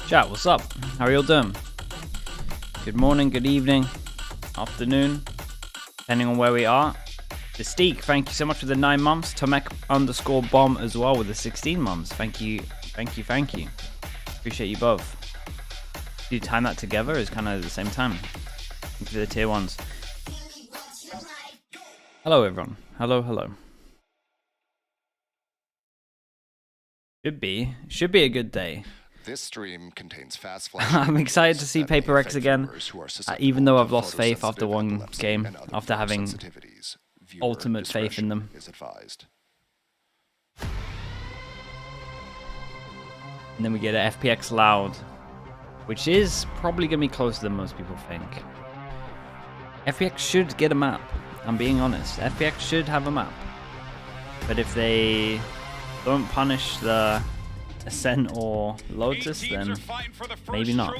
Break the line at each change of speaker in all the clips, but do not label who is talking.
Chat, what's up? How are you all doing? Good morning, good evening, afternoon, depending on where we are. Mystique, thank you so much for the 9 months. Tomek_bomb as well with the 16 months. Thank you. Appreciate you both. Do you time that together? It's kind of at the same time. Thank you for the tier 1s. Hello, everyone. Hello. Should be a good day.
This stream contains fast flash.
I'm excited to see Paper X again, even though I've lost faith after one game, after having ultimate faith in them. And then we get an FPX Loud, which is probably going to be closer than most people think. FPX should get a map, I'm being honest. FPX should have a map. But if they don't punish the Ascent or Lotus, then maybe not.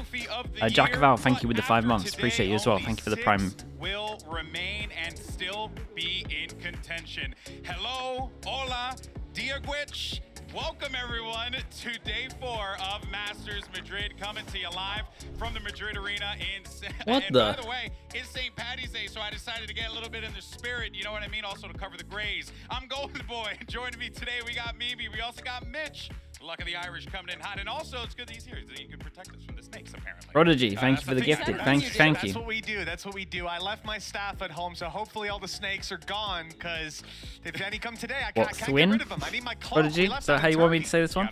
Jack Val, thank you with the 5 months. Appreciate you as well. Thank you for the Prime.
Will remain and still be in contention. Hello, hola, Diaguich. Welcome everyone to day 4 of Masters Madrid, coming to you live from the Madrid Arena in.
What
and
the?
By the way, it's St. Patty's Day, so I decided to get a little bit in the spirit. You know what I mean? Also to cover the Grays. I'm Golden Boy. Joining me today, we got Mimi. We also got Mitch. Luck of the Irish coming in hot, and also it's good that he's here. He can protect us from the snakes, apparently.
Prodigy, thank you for the gifted. Thank you.
That's what we do. That's what we do. I left my staff at home, so hopefully all the snakes are gone. Because if any come today, I can't get rid of them. I need my clothes.
Prodigy, is that how you want me to say this one?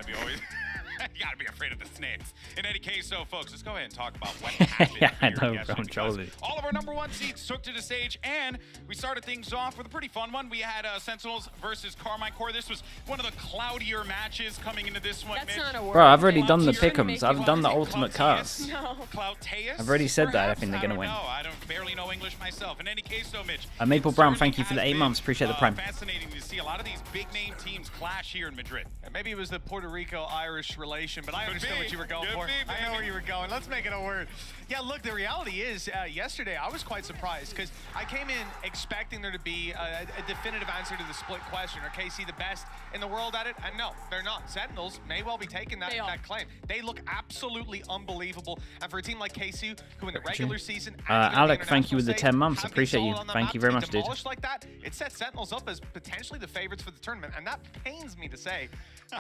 You gotta be afraid of the snakes. In any case, so folks, let's go ahead and talk about what happened.
Yeah, I know,
yesterday,
I'm trolling.
all of our #1 seeds took to the stage, and we started things off with a pretty fun one. We had Sentinels versus Carmine Core. This was one of the cloudier matches coming into this one.
That's not a word.
Bro, I've already done the pick'ems. I've done the ultimate cast.
No.
I've already said that. I think they're gonna win.
I don't barely know English myself. In any case, so Mitch.
Maple Brown, thank you for the 8 months. Appreciate the Prime.
Fascinating to see a lot of these big name teams clash here in Madrid.
Maybe it was the Puerto Rico-Irish relation, but I understand what you were going for. I know where you were going. Let's make it a word. Yeah, look, the reality is, yesterday I was quite surprised because I came in expecting there to be a definitive answer to the split question. Are KC the best in the world at it? And no, they're not. Sentinels may well be taking that claim. They look absolutely unbelievable. And for a team like KC, who in the regular season...
Alec, thank you with the 10 months. Appreciate you. Thank you very much, dude.
Like that, it sets Sentinels up as potentially the favorites for the tournament. And that pains me to say.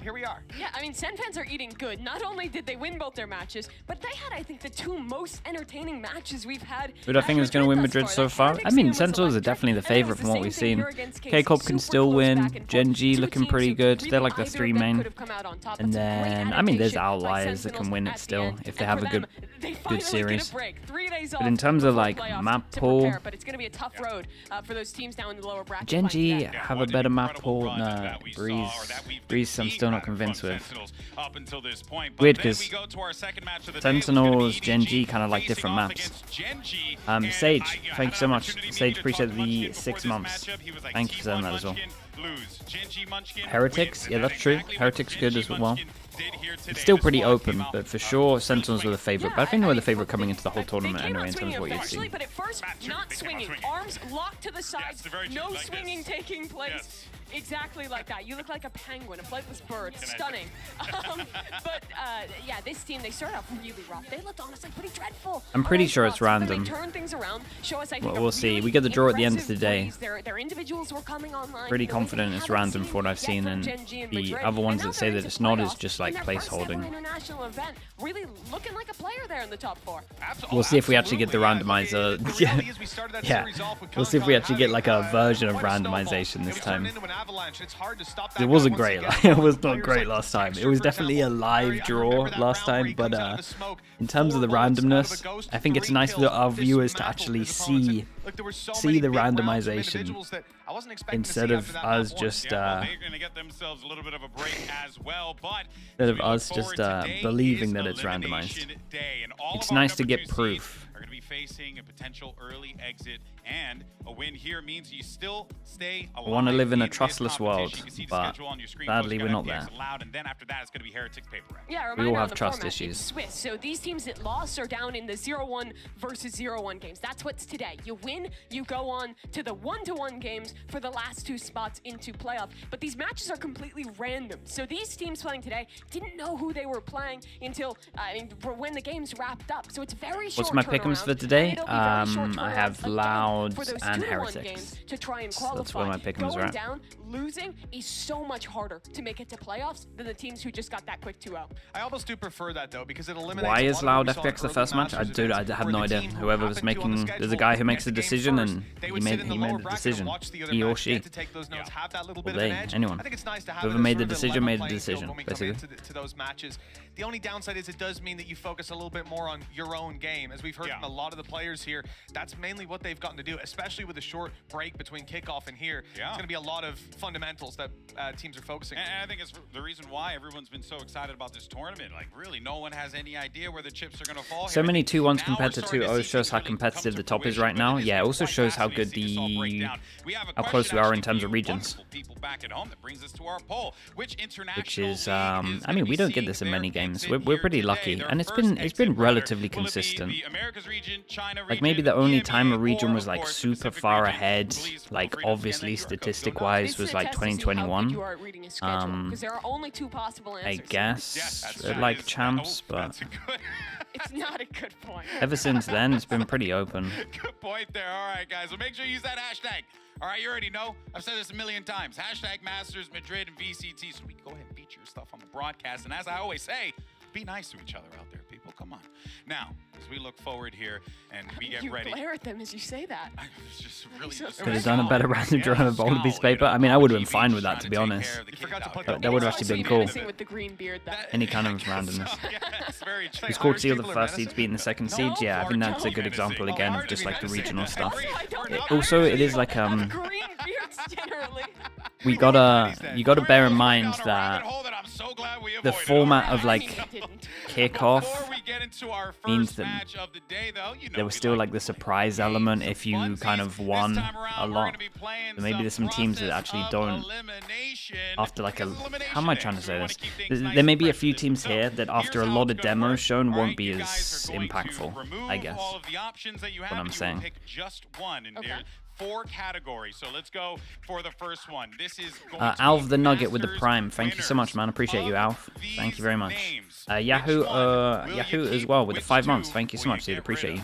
Here we are.
Yeah, I mean, Sen fans are eating good. Not only did they win both their matches, but they had, I think, the 2 most entertaining matches we've had.
Who do I think is going to win Madrid so far? I mean, Sentinels are definitely the favorite from what we've seen. K-Corp can still win. Gen G looking pretty good. They're like the 3 main. And then, I mean, there's outliers that can win it still if they have a good series. But in terms of like map pool, Gen G have a better map pool. Nah, Breeze, I'm still not convinced with. Weird because Sentinels, Gen G kind of like different maps. Sage, thank you so much. Sage, appreciate the 6 months. Thank you for saying that as well. Heretics, yeah, that's true. Heretics good as well. It's still pretty open, but for sure Sentinels were the favorite. But I think they were the favorite coming into the whole tournament anyway in terms of what you'd see.
But at first, not swinging. Arms locked to the sides, no swinging taking place. Exactly like that. You look like a penguin, a flightless bird. Stunning. But yeah, this team, they started off really rough. They looked honestly pretty dreadful.
I'm pretty sure it's random.
Turn things around, show us, I think,
we'll see. We get the draw at the end of the day.
Their individuals were coming online.
Pretty confident it's random for what I've seen, and the other ones that say that it's not is just like placeholding.
International event, really looking like a player there in the top 4.
We'll see if we actually get the randomizer. Yeah, we'll see if we actually get like a version of randomization this time. It wasn't great. It was not great last time. It was definitely a live draw last time, but in terms of the randomness, I think it's nice for our viewers to actually see the randomization instead of us just believing that it's randomized. It's nice to get proof.
going to be facing a potential early exit, and a win here means you still stay alive.
I want to live in a
this
trustless world,
competition.
but sadly we're not there.
Allowed, and then after that, it's going to be Heretics paper round.
Yeah,
We all have
the
trust
format,
issues.
it's Swiss. So these teams that lost are down in the 0-1 versus 0-1 games. That's what's today. You win, you go on to the 1-1 games for the last 2 spots into playoff. But these matches are completely random. So these teams playing today didn't know who they were playing until when the games wrapped up. So it's very short.
What's my pick'ems for today? I have
turnarounds
Loud
for those
and
2-1
Heretics.
games to try and
So
qualify.
that's where my pick'ems are
Going
at.
down, losing is so much harder to make it to playoffs than the teams who just got that quick 2-0.
I almost do prefer that though, because it eliminates.
Why
a
is
lot
Loud
of what we saw
FPX
in
the
early
first match? I
Masters
do. I
events
have
where
no
the
idea.
team who
Whoever was
happened to on the
making, there's a guy who makes a
schedule
decision,
get the game
and
first. They
he
would sit
made
in the
he
lower
made the
bracket and
decision.
watch the other
He or
match,
she.
get to take those notes, have that little
Or
bit of an
they,
edge.
anyone.
I think it's nice to have
Whoever
it as
made
sort
the
of a
decision
level
made the
playing field
decision,
when we come
basically.
into those matches. The only downside is it does mean that you focus a little bit more on your own game. As we've heard from a lot of the players here, that's mainly what they've gotten to do, especially with a short break between kickoff and here. It's going to be a lot of fundamentals that teams are focusing on.
And I think it's the reason why everyone's been so excited about this tournament. Like, really, no one has any idea where the chips are going to fall.
So many 2-1s
Now
compared to
we're starting
2-0s
see
shows how
things really
competitive
come
the
to
top is
fruition,
right
but
now.
it is
Yeah, it also
quite
shows how
fascinating
good
to see this all break down. We have a
how close
question
we are in
actually
terms
for
of
you
regions.
wonderful people back at home that brings us to our poll. Which international
Which is,
league
I
gonna
mean,
be
we don't get
seeing
this in
their
many games.
exit
We're
here
pretty
today?
lucky,
Their
and it's
first
been
exit winner.
relatively
Will it be
consistent.
the Americas region, China
Like maybe the
region,
only
EMEA,
time a
or,
region was
of
like
course,
super
Pacific
far
region?
ahead,
Please feel
like
free to scan
obviously
that QR code.
statistic-wise, was like 2021.
There are only 2 possible
I
answers.
guess, like champs, but
It's not a good point.
ever since then, it's been pretty open.
Good point there. All right, guys. Well, make sure you use that hashtag. All right, you already know. I've said this a million times. Hashtag Masters Madrid and VCT, so we can go ahead and feature your stuff on the broadcast. And as I always say, be nice to each other out there, people. Come on. Now, as we look forward here and we get
You
ready.
glare at them as you say that.
I was just really
Could have done a better random draw on a bowl of piece of paper. I mean, I would have been fine with that, to be honest.
You forgot to put
That would have actually been cool.
With the green beard, that.
Any kind of randomness.
Yes, very true.
It's cool to see all the first seeds beating the second seeds. Yeah, I think that's a good example again of just like the regional stuff. Also, it is like
Green beards generally.
you gotta bear in mind that the format of like kickoff means that there was still like the surprise element if you kind of won a lot. So maybe there's some teams that actually don't after like a, how am I trying to say this? There may be a few teams here that after a lot of demos shown won't be as impactful, I guess. What I'm saying.
Just one in there. 4 categories. So let's go for the first one. This is
Alf the Nugget with the Prime. Thank you so much, man. Appreciate you, Alf. Thank you very much. Yahoo as well with the 5 months. Thank you so much, dude. Appreciate you.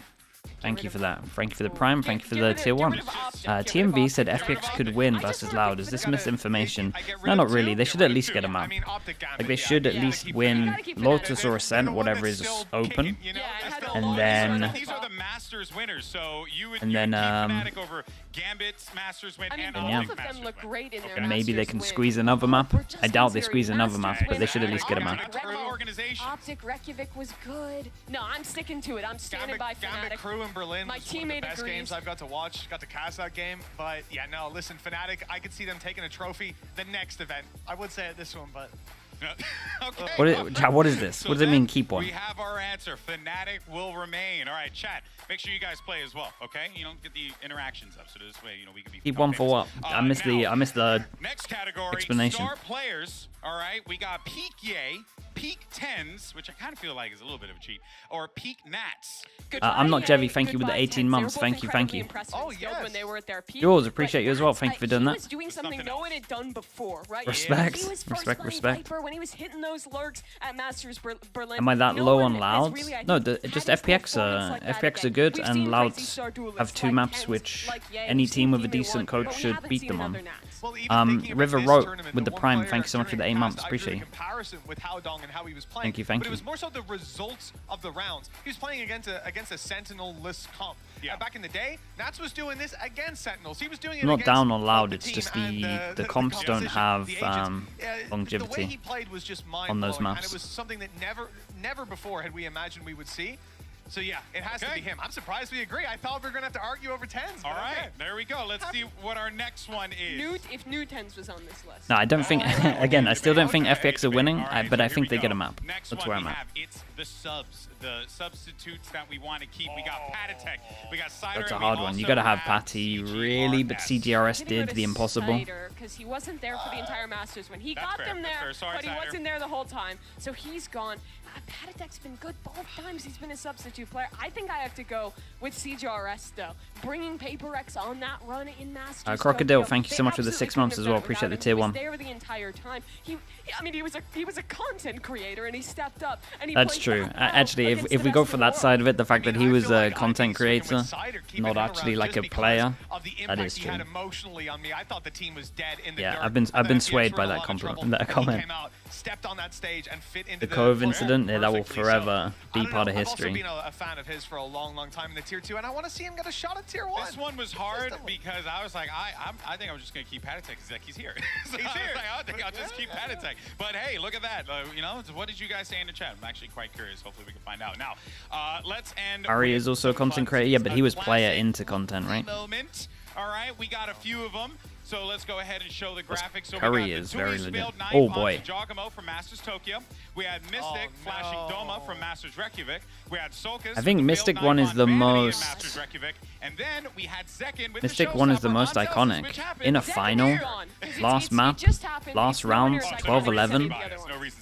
Thank you for that. Thank you for the Prime. Thank you for the Tier 1. TMV said FPX could win versus Loud. Is this misinformation? No, not really. They should at least get a map. Like, they should at least win Lotus or Ascent, whatever is open. And then...
These are the Masters winners, so you would
and then,
over Gambit's Masters win and
both of them look great in their
and maybe they
Masters
can
win.
squeeze another map.
We're just
I doubt they
considering
squeeze another map,
Masters
but they should at least get a map.
Optic Reykjavik was good. No, I'm sticking to it. I'm standing by
Gambit
Fnatic.
Crew in Berlin
My
was one of the
teammate
best
agrees.
games I've got to watch. Got to cast that game, but yeah, no. Listen, Fnatic, I could see them taking a trophy the next event. I would say at this one, but
okay.
What is this? What does it mean, keep one?
We have our answer. Fnatic will remain. All right, chat. Make sure you guys play as well, okay? You don't get the interactions up, so this way, we can be.
Keep one for what? I missed the
next category.
explanation.
Star players. All right, we got Peak Yay, Peak Tens, which I kind of feel like is a little bit of a cheat, or Peak Nats.
I'm not Jevy. Thank you with the 18 months. Thank you.
Oh yeah. When they were at their peak.
Yours, appreciate you as well. Thank you for doing that.
He was doing something no one had done before, right?
Respect.
He was
Respect.
Viper when he was hitting those lurks at Masters Berlin.
Am I that
No
low
one
on
has
Louds?
really, I
No,
think,
just
had
FPX.
performance like that
FPX are
again.
good,
We've
and
seen
Louds
crazy star duelists
have 2
like
maps
Tens,
which
like Ye,
any
we've
team
seen
with a
Team
decent
A1,
coach
but we
should
haven't
beat
seen
them on.
another Nats.
well, even thinking about
River
this
Rope
tournament,
with the
one
Prime.
player
Thank you so much for the 8
during
months.
Nats, I
Appreciate
drew
you.
a comparison with Howdong and how he was playing.
Thank you. Thank
but
you.
it was more so the results of the rounds. He was playing against a Sentinel-less comp.
Yeah.
Back in the day, Nats was doing this against Sentinels. He was doing it
I'm not
against
down on Loud.
the
It's
team
just
and
the comps don't
composition,
have
the agents. The way
longevity
he played was just
on those
mind-blowing,
maps.
and it was something that never before had we imagined we would see. So yeah, it has to be him. I'm surprised we agree. I thought we were gonna have to argue over tens.
All right, there we go. Let's see what our next one is.
If new tens was on this list.
No, I don't think. Again, I still don't think FPX are winning, but I think they get a map.
Next
That's
one
where I'm
we
at.
have, it's the subs, the substitutes that we want to keep. We got Patatek, we got Cider.
That's a
and we
hard one. You
also
gotta have
have
Patty, really, but CGRS did the impossible.
Because he wasn't there for the entire Masters when he got
fair,
them
that's
there,
fair. Sorry,
but he
Cider.
wasn't there the whole time. So he's gone. Patatek's been good both times he's been a substitute player. I think I have to go with CGRS though. Bringing Paper X on that run in Masters.
Crocodile,
Tokyo.
thank you so much for the 6 months as well. Appreciate the tier 1.
He was there the entire time. I mean, he was a content creator and he stepped up. And he
That's
played
true.
that well
Actually,
against
if
the
we go
best
for
in the
that
world.
side of it, the fact that he was a
I
content
think swinging
creator,
with Cider, keeping
not
him
actually
around
like
just
a
because
player,
of the
that
impact
is
he
true.
had emotionally on me. I thought the team was dead in the
Yeah,
dirt.
I've been
And then
swayed
Gibbs
by
were in a
that
lot of
compliment,
trouble.
that
He
comment.
came out, stepped on that stage and fit into
The Cove incident, yeah, that will
perfectly.
forever be
I don't
part
know,
of history.
I've also been a fan of his for a long, long time in the tier 2, and I want to see him get a shot at tier 1.
This one was hard because I was like, I think I'm just gonna keep Patatek because like he's here. So
He's
I was
here.
like, I think I'll just keep Patatek. But hey, look at that. You know, what did you guys say in the chat? I'm actually quite curious. Hopefully we can find out. Now, let's end.
Ari
with
is also a content
Clutch.
creator, yeah, but he was
A
player
classic
into content, right?
Moment. All right, we got a few of them. So let's go ahead and show the graphics. So
Curry
we got
is
the
very
Tui's
legit.
failed knife
Oh, boy.
onto Giacomo from Masters Tokyo. We had Mystic flashing Doma from Masters Reykjavik. We had Solkis.
I think
with the
Mystic
failed
one
knife
is
on
the
Vanity in
most-
Masters Reykjavik. And then we had second with
Mystic
the
one is the
showstopper
most
on Celsius,
iconic.
which happened.
In a final, last map, last round, 12-11.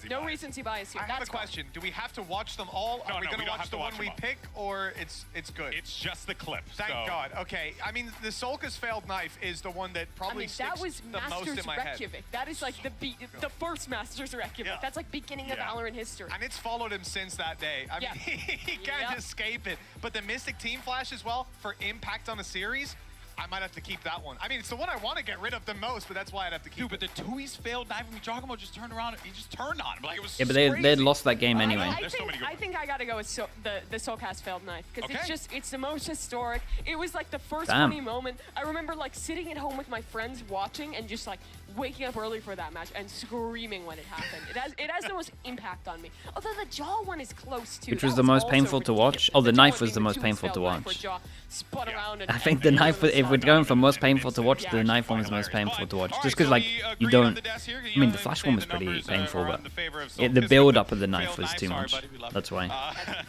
No recency bias here.
I have
That's
a question. Do we have to watch them all?
No,
Are we
no,
going
we
to
don't
watch
have
the
to
one
watch
we
them all.
pick, or it's good?
It's just the clip.
Thank
so.
God. Okay. I mean, the Solkis failed knife is the one that probably
that
sticks
was
the most in
Masters
my head.
Reykjavik. That is like the first Masters Reykjavik.
Yeah.
That's like beginning of
Yeah.
Valorant history.
And it's followed him since that day. I mean,
Yeah.
he can't
Yep.
escape it. But the Mystic Team Flash as well, for impact on a series, I might have to keep that one. I mean, it's the one I want to get rid of the most, but that's why I'd have to keep
Dude, but the Tui's failed knife. I mean, Giacomo just turned around. He just turned on him. Like, it was
Yeah, but
crazy.
they'd lost that game anyway.
I
There's so
think,
many good
I think I gotta go with the Soulcast failed knife because
Okay.
it's the most historic. It was like the first
Damn.
funny moment. I remember like sitting at home with my friends watching and just like waking up early for that match and screaming when it happened. It has the most impact on me. Although the jaw one is close too.
Which
That
was the most
also
painful to watch?
ridiculous.
Oh, the
jaw
knife
one
was
being
the most
Tui's
painful to
failed knife,
watch.
where jaw spun around and
I think the knife, if we're going for most painful to watch, the
Yeah,
knife one was
actually
most
quite
painful to watch.
hilarious.
Just
All
because,
right,
like,
so we
you
agreed
don't.
on the desk here.
I mean, the
You
flash
say
one was
the
pretty
numbers
painful,
are
but
in the favor of
the
Solkis with
build
the
up of the knife
failed
was
knife.
too
Sorry,
much.
buddy, we love
That's
you.
why.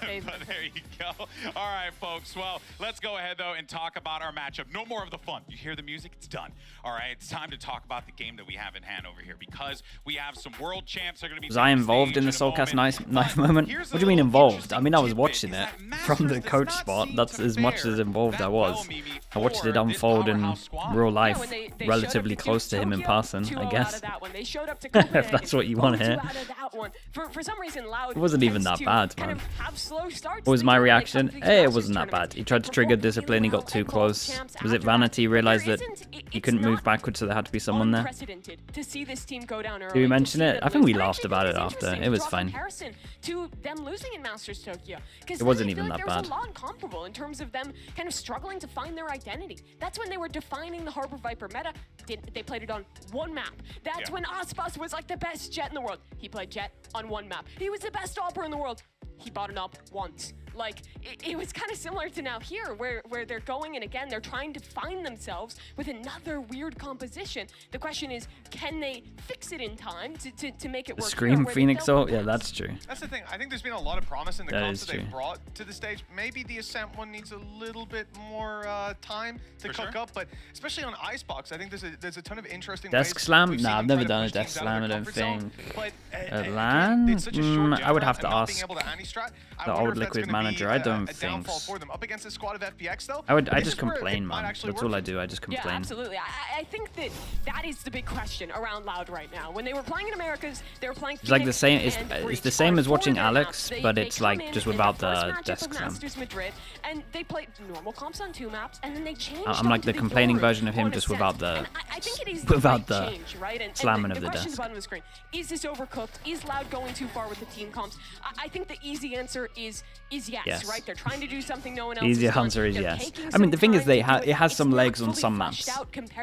But there you go. All right, folks. Well, let's go ahead, though, and talk about our matchup. No more of the fun. You hear the music? It's done. All right, it's time to talk about the game that we have in hand over here because we have some world champs that are going to be.
Was I involved in the Soulcast knife moment?
Here's
What
a
do you mean
little
involved? I
interesting
mean, I was
tidbit,
watching
is
it
that
from the
Masters
coach
does not
spot.
seem
That's
to
as much as
compare
involved I
that
was.
well, Mimi,
I watched
for
it
this
unfold in
powerhouse squad.
real
Yeah,
life,
when they showed
relatively
up to
close to him in
Tokyo,
person,
2-0
I
out
guess.
of that one. They showed up to
If that's what you want to
0-2
hear.
out of that one. For some reason, Loud
It wasn't even
tends
that
to
bad,
kind
man.
of have slow starts.
What was
They
my
don't really
reaction?
come to these
Hey, it
Masters
wasn't that bad.
tournaments.
He tried to
Performed
trigger
really
discipline, he
well
got too
at World
close.
Champs
Was it
after that.
Vanity realized
There
that
isn't-
he
it's
couldn't move
not
backwards, so there had to be someone there?
unprecedented to see this team go down early.
Did we
to
mention
see
it?
them
I think we
lose. But
laughed
actually,
about
it's
it after.
interesting
It
to
was
draw
fine.
comparison to them losing in Masters Tokyo.
It wasn't even that
There was
bad.
a lot comparable in terms of them kind of struggling to find their identity. That's when they were defining the Harbor Viper meta. They played it on one map. That's when Ospas was like the best Jet in the world. He played Jet on one map. He was the best opera in the world. He bought an op once. Like, it was kind of similar to now here, where they're going, and again, they're trying to find themselves with another weird composition. The question is, can they fix it in time to make it
The
work?
Scream
here, where they
Phoenix
don't
ult? Yeah,
lose?
that's true.
That's the thing. I think there's been a lot of promise in the
That
comps
is
that they've
true.
brought to the stage. Maybe the Ascent one needs a little bit more time to
For
cook
sure.
up, but especially on Icebox, I think there's a ton of interesting
Desk
ways
slam?
we've
Nah,
seen
I've
them
never
try to
done a
push
desk
teams out of
slam, I
their
don't
comfort zone,
think.
but,
A
again,
LAN?
it's such a short
I would
jump
have to
and not being
ask
able to anti-strat. I
the
wonder
old
if that's
Liquid
gonna be
manager. I don't
a
think
downfall for them. Up against a squad of FPX though.
I
this
just
is where it
complain,
might
man.
actually
That's
work
all I
for them.
do. I just
Yeah,
complain.
absolutely. I think that is the big question around Loud right now. When they were playing in Americas, they were playing.
It's like the
Phoenix
same.
and
It's the
Breach
same
on
as watching
4
Alex,
maps.
but
They
it's
come
like
in
just
in
without
the first
the
matchup
desk
of
slam.
Masters Madrid, and they played normal comps on 2 maps, and then they changed.
I'm like
onto
the complaining
Yoru
version of him,
on
just
Ascent.
without the
And I think it is
without
the
the
right change, right? And
slamming
the
of the
question's
desk.
bottom of the screen. Is this overcooked? Is Loud going too far with the team comps? I think the easy answer answer is yes, right? They're trying to do something no one else.
The easier answer is yes. I mean, the thing is, it has some legs on some maps.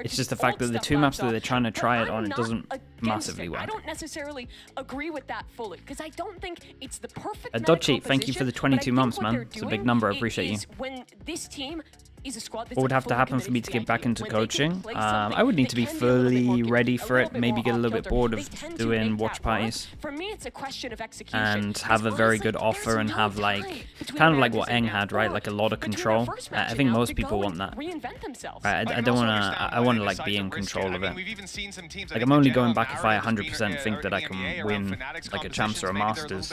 It's just the fact that the 2 maps that they're trying to try it on, it doesn't massively work.
I don't necessarily agree with that fully, because I don't think it's the perfect
Dodgy, thank you for the 22 months, man. It's a big number. I appreciate you.
When this team is a squad that's
What would have to happen for me to get back into coaching? I would need to be fully ready for it, maybe get a little bit bored of doing watch parties,
For me, it's a question of execution.
and have a very good offer and have like, kind of like what Eng had, right? Like a lot of control. I think most people want that. Right, I don't want to, I want to like be in control of it. Like I'm only going back if I 100% think that I can win like a Champs or a Masters,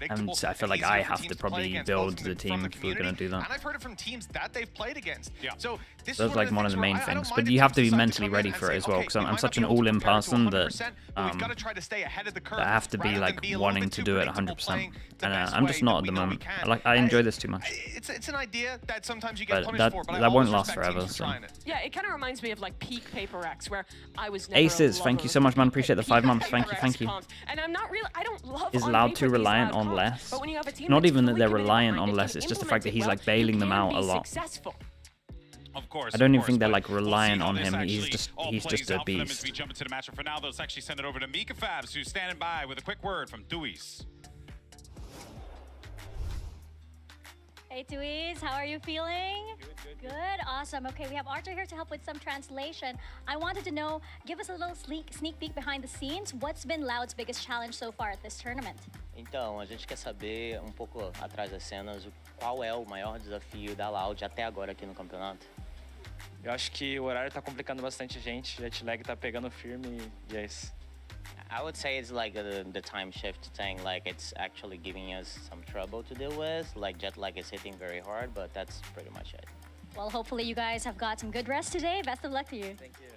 and I feel like I have to probably build the team if we're going to do that.
And I've heard it from teams that they've played against.
Yeah.
So this
That's like one of the main things, but you have to be mentally ready for it as well, because I'm such an all-in person that I have to be like wanting to do it 100%, and I'm just not at the moment. I enjoy this too much.
It's an idea that sometimes you get
But
punished for, but
that won't last forever. So.
Yeah, it kind of reminds me of like peak Paper X, where I was never
Aces, thank you so much, man. Appreciate the 5 months. Thank you.
And I'm not really, I don't love
Is Loud too reliant on less? Not even that they're reliant on less, it's just the fact that he's like bailing them out a lot.
Of course.
I don't even think they're like reliant on him. He's just a beast.
As we jump into the matchup for now, let's actually send it over to Mika Fabs, who's standing by with a quick word from Deweese.
Hey Deweese, how are you feeling? Good, awesome. Okay, we have Arthur here to help with some translation. I wanted to know, give us a little sneak peek behind the scenes. What's been Loud's biggest challenge so far at this tournament?
Então, a gente quer saber pouco atrás das cenas, qual é o maior desafio da Loud até agora aqui no campeonato?
Eu acho que o horário tá complicando bastante a gente, o jet lag tá pegando firme e é isso.
I would say it's like the time shift thing, like it's actually giving us some trouble to deal with, like jet lag is hitting very hard, but that's pretty much it.
Well, hopefully you guys have got some good rest today. Best of luck to you.
Thank you.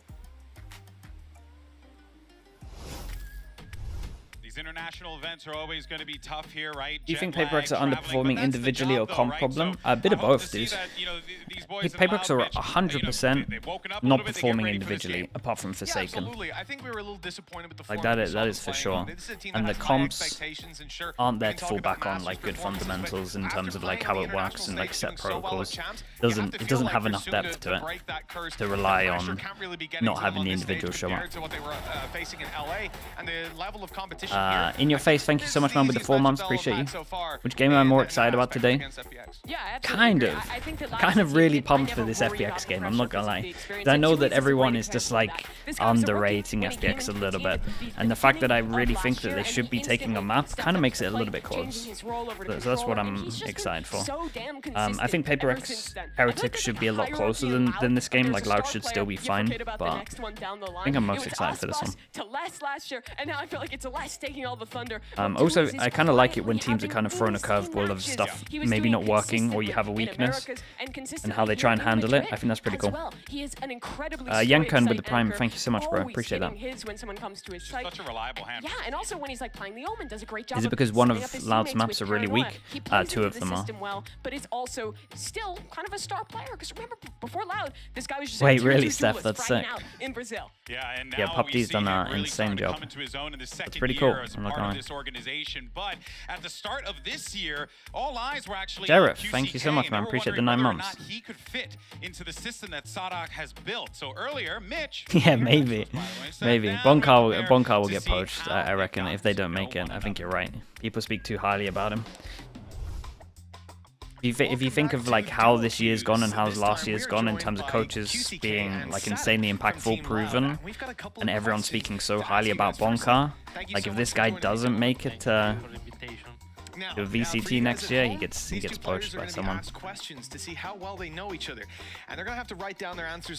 These international events are always going to be tough here, right?
Do you think Paper-X are underperforming individually or comp problem? A bit of both, dude. Paper-X are 100% not performing individually, apart from Forsaken.
I think we were a little disappointed with the
Like that is for sure. And the comps aren't there to fall back on like good fundamentals in terms of like how it works and like set protocols. It doesn't have enough depth to it to rely on not having the individual show up. In your face, thank you so much, man, with the 4 months. Appreciate you. Which game am I more excited about today? Kind of really pumped for this FPX game, I'm not gonna lie. I know that everyone is just like underrating FPX a little bit, and the fact that I really think that they should be taking a map kind of makes it a little bit close. So that's what I'm excited for. I think Paper-X Heretics should be a lot closer than this game. Like Loud should still be fine, but I think I'm most excited for this one. Also, I kind of like it when teams are kind of thrown a curveball of stuff maybe not working, or you have a weakness, and how they try and handle it. I think that's pretty cool. Yankan with the Prime, thank you so much, bro. Appreciate that.
Such a reliable hand.
Yeah, and also when he's like playing the Omen, does a great job.
Is it because one of Loud's maps are really weak? 2 of them are.
But it's also still kind of a star player, because remember, before Loud, this guy was just
wait, really, Steph? That's sick.
In Brazil.
Yeah, and
yeah, PUBG's done an insane job. That's pretty cool. I'm not gonna lie.
But at the start of this year, all eyes were actually
Sheriff, thank you so much, man. Appreciate the 9 months.
He could fit into the system that Sadak has built. So earlier, Mitch.
Yeah, maybe. Bonkar will get poached, I reckon, if they don't make it. I think you're right. People speak too highly about him. If you think of like how this year's gone and how last year's gone in terms of coaches being like insanely impactful, proven, and everyone speaking so highly about Bonkar, like if this guy doesn't make it to VCT next year, he gets poached by someone.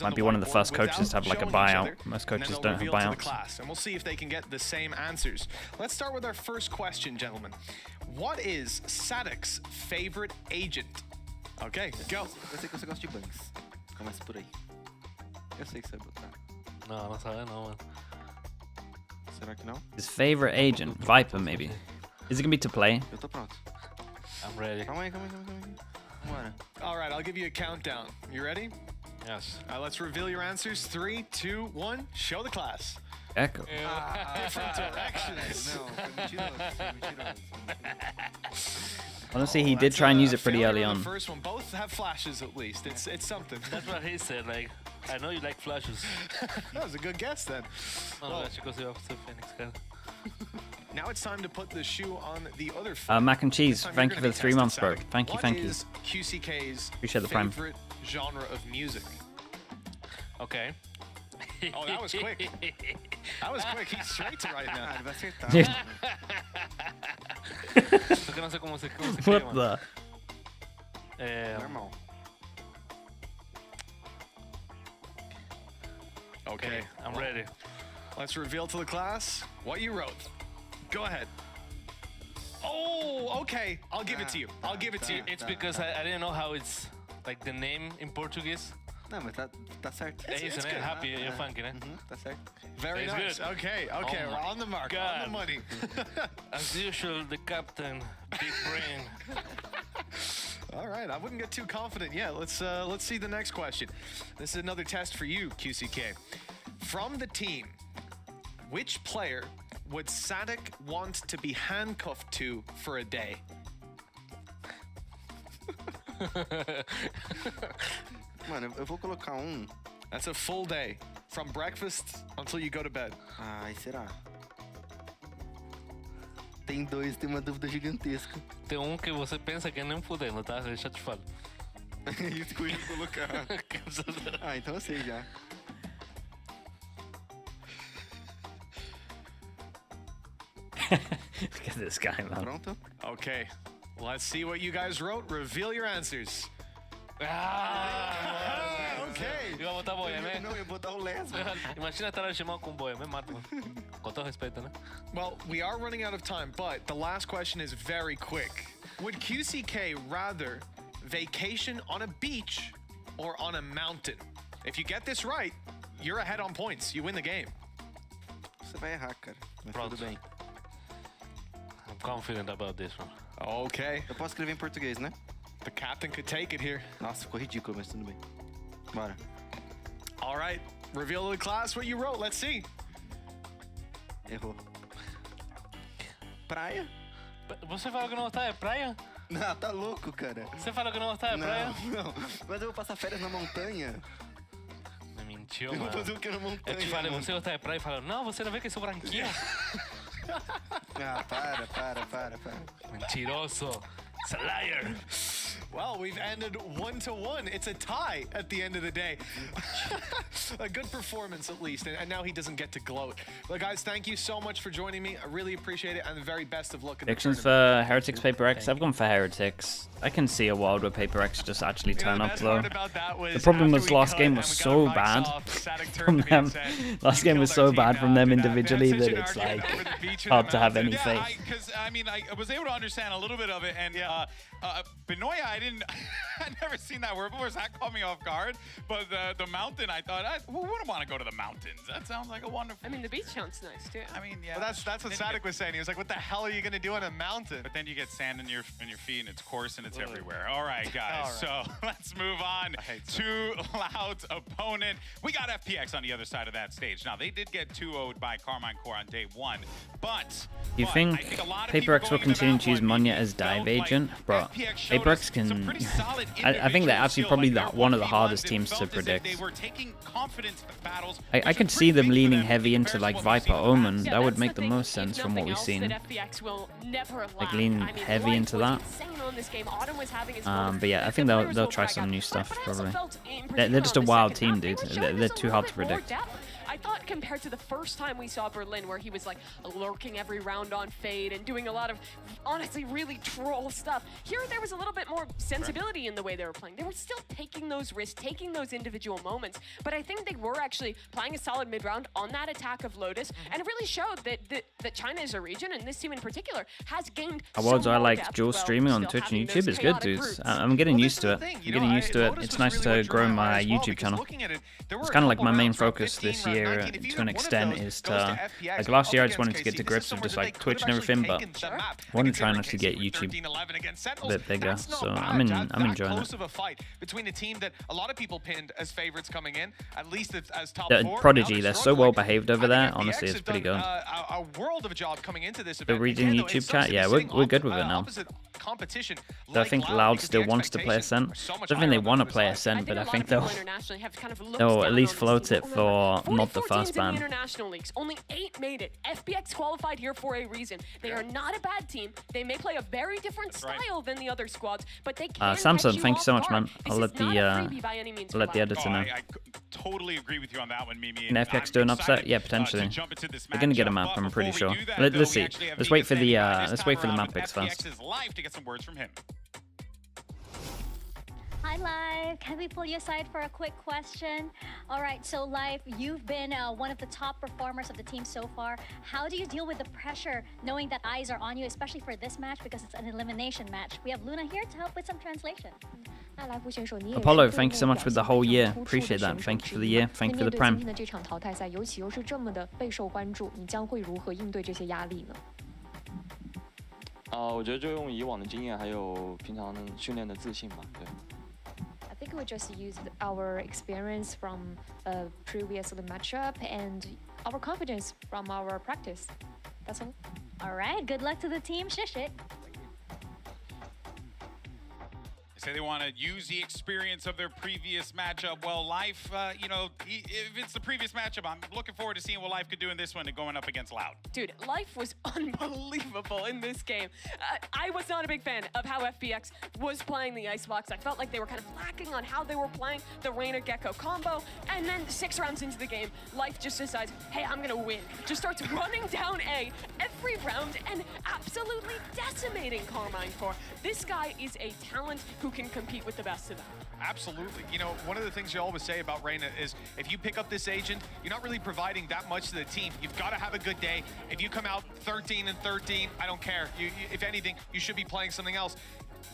Might be one of the first coaches to have like a buyout. Most coaches don't have buyouts.
And we'll see if they can get the same answers. Let's start with our first question, gentlemen. What is Sadek's favorite agent? Okay, go.
Eu sei que você gosta de banks. Começa por aí. Eu sei que você vai botar.
Não, não sabe não, mano.
Será que não?
His favorite agent, Viper maybe. Is it gonna be to play?
Eu tô pronto.
I'm ready.
Calma aí. Vambora.
All right, I'll give you a countdown. You ready?
Yes.
Let's reveal your answers. 3, 2, 1. Show the class.
Echo.
Different directions.
Não, foi mentiroso.
Honestly, he did try and use it pretty early
the
on.
first one. Both have flashes at least. It's something.
That's what he said. Like, I know you like flashes.
That was a good guess then.
No, that's because you have the Phoenix card.
Now it's time to put the shoe on the other foot.
Mac and Cheese,
This time
thank
you're
you for
gonna
the
be
3 months, bro.
tested,
Thank you, thank you.
What is QCK's
Appreciate the prime.
favorite genre of music?
Okay.
Oh, that was quick. That was quick. He's straight to right now.
Ah, ele vai acertar.
Dude.
Só que eu não sei como se
What
cria, mano.
the?
Normal.
Okay,
I'm ready.
let's reveal to the class what you wrote. Go ahead. Oh, okay. I'll give it to you. I'll give it to you.
It's because I didn't know how it's like the name in Portuguese.
Não, mas tá certo.
É isso, né?
good.
Happy, you're funk, né?
Tá certo.
Very
It's
nice.
good.
Okay,
Oh
we're
my
on the mark, on
God.
the money.
As usual, the captain, big brain.
All right, I wouldn't get too confident yet. Let's see the next question. This is another test for you, QCK. From the team, which player would Sadik want to be handcuffed to for a day?
Mano, eu vou colocar um.
That's a full day, from breakfast until you go to bed.
Ai, será? Tem dois, tem uma dúvida gigantesca.
Tem um que você pensa que é nem fudendo, tá? Deixa eu te falar.
Isso que eu ia colocar. Ah, então eu sei já.
Look at this guy, man.
Pronto?
Okay, let's see what you guys wrote. Reveal your answers.
Ok. Eu vou botar boia, né?
Não, eu vou botar o lesbo.
Imagina estar chamando com boia, me mata, mano. Com todo respeito, né?
Well, we are running out of time, but the last question is very quick. Would QCK rather vacation on a beach or on a mountain? If you get this right, you're ahead on points. You win the game.
Você vai errar, cara. Mas
Pronto.
tudo bem.
I'm confident about this one.
Okay,
Eu posso escrever em português, né?
the captain could take it here.
Nossa, ficou ridículo, mas tudo bem. Bora.
All right, reveal to the class what you wrote. Let's see.
Errou. Praia?
Você falou que não gostava de praia?
Não, tá louco, cara.
Você falou que não gostava de praia?
Não. Mas eu vou passar férias na montanha.
Me mentiu,
Eu vou
mano.
fazer o que na montanha?
Eu te falei,
mano?
você gostava de praia? E falou, não, você não vê que eu sou branquinho?
Ah, para.
Mentiroso. It's a liar.
Well, we've ended 1-1. It's a tie at the end of the day. A good performance, at least. And now he doesn't get to gloat. But guys, thank you so much for joining me. I really appreciate it. And the very best of luck in the
Predictions
tournament.
for Heretics Paper X. I've gone for Heretics. I can see a world where Paper X just actually turn up though. The problem was last game was so bad from them. Last game was so bad from them individually that it's like hard to have any faith.
Because I mean, I was able to understand a little bit of it, and Benoya, I'd never seen that word before, so that caught me off guard. But the mountain, I thought, who wouldn't want to go to the mountains? That sounds like a wonderful.
I mean, the beach sounds nice too.
I mean, yeah.
Well, that's what Sadik was saying. He was like, "What the hell are you gonna do on a mountain?"
But then you get sand in your feet, and it's coarse and it's everywhere. All right, guys.
All right.
So let's move on to Loud's opponent. We got FPX on the other side of that stage. Now they did get 2-0'd by Carmine Core on day one, but
You
I
think
a lot of
Paper
people
X will
going into
continue
that
to use
one
Monya as dive
felt like
agent? Bro,
FPX showed
Paper
us
X
some
can...
pretty solid
I think they're actually
individual
probably
skill, like
one of the
their
hardest
1v1s,
teams
it
to
felt as if
predict.
They were taking confidence battles,
I
which
could
was
see them
pretty big for
leaning
them
heavy
in
into like
comparison
Viper
to what we've seen in the
Omen.
past.
That would
that's
make the
thing,
most
if
sense from
nothing
what we've
else,
seen.
that FPX will never lack.
lean
I mean,
heavy
Life
into
was
that.
insane on this game. Autumn was having his
But yeah, I think they'll try some new stuff probably. They're just a wild team, dude. They're too hard to predict.
I thought compared to the first time we saw Berlin, where he was like lurking every round on Fade and doing a lot of honestly really troll stuff, here there was a little bit more sensibility in the way they were playing. They were still taking those risks, taking those individual moments, but I think they were actually playing a solid mid-round on that attack of Lotus, and it really showed that China as a region, and this team in particular, has gained
Awards
so
I
more
like
depth
dual
while
streaming on
still
Twitch and
having those
YouTube is good,
chaotic
dudes.
roots.
I'm getting used to it.
Thing,
I'm getting used to it.
Lotus
It's
was
nice
really
to
what drew
grow
eye
my
as well,
YouTube
because
channel.
looking at it, there were
It's
a
kind of like
couple
my main
rounds, round
focus
15,
this
round
year
19. If
to
either
an
one of
extent
those
is
goes
to...
FPX,
Like last year I
up
just wanted to
against
get to
KC,
grips
this
with
is
just
somewhere
like
that they
Twitch and
could have
everything,
actually
but
taken the map
I want to
against
try and
Intermission
actually get
with
YouTube
13-11 against
a
Sentinels.
bit bigger,
That's not
so
bad.
I'm
That
enjoying
close
it.
of a fight between a team that a lot of people pinned as favorites coming in, at least as top
The
four.
Prodigy,
Now
they're so
struggling.
well behaved over
I
there.
think
Honestly,
FPX
it's
have
pretty
done,
good.
a world of a job coming into this
The
event.
reading
Again, though,
YouTube
it sucks
chat,
to be
yeah,
sitting
we're good with it now.
opposite competition.
So I think Loud still wants to play Ascent. I don't think they want to play Ascent, but I think they'll at least float it for not the first ban.
International leagues. Only 8 made it. FPX qualified here for a reason. They are not a bad team. They may play a very different style than the other squads, but they can
Samson, thank you so much, man. I'll let the editor know.
I totally agree with you on that one, Mimi.
Can FPX do an upset? Yeah, potentially. They're gonna get a map, I'm pretty sure. Let's see. Let's wait for the map picks first.
To get some words from him.
Hi, Live. Can we pull you aside for a quick question? All right, so Live, you've been one of the top performers of the team so far. How do you deal with the pressure knowing that eyes are on you, especially for this match because it's an elimination match? We have Luna here to help with some translation.
Apollo, thank you so much for the whole year. Appreciate that. Thank you for the year. Thank you for the prem.
I think we just used our experience from a previous matchup and our confidence from our practice. That's all.
All right, good luck to the team. Shish it.
Say they want to use the experience of their previous matchup. Well, Life, you know, if it's the previous matchup, I'm looking forward to seeing what Life could do in this one and going up against Loud.
Dude, Life was unbelievable in this game. I was not a big fan of how FPX was playing the Icebox. I felt like they were kind of lacking on how they were playing the Reyna Gecko combo. And then 6 rounds into the game, Life just decides, hey, I'm going to win. Just starts running down A every round and absolutely decimating Carmine Core. This guy is a talent who can compete with the best of them.
Absolutely. You know, one of the things you always say about Reyna is if you pick up this agent, you're not really providing that much to the team. You've got to have a good day. If you come out 13 and 13, I don't care. If anything, you should be playing something else.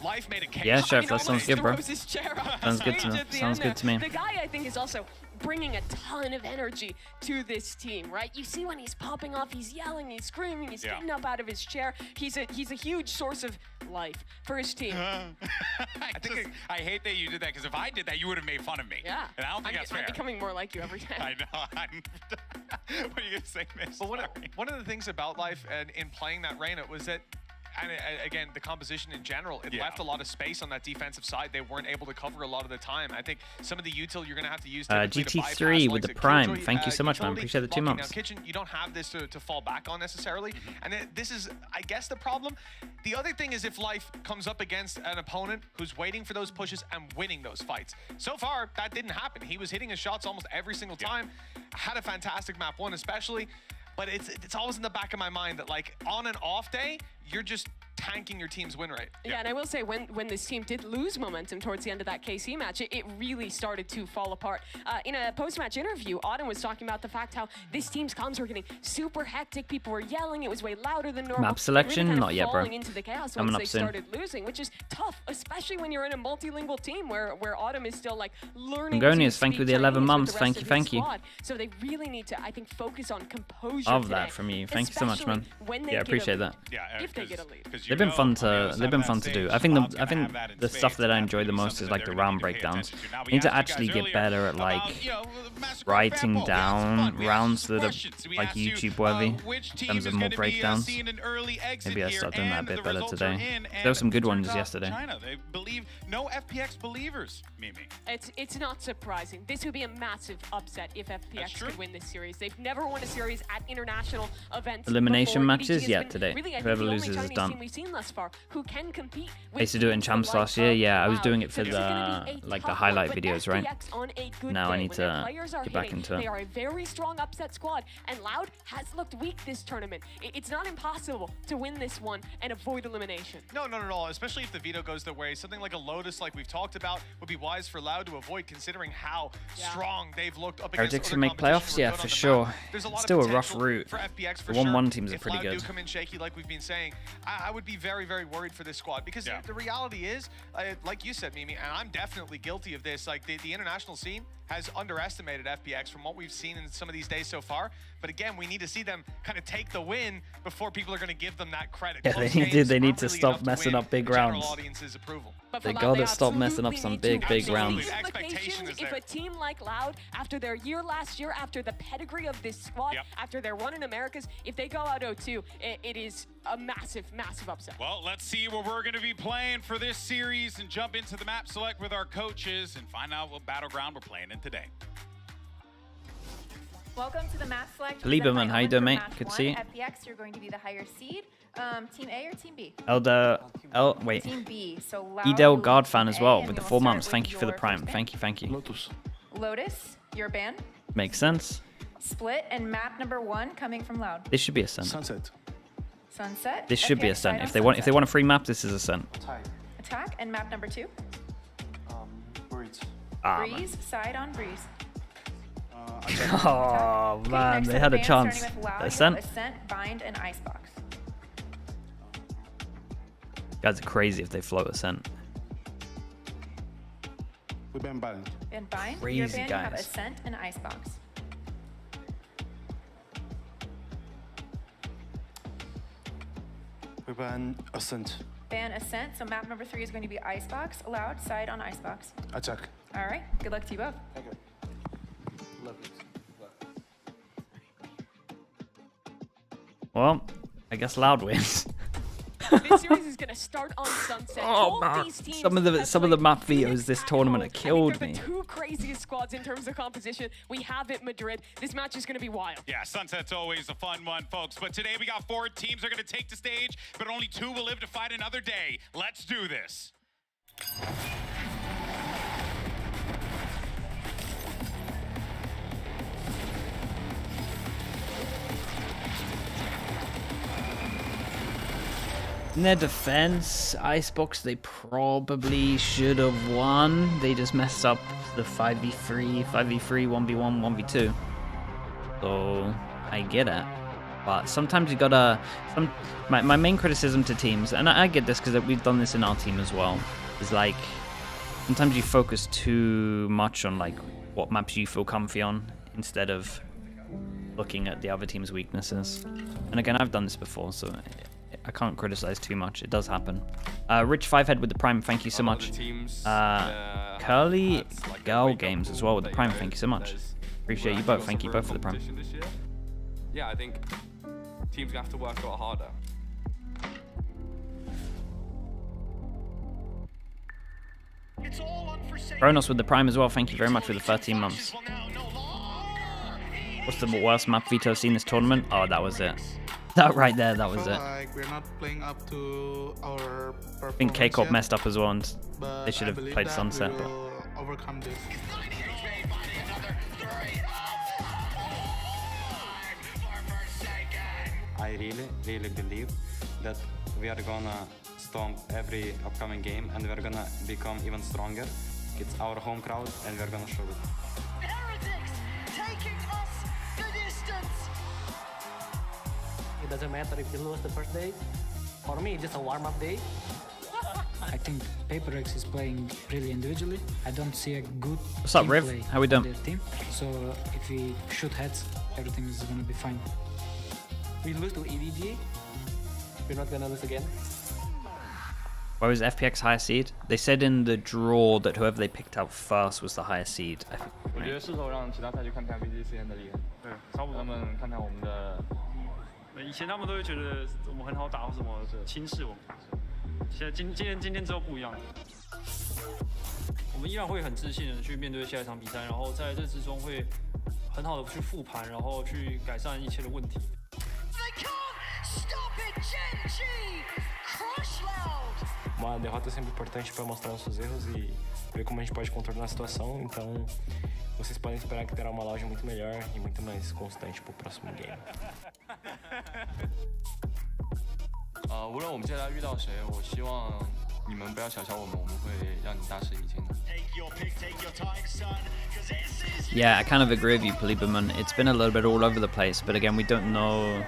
Life made a case.
Yeah, Chef, that sounds good, bro. Sounds good to me. Sounds good to me.
The guy, I think, is also bringing a ton of energy to this team, right? You see when he's popping off, he's yelling, he's screaming, he's getting up out of his chair. He's a huge source of life for his team.
I hate that you did that, because if I did that, you would have made fun of me.
Yeah.
And I don't think that's fair.
I'm becoming more like you every day.
I know. What are you going to say, Miss?
But one of the things about Life and in playing that Reyna was that, and again, the composition in general, it left a lot of space on that defensive side. They weren't able to cover a lot of the time. I think some of the util you're going to have to use
GT3 with the Prime. Thank you so much, man. Appreciate the 2 months.
Now, Kitchen, you don't have this to fall back on necessarily. And this is, I guess, the problem. The other thing is if Life comes up against an opponent who's waiting for those pushes and winning those fights. So far, that didn't happen. He was hitting his shots almost every single time. Had a fantastic map 1 especially. But it's always in the back of my mind that, like, on an off day, you're just tanking your team's win rate.
Yeah, and I will say when this team did lose momentum towards the end of that KC match, it really started to fall apart. In a post-match interview, Autumn was talking about the fact how this team's comms were getting super hectic. People were yelling. It was way louder than normal.
Map selection?
Really
Not yet, bro.
Into the chaos
Coming
once
up
they
soon.
started losing, which is tough, especially when you're in a multilingual team where Autumn is still like learning.
Gonius, thank you for the 11 months. Thank you, thank you.
So they really need to, I think, focus on composure.
Of that from you. Thank you so much, man. Yeah, I appreciate that.
Yeah,
if they get a lead.
They've been fun to do. I think the stuff that I enjoy the most is like the round breakdowns. You need to actually get better at like writing down rounds that are like YouTube worthy in terms of more breakdowns. Maybe I start doing that a bit better today. There were some good ones yesterday.
They believe no FPX believers, Mimi.
It's not surprising. This would be a massive upset if FPX could win this series. They've never won a series at international events.
Elimination
before.
matches?
EDG
Yeah,
has been
today.
Really,
Whoever loses is done.
We've seen thus far who can compete with
I used to do it in Champs last year. Yeah, I was doing it for
This is gonna be
the
a
like the
tough
highlight
one, but
videos, right?
FPX on a good
Now I
day,
need
when their
to
players are
get back
hitting,
into
They
it.
are a very strong upset squad, and Loud has looked weak this tournament. It's not impossible to win this one and avoid elimination.
No, not at all. Especially if the veto goes their way. Something like a Lotus, like we've talked about, would be wise for Loud to avoid, considering how strong they've looked up against
Heretics
other
would make
competition
playoffs,
who are
yeah,
good
for
on the
sure.
map. There's a lot
It's
of
still a rough
potential
route.
for FPX for
The 1-1
sure.
teams are
If
pretty
Loud
good.
do come in shaky, like we've been saying, I would be very, very worried for this squad because the reality is, like you said, Mimi, and I'm definitely guilty of this. Like the international scene has underestimated FPX from what we've seen in some of these days so far. But again, we need to see them kind of take the win before people are going to give them that credit.
Yeah, they need to stop messing up big rounds.
Audience's approval.
But
They gotta stop messing up some big rounds.
If a team like Loud, after their year last year, after the pedigree of this squad, after their run in Americas, if they go out 0-2, it is a massive upset.
Well, let's see what we're going to be playing for this series and jump into the map select with our coaches and find out what battleground we're playing in today.
Welcome to the map select.
Lieberman, how you doing, mate? Good to see you.
FPX, you're going to be the higher seed. Team A or Team B?
Wait.
Team B. So
Edel Guard fan as well with the 4 months. Thank you for the prime. Thank you.
Lotus.
Lotus, your ban.
Makes sense.
Split and map number 1 coming from Loud.
This should be a Ascent.
Sunset.
This should be a Ascent. If they want a free map, this is Ascent.
Attack and map number 2.
Breeze.
Breeze, side on Breeze.
Oh man, they had a chance. Ascent.
Ascent, Bind, and Icebox.
Guys are crazy if they float Ascent.
We ban Bind.
And Bind.
Crazy,
your ban,
guys.
You have Ascent and Icebox.
We ban Ascent.
Ban Ascent, so map number 3 is going to be Icebox. Allowed, side on Icebox.
Attack.
All right, good luck to you both.
Thank you. Lovely.
Well, I guess Loud wins.
This series is gonna start on Sunset.
Oh man, some of the map vetoes this tournament have killed me.
The 2 craziest squads in terms of composition we have at Madrid. This match is gonna be wild.
Yeah, Sunset's always a fun one, folks. But today we got 4 teams that are gonna take the stage, but only 2 will live to fight another day. Let's do this.
In their defense, Icebox, they probably should have won. They just messed up the 5v3, 1v1, 1v2. So, I get it. But sometimes you gotta... My main criticism to teams, and I get this because we've done this in our team as well, is like, sometimes you focus too much on like what maps you feel comfy on, instead of looking at the other team's weaknesses. And again, I've done this before, so... I can't criticize too much. It does happen. Rich Fivehead with the prime, thank you so much. Curly Girl Games as well with the prime, thank you so much. Appreciate you both. Thank you both for the prime.
Yeah, I think teams have to work a lot harder.
Kronos with the prime as well, thank you very much for the 13 months. What's the worst map veto seen this tournament? Oh, that was it. That right there, that was it.
Like we're not playing up to our
I think K-Corp messed up as well, and they should have played Sunset. But
overcome this.
I really believe that we are gonna stomp every upcoming game and we're gonna become even stronger. It's our home crowd and we're gonna show it.
Heretics taking us the distance.
It doesn't matter if you lose the first day. For me, it's just a warm-up day.
I think Paper X is playing really individually. I don't see a good
What's up, Riv? How we doing?
Team. So if we shoot heads, everything is gonna be fine.
We lose to EDG. We're not gonna lose again.
Why was FPX higher seed? They said in the draw that whoever they picked out first was the higher seed. I think.
我觉得是时候让其他赛区看看 VCT 之前的厉害，对，差不多他们看看我们的。以前他们都会觉得我们很好打或什么轻视我们，现在今天之后不一样了。我们依然会很自信的去面对下一场比赛，然后在这之中会很好的去复盘，然后去改善一切的问题。
Uma derrota é sempre importante para mostrar nossos erros e ver como a gente pode contornar a situação. Então, vocês podem esperar que terá uma loja muito melhor e muito mais constante para o próximo game.
无论我们接下来遇到谁，我希望你们不要小瞧我们，我们会让你大吃一惊的。
Yeah, I kind of agree with you, Paliberman. It's been a little bit all over the place, but again, we don't know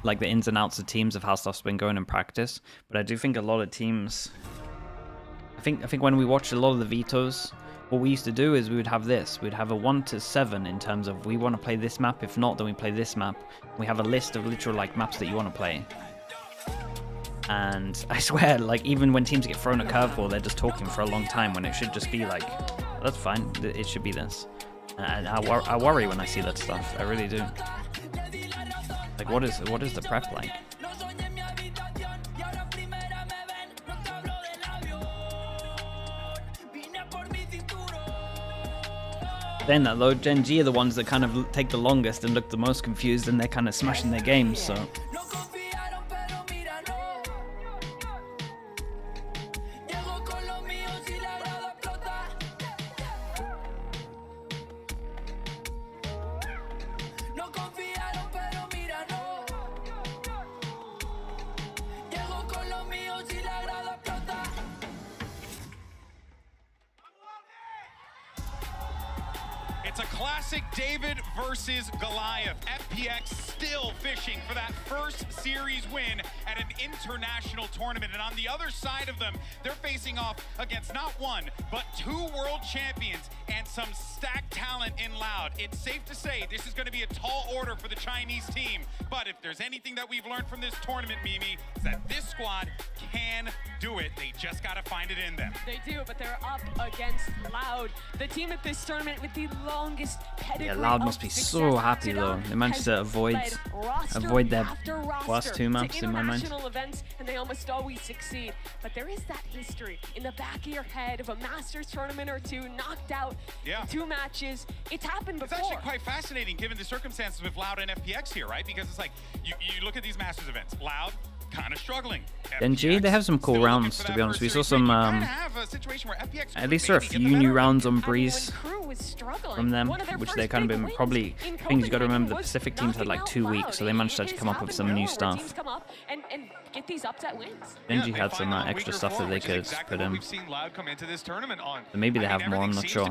like the ins and outs of teams of how stuff's been going in practice. But I do think a lot of teams, I think when we watched a lot of the vetoes, what we used to do is we would have this. We'd have a 1 to 7 in terms of we want to play this map. If not, then we play this map. We have a list of literal like maps that you want to play. And I swear, like, even when teams get thrown a curveball, they're just talking for a long time when it should just be like, that's fine, it should be this. And I worry when I see that stuff. I really do. Like, what is the prep like? Then that though, Gen G are the ones that kind of take the longest and look the most confused, and they're kind of smashing their games. So.
It's a classic David versus Goliath. FPX still fishing for that first series win at an international tournament. And on the other side of them, they're facing off against not one, but 2 world champions and some stacked talent in Loud. It's safe to say this is going to be a tall order for the Chinese team. But if there's anything that we've learned from this tournament, Mimi, is that this squad can do it. They just got to find it in them.
They do, but they're up against Loud, the team at this tournament with the longest pedigree.
Yeah, Loud must be so happy though. They managed to avoid their last 2 maps in my mind.
Events, and they almost always succeed. But there is that history in the back of your head of a Masters tournament or 2 knocked out in 2 matches. It's happened before.
It's actually quite fascinating given the circumstances with Loud and FPX here, right? Because it's like, you look at these Masters events, Loud kind of struggling.
Gen G, they have some cool rounds, to be honest. We saw some, at least there are a few new rounds on Breeze from them, which they've kind of been probably, things you got to remember, the Pacific teams had like 2 weeks, so they managed to come up with some new stuff.
Get these upset wins.
Gen G had some extra stuff that they could put in. Maybe they have more, I'm not sure.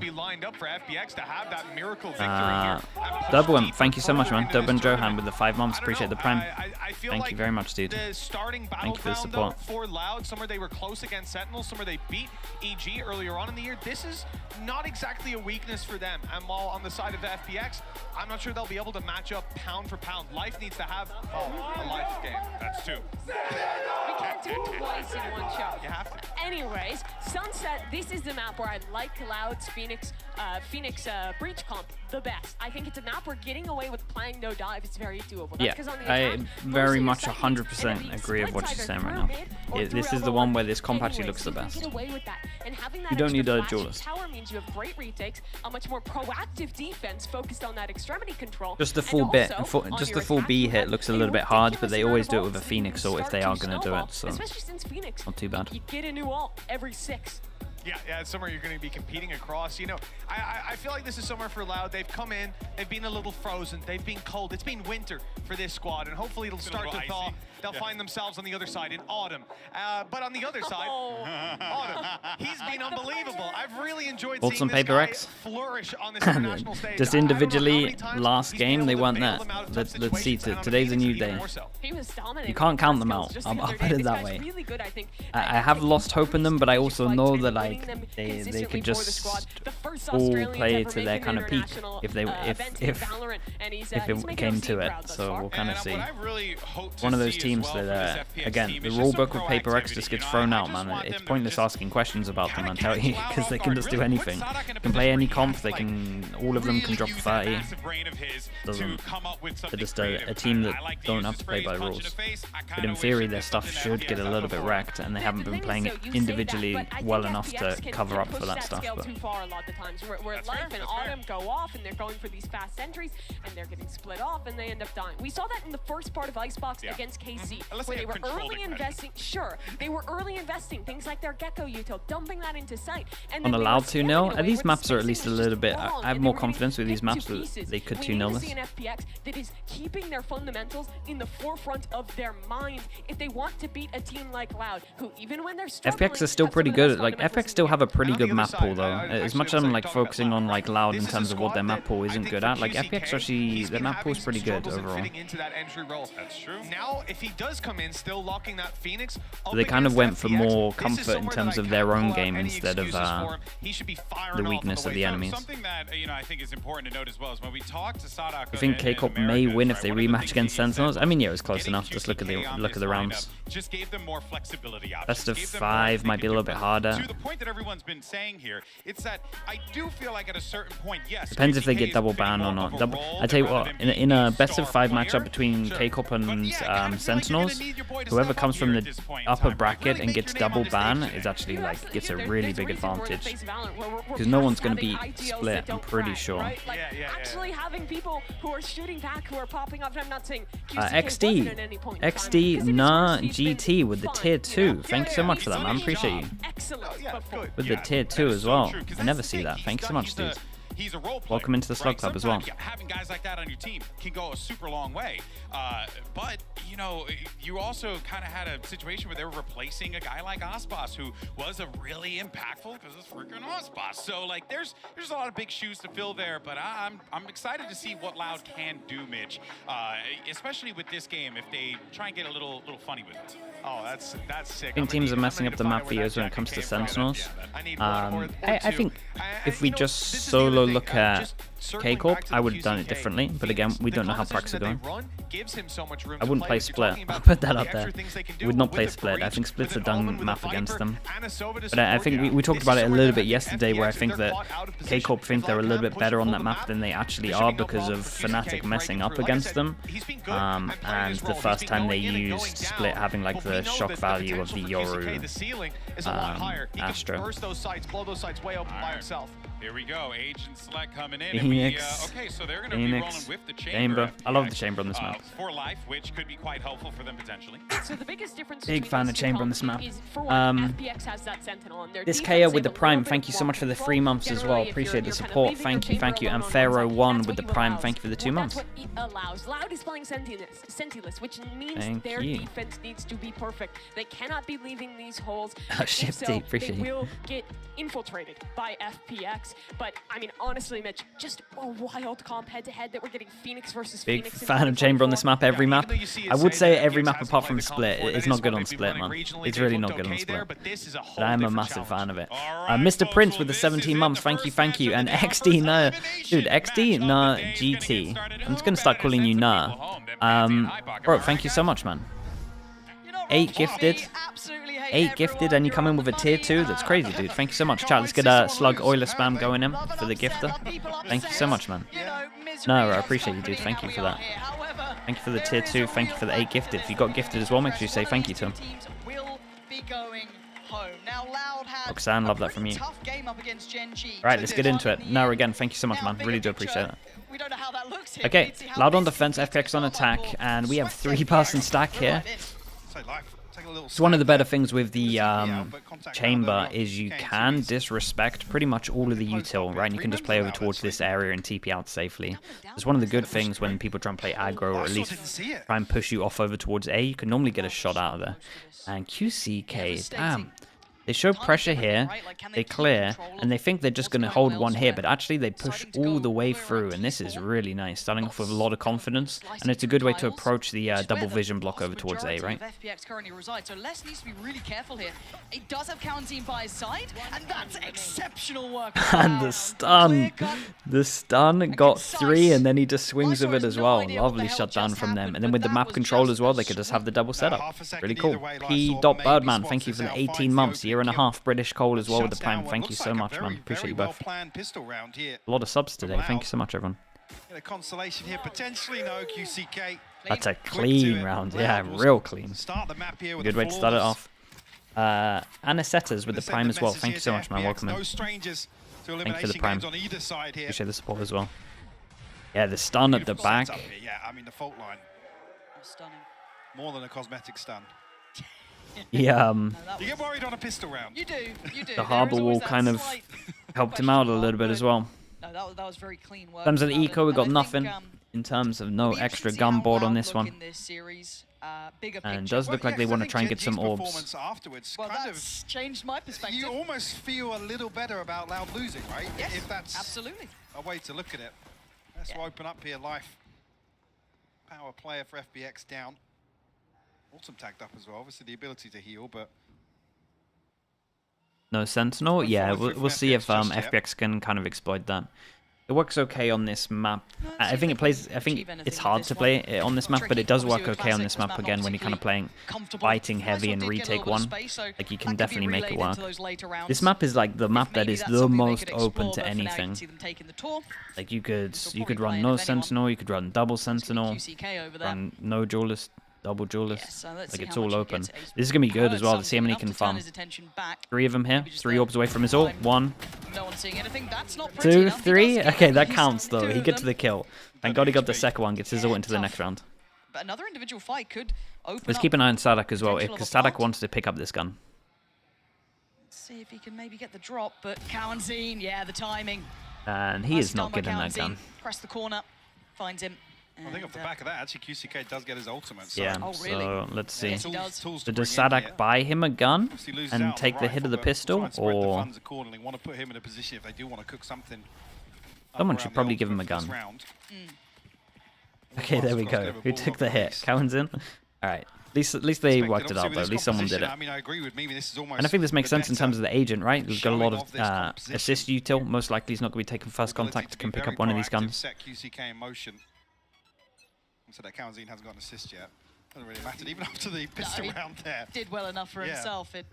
Dubwim, thank you so much, man. Dubwim Johan with the 5 months, appreciate the prime. Thank you very much, dude.
Starting
Thank you for the support.
For Loud, somewhere they were close against Sentinel, somewhere they beat EG earlier on in the year. This is not exactly a weakness for them. And while on the side of FPX, I'm not sure they'll be able to match up pound for pound. Life needs to have a life game.
That's 2.
We can't do it twice in one shot.
You have to.
Anyways, Sunset, this is the map where I like Loud's Phoenix Breach comp the best. I think it's a map where getting away with playing no dive is very doable. That's
Yeah,
on the
I
attack,
very
most
much
of your
100% agree with what you're saying right now. This is the one where this comp actually looks the best. You don't need a duelist.
Tower means you have great retakes, a much more proactive defense focused on that extremity control.
Just the full bit, just the full B hit looks a little bit hard, but they always do it with a Phoenix ult if they are going to do it, so
especially since Phoenix,
not too bad.
You get a new ult every 6.
Yeah, it's somewhere you're going to be competing across. You know, I feel like this is somewhere for Loud. They've come in, they've been a little frozen, they've been cold. It's been winter for this squad, and hopefully it'll start to thaw. They'll find themselves on the other side in autumn. But on the other side, Autumn, he's been unbelievable. I've really enjoyed seeing this guy flourish on this international stage.
Just individually, last game they weren't there. Let's see. Today's a new day. You can't count them out. I'll put it that way. I have lost hope in them, but I also know that like they could just all play to their kind of peak if it came to it. So we'll kind of see. One of those teams that again, the rulebook with Paper X just gets thrown out, man. It's pointless asking questions about them, I tell you, because they can just do anything. They can play any comp. They can, all of them can drop 30. They're just a team that don't have to play by the rules. But in theory, their stuff should get a little bit wrecked, and they haven't been playing it individually well enough to cover up for that stuff. But
too far a lot of the times. Where Life and Autumn go off, and they're going for these fast entries, and they're getting split off, and they end up dying. We saw that in the first part of Icebox against KC, where they were early investing. Sure, they were early investing things like their Gecko util, dumping that into sight. And
on allowed 2-0, these maps are at least a little bit. I have more confidence with these maps that they could 2-0 this.
We need to see an FPX that is keeping their fundamentals in the forefront of their mind if they want to beat a team like Loud, who even when they're struggling,
FPX is still pretty good. Like FPX still have a pretty good map pool though. As much as I'm like focusing on like Loud in terms of what their map pool isn't good at, like FPX actually their map pool is pretty good overall.
Into that entry role. That's true. Now, if he he does come in still locking that Phoenix.
They kind of went for more comfort in terms of their own game instead of the weakness of the enemies.
Something that I think is important to note as well is when we talk to Sadako.
I think K-Corp may win if they rematch against Sentinels. I mean, yeah, it was close enough. Just look at the rounds.
Just gave them more flexibility options.
Best of 5 might be a little bit harder.
To the point that everyone's been saying here, it's that I do feel like at a certain point, yes.
Depends if they get double ban or not. I tell you what, in a best of 5 matchup between K-Corp and Sentinels, whoever comes from the upper bracket and gets double ban is actually like gets a really big advantage because no one's going to beat Split. I'm pretty sure.
Actually having people who are shooting back, who are popping up. I'm not saying
XD Nah GT with the tier 2. Thank you so much for that, man. Appreciate you. With the tier 2 as well. I never see that. Thank you so much, dude.
He's a role player.
Welcome into the Slug Club as well.
Having guys like that on your team can go a super long way. But, you know, you also kind of had a situation where they were replacing a guy like Ospas, who was a really impactful because it's freaking Ospas. So, like, there's a lot of big shoes to fill there, but I'm excited to see what Loud can do, Mitch, especially with this game if they try and get a little funny with it.
Oh, that's sick.
I think teams are messing up the map videos when it comes to Sentinels. I think if we just solo look at K-Corp, I would have done it differently, but again, we don't know how Prax are doing. I wouldn't play Split. I'll put that up there. I would not play Split. I think Split's a done map against them. But I think we talked about it a little bit yesterday, where I think that K-Corp think they're a little bit better on that map than they actually are because of Fnatic messing up against them. And the first time they used Split having like the shock value of the Yoru Astra.
Here we go, Agent Select coming in.
Phoenix,
okay, so they're going to be rolling with the
chamber. I love the chamber on this map.
For life, which could be quite helpful for them potentially.
So the biggest difference
Big fan of chamber on this map.
FPX has that Sentinel and their
this KO with the Prime, thank you so much for the 3 months as well. Appreciate the support. Thank you. And Pharaoh1 with the Prime, thank you for the 2 months.
That's what it allows. Loud is playing Sentineless, which means their defense needs to be perfect. They cannot be leaving these holes.
Ship deep, appreciate
they will get infiltrated by FPX. But I mean, honestly, Mitch, just a wild comp head-to-head that we're getting Phoenix versus
Big
Phoenix.
fan of chamber on this map. Every map. I would say every map apart from Split. It's not good on Split, man. It's really not good on Split. But I'm a massive fan of it. Mr. Prince with the 17 months. Thank you. And XD Nah, dude, XD Nah GT. I'm just gonna start calling you Nah. Bro, thank you so much, man. 8 gifted. 8 gifted, and you come in with a tier 2. That's crazy, dude. Thank you so much. Chat, let's get a Slug Oiler spam going in for the gifter. Thank you so much, man. No, I appreciate you, dude. Thank you for that. Thank you for the tier 2. Thank you for the 8 gifted. If you got gifted as well, make sure you say thank you to him. Roxanne, love that from you. Right, let's get into it. No, again, thank you so much, man. Really do appreciate it. Okay, Loud on defense, FPX on attack, and we have 3-person stack here. So one of the better things with the chamber is you can disrespect pretty much all of the util, right? And you can just play over towards this area and TP out safely. It's one of the good things when people try and play aggro, or at least try and push you off over towards A. You can normally get a shot out of there. And QCK, damn. They show pressure here, they clear, and they think they're just going to hold one here, but actually they push all the way through, and this is really nice, starting off with a lot of confidence, and it's a good way to approach the double vision block over towards A, right?
FPX currently reside, so Les needs to be really careful here. It does have Counting by his side, and that's exceptional work.
And the stun got 3, and then he just swings with it as well. Lovely shutdown from them, and then with the map control as well, they could just have the double setup. Really cool. P.Birdman, thank you for the 18 months, year and a half. British Cole as well with the Prime. Thank you so much, man. Appreciate you both. A lot of subs today. Thank you so much, everyone.
A consolation here, potentially no QCK.
That's a clean round. Yeah, real clean. Good way to start it off. Anisetas with the Prime as well. Thank you so much, man. Welcome in. Thank you for the Prime. Appreciate the support as well. Yeah, the stun at the back.
Yeah, I mean the fault line.
Stunning.
More than a cosmetic stun.
Yeah,
you get worried on a pistol round.
You do.
The harbor wall kind of helped him out a little bit as well.
No, that was very clean work.
In terms of the eco, we got nothing. In terms of no extra gun board on this one. And it does look like they want to try and get some orbs.
Well, that's changed my perspective.
You almost feel a little better about Loud losing, right?
Yes,
if that's
absolutely
a way to look at it. Let's open up here. Life power player for FPX down. Autumn tagged up as well. Obviously the ability to heal, but
No Sentinel? Yeah, we'll see if FPX can kind of exploit that. It works okay on this map. I think it's hard to play it on this map, but it does work okay on this map again when you're kind of playing fighting heavy and retake one. Like you can definitely make it work. This map is like the map that is the most open to anything. Like you could run no Sentinel, you could run double Sentinel, run no duelist, double duelist. Like it's all open. This is gonna be good as well. Let's see how many can farm. 3 of them here. 3 orbs away from his ult. 1.
No one's seeing anything. That's not
2, 3. Okay, that counts though. He gets the kill. Thank God he got the second one. Gets his ult into the next round.
But another individual fight could open
Let's keep an eye on Sadak as well, because Sadak wants to pick up this gun.
Let's see if he can maybe get the drop, but Cowanzine, yeah, the timing.
And he is not getting that gun.
Press the corner, finds him.
I think off the back of that, actually, QCK does get his ultimate. So.
Yeah, so let's see. So does Sadak buy him a gun and take the hit of the pistol, or
want to put him in a position if they do want to cook something?
Someone should probably give him a gun. Okay, there we go. Who took the hit? Cowanzine? All right. At least they worked it out though. At least someone did it.
I mean, I agree with Mimi. This is almost.
And I think this makes sense in terms of the agent, right? We've got a lot of assist util. Most likely he's not going to be taking first contact. Can pick up one of these guns.
Set QCK in motion. So that Cowanzine hasn't got an assist yet. Doesn't really matter, even after the pistol round there.
Did well enough for himself. It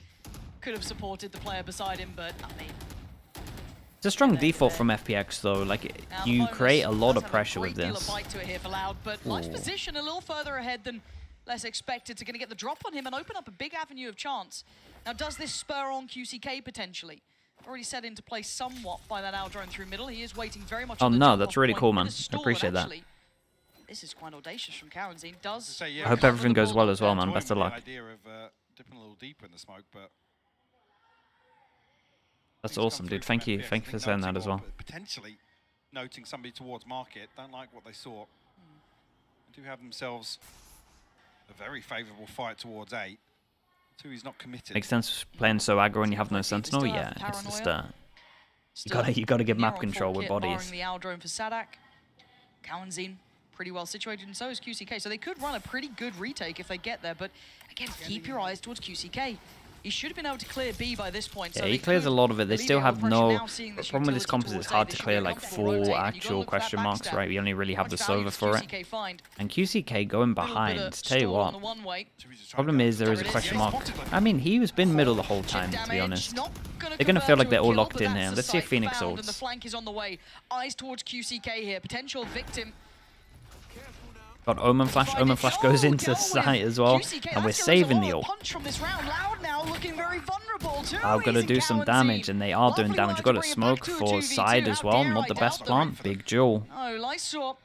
could have supported the player beside him, but I mean.
It's a strong default from FPX though. Like you create a lot of pressure with this.
But Light's position a little further ahead than less expected. So going to get the drop on him and open up a big avenue of chance. Now, does this spur on QCK potentially? Already set into place somewhat by that Owl drone through middle. He is waiting very much.
Oh no, that's really cool, man. I appreciate that.
This is quite audacious from Cowanzine. Does
I hope everything goes well as well, man. Best of luck.
Idea of dipping a little deeper in the smoke, but
that's awesome, dude. Thank you for saying that as well.
Potentially noting somebody towards market. Don't like what they saw. They do have themselves a very favourable fight towards 8. 2, he's not committed.
Makes sense playing so aggro when you have no Sentinel. Yeah, it's just you gotta give map control with bodies.
The Owl drone for Sadak. Cowanzine pretty well situated, and so is QCK. So they could run a pretty good retake if they get there, but again, keep your eyes towards QCK. He should have been able to clear B by this point.
Yeah,
so
he clears a lot of it. They still have no... The problem with this comp is it's hard to clear like 4 actual question marks, right? We only really have the Sova for it. And QCK going behind, tell you what. Problem is there is a question mark. I mean, he was been middle the whole time, to be honest. They're going to feel like they're all locked in here. Let's see if Phoenix ults.
The flank is on the way. Eyes towards QCK here. Potential victim.
Got Omen Flash. Omen Flash goes into sight as well. And we're saving the ult. I've got to do some damage, and they are doing damage. We've got a smoke for side as well. Not the best plant. Big Jewel.
Jewel.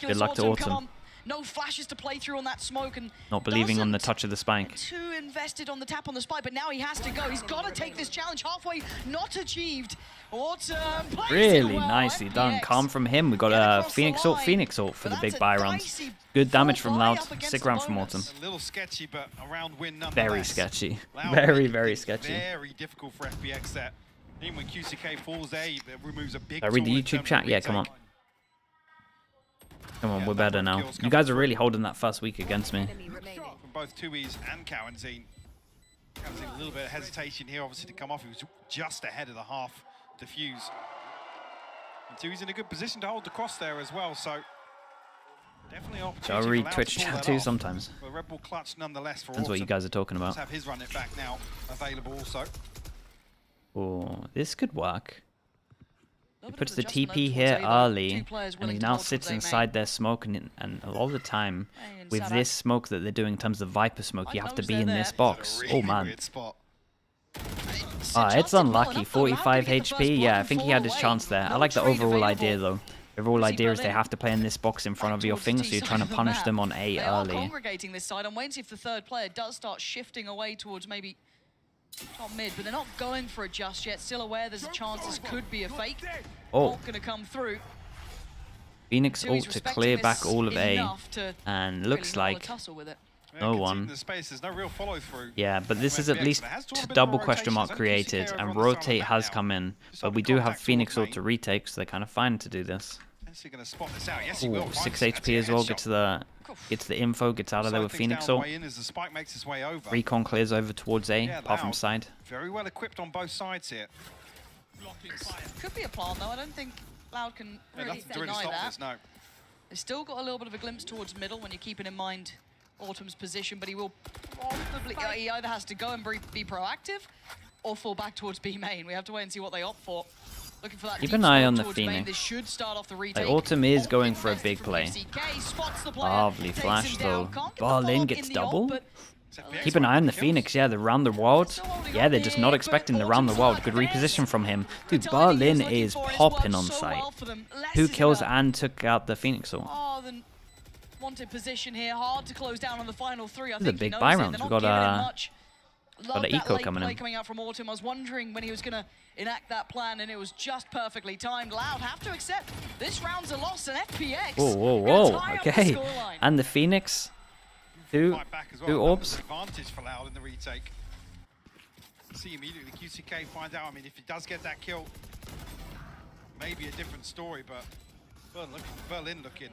Good luck to Autumn.
No flashes to play through on that smoke, and
not believing on the touch of the spike.
Too invested on the tap on the spike, but now he has to go. He's got to take this challenge. Halfway, not achieved. Autumn
really nicely done. Calm from him. We got a Phoenix ult for the big buy rounds. Good damage from Loud. Sick round from Autumn.
A little sketchy, but a round win nonetheless.
Very sketchy. Very sketchy.
Very difficult for FPX there. Even when QCK falls there, it removes a big.
I read the YouTube chat. Yeah, come on. Come on, we're better now. You guys are really holding that first week against me.
From both 2Es and Cowanzine. Cowanzine a little bit of hesitation here, obviously, to come off. He was just ahead of the half defuse. And 2's in a good position to hold the cross there as well, so definitely an opportunity.
I read Twitch chat too sometimes.
But Red Bull clutch nonetheless for
That's what you guys are talking about.
Let's have his run it back now available also.
Oh, this could work. He puts the TP here early, and he now sits inside their smoke, and a lot of the time, with this smoke that they're doing in terms of Viper smoke, you have to be in this box. Oh man. It's unlucky. 45 HP. Yeah, I think he had his chance there. I like the overall idea though. The overall idea is they have to play in this box in front of your thing, so you're trying to punish them on A early.
Congregating this side. I'm waiting to see if the third player does start shifting away towards maybe top mid, but they're not going for it just yet. Still aware there's a chance this could be a fake.
Oh.
Not gonna come through.
Phoenix ult to clear back all of A, and looks like no one. Yeah, but this is at least double question mark created, and rotate has come in, but we do have Phoenix ult to retake, so they're kind of fine to do this.
Going to spot this out. Yes, he will.
6 HP as well. Gets the info. Gets out of there with Phoenix ult. Recon clears over towards A, apart from side.
Very well equipped on both sides here.
Could be a plan though. I don't think Loud can really deny that.
No.
They've still got a little bit of a glimpse towards middle when you're keeping in mind Autumn's position, but he will probably he either has to go and be proactive or fall back towards B main. We have to wait and see what they opt for. Looking for that
Keep an eye on the Phoenix.
This should start off the retake.
Like, Autumn is going for a big play. Lovely flash though. Berlin gets double. Keep an eye on the Phoenix. Yeah, the round the world. Yeah, they're just not expecting the round the world. Good reposition from him. Dude, Berlin is popping on site. Who kills and took out the Phoenix ult?
Wanted position here, hard to close down on the final three.
This is a big buy round. We've got an eco coming in.
Coming out from Autumn. I was wondering when he was going to enact that plan, and it was just perfectly timed. Loud have to accept this round's a loss, and FPX.
Whoa. Okay. And the Phoenix. Two orbs.
Advantage for Loud in the retake. See immediately QCK finds out. I mean, if he does get that kill, maybe a different story, but Berlin looking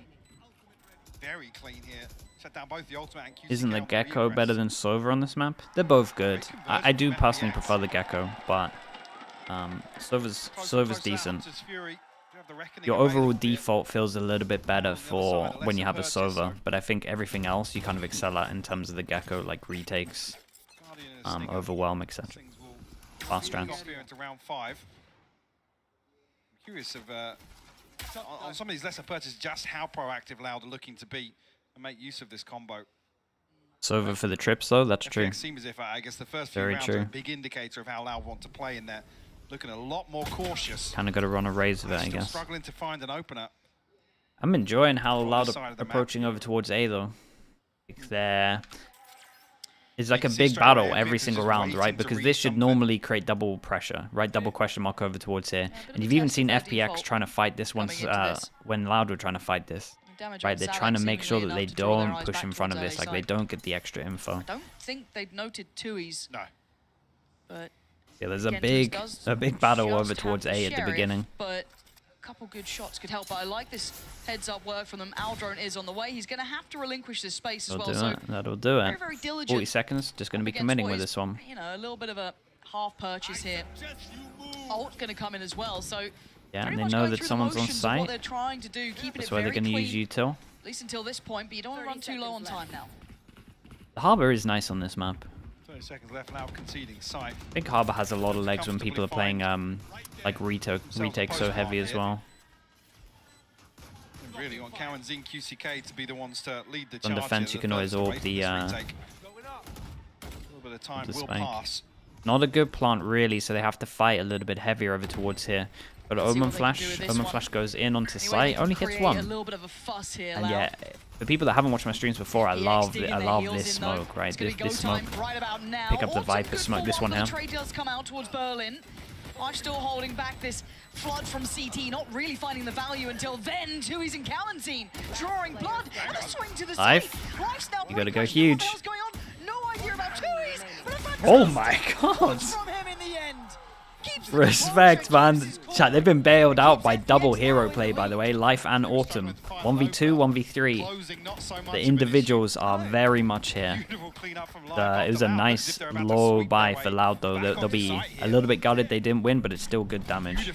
very clean here. Shut down both the ultimate and QCK.
Isn't the Gecko better than Sova on this map? They're both good. I do personally prefer the Gecko, but Sova's decent. Your overall default feels a little bit better for when you have a Sova, but I think everything else you kind of excel at in terms of the Gecko, like retakes, overwhelm, etc. Fast trans.
Curious of on some of these lesser purchases, just how proactive Loud are looking to be and make use of this combo.
Sova for the trips though, that's true.
It seems as if I guess the first few rounds are a big indicator of how Loud want to play in there. Looking a lot more cautious.
Kind of got to run a raise with it, I guess.
Struggling to find an opener.
I'm enjoying how Loud are approaching over towards A though. It's like a big battle every single round, right? Because this should normally create double pressure, right? Double question mark over towards here. And you've even seen FPX trying to fight this once when Loud were trying to fight this. Right, they're trying to make sure that they don't push in front of this, like they don't get the extra info.
I don't think they'd noted Tui's.
No.
But
yeah, there's a big battle over towards A at the beginning.
But a couple good shots could help. But I like this heads-up work from them. Aldrone is on the way. He's going to have to relinquish this space as well.
That'll do it.
Very diligent.
40 seconds, just going to be committing with this one.
You know, a little bit of a half purchase here. Ult going to come in as well. So
yeah, and they know that someone's on site.
What they're trying to do, keeping
That's why they're going to use util.
At least until this point, but you don't want to run too low on time now.
The Harbor is nice on this map.
30 seconds left now, conceding site.
I think Harbor has a lot of legs when people are playing like retake so heavy as well.
Really want Cow and Zing QCK to be the ones to lead the charge.
On defense, you can always orb the
a little bit of time will pass.
Not a good plant really, so they have to fight a little bit heavier over towards here. But Omen Flash goes in onto site, only hits one. And yeah, for people that haven't watched my streams before, I love this smoke, right? This smoke. Pick up the Viper smoke, this one here.
Trade does come out towards Berlin. I'm still holding back this flood from CT, not really finding the value until then. Tui's and Calentine drawing blood and a swing to the side.
You gotta go huge.
No idea about Tui's,
oh my god! Respect, man. Chat, they've been bailed out by double hero play, by the way. Life and Autumn. 1v2, 1v3. The individuals are very much here. It was a nice low buy for Loud, though. They'll be a little bit gutted they didn't win, but it's still good damage.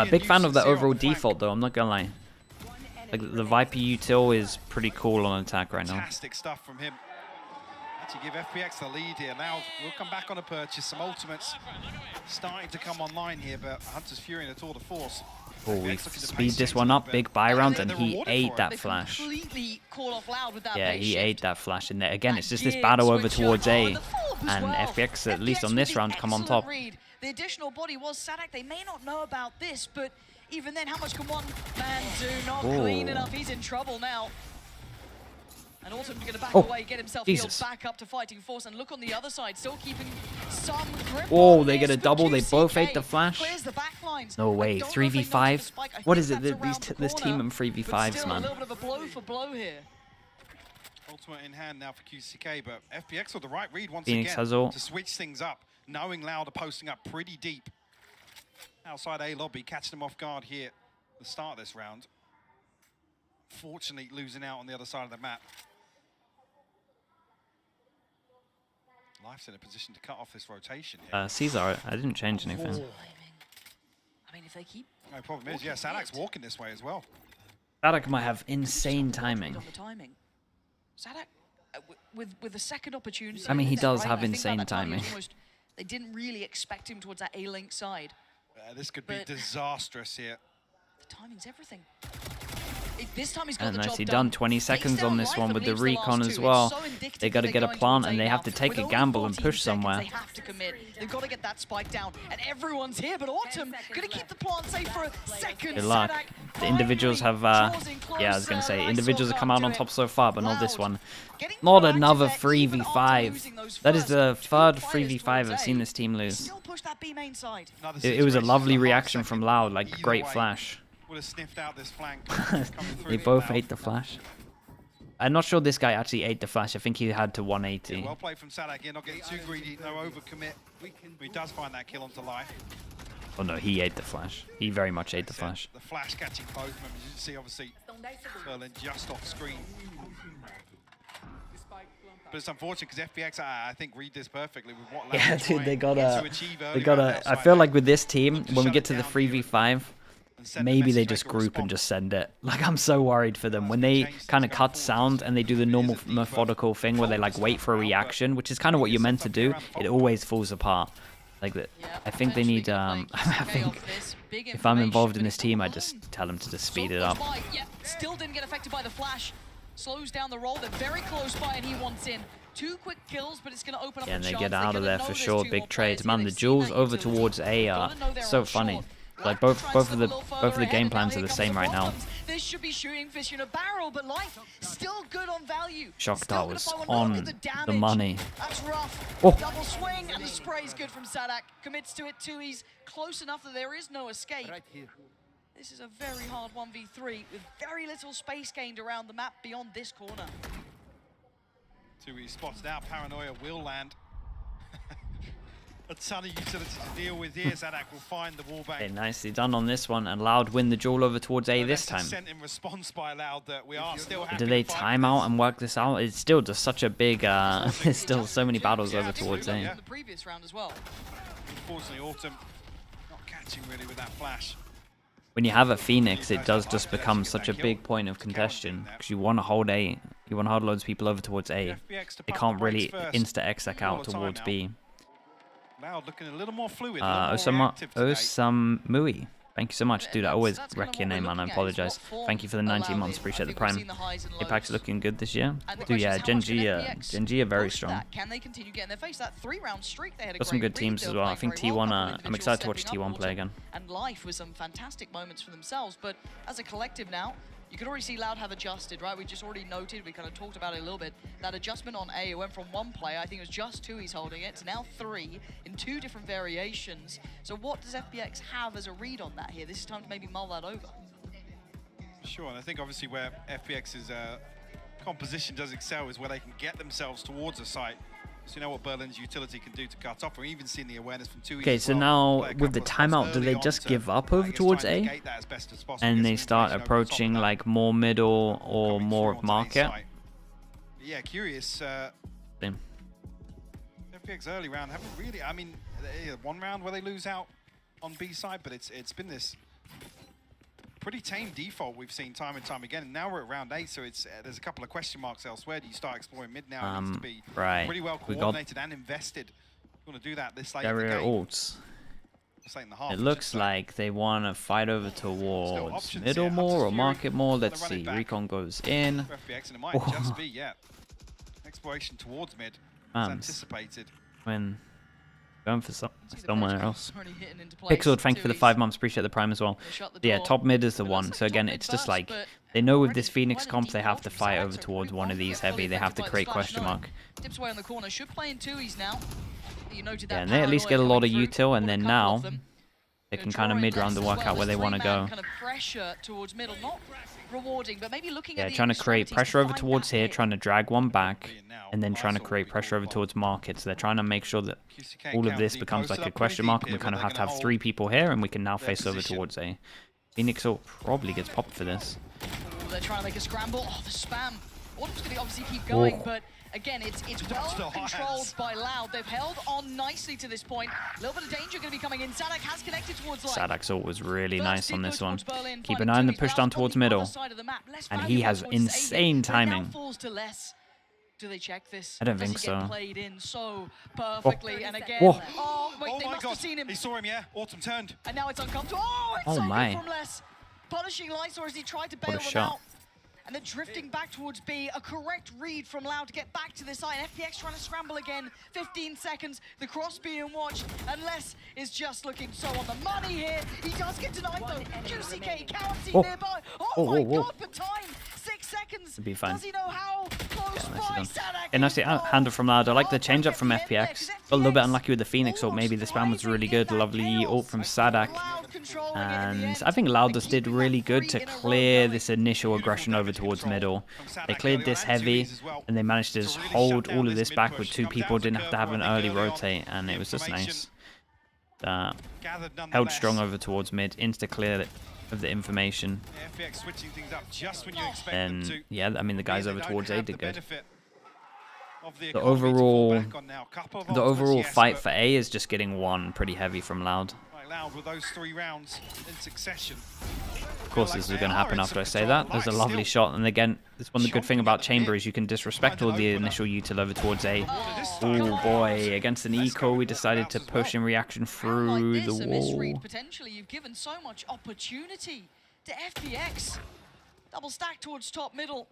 Big fan of the overall default, though. I'm not gonna lie. Like the Viper util is pretty cool on attack right now.
Fantastic stuff from him. To give FPX the lead here. Now we'll come back on a purchase. Some ultimates starting to come online here, but Hunter's Fury in a tour de force.
Oh, we speed this one up. Big buy round, and he ate that flash. Yeah, he ate that flash in there. Again, it's just this battle over towards A, and FPX, at least on this round, come on top.
The additional body was Sadak. They may not know about this, but even then, how much can one man do? Not clean enough. He's in trouble now. And Autumn's going to back away, get himself healed back up to fighting force, and look on the other side, still keeping some grip.
Oh, they get a double. They both ate the flash. No way. 3v5. What is it? This team in 3v5s, man.
A little bit of a blow for blow here.
Ultimate in hand now for QCK, but FPX with the right read once
Phoenix
again
has ult.
to switch things up, knowing Loud are posting up pretty deep. Outside A lobby, catching them off guard here at the start of this round. Fortunately, losing out on the other side of the map. Life's in a position to cut off this rotation here.
Caesar, I didn't change anything.
I mean, if they keep...
No problem is, yeah, Sadak's walking this way as well.
Sadak might have insane timing.
Sadak, with the second opportunity...
I mean, he does
right?
have
I think
insane
that timing
timing.
almost, they didn't really expect him towards that A-link side.
This could be disastrous here.
The timing's everything. This time he's got
And
the
nicely
job
done. 20 seconds on this one with the recon as well. They got to get a plant and they have to take a gamble and push somewhere.
They have to commit. They've got to get that spike down. And everyone's here, but Autumn going to keep the plant safe for a second.
Good luck. The individuals have, yeah, I was going to say, individuals have come out on top so far, but not this one. Not another 3v5. That is the third 3v5 I've seen this team lose. It was a lovely reaction from Loud, like great flash.
Would have sniffed out this flank.
They both ate the flash. I'm not sure this guy actually ate the flash. I think he had to 180.
Yeah, well played from Sadak here, not getting too greedy, no overcommit. He does find that kill onto life.
Oh no, he ate the flash. He very much ate the flash.
The flash catching both members. You can see obviously Berlin just off screen. But it's unfortunate because FPX, I think, read this perfectly with what.
Yeah, dude, they gotta. I feel like with this team, when we get to the 3v5. Maybe they just group and just send it. Like, I'm so worried for them. When they kind of cut sound and they do the normal methodical thing where they, like, wait for a reaction, which is kind of what you're meant to do, it always falls apart. Like, I think they need, I think if I'm involved in this team, I just tell them to just speed it up.
Yeah, still didn't get affected by the flash. Slows down the roll. They're very close by and he wants in. 2 quick kills, but it's going to open up
Yeah, and
a
they
chance.
get out of there for sure. Big trades. Man, the duels over towards A are so funny. Like both of the game plans are the same right now.
This should be shooting fish in a barrel, but life still good on value.
Shock Dart was on the money.
That's rough.
Oh.
Double swing and the spray's good from Sadak. Commits to it too. He's close enough that there is no escape. This is a very hard 1v3 with very little space gained around the map beyond this corner.
Tui spots out. Paranoia will land. A ton of utility to deal with here. Sadak will find the wall bank.
Okay, nicely done on this one, and Loud win the duel over towards A this time.
Sent in response by Loud that we are still happy.
Do they time out and work this out? It's still just such a big. There's still so many battles over towards A.
The previous round as well.
Unfortunately, Autumn not catching really with that flash.
When you have a Phoenix, it does just become such a big point of contention because you want to hold A. You want to hold loads of people over towards A. They can't really insta-exec out towards B.
Loud looking a little more fluid.
Osamui. Thank you so much, dude. I always wreck your name, man. I apologize. Thank you for the 19 months. Appreciate the prime. Apex's looking good this year. Dude, yeah, Gen G are very strong.
Can they continue getting their face? That 3-round streak they had.
Got some good teams as well. I think T1. I'm excited to watch T1 play again.
And Life with some fantastic moments for themselves, but as a collective now, you can already see Loud have adjusted, right? We just already noted, we kind of talked about it a little bit, that adjustment on A, it went from 1 player, I think it was just 2 he's holding it, to now 3 in 2 different variations. So what does FPX have as a read on that here? This is time to maybe mull that over.
Sure, and I think obviously where FPX's composition does excel is where they can get themselves towards a site. So you know what Berlin's utility can do to cut off. We're even seeing the awareness from 2.
Okay, so now with the timeout, do they just give up over towards A? And they start approaching like more middle or more of market?
Yeah, curious. FPX early round haven't really, I mean, 1 round where they lose out on B side, but it's been this pretty tame default we've seen time and time again. And now we're at round 8, so it's there's a couple of question marks elsewhere. Do you start exploring mid now? It needs to be pretty well coordinated and invested. You want to do that this late in the game.
Ults.
Late in the half,
It looks like they want to fight over towards middle more or market more. Let's see. Recon goes in.
FPX, and it might just be, yeah. Exploration towards mid. It's anticipated.
When going for somewhere else. Pixel, thank you for the 5 months. Appreciate the prime as well. Yeah, top mid is the one. So again, it's just like they know with this Phoenix comp they have to fight over towards one of these heavy. They have to create question mark.
Dips away on the corner. Should play in 2s now.
Yeah, and they at least get a lot of util, and then now they can kind of mid round to work out where they want to go.
Kind of pressure towards middle, not rewarding, but maybe looking
at trying to create pressure over towards here, trying to drag one back. and then trying to create pressure over towards markets. They're trying to make sure that all of this becomes like a question mark, and we kind of have to have 3 people here, and we can now face over towards A. Phoenix Ult probably gets popped for this.
They're trying to make a scramble. Oh, the spam. Autumn's going to obviously keep going, but again, it's well controlled by Loud. They've held on nicely to this point. A little bit of danger going to be coming in. Sadak has connected towards Light.
Sadak's ult was really nice on this one. Keep an eye on the push down towards middle. And he has insane timing.
Do they check this?
I don't think so.
Played in so perfectly, and again,
oh
wait, they
my
must
God.
have seen him.
He saw him, yeah. Autumn turned.
And now it's uncomfortable. Oh, it's so good from Les. Punishing Lysor as he tried to bail them out. And then drifting back towards B, a correct read from Loud to get back to the side. FPX trying to scramble again, 15 seconds, the cross being watched, and Les is just looking so on the money here. He does get denied though. QCK, Cowancy nearby. Oh my God, but time, 6 seconds.
It'll be fine.
Does he know how close by Sadak?
And nicely handled from Loud. I like the change up from FPX. Got a little bit unlucky with the Phoenix ult. Maybe the spam was really good. Lovely ult from Sadak. And I think Loud just did really good to clear this initial aggression over towards middle. They cleared this heavy, and they managed to just hold all of this back with 2 people. Didn't have to have an early rotate, and it was just nice. Held strong over towards mid. Insta clear of the information. And yeah, I mean the guys over towards A did good. The overall fight for A is just getting won pretty heavy from Loud.
With those 3 rounds in succession.
Of course, this is going to happen after I say that. There's a lovely shot, and again, it's one of the good thing about Chamber is you can disrespect all the initial util over towards A. Oh boy, against an eco, we decided to push in reaction through the wall.
Potentially, you've given so much opportunity to FPX. Double stack towards top middle.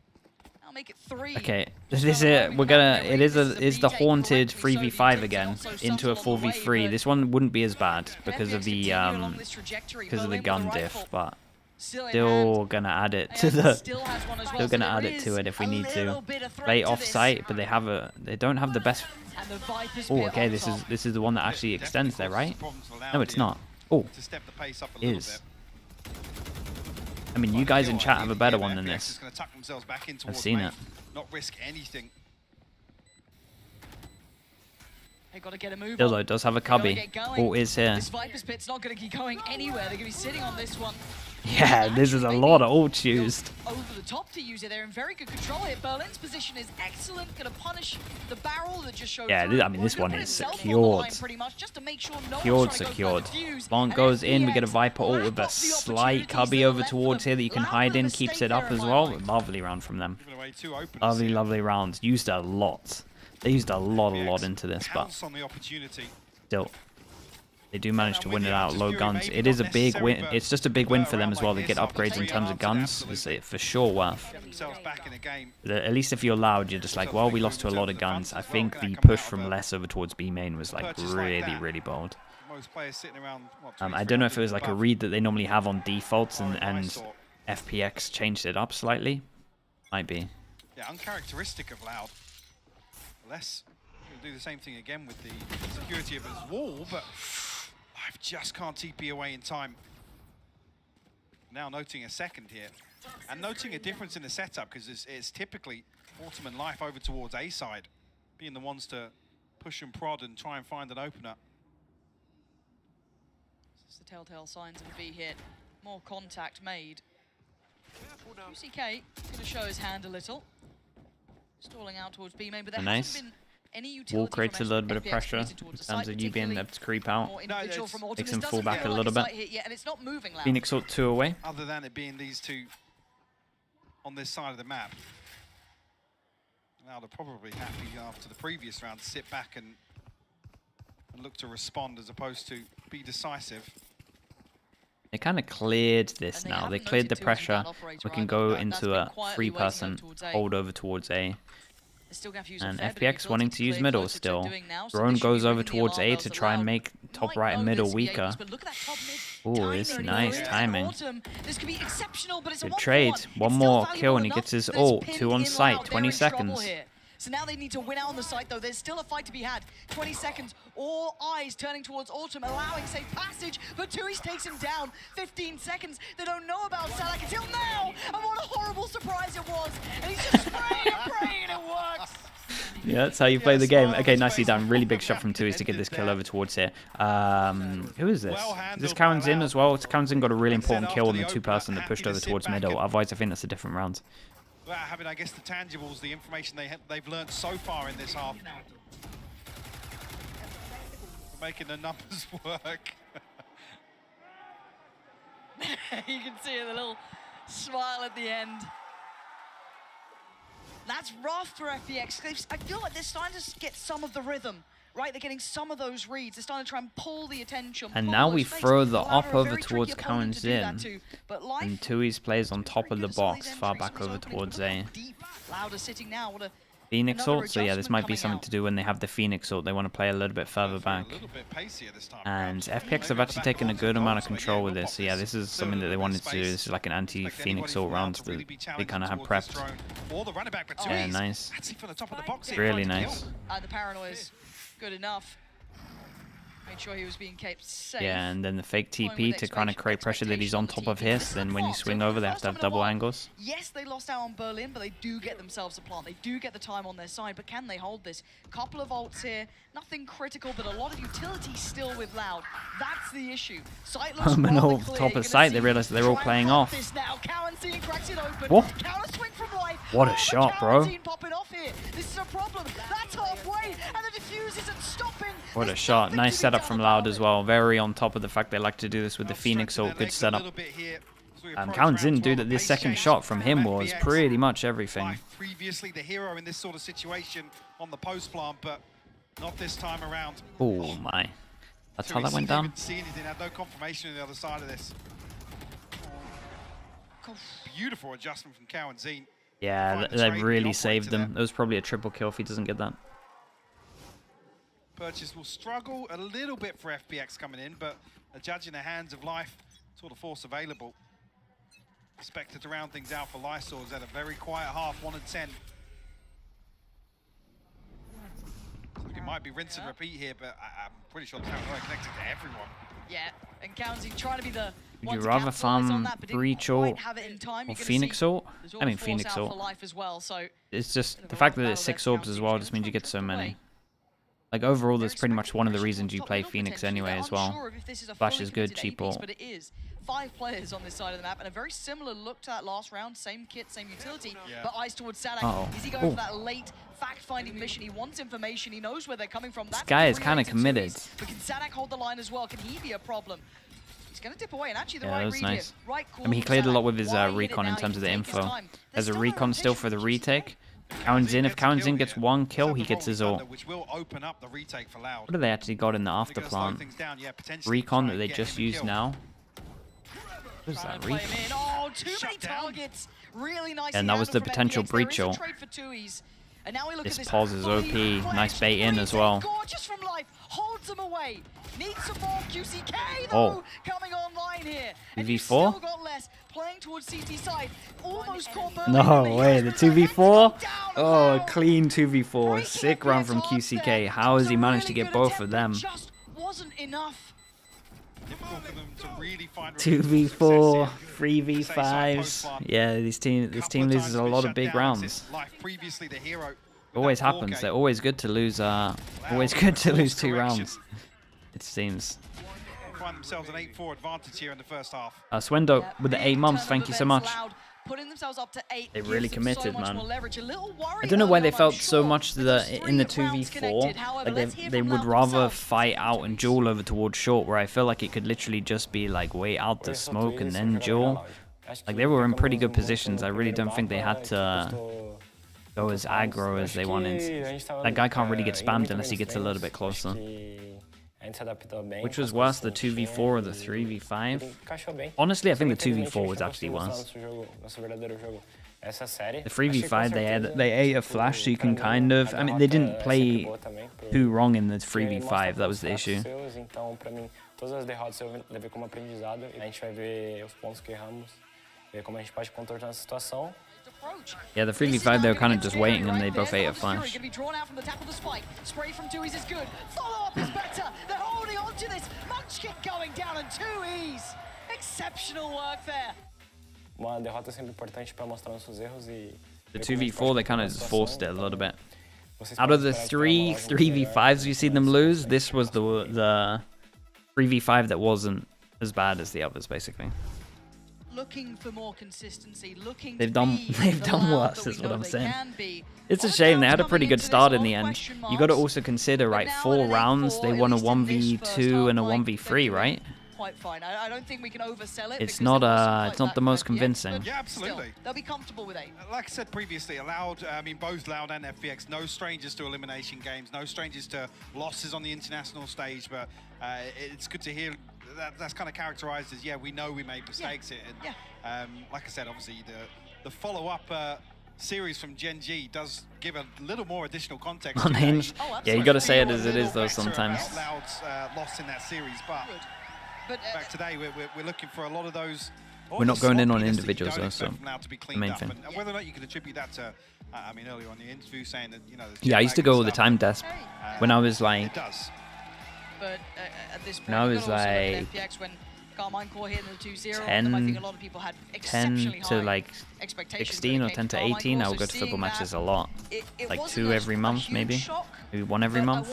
I'll make it 3.
Okay, this is it. We're gonna. It is the haunted 3v5 again into a 4v3. This one wouldn't be as bad because of the gun diff, but still gonna add it to the. Still gonna add it to it if we need to. Play off site, but they don't have the best. Oh, okay. This is the one that actually extends there, right? No, it's not. Oh, it is. I mean, you guys in chat have a better one than this. I've seen it.
Not risk anything.
They got to get a move.
Dillo does have a cubby. Oh, is here.
This Viper's Pit's not going to keep going anywhere. They're going to be sitting on this one.
Yeah, this is a lot of ults used.
Over the top to use it. They're in very good control here. Berlin's position is excellent. Going to punish the barrel that just showed.
Yeah, I mean, this one is secured. Secured. Blanc goes in. We get a Viper ult with a slight cubby over towards here that you can hide in. Keeps it up as well. Lovely round from them. Lovely rounds. Used a lot. They used a lot into this, but still. They do manage to win it out. Low guns. It is a big win. It's just a big win for them as well. They get upgrades in terms of guns. It's for sure worth. At least if you're Loud, you're just like, well, we lost to a lot of guns. I think the push from less over towards B main was like really bold. I don't know if it was like a read that they normally have on defaults and FPX changed it up slightly. Might be.
Yeah, uncharacteristic of Loud. Less do the same thing again with the security of his wall, but I just can't TP away in time. Now noting a second here, and noting a difference in the setup, because it's typically Autumn and Life over towards A side, being the ones to push and prod and try and find an opener.
This is the telltale signs of a B hit. More contact made. UCK going to show his hand a little. Stalling out towards B main, but there hasn't been any utility.
Wall creates a little bit of pressure in terms of you being able to creep out. Makes him fall back a little bit. Phoenix ult 2 away.
Other than it being these 2 on this side of the map. Now they're probably happy after the previous round to sit back and look to respond as opposed to be decisive.
They kind of cleared this now. They cleared the pressure. We can go into a 3-person hold over towards A. And FPX wanting to use middle still. Drone goes over towards A to try and make top right and middle weaker. Oh, it's nice timing. Good trade. One more kill and he gets his ult. 2 on site, 20 seconds.
So now they need to win out on the site, though. There's still a fight to be had. 20 seconds, all eyes turning towards Autumn, allowing safe passage, but Tuis takes him down. 15 seconds, they don't know about Sadak until now, and what a horrible surprise it was. And he's just spraying and praying, and it works.
Yeah, that's how you play the game. Okay, nicely done. Really big shot from Tui's to get this kill over towards here. Who is this? Is this Karen's in as well? Karen's in got a really important kill on the two-person that pushed over towards middle. Otherwise, I think that's a different round.
Without having, I guess, the tangibles, the information they've learned so far in this half. Making the numbers work.
You can see the little smile at the end. That's rough for FPX. I feel like they're starting to get some of the rhythm, right? They're getting some of those reads. They're starting to try and pull the attention.
And now we throw the up over towards Karen's in. And Tui's plays on top of the box, far back over towards A.
Loud is sitting now. What a
Phoenix ult, so yeah, this might be something to do when they have the Phoenix ult. They want to play a little bit further back. And FPX have actually taken a good amount of control with this. So yeah, this is something that they wanted to do. This is like an anti-Phoenix ult round that they kind of have prepped. Yeah, nice. Really nice.
The paranoia is good enough. Made sure he was being kept safe.
Yeah, and then the fake TP to kind of create pressure that he's on top of his. So then when you swing over, they have to have double angles.
Yes, they lost out on Berlin, but they do get themselves a plant. They do get the time on their side, but can they hold this? Couple of ults here, nothing critical, but a lot of utility still with Loud. That's the issue. Sight looks
Phenomenal top of sight. They realize they're all playing off. What? What a shot, bro.
This is a problem. That's halfway, and the defuse isn't stopping.
What a shot. Nice setup from Loud as well. Very on top of the fact they like to do this with the Phoenix ult. Good setup. Karen's in, dude, that this second shot from him was pretty much everything.
Previously the hero in this sort of situation on the post plant, but not this time around.
Oh my. That's how that went down.
Had no confirmation on the other side of this. Beautiful adjustment from Cow and Zine.
Yeah, they really saved them. It was probably a triple kill if he doesn't get that.
Purchase will struggle a little bit for FPX coming in, but a judge in the hands of Life, sort of force available. Expected to round things out for Lysol. Has had a very quiet half, 1 and 10. So it might be rinse and repeat here, but I'm pretty sure the town is connected to everyone.
Yeah, and County trying to be the
Would you rather farm Breach ult or Phoenix ult? I mean Phoenix ult. It's just the fact that it's 6 orbs as well just means you get so many. Like overall, that's pretty much one of the reasons you play Phoenix anyway as well. Flash is good, cheap ult.
But it is 5 players on this side of the map, and a very similar look to that last round. Same kit, same utility, but eyes towards Sadak. Is he going for that late fact-finding mission? He wants information. He knows where they're coming from.
This guy is kind of committed.
But can Sadak hold the line as well? Can he be a problem? He's going to dip away, and actually the
Yeah,
right
that was
read
nice.
here. Right call
I mean, he
from
cleared a lot
Sadak.
with his recon in terms of the info. There's a recon still for the retake. Karen's in. If Karen's in gets 1 kill, he gets his ult. What do they actually got in the after plant? Recon that they just used now. What is that? Recon?
Oh, too many targets. Really nice.
And that was the potential breach ult. This pause is OP. Nice bait in as well.
Gorgeous from Life. Holds them away. Needs some more QCK though.
Oh.
Coming online here.
V4?
Still got less. Playing towards CT side. Almost caught Berlin.
No way, the 2v4? Oh, a clean 2v4. Sick run from QCK. How has he managed to get both of them?
Just wasn't enough.
2v4, 3v5s. Yeah, this team loses a lot of big rounds. Always happens. They're always good to lose. Always good to lose 2 rounds. It seems.
Find themselves an 8-4 advantage here in the first half.
Swendo with the 8 months. Thank you so much.
Putting themselves up to 8.
They really committed, man.
I
I don't know why they felt so much in the 2v4. Like they would rather fight out and duel over towards short, where I feel like it could literally just be like wait out the smoke and then duel. Like they were in pretty good positions. I really don't think they had to go as aggro as they wanted. That guy can't really get spammed unless he gets a little bit closer. Which was worse, the 2v4 or the 3v5? Honestly, I think the 2v4 was actually worse. The 3v5, they ate a flash, so you can kind of... I mean, they didn't play too wrong in the 3v5, that was the issue. Yeah, the 3v5, they were kind of just waiting and they both ate a flash.
Spray from Tui's is good. Follow up is better. They're holding on to this. Munch kick going down and Tui's. Exceptional work there.
The 2v4, they kind of just forced it a little bit. Out of the 3v5s we've seen them lose, this was the 3v5 that wasn't as bad as the others, basically.
Looking for more consistency, looking
they've done worse, is what I'm saying. It's a shame. They had a pretty good start in the end. You got to also consider, right, 4 rounds, they won a 1v2 and a 1v3, right?
Quite fine. I don't think we can oversell it.
It's not the most convincing.
Yeah, absolutely.
Still, they'll be comfortable with 8.
Like I said previously, both Loud and FPX, no strangers to elimination games, no strangers to losses on the international stage, but it's good to hear that's kind of characterized as, yeah, we know we made mistakes here. And, like I said, obviously the follow-up series from Gen G does give a little more additional context.
On Hinge, yeah, you got to say it as it is though sometimes.
Loud's loss in that series, but back today we're looking for a lot of those.
We're not going in on individuals though, so the main thing.
And whether or not you can attribute that to, earlier on the interview saying that,
Yeah, I used to go all the time desk when I was like.
It does.
But at this point,
when I was like
FPX, when Carmine Core hit in the 2-0,
10,
I think a lot of people had
10 to like 16 or 10 to 18, I would go to football matches a lot. Like 2 every month, maybe 1 every month.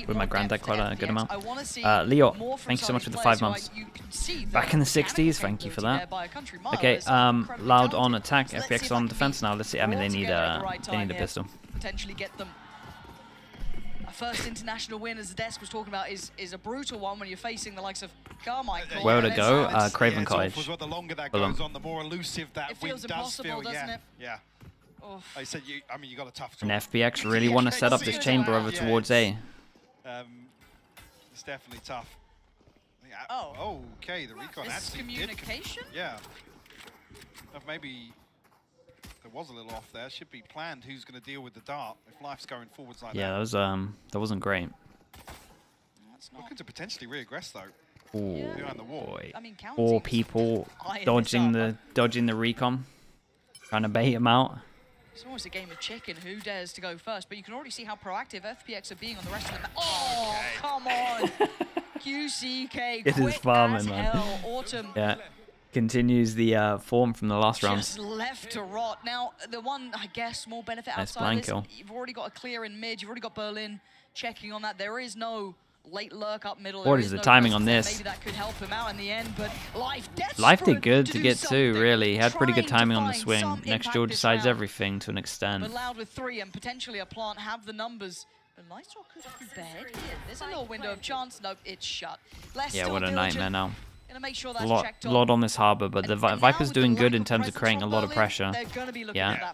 With my granddad, quite a good amount. Leo, thank you so much for the 5 months. Back in the 60s, thank you for that. Okay, Loud on attack, FPX on defense now. Let's see. I mean, they need a pistol.
Potentially get them. First international win, as the desk was talking about, is a brutal one when you're facing the likes of Carmine.
Where to go? Craven Cottage.
The longer that goes on, the more elusive that win does feel.
Doesn't it?
Yeah. I said you got a tough job.
And FPX really want to set up this chamber over towards A.
It's definitely tough.
Oh,
okay. The recon actually
communication.
Yeah. Maybe there was a little off there. Should be planned who's going to deal with the dart if life's going forwards like that.
Yeah, that wasn't great.
Looking to potentially reaggress though.
Ooh,
behind the wall.
Boy. 4 people dodging the recon, trying to bait him out.
It's almost a game of chicken. Who dares to go first? But you can already see how proactive FPX are being on the rest of the map. Oh, come on. QCK,
It is farming, man.
hell. Autumn.
Yeah. Continues the form from the last round.
Just left to rot. Now, the one, I guess, small benefit
Nice
outside
blind
this,
kill.
you've already got a clear in mid, you've already got Berlin checking on that. There is no late lurk up middle.
What is the timing on this?
Maybe that could help him out in the end, but
Life did good to get 2, really. He had pretty good timing on the swing. Next George decides everything to an extent.
But Loud with 3 and potentially a plant have the numbers. But Lysor could be bad. There's a little window of chance. Nope, it's shut.
Yeah, what a nightmare now.
Gonna make sure that's checked
A lot on this harbor, but the Viper's doing good in terms of creating a lot of pressure. Yeah,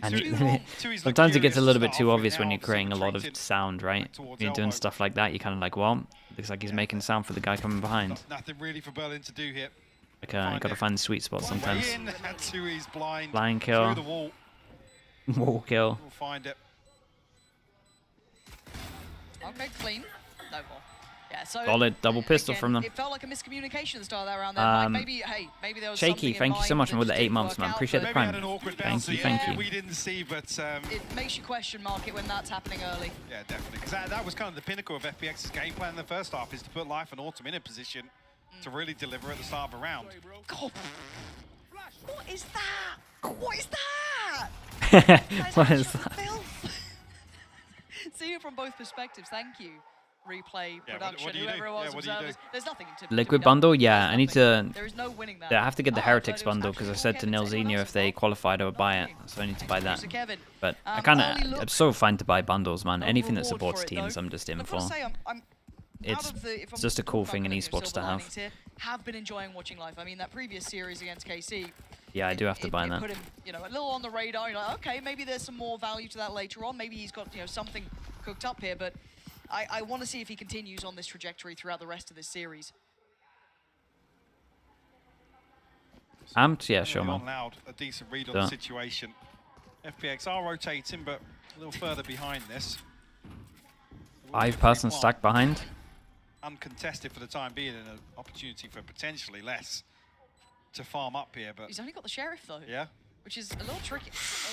and sometimes it gets a little bit too obvious when you're creating a lot of sound, right? When you're doing stuff like that, you're kind of like, well, looks like he's making sound for the guy coming behind.
Nothing really for Berlin to do here.
Like, you gotta find the sweet spot sometimes.
Blind
kill. Wall kill.
We'll find it.
Okay, clean. No more. Yeah, so
solid double pistol
again,
from them.
It felt like a miscommunication at the start of that round there, Mike. Maybe there was
Shaky, thank you so much with the 8 months, man. Appreciate the prime. Thank you.
We didn't see, but
it makes you question mark it when that's happening early.
Yeah, definitely. Because that was kind of the pinnacle of FPX's game plan in the first half, is to put Life and Autumn in a position to really deliver at the start of a round.
God. What is that? What is that?
What is that?
See it from both perspectives. Thank you. Replay, production, whoever it was, observers. There's nothing to
Liquid bundle, yeah. I need to.
There is no winning that.
I have to get the Heretics bundle because I said to Nilzinho if they qualified, I would buy it. So I need to buy that. But I'm so fine to buy bundles, man. Anything that supports teams, I'm just in for. It's just a cool thing in esports to have.
Have been enjoying watching live. I mean, that previous series against KC.
Yeah, I do have to buy that.
Put him, a little on the radar. You're like, okay, maybe there's some more value to that later on. Maybe he's got, something cooked up here, but. I want to see if he continues on this trajectory throughout the rest of this series.
Amped? Yeah, sure, man.
Loud, a decent read on the situation. FPX are rotating, but a little further behind this.
5-person stack behind.
Uncontested for the time being, and an opportunity for potentially less to farm up here. But
he's only got the sheriff though.
Yeah.
Which is a little tricky.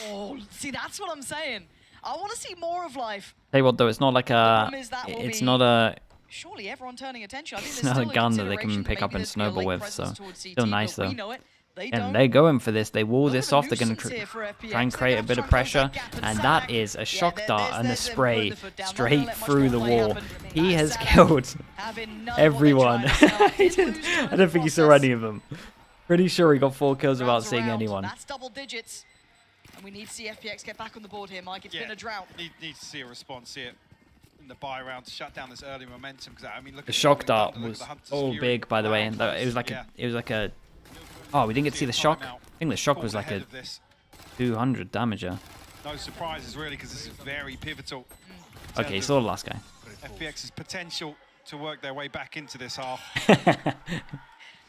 Oh, see, that's what I'm saying. I want to see more of Life.
Tell you what, though, it's not like a. It's not a.
Surely everyone turning attention. I think
it's not a gun that they can pick up and snowball with, so still nice though. And they're going for this. They wall this off. They're going to try and create a bit of pressure. And that is a shock dart and a spray straight through the wall. He has killed everyone. I don't think he saw any of them. Pretty sure he got 4 kills without seeing anyone.
That's double digits. And we need to see FPX get back on the board here, Mike. It's been a drought.
Need to see a response here in the buy round to shut down this early momentum. Because I mean, look
The shock dart was so big, by the way, and it was like a. Oh, we didn't get to see the shock. I think the shock was like a 200 damager.
No surprises really, because this is very pivotal.
Okay, he saw the last guy.
FPX's potential to work their way back into this half.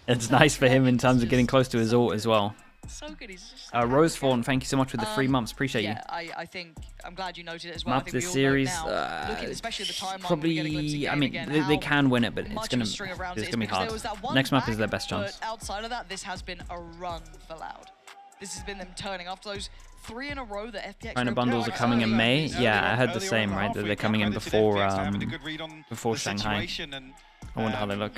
It's nice for him in terms of getting close to his ult as well.
So good. He's just
Rosefawn, thank you so much for the 3 months. Appreciate you.
I think I'm glad you noted it as well.
Map this series,
especially the timeline,
probably. I mean, they can win it, but it's gonna be hard. Next map is their best chance.
Outside of that, this has been a run for Loud. This has been them turning after those 3 in a row that FPX.
China bundles are coming in May. Yeah, I heard the same, right? That they're coming in before Shanghai. I wonder how they look.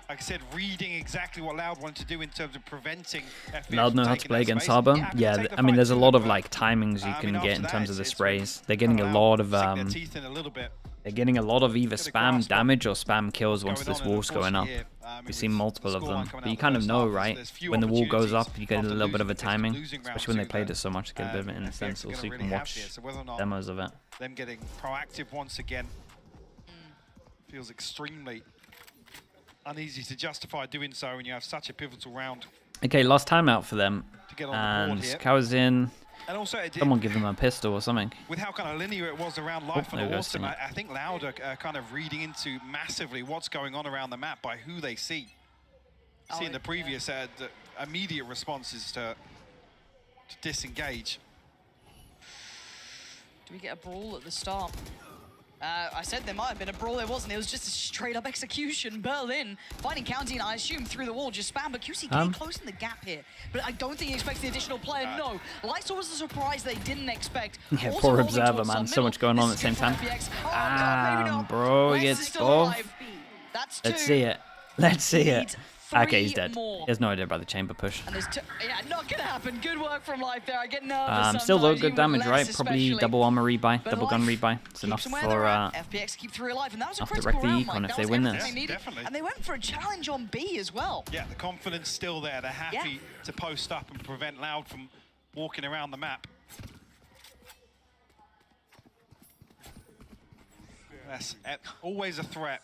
Like I said, reading exactly what Loud wanted to do in terms of preventing FPX.
Loud know how to play against Harbor. Yeah, I mean, there's a lot of like timings you can get in terms of the sprays. They're getting a lot of they're getting a lot of either spam damage or spam kills once this wall's going up. We've seen multiple of them, but you kind of know, right? When the wall goes up, you get a little bit of a timing, especially when they played it so much to get a bit of an instant, so you can watch demos of it.
Them getting proactive once again feels extremely uneasy to justify doing so when you have such a pivotal round.
Okay, last timeout for them. And Cows in.
And also,
someone give them a pistol or something.
With how kind of linear it was around life on the Autumn, I think Loud are kind of reading into massively what's going on around the map by who they see. Seeing the previous the immediate responses to disengage.
Do we get a brawl at the start? I said there might have been a brawl, there wasn't. It was just a straight up execution. Berlin finding County, and I assume through the wall, just spam, but QCK closing the gap here. But I don't think he expects the additional player, no. Lights was a surprise they didn't expect.
Yeah, poor Observer, man. So much going on at the same time. Bro, he gets both. Let's see it. Let's see it. Okay, he's dead. He has no idea about the chamber push.
And there's yeah, not gonna happen. Good work from Life there. I get nervous.
Still though, good damage, right? Probably double armor rebuy, double gun rebuy. It's enough for
FPX keep 3 alive, and that was a critical round,
econ if they win this.
And they went for a challenge on B as well.
Yeah, the confidence still there. They're happy to post up and prevent Loud from walking around the map. That's always a threat.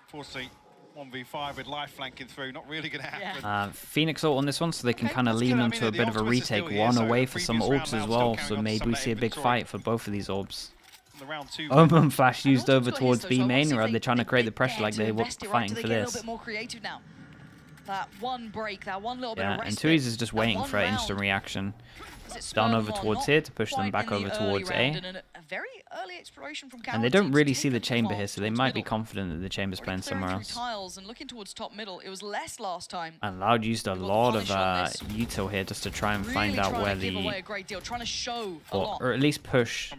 Unfortunately, 1v5 with Life flanking through, not really going to happen.
Phoenix ult on this one, so they can kind of lean into a bit of a retake. One away for some orbs as well, so maybe we see a big fight for both of these orbs. Omen Flash used over towards B main, or are they trying to create the pressure like they were fighting for this?
A bit more creative now. That one break, that one little bit of
and Tui's is just waiting for an instant reaction. Down over towards here to push them back over towards A.
Very early exploration from
and they don't really see the chamber here, so they might be confident that the chamber's playing somewhere else.
Tiles and looking towards top middle, it was less last time.
And Loud used a lot of util here just to try and find out where the or at least push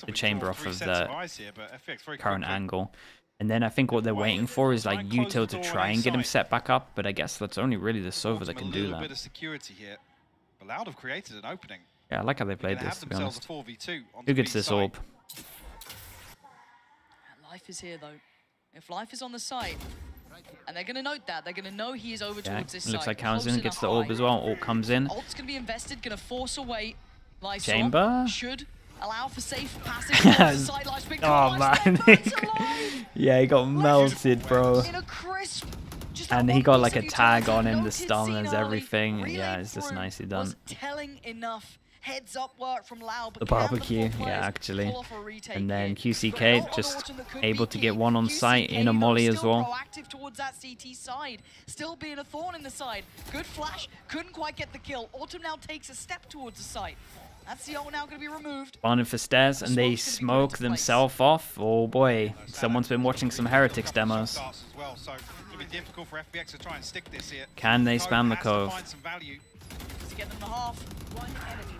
the chamber off of the current angle. And then I think what they're waiting for is like util to try and get him set back up, but I guess that's only really the Sova that can do that.
Bit of security here. But Loud have created an opening.
Yeah, I like how they played this, to be honest. Who gets this orb?
Life is here, though. If Life is on the site, and they're going to note that, they're going to know he is over towards this site.
Looks like Kaosin gets the orb as well. Ult comes in.
Ult's going to be invested, going to force away.
Chamber?
Should allow for safe passage.
Oh, man. Yeah, he got melted, bro. And he got like a tag on him, the stunners, everything. Yeah, it's just nicely done.
Telling enough heads up work from Loud,
the barbecue, yeah, actually. And then QCK just able to get one on site in a molly as well.
Proactive towards that CT side, still being a thorn in the side. Good flash, couldn't quite get the kill. Autumn now takes a step towards the site. That's the ult now going to be removed.
Spawning for stairs, and they smoke themselves off. Oh boy, someone's been watching some Heretics demos. Can they spam the cove?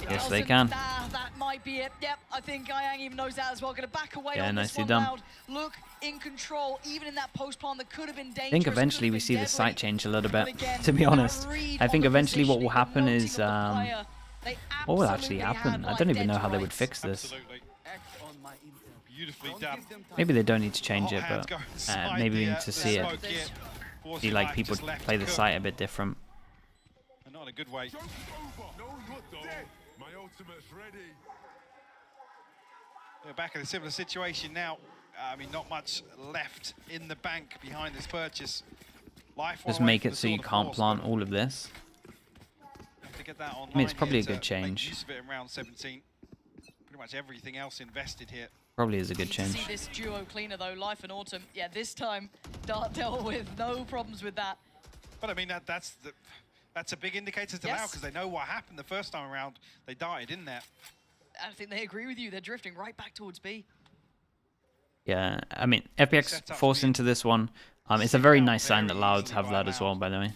Yes, they can.
That might be it. Yep, I think Yang even knows that as well. Going to back away.
Yeah, nicely done.
Look in control, even in that post plant that could have been dangerous.
I think eventually we see the sight change a little bit, to be honest. I think eventually what will happen is... what will actually happen? I don't even know how they would fix this. Maybe they don't need to change it, but maybe we need to see it. See, like, people play the sight a bit different.
Not in a good way. They're back in a similar situation now. I mean, not much left in the bank behind this purchase.
Just make it so you can't plant all of this. I mean, it's probably a good change.
Use of it in round 17. Pretty much everything else invested here.
Probably is a good change.
See this duo cleaner though, Life and Autumn. Yeah, this time Dart dealt with no problems with that.
But I mean, that's a big indicator to Loud because they know what happened the first time around. They died in there.
I think they agree with you. They're drifting right back towards B.
Yeah, I mean, FPX forced into this one. It's a very nice sign that Louds have that as well, by the way.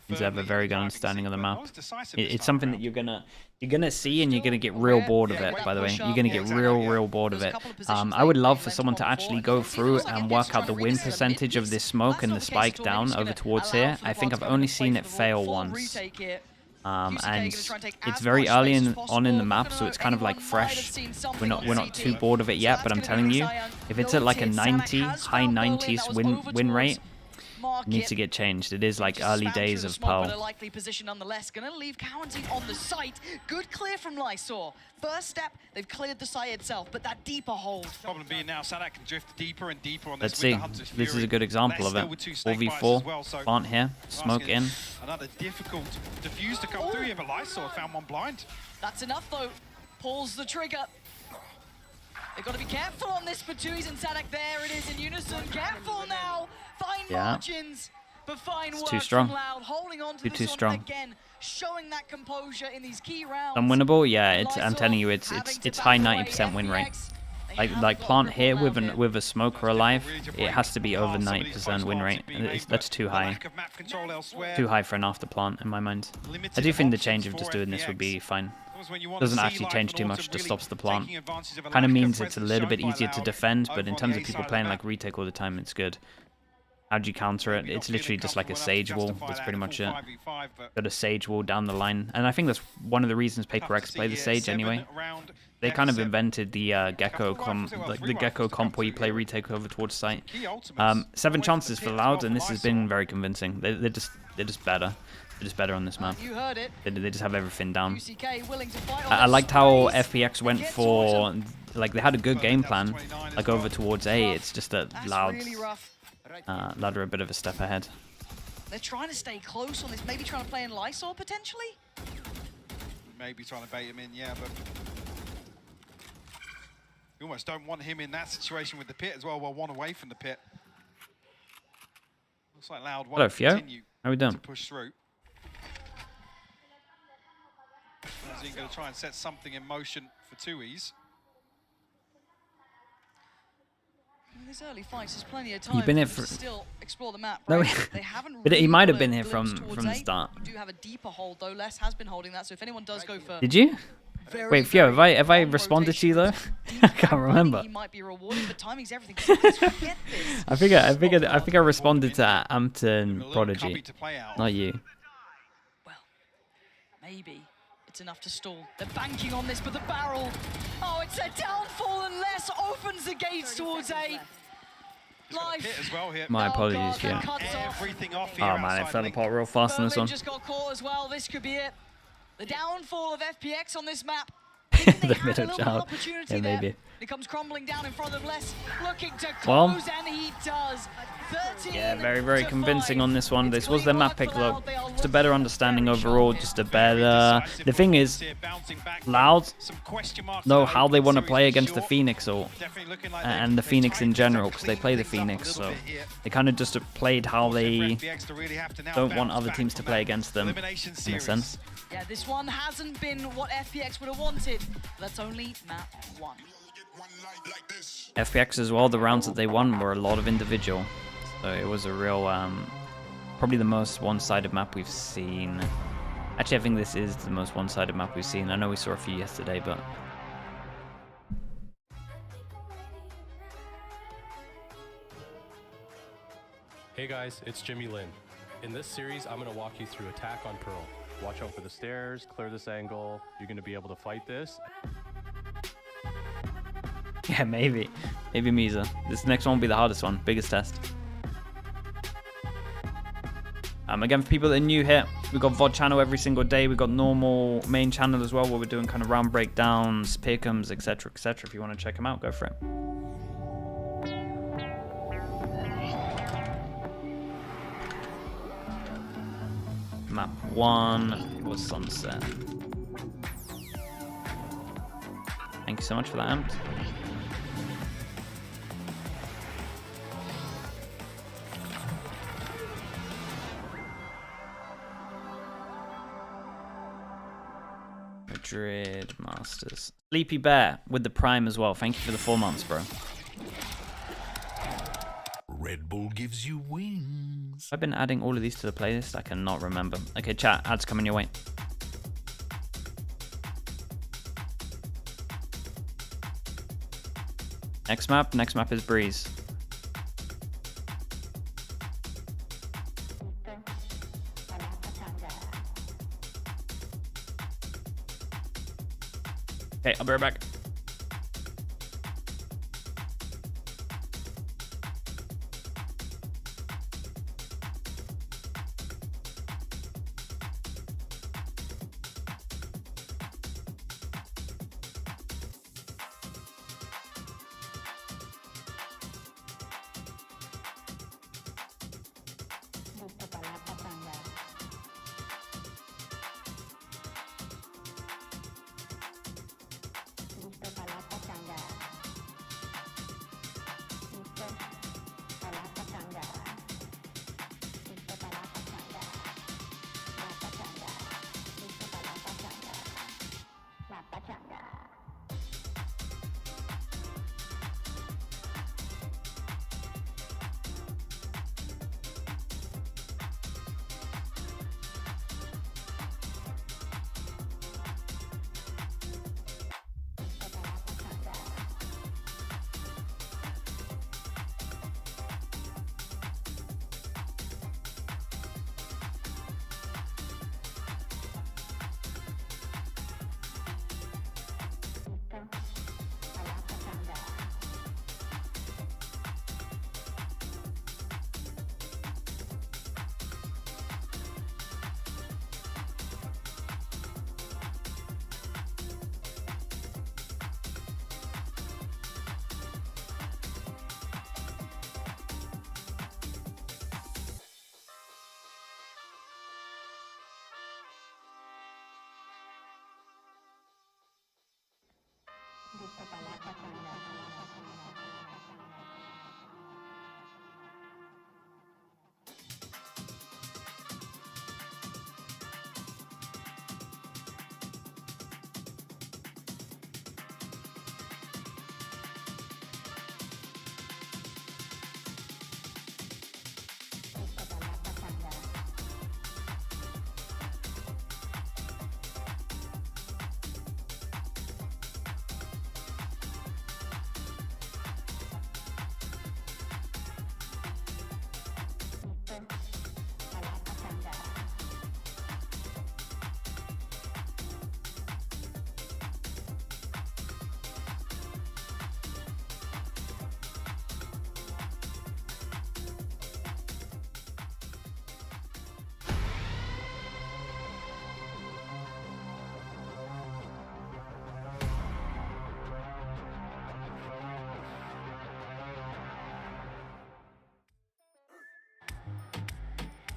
They have a very good understanding of the map. It's something that you're gonna see and you're gonna get real bored of it, by the way. You're gonna get real bored of it. I would love for someone to actually go through and work out the win percentage of this smoke and the spike down over towards here. I think I've only seen it fail once. And it's very early on in the map, so it's kind of like fresh. We're not too bored of it yet, but I'm telling you, if it's at like a 90, high 90s win rate, it needs to get changed. It is like early days of Pearl.
But a likely position nonetheless. Gonna leave Cowanty on the site. Good clear from Lysor. First step, they've cleared the site itself, but that deeper hold.
Problem being now, Sadak can drift deeper and deeper on
this.
Let's
see. This is a good example of it. 4v4, plant here, smoke in.
Another difficult defuse to come through here, but Lysor found one blind.
That's enough though. Pulls the trigger. They've got to be careful on this, Batuis and Sadak. There it is in unison. Careful now. Fine margins, but fine work from Loud. Holding on to this one again, showing that composure in these key rounds.
Unwinnable, yeah. I'm telling you, it's high 90% win rate. Like plant here with a smoker alive, it has to be over 90% win rate. That's too high. Too high for an after plant in my mind. I do think the change of just doing this would be fine. Doesn't actually change too much, just stops the plant. Kind of means it's a little bit easier to defend, but in terms of people playing like retake all the time, it's good. How do you counter it? It's literally just like a Sage wall. That's pretty much it. Got a Sage wall down the line. And I think that's one of the reasons Paper X play the Sage anyway. They kind of invented the Gecko comp, like the Gecko comp where you play retake over towards site. 7 chances for Loud, and this has been very convincing. They're just better. They're just better on this map.
You heard it.
They just have everything down. I liked how FPX went for, like, they had a good game plan, like over towards A. It's just that Loud are a bit of a step ahead.
They're trying to stay close on this, maybe trying to play in Lysor potentially?
Maybe trying to bait him in, yeah, but you almost don't want him in that situation with the pit as well, one away from the pit. Looks like Loud won't continue to push through. He's going to try and set something in motion for 2Es.
These early fights, there's plenty of time to still explore the map.
No,
they haven't
but he might have been here from the start.
You do have a deeper hold though. Les has been holding that, so if anyone does go for...
Did you? Wait, Fio, have I responded to you though? I can't remember.
He might be rewarded, but timing's everything.
I think I responded to Ampton Prodigy, not you.
Well, maybe it's enough to stall. They're banking on this, but the barrel. Oh, it's a downfall, and Les opens the gates towards A. Life.
As well here.
My apologies, Fio. Oh man, it fell apart real fast on this one.
Just got caught as well. This could be it. The downfall of FPX on this map.
The middle child. Yeah, maybe.
It comes crumbling down in front of Les, looking to close, and he does.
Yeah, very convincing on this one. This was their map pick, look. Just a better understanding overall, just a better... The thing is, Loud know how they want to play against the Phoenix ult, and the Phoenix in general, because they play the Phoenix, so they kind of just played how they don't want other teams to play against them, in a sense.
Yeah, this one hasn't been what FPX would have wanted. That's only map 1.
FPX as well, the rounds that they won were a lot of individual. So it was a real, probably the most one-sided map we've seen. Actually, I think this is the most one-sided map we've seen. I know we saw a few yesterday, but...
Hey guys, it's Jimmy Lin. In this series, I'm going to walk you through attack on Pearl. Watch out for the stairs, clear this angle. You're going to be able to fight this.
Yeah, maybe. Maybe Misa. This next one will be the hardest one. Biggest test. Again, for people that are new here, we've got VOD channel every single day. We've got normal main channel as well, where we're doing kind of round breakdowns, pick'ems, etc., etc. If you want to check them out, go for it. Map 1 was Sunset. Thank you so much for that, Amped. Madrid Masters. Sleepy Bear with the Prime as well. Thank you for the 4 months, bro.
Red Bull gives you wings.
I've been adding all of these to the playlist. I cannot remember. Okay, chat. Ads coming your way. Next map is Breeze. Okay, I'll be right back.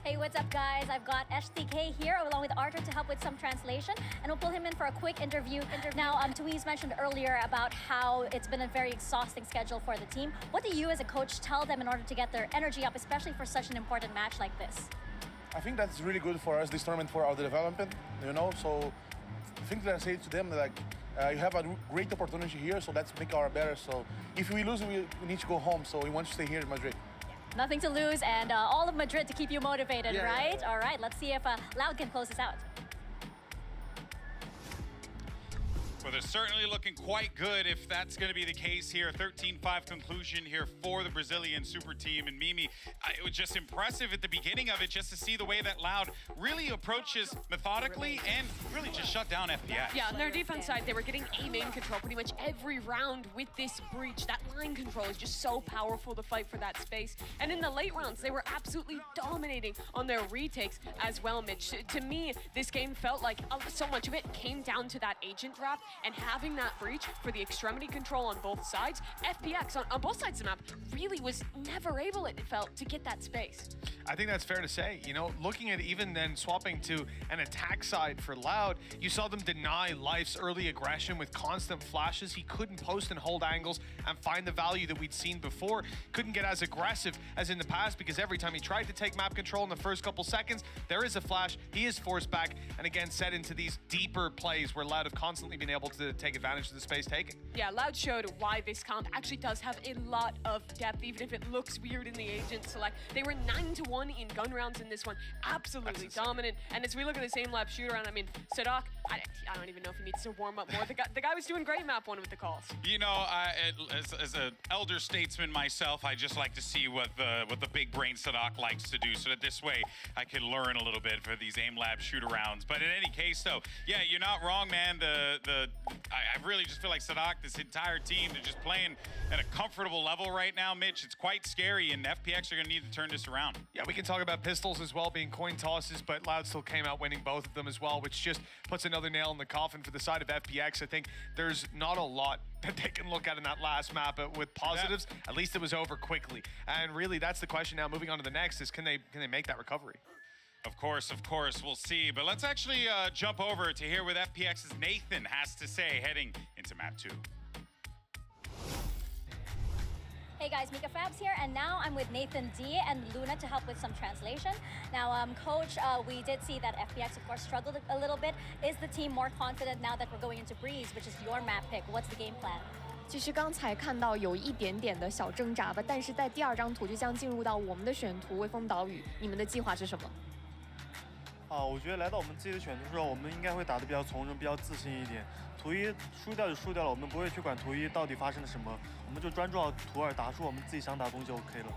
Hey, what's up, guys? I've got STK here along with Arthur to help with some translation, and we'll pull him in for a quick interview. Now, Tuiz mentioned earlier about how it's been a very exhausting schedule for the team. What do you as a coach tell them in order to get their energy up, especially for such an important match like this?
I think that's really good for us, this tournament, for our development, you know, so I think that I say to them, like, you have a great opportunity here, so let's make our better. So if we lose, we need to go home, so we want to stay here in Madrid.
Nothing to lose, and all of Madrid to keep you motivated, right?
Yeah.
All right, let's see if Loud can close this out.
Well, they're certainly looking quite good if that's going to be the case here. 13-5 conclusion here for the Brazilian super team. And Mimi, it was just impressive at the beginning of it just to see the way that Loud really approaches methodically and really just shut down FPX.
Yeah, on their defense side, they were getting A-main control pretty much every round with this breach. That line control is just so powerful to fight for that space. And in the late rounds, they were absolutely dominating on their retakes as well, Mitch. To me, this game felt like so much of it came down to that agent draft and having that breach for the extremity control on both sides. FPX on both sides of the map really was never able, it felt, to get that space.
I think that's fair to say. You know, looking at even then swapping to an attack side for Loud, you saw them deny Life's early aggression with constant flashes. He couldn't post and hold angles and find the value that we'd seen before. Couldn't get as aggressive as in the past because every time he tried to take map control in the first couple seconds, there is a flash, he is forced back, and again set into these deeper plays where Loud have constantly been able to take advantage of the space taken.
Yeah, Loud showed why this comp actually does have a lot of depth, even if it looks weird in the agent select. They were 9-1 in gun rounds in this one, absolutely dominant. And as we look at the same lap shoot around, I mean, Sadak, I don't even know if he needs to warm up more. The guy was doing great map one with the calls.
You know, as an elder statesman myself, I just like to see what the big brain Sadak likes to do, so that this way I can learn a little bit for these aim lab shoot arounds. But in any case, though, yeah, you're not wrong, man. I really just feel like Sadak, this entire team, they're just playing at a comfortable level right now, Mitch. It's quite scary, and FPX are going to need to turn this around.
Yeah, we can talk about pistols as well being coin tosses, but Loud still came out winning both of them as well, which just puts another nail in the coffin for the side of FPX. I think there's not a lot that they can look at in that last map, but with positives, at least it was over quickly. And really, that's the question now. Moving on to the next is, can they make that recovery?
Of course, we'll see. But let's actually jump over to hear what FPX's Nathan has to say heading into map 2.
Hey guys, Mika Fabs here, and now I'm with Nathan D and Luna to help with some translation. Now, Coach, we did see that FPX, of course, struggled a little bit. Is the team more confident now that we're going into Breeze, which is your map pick? What's the game plan?
其实刚才看到有一点点的小挣扎吧，但是在第二张图就将进入到我们的选图微风岛屿，你们的计划是什么？
我觉得来到我们自己的选图之后，我们应该会打得比较从容，比较自信一点。图一输掉就输掉了，我们不会去管图一到底发生了什么，我们就专注到图二，打出我们自己想打的东西就 OK 了。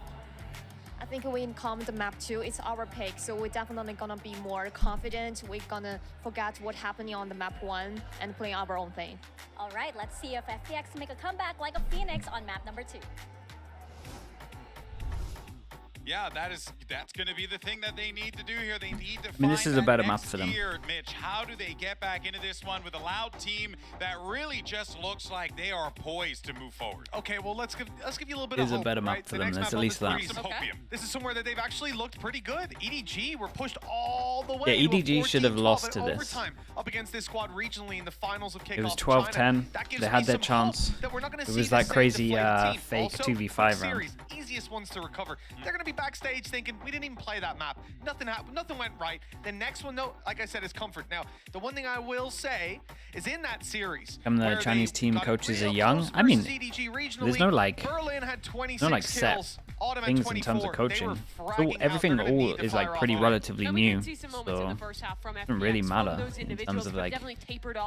I think when it comes to map 2, it's our pick, so we're definitely gonna be more confident. We're gonna forget what happening on the map 1 and play our own thing.
All right, let's see if FPX make a comeback like a phoenix on map number 2.
Yeah, that's going to be the thing that they need to do here. They need to
this is a better map for them.
Mitch, how do they get back into this one with a Loud team that really just looks like they are poised to move forward?
Okay, well, let's give you a little bit
of
of
hope.
It is
a better map
right?
for them. That's at least that.
Okay. This is somewhere that they've actually looked pretty good. EDG were pushed all the way.
Yeah, EDG should have lost to this.
Overtime up against this squad regionally in the finals of kickoff.
It was 12-10. They had their chance. It was that crazy fake 2v5 round.
Easiest ones to recover. They're going to be backstage thinking, we didn't even play that map. Nothing happened. Nothing went right. The next one, though, like I said, is comfort. Now, the one thing I will say is in that series,
the Chinese team coaches are young. I mean, there's no like set things in terms of coaching. So everything all is like pretty relatively new. So it doesn't really matter in terms of like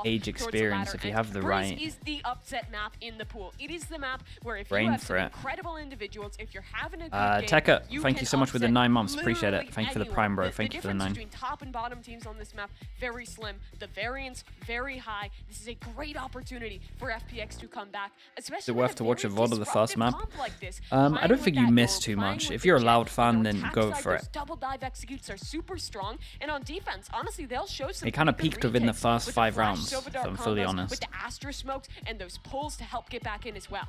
age experience if you have the right
is the upset map in the pool. It is the map where if
brain
you have
for
some
it.
incredible individuals, if you're having a good game,
Tekka, thank you so much for the 9 months. Appreciate it. Thank you for the prime, bro. Thank you for the 9.
The difference between top and bottom teams on this map, very slim. The variance, very high. This is a great opportunity for FPX to come back, especially
Is it worth to watch a VOD of the first map?
Like
I don't think you miss too much. If you're a Loud fan, then go for it.
Double dive executes are super strong, and on defense, honestly, they'll show some.
It kind of peaked within the first 5 rounds, if I'm fully honest.
With the Astra smokes and those pulls to help get back in as well.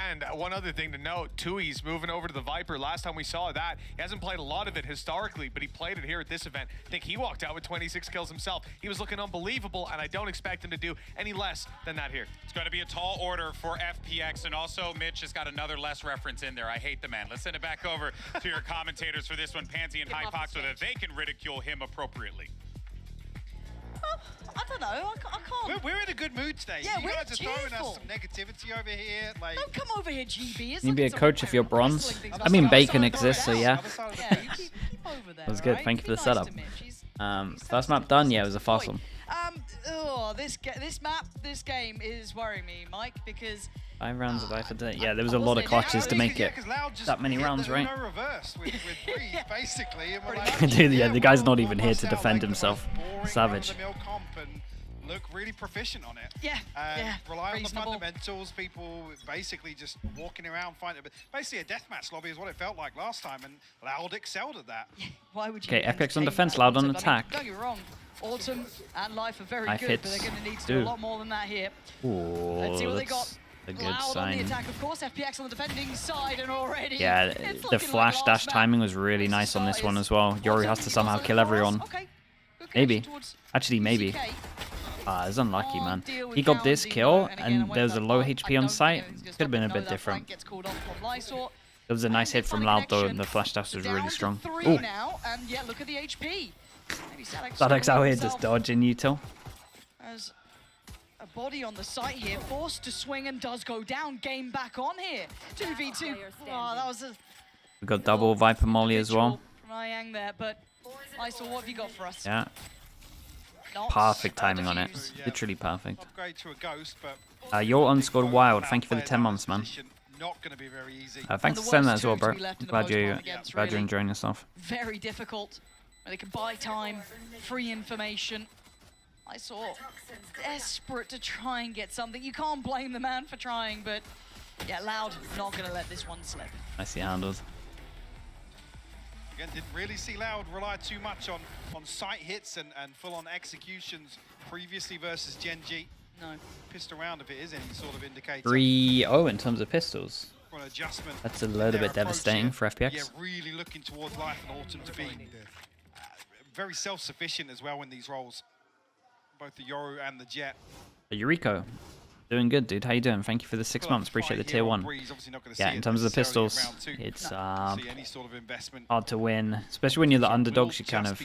And one other thing to note, Tui's moving over to the Viper. Last time we saw that, he hasn't played a lot of it historically, but he played it here at this event. I think he walked out with 26 kills himself. He was looking unbelievable, and I don't expect him to do any less than that here.
It's going to be a tall order for FPX, and also Mitch has got another less reference in there. I hate the man. Let's send it back over to your commentators for this one, Pansy and Hypox, so that they can ridicule him appropriately.
I don't know. I can't.
We're in a good mood today.
Yeah,
you
we're
guys are throwing us some negativity over here. Like,
don't come over here, GB.
You be a coach if you're bronze. I mean, Bacon exists, so yeah.
Yeah, you keep over there.
That was good. Thank you for the setup. First map done. Yeah, it was a fast one.
This map, this game is worrying me, Mike, because
5 rounds of life a day. Yeah, there was a lot of clutches to make it that many rounds, right?
No reverse with Breeze, basically.
Dude, yeah, the guy's not even here to defend himself. Savage.
Look really proficient on it.
Yeah,
rely
reasonable.
on the fundamentals. People basically just walking around fighting. But basically, a deathmatch lobby is what it felt like last time, and Loud excelled at that.
Why would you?
Okay, FPX on defense, Loud on attack.
Don't get me wrong. Autumn and Life are very
Life
good,
hits.
but they're going to need to do a lot more than that here.
Ooh,
Let's see what they got.
a good
Loud
sign.
on the attack, of course. FPX on the defending side, and already.
Yeah, the flash dash timing was really nice on this one as well. Yoru has to somehow kill everyone. Maybe. Actually, maybe. It's unlucky, man. He got this kill, and there was a low HP on site. Could have been a bit different. There was a nice hit from Loud, though, and the flash dash was really strong. Ooh.
And yeah, look at the HP.
Sadak's out here just dodging Util.
As a body on the site here, forced to swing and does go down. Game back on here. 2v2. Oh, that was a
We got double Viper Molly as well.
from Ayang there, but Lysol, what have you got for us?
Yeah.
Not
Perfect timing on it. Literally perfect.
Upgrade to a ghost, but
You're unscored wild. Thank you for the 10 months, man.
not going to be very easy.
Thanks for saying that as well, bro. Glad you're enjoying yourself.
Very difficult. Where they can buy time, free information. I saw desperate to try and get something. You can't blame the man for trying, but yeah, Loud not going to let this one slip.
Nicely handled.
Again, didn't really see Loud rely too much on sight hits and full-on executions previously versus Genji.
No.
Pissed around if it is any sort of indicator.
3-0 in terms of pistols.
For an adjustment.
That's a little bit devastating for FPX.
Yeah, really looking towards Life and Autumn to be very self-sufficient as well in these roles. Both the Yoru and the Jet.
Yuriko, doing good, dude. How you doing? Thank you for the 6 months. Appreciate the tier 1. Yeah, in terms of the pistols, it's hard to win, especially when you're the underdogs. You kind of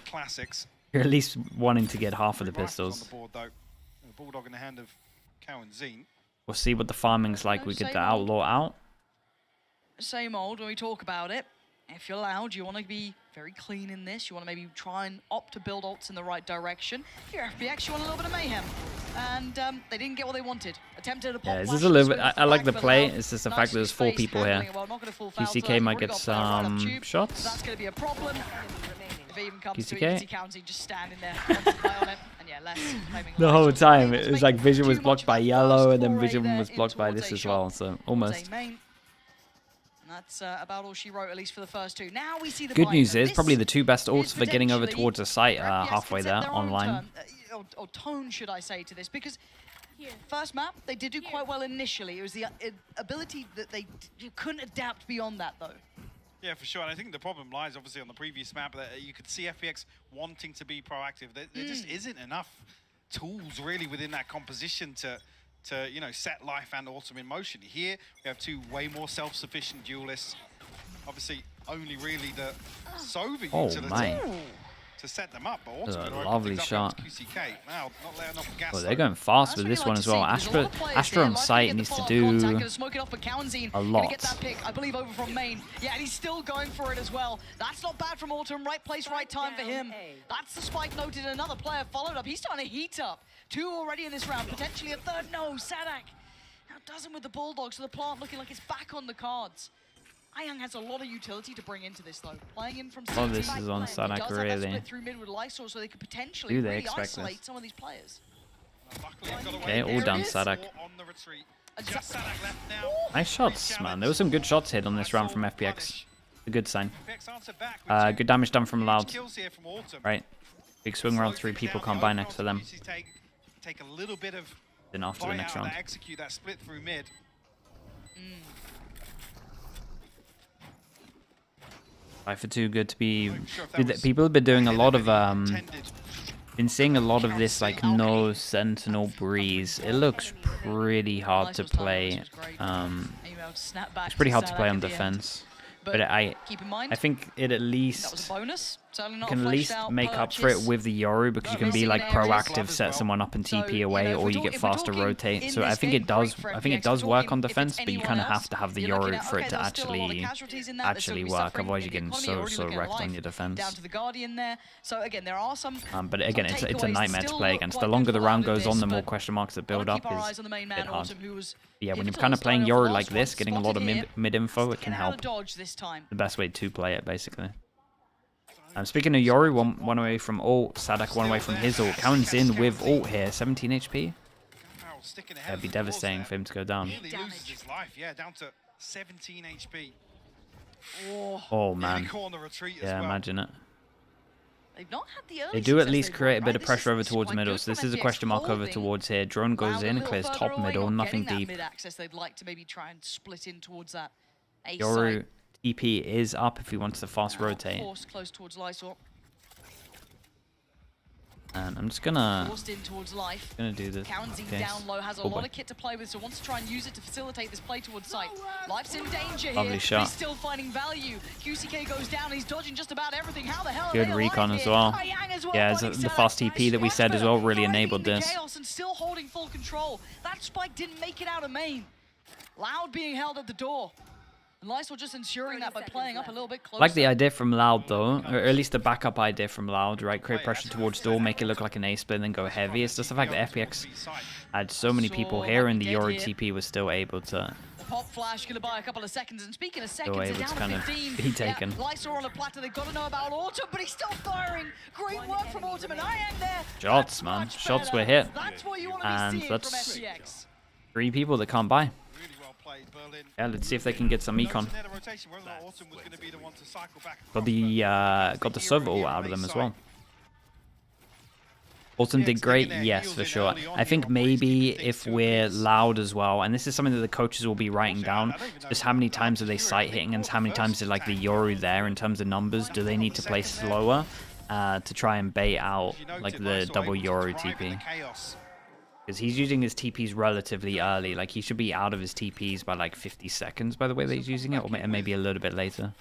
you're at least wanting to get half of the pistols.
Bulldog in the hand of Cow and Zine.
We'll see what the farming's like. We get the Outlaw out.
Same old when we talk about it. If you're Loud, you want to be very clean in this. You want to maybe try and opt to build ults in the right direction. If you're FPX, you want a little bit of mayhem. And they didn't get what they wanted. Attempted to pop.
Yeah, this is a little bit. I like the play. It's just the fact that there's 4 people here. QCK might get some shots.
That's going to be a problem. If it even comes to
QCK.
it, County just standing there. On it. And yeah, less
The whole time it was like Vision was blocked by yellow, and then Vision was blocked by this as well. So almost.
And that's about all she wrote, at least for the first 2. Now we see the
Good news is probably the 2 best ults for getting over towards the site halfway there online.
Or tone, should I say, to this, because first map they did do quite well initially. It was the ability that you couldn't adapt beyond that, though.
Yeah, for sure. And I think the problem lies obviously on the previous map that you could see FPX wanting to be proactive. There just isn't enough tools really within that composition to you know, set Life and Autumn in motion. Here we have 2 way more self-sufficient duelists. Obviously, only really the Sova utility to set them up. But Autumn
a lovely shot.
QCK. Now, not letting off the gas.
Oh, they're going fast with this one as well. Astra on site needs to do a lot.
Get that pick, I believe, over from main. Yeah, and he's still going for it as well. That's not bad from Autumn. Right place, right time for him. That's the spike noted. Another player followed up. He's starting to heat up. 2 already in this round, potentially a 3rd. No, Sadak. Now doesn't with the Bulldogs, so the plant looking like it's back on the cards. Ayang has a lot of utility to bring into this, though. Playing in from
Oh, this is on Sadak, really.
Split through mid with Lysol, so they could potentially
Do they
really
expect
isolate
this?
some of these players.
Okay, all done, Sadak. Nice shots, man. There were some good shots hit on this round from FPX. A good sign. Good damage done from Loud. Right. Big swing round, 3 people can't buy next to them.
Take a little bit of
then after the next round.
Execute that split through mid.
Right, for 2 good to be. People have been doing a lot of been seeing a lot of this like no sentinel breeze. It looks pretty hard to play. It's pretty hard to play on defense. But I think it at least
Certainly
You
not
can at least make up for it with the Yoru because you can be like proactive, set someone up and TP away, or you get faster rotate. So I think it does work on defense, but you kind of have to have the Yoru for it to actually work. Otherwise, you're getting so wrecked on your defense.
Down to the Guardian there. So again, there are some.
But again, it's a nightmare to play against. The longer the round goes on, the more question marks that build up is a bit hard. Yeah, when you're kind of playing Yoru like this, getting a lot of mid info, it can help. The best way to play it, basically. Speaking of Yoru, one away from ult, Sadak one away from his ult. Cowan's in with ult here, 17 HP. That'd be devastating for him to go down.
He loses his life, yeah, down to 17 HP.
Oh man, yeah, imagine it.
They've not had the early
They do at least
success
create a
they'd
bit
want,
of
right?
pressure over
This is
towards
quite
middle,
good
so this
from
is a
FPX
question mark over
holding
towards here. Drone goes in, clears top
further away,
middle,
not
nothing
getting
deep.
that mid-access, they'd like to maybe try and split in towards that A
Yoru
site.
TP is up if he wants to fast rotate.
Forced close towards Lysor.
And I'm just gonna
Forced in towards life.
do this.
Cowan's
Okay.
down low, has a
Oh
lot
boy.
of kit to play with, so wants to try and use it to facilitate this play towards site. Life's in danger
Lovely
here.
shot.
He's still finding value. QCK goes down, he's dodging just about everything. How the hell
Good
are they
recon
alive
as
here?
well.
Kayang as well
Yeah,
finding
the
Sadak.
fast TP that we said as well really enabled
The
this.
chaos and still holding full control. That spike didn't make it out of main. Loud being held at the door. And Lysor just ensuring that by playing up a little bit
I
closer.
like the idea from Loud though, or at least the backup idea from Loud, right? Create pressure towards door, make it look like an A split, and then go heavy. It's just the fact that FPX had so many people here, and the Yoru TP was still able to
The pop flash gonna buy a couple of seconds, and speaking of
Still
seconds,
able
they're
to
down
kind
to
of
15.
be taken.
Yeah, Lysor on a platter, they've got to know about Autumn, but he's still firing. Great work from Autumn, and Ayang there.
shots, man. Shots were hit,
That's what you want to
and
be seeing from
that's
FPX.
3 people that can't buy. Yeah, let's see if they can get some econ. Got the Sova ult out of them as well. Autumn did great, yes, for sure. I think maybe if we're Loud as well, and this is something that the coaches will be writing down, just how many times are they sight hitting and how many times is like the Yoru there in terms of numbers. Do they need to play slower to try and bait out like the double Yoru TP? Because he's using his TPs relatively early. Like, he should be out of his TPs by like 50 seconds by the way that he's using it, or maybe a little bit later.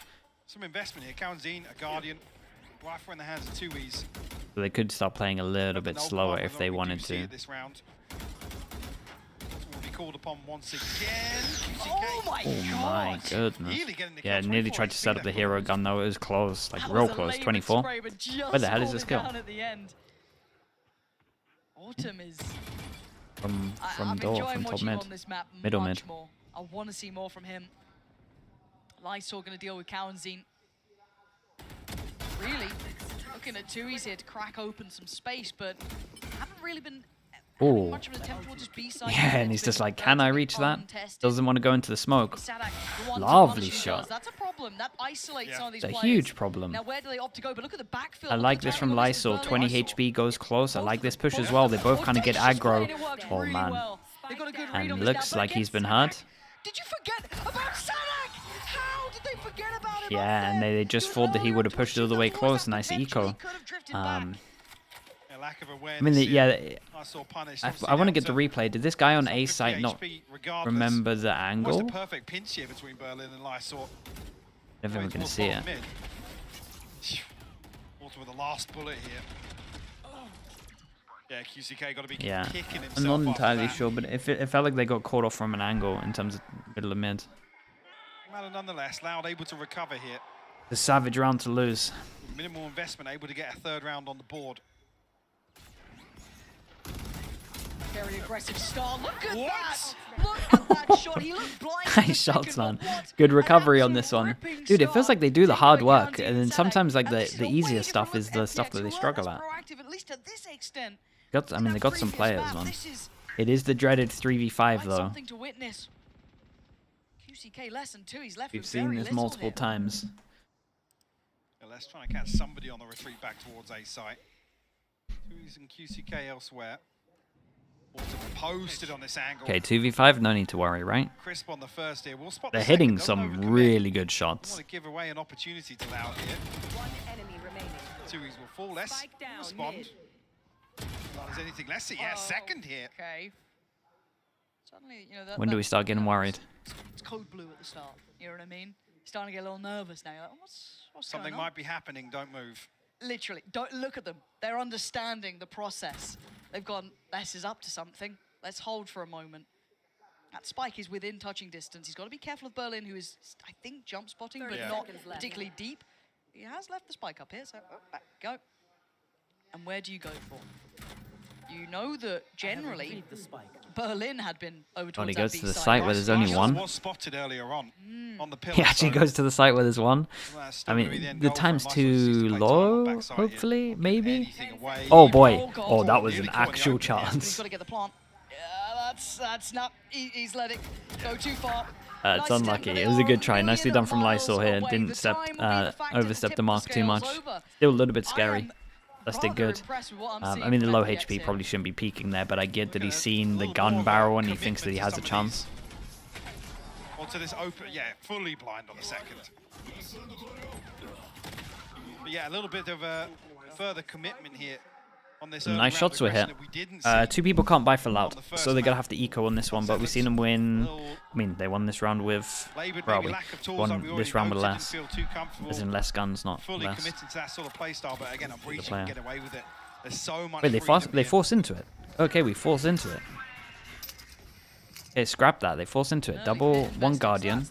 Some investment here. Cowanzine, a Guardian. Rifle in the hands of 2Es.
So they could start playing a little bit slower if they wanted to.
This round. Will be called upon once again.
Oh
my goodness. Yeah, nearly tried to set up the hero gun though. It was close, like real close. 24. Where the hell is this kill?
Autumn is
From
I'm
door,
enjoying
from top
watching
mid.
on this map
Middle
much
mid.
more. I want to see more from him. Lysor going to deal with Cowanzine. Really looking at 2Es here to crack open some space, but haven't really been having much of an attempt towards his B side.
Yeah, and he's just like, can I reach that? Doesn't want to go into the smoke.
Sadak, the one
Lovely
to punish
shot.
does. That's a problem. That isolates some of these
It's a
players.
huge problem.
Now where do they opt to go? But look at the backfield.
I like this from Lysol. 20 HP goes close. I like this push as well. They both kind of get aggro. Oh man. And looks like he's been hurt.
Did you forget about Sadak? How did they forget about him?
Yeah, and they just thought that he would have pushed it all the way close. Nice eco. I mean, yeah, I want to get the replay. Did this guy on A site not remember the angle?
Almost a perfect pinch here between Berlin and Lysor.
I don't think we're going to see it.
Autumn with the last bullet here. Yeah, QCK got to be kicking himself.
I'm not
after
entirely
that.
sure, but it felt like they got caught off from an angle in terms of middle of mid.
Well, nonetheless, Loud able to recover here.
The savage round to lose.
Minimal investment, able to get a third round on the board.
Very aggressive start. Look at that! Look at that shot. He looked blind.
Nice shots, man. Good recovery on this one. Dude, it feels like they do the hard work, and then sometimes like the easier stuff is the stuff that they struggle at.
At least to this extent.
I mean, they got some players, man. It is the dreaded 3v5 though.
Something to witness. QCK less than 2. He's left
We've
with
seen
very
this
little
multiple
here.
times.
Yeah, let's try and catch somebody on the retreat back towards A site. 2Es and QCK elsewhere. Autumn posted on this angle.
Okay, 2v5, no need to worry, right?
Crisp on the first here. We'll spot
They're
the
hitting
second.
some really good shots.
Want to give away an opportunity to Loud here.
One enemy remaining.
2Es will fall. Let's
down
respond.
mid.
Not as anything less. Yeah, second here.
Okay. Suddenly, you know, that,
When do we start getting worried?
It's code blue at the start. You know what I mean? Starting to get a little nervous now. You're like, what's
Something
going on?
might be happening. Don't move.
literally, don't look at them. They're understanding the process. They've gone, Les is up to something. Let's hold for a moment. That spike is within touching distance. He's got to be careful of Berlin, who is, I think, jump spotting, but not particularly deep. He has left the spike up here, so back go. And where do you go for? You know that generally Berlin had been over towards
he goes
that
to the
B
site where there's only one.
Was spotted earlier on the pillar.
He actually goes to the site where there's one. I mean, the time's too low, hopefully, maybe? Oh boy. Oh, that was an actual chance.
He's got to get the plant. Yeah, that's not... He's let it go too far.
It's unlucky. It was a good try. Nicely done from Lysol here. Didn't overstep the mark too much. Still a little bit scary. That's did good. I mean, the low HP probably shouldn't be peeking there, but I get that he's seen the gun barrel and he thinks that he has a chance.
Or to this open, yeah, fully blind on the second. But yeah, a little bit of a further commitment here on this.
Some nice shots were hit. Two people can't buy for Loud, so they're gonna have to eco on this one. But we've seen them win. I mean, they won this round with probably won this round with less, as in less guns, not
fully
less.
committed to that sort of play style, but again, I'm breaching and get away with it. There's so much.
Wait, they force into it. Okay, we force into it. Okay, scrap that. They force into it. Double one Guardian.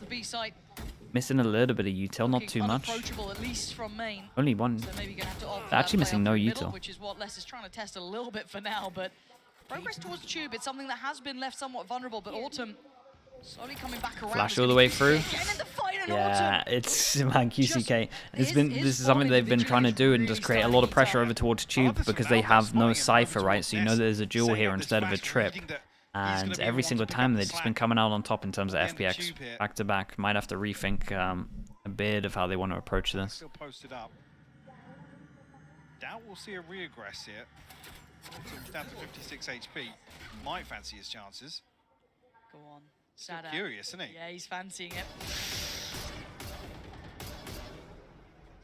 Missing a little bit of util, not too much.
At least from main.
Only one.
So maybe gonna have to
They're actually missing no
middle,
util.
which is what Les is trying to test a little bit for now, but progress towards the tube, it's something that has been left somewhat vulnerable, but Autumn slowly coming back around.
Flash all the way through. Yeah, it's man QCK. This is something they've been trying to do and just create a lot of pressure over towards tube because they have no cipher, right? So you know there's a duel here instead of a trip. And every single time they've just been coming out on top in terms of FPX back to back. Might have to rethink a bit of how they want to approach this.
Still posted up. Doubt we'll see a reaggress here. Down to 56 HP. Might fancy his chances.
Go on.
Still curious, isn't he?
Yeah, he's fancying it.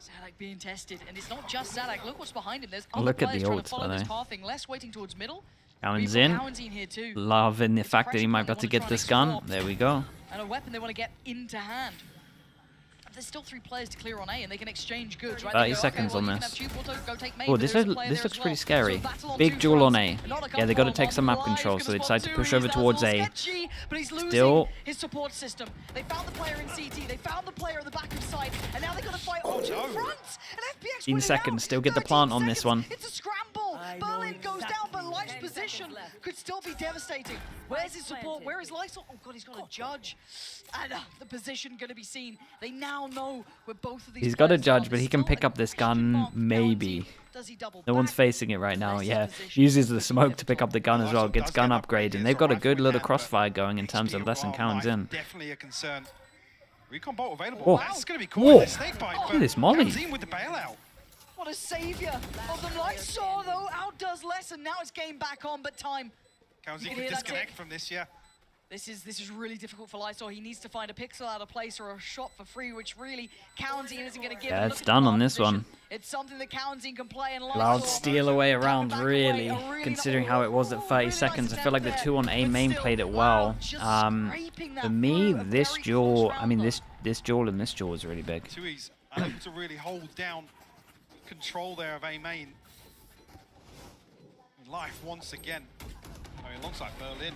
Zadak being tested, and it's not just Zadak. Look what's behind him. There's other players trying to follow this pathing. Less waiting towards middle.
Cowan's in.
Here too.
Loving the fact that he might be able to get this gun. There we go.
And a weapon they want to get into hand. There's still 3 players to clear on A, and they can exchange goods, right?
30 seconds on this. Oh, this looks pretty scary. Big duel on A. Yeah, they got to take some map control, so they decide to push over towards A. Still.
His support system. They found the player in CT. They found the player at the back of side, and now they got to fight all to the front. And FPX
15 seconds. Still get the plant on this one.
It's a scramble. Berlin goes down, but Life's position could still be devastating. Where's his support? Where is Lysol? Oh god, he's got a judge. And the position going to be seen. They now know where both of these.
He's got a judge, but he can pick up this gun, maybe. No one's facing it right now. Yeah, uses the smoke to pick up the gun as well. Gets gun upgrade, and they've got a good little crossfire going in terms of less and Cowan's in.
Definitely a concern. Recon bolt available.
Whoa.
That's going to be cool. With snake bite,
look at this molly.
With the bailout.
What a savior of the Lysol, though. Outdoes less, and now it's game back on, but time.
Cowan's can disconnect from this, yeah.
This is really difficult for Lysol. He needs to find a pixel out of place or a shot for free, which really Cowanzine isn't going to give him.
Yeah, it's done on this one.
It's something that Cowanzine can play, and
Loud steal away around, really, considering how it was at 30 seconds. I feel like the 2 on A main played it well. For me, this duel, I mean, this duel and this duel is really big.
Tui's unable to really hold down control there of A main. Life once again, I mean, alongside Berlin.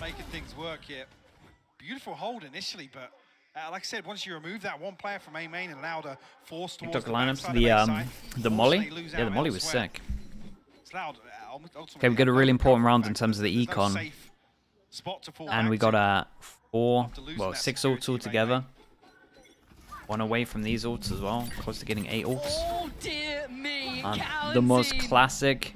Making things work here. Beautiful hold initially, but like I said, once you remove that one player from A main and allow the force towards
the lineups, the molly. Yeah, the molly was sick. Okay, we got a really important round in terms of the econ, and we got a 6 ults altogether. 1 away from these ults as well, close to getting 8 ults.
Oh dear me!
The most classic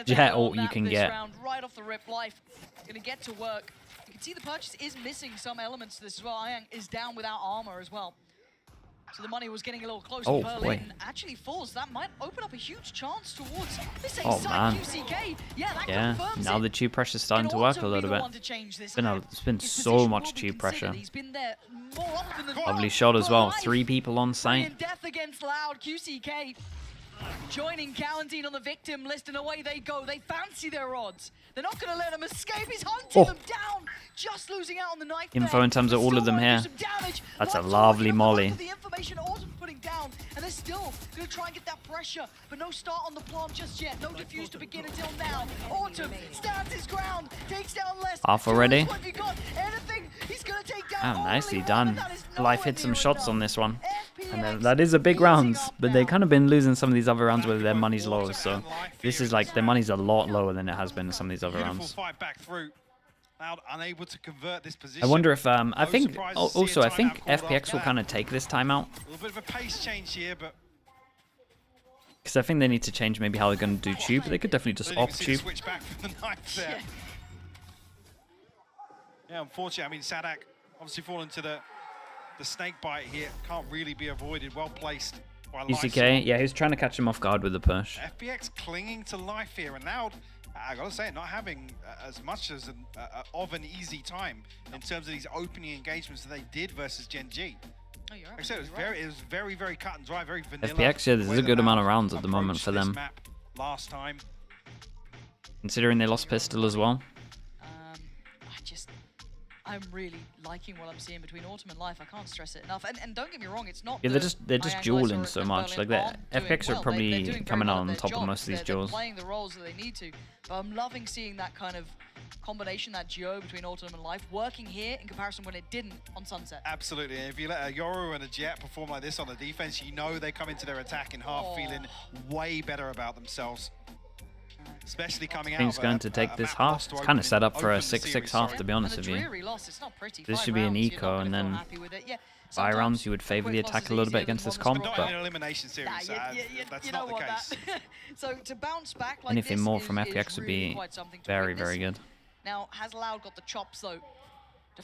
jet ult you can get.
Right off the rip, Life gonna get to work. You can see the purchase is missing some elements to this as well. Ayang is down without armor as well. So the money was getting a little close.
Oh,
Berlin actually falls. That might open up a huge chance towards this QCK. Yeah, that confirms
now
it.
the tube pressure's starting to work a little bit. It's been so much tube pressure.
He's been there more often than
Lovely shot as well. 3 people on site.
Death against Loud. QCK Joining Galantine on the victim list, and away they go. They fancy their odds. They're not going to let him escape. He's hunting them down. Just losing out on the knife.
Info in terms of all of them here. That's a lovely molly.
The information Autumn's putting down, and they're still going to try and get that pressure, but no start on the plant just yet. No defuse to begin until now. Autumn stands his ground, takes down less.
Off already.
What have you got? Anything? He's going to take down.
Oh, nicely done. Life hit some shots on this one. And then that is a big round, but they've kind of been losing some of these other rounds where their money's low, so this is like their money's a lot lower than it has been in some of these other rounds.
Unable to convert this position.
I wonder if I think also I think FPX will kind of take this timeout.
A little bit of a pace change here, but
because I think they need to change maybe how they're going to do tube. They could definitely just opt tube.
Switch back from the knife there. Yeah, unfortunately, I mean Sadak obviously fallen to the snake bite here. Can't really be avoided. Well placed by
UCK, yeah, he was trying to catch him off guard with the push.
FPX clinging to life here, and now I gotta say, not having as much as of an easy time in terms of these opening engagements that they did versus Gen G.
Oh, you're
like I said, it was very, very cut and dry, very vanilla.
FPX, yeah, there's a good amount of rounds at the moment for them.
Last time,
considering they lost pistol as well.
I'm really liking what I'm seeing between Autumn and Life. I can't stress it enough. And don't get me wrong, it's not.
Yeah, they're just dueling so much. Like the FPX are probably coming out on top of most of these duels.
They're playing the roles that they need to. But I'm loving seeing that kind of combination, that duo between Autumn and Life, working here in comparison when it didn't on Sunset.
Absolutely. And if you let a Yoru and a Jet perform like this on the defense, you know they come into their attack in half feeling way better about themselves. Especially coming out.
He's going to take this half. It's kind of set up for a 6-6 half, to be honest with you. This should be an eco, and then 5 rounds you would favor the attack a little bit against this comp, but
that's not the case.
So to bounce back like
anything more from FPX would be very, very good.
Now has Loud got the chops though.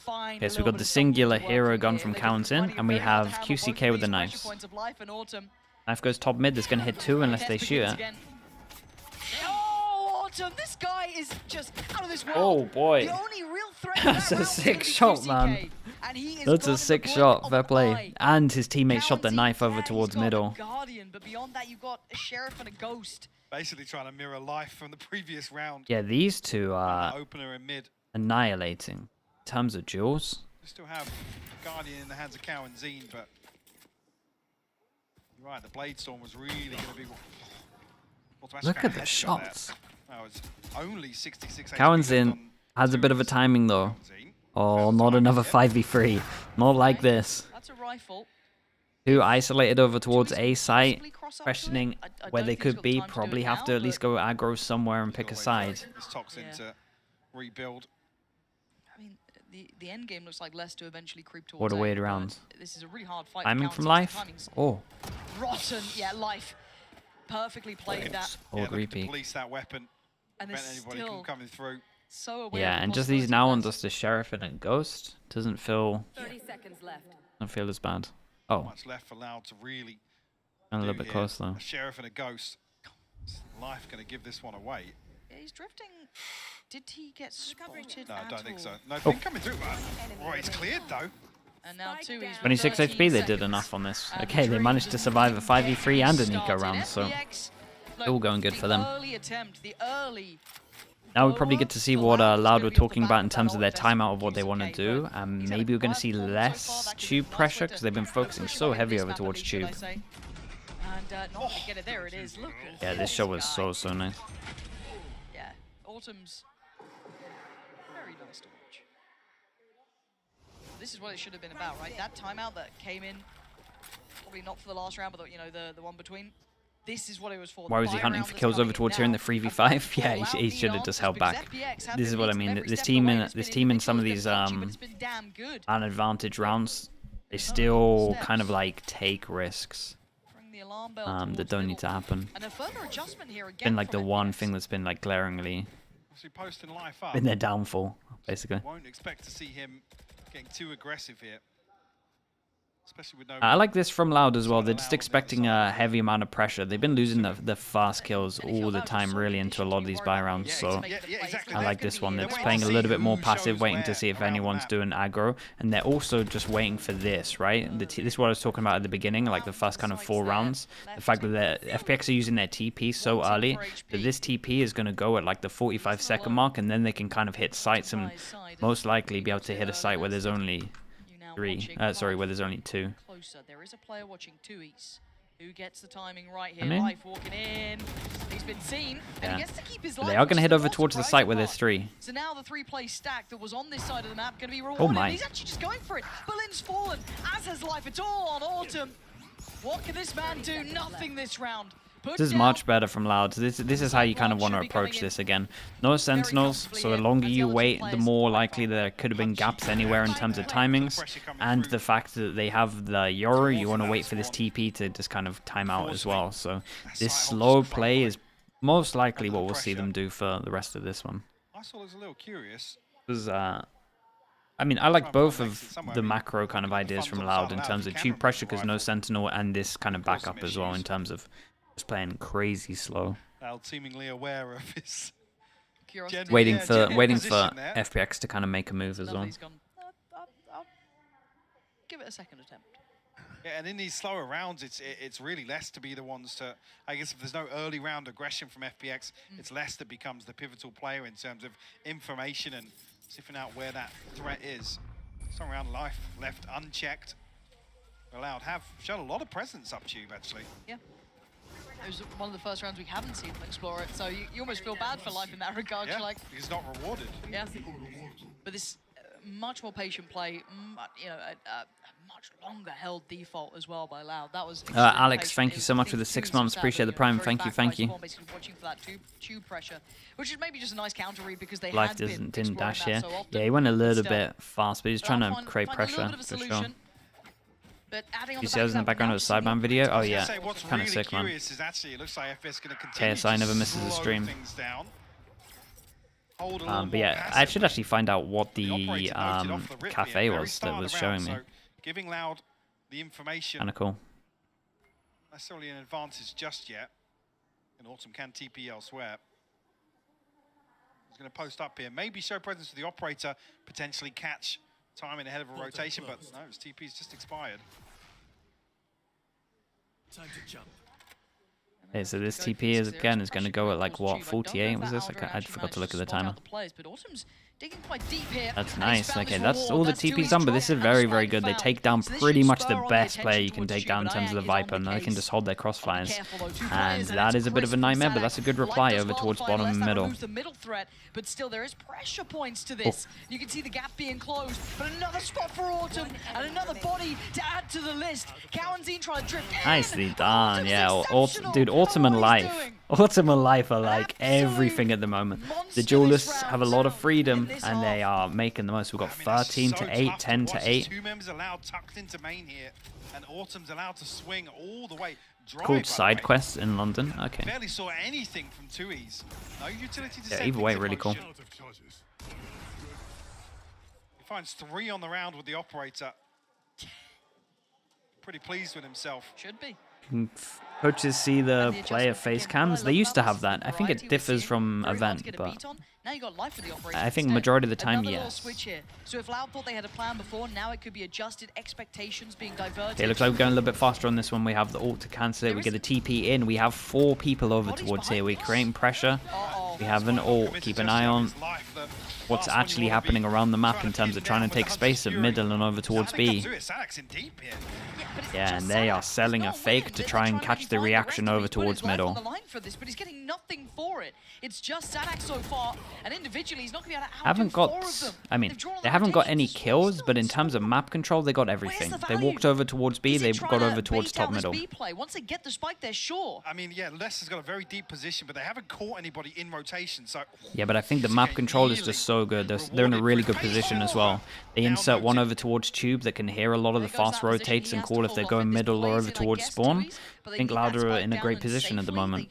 Okay, so we've got the singular hero gun from Countin, and we have QCK with the knives. Knife goes top mid. That's going to hit 2 unless they shoot it.
This guy is just out of this world.
Oh boy.
The only real threat
That's a sick shot, man. That's a sick shot. Fair play. And his teammate shot the knife over towards middle.
Guardian, but beyond that, you've got a Sheriff and a Ghost.
Basically trying to mirror Life from the previous round.
Yeah, these two are
opener and mid.
Annihilating in terms of duels.
We still have Guardian in the hands of Cow and Zine, but you're right, the Blade Storm was really going to be.
Look at the shots.
Oh, it's only 66
Cowanzin has a bit of a timing though. Oh, not another 5v3. Not like this.
That's a rifle.
2 isolated over towards A site, questioning where they could be. Probably have to at least go aggro somewhere and pick a side.
This Toxin to rebuild.
I mean, the end game looks like less to eventually creep towards.
What a weird round.
This is a really hard fight.
Timing from Life. Oh.
Rotten. Yeah, Life. Perfectly played that.
Old repeat.
Police that weapon.
And
prevent anybody from coming through.
So aware
yeah, and just these now on just the Sheriff and a Ghost doesn't feel.
30 seconds left.
Don't feel as bad. Oh.
Much left for Loud to really.
And a little bit close though.
A Sheriff and a Ghost. Life going to give this one away.
Yeah, he's drifting. Did he get spotted?
No, I don't think so. No, been coming through, man. Oh, he's cleared though.
And now
26 HP, they did enough on this. Okay, they managed to survive a 5v3 and an eco round, so all going good for them. Now we probably get to see what Loud were talking about in terms of their timeout of what they want to do. Maybe we're going to see less tube pressure because they've been focusing so heavy over towards tube. Yeah, this show was so nice.
Yeah, Autumn's very nice to watch. This is what it should have been about, right? That timeout that came in, probably not for the last round, but you know, the one between. This is what it was for.
Why was he hunting for kills over towards here in the 3v5? Yeah, he should have just held back. This is what I mean. This team in some of these unadvantaged rounds, they still kind of like take risks that don't need to happen. Been like the one thing that's been like glaringly been their downfall, basically.
Won't expect to see him getting too aggressive here. Especially with no
I like this from Loud as well. They're just expecting a heavy amount of pressure. They've been losing the fast kills all the time, really, into a lot of these buy rounds. So I like this one. They're just playing a little bit more passive, waiting to see if anyone's doing aggro. And they're also just waiting for this, right? This is what I was talking about at the beginning, like the first kind of 4 rounds. The fact that the FPX are using their TP so early that this TP is going to go at like the 45-second mark, and then they can kind of hit sites and most likely be able to hit a site where there's only 3. Sorry, where there's only 2.
Closer. There is a player watching 2E's. Who gets the timing right here? Life walking in. He's been seen, and he gets to keep his life.
They are going to head over towards the site where there's 3.
So now the 3-play stack that was on this side of the map going to be rewarded.
Oh my.
He's actually just going for it. Berlin's fallen, as has Life at all on Autumn. What can this man do? Nothing this round.
This is much better from Loud. This is how you kind of want to approach this again. No sentinels, so the longer you wait, the more likely there could have been gaps anywhere in terms of timings. And the fact that they have the Yoru, you want to wait for this TP to just kind of time out as well. So this slow play is most likely what we'll see them do for the rest of this one.
I saw it was a little curious.
I mean, I like both of the macro kind of ideas from Loud in terms of tube pressure, because no sentinel, and this kind of backup as well in terms of just playing crazy slow.
Loud seemingly aware of his
waiting for FPX to kind of make a move as well.
I'll give it a second attempt.
Yeah, and in these slower rounds, it's really less to be the ones to, I guess if there's no early round aggression from FPX, it's less that becomes the pivotal player in terms of information and sniffing out where that threat is. Some round Life left unchecked. Loud have shown a lot of presence up tube, actually.
Yeah. It was one of the first rounds we haven't seen them explore it, so you almost feel bad for Life in that regard.
Yeah,
You're like,
he's not rewarded.
Yeah, but this much more patient play, you know, a much longer held default as well by Loud. That was
Alex, thank you so much for the 6 months. Appreciate the prime. Thank you.
Basically watching for that tube pressure, which is maybe just a nice counter read because they
Life didn't dash here. Yeah, he went a little bit fast, but he's trying to create pressure for sure. You see those in the background of the sideman video? Oh yeah, kind of sick, man. KSI never misses a stream. But yeah, I should actually find out what the cafe was that was showing me.
Giving Loud the information.
Kind of cool.
Not necessarily an advantage just yet. And Autumn can TP elsewhere. He's going to post up here. Maybe show presence to the operator. Potentially catch timing ahead of a rotation. But no, his TP's just expired.
Time to jump.
Okay, so this TP is going to go at like what, 48 was this? I forgot to look at the timer. That's nice. Okay, that's all the TP's done, but this is very, very good. They take down pretty much the best player you can take down in terms of the Viper, and they can just hold their crossfires. And that is a bit of a nightmare, but that's a good reply over towards bottom and middle.
But still, there is pressure points to this. You can see the gap being closed, but another spot for Autumn and another body to add to the list. Cowanzine trying to drift in.
Nicely done, yeah. Dude, Autumn and Life. Autumn and Life are like everything at the moment. The duelists have a lot of freedom, and they are making the most. We've got 13 to 8, 10 to 8.
2 members allowed tucked into main here, and Autumn's allowed to swing all the way.
Called side quests in London. Okay.
Barely saw anything from 2Es. No utility to
yeah, either way, really cool.
He finds 3 on the round with the operator. Pretty pleased with himself.
Should be.
Coaches see the player face cams. They used to have that. I think it differs from event, but I think majority of the time, yes.
So if Loud thought they had a plan before, now it could be adjusted, expectations being diverted.
Okay, looks like we're going a little bit faster on this one. We have the ult to cancel it. We get the TP in. We have 4 people over towards here. We're creating pressure. We have an ult. Keep an eye on what's actually happening around the map in terms of trying to take space at middle and over towards B. Yeah, and they are selling a fake to try and catch the reaction over towards middle.
But he's getting nothing for it. It's just Sadak so far, and individually he's not going to be able to
haven't got, I mean, they haven't got any kills, but in terms of map control, they got everything. They walked over towards B, they got over towards top middle.
Once they get the spike, they're sure.
I mean, yeah, Leicester's got a very deep position, but they haven't caught anybody in rotation, so...
Yeah, but I think the map control is just so good. They're in a really good position as well. They insert one over towards tube that can hear a lot of the fast rotates and call if they're going middle or over towards spawn. I think Loud are in a great position at the moment.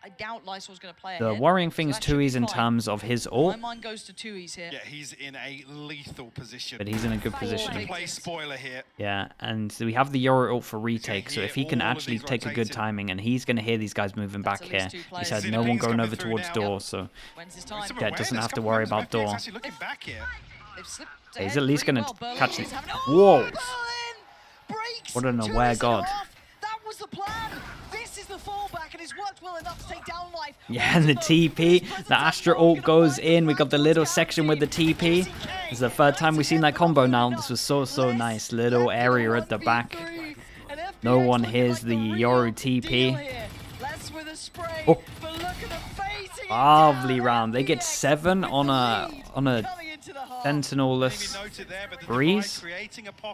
I doubt Lysol's going to play
The
ahead.
worrying thing is
that should be
Tui's in
fine.
terms of his
My
ult,
mind goes to Tui's here.
Yeah, he's in a lethal position.
but he's in a good position.
Play spoiler here.
Yeah, and we have the Yoru ult for retake, so if he can actually take a good timing, and he's going to hear these guys moving back here. He said no one going over towards door, so Jet doesn't have to worry about door.
Actually looking back here.
He's at least going to catch it. Whoa! What an aware god.
That was the plan. This is the fallback, and it's worked well enough to take down Life.
Yeah, and the TP. The Astra ult goes in. We got the little section with the TP. It's the third time we've seen that combo now. This was so nice. Little area at the back. No one hears the Yoru TP. Oh. Lovely round. They get 7 on a Sentinel-less Breeze.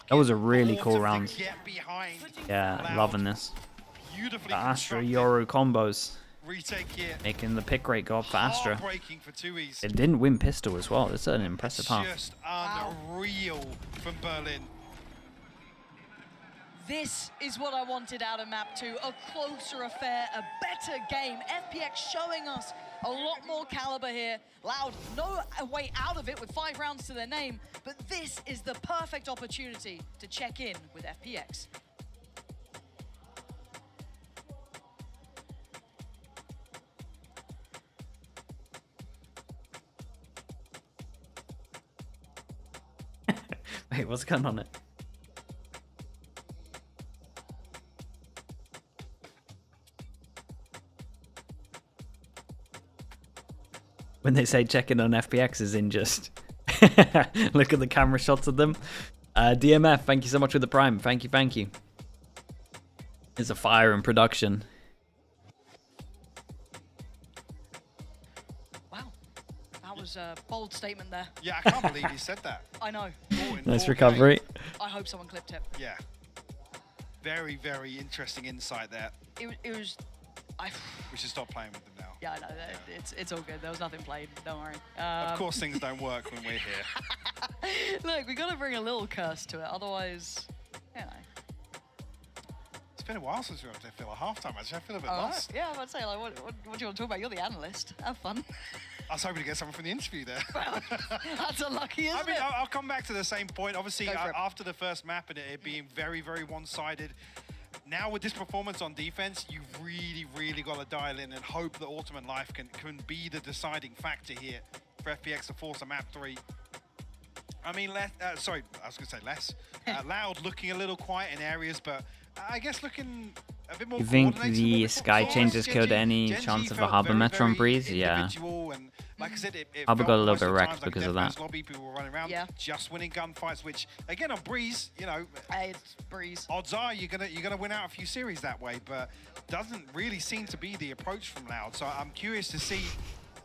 That was a really cool round. Yeah, loving this. The Astra Yoru combos. Making the pick rate go up for Astra. It didn't win pistol as well. It's an impressive half.
Just unreal from Berlin.
This is what I wanted out of map 2. A closer affair, a better game. FPX showing us a lot more caliber here. Loud, no way out of it with 5 rounds to their name, but this is the perfect opportunity to check in with FPX.
Wait, what's going on there? When they say checking on FPX is in just look at the camera shots of them. DMF, thank you so much for the prime. Thank you. There's a fire in production.
Wow, that was a bold statement there.
Yeah, I can't believe you said that.
I know.
Nice recovery.
I hope someone clipped it.
Yeah. Very, very interesting insight there.
It was...
We should stop playing with them now.
Yeah, I know. It's all good. There was nothing played. Don't worry.
Of course, things don't work when we're here.
Look, we got to bring a little curse to it. Otherwise, you know.
It's been a while since we were up to feel a halftime. Actually, I feel a bit lost.
Yeah, I'm about to say, like, what do you want to talk about? You're the analyst. Have fun.
I was hoping to get someone from the interview there.
Well, that's unlucky, isn't it?
I'll come back to the same point. Obviously, after the first map and it being very, very one-sided, now with this performance on defense, you've really got to dial in and hope that Ultimate Life can be the deciding factor here for FPX to force a map 3. I mean, sorry, I was going to say less. Loud looking a little quiet in areas, but I guess looking a bit more.
You think the Sky Changes killed any chance of a Harbor Metro on Breeze? Yeah.
Like I said,
Harbor got a little bit wrecked because of that.
People were running around, just winning gunfights, which again on Breeze, you know,
it's Breeze.
Odds are you're gonna win out a few series that way, but doesn't really seem to be the approach from Loud. So I'm curious to see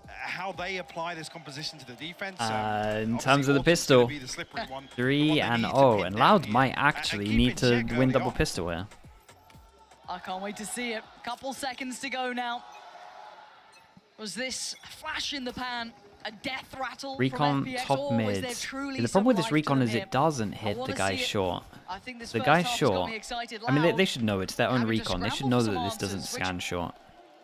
how they apply this composition to the defense.
In terms of the pistol, 3-0, and Loud might actually need to win double pistol here.
I can't wait to see it. Couple seconds to go now. Was this flash in the pan a death rattle
Recon
from FPX,
top
or was
mid.
there truly
The problem with this
some life
recon
to
is
them
it doesn't hit the guy short.
I think this
The
first
guy
half's got
short.
me excited.
I mean,
Loud
they should know it's their own
having to
recon. They should
scramble
know
for
that
some
this doesn't
answers,
scan short.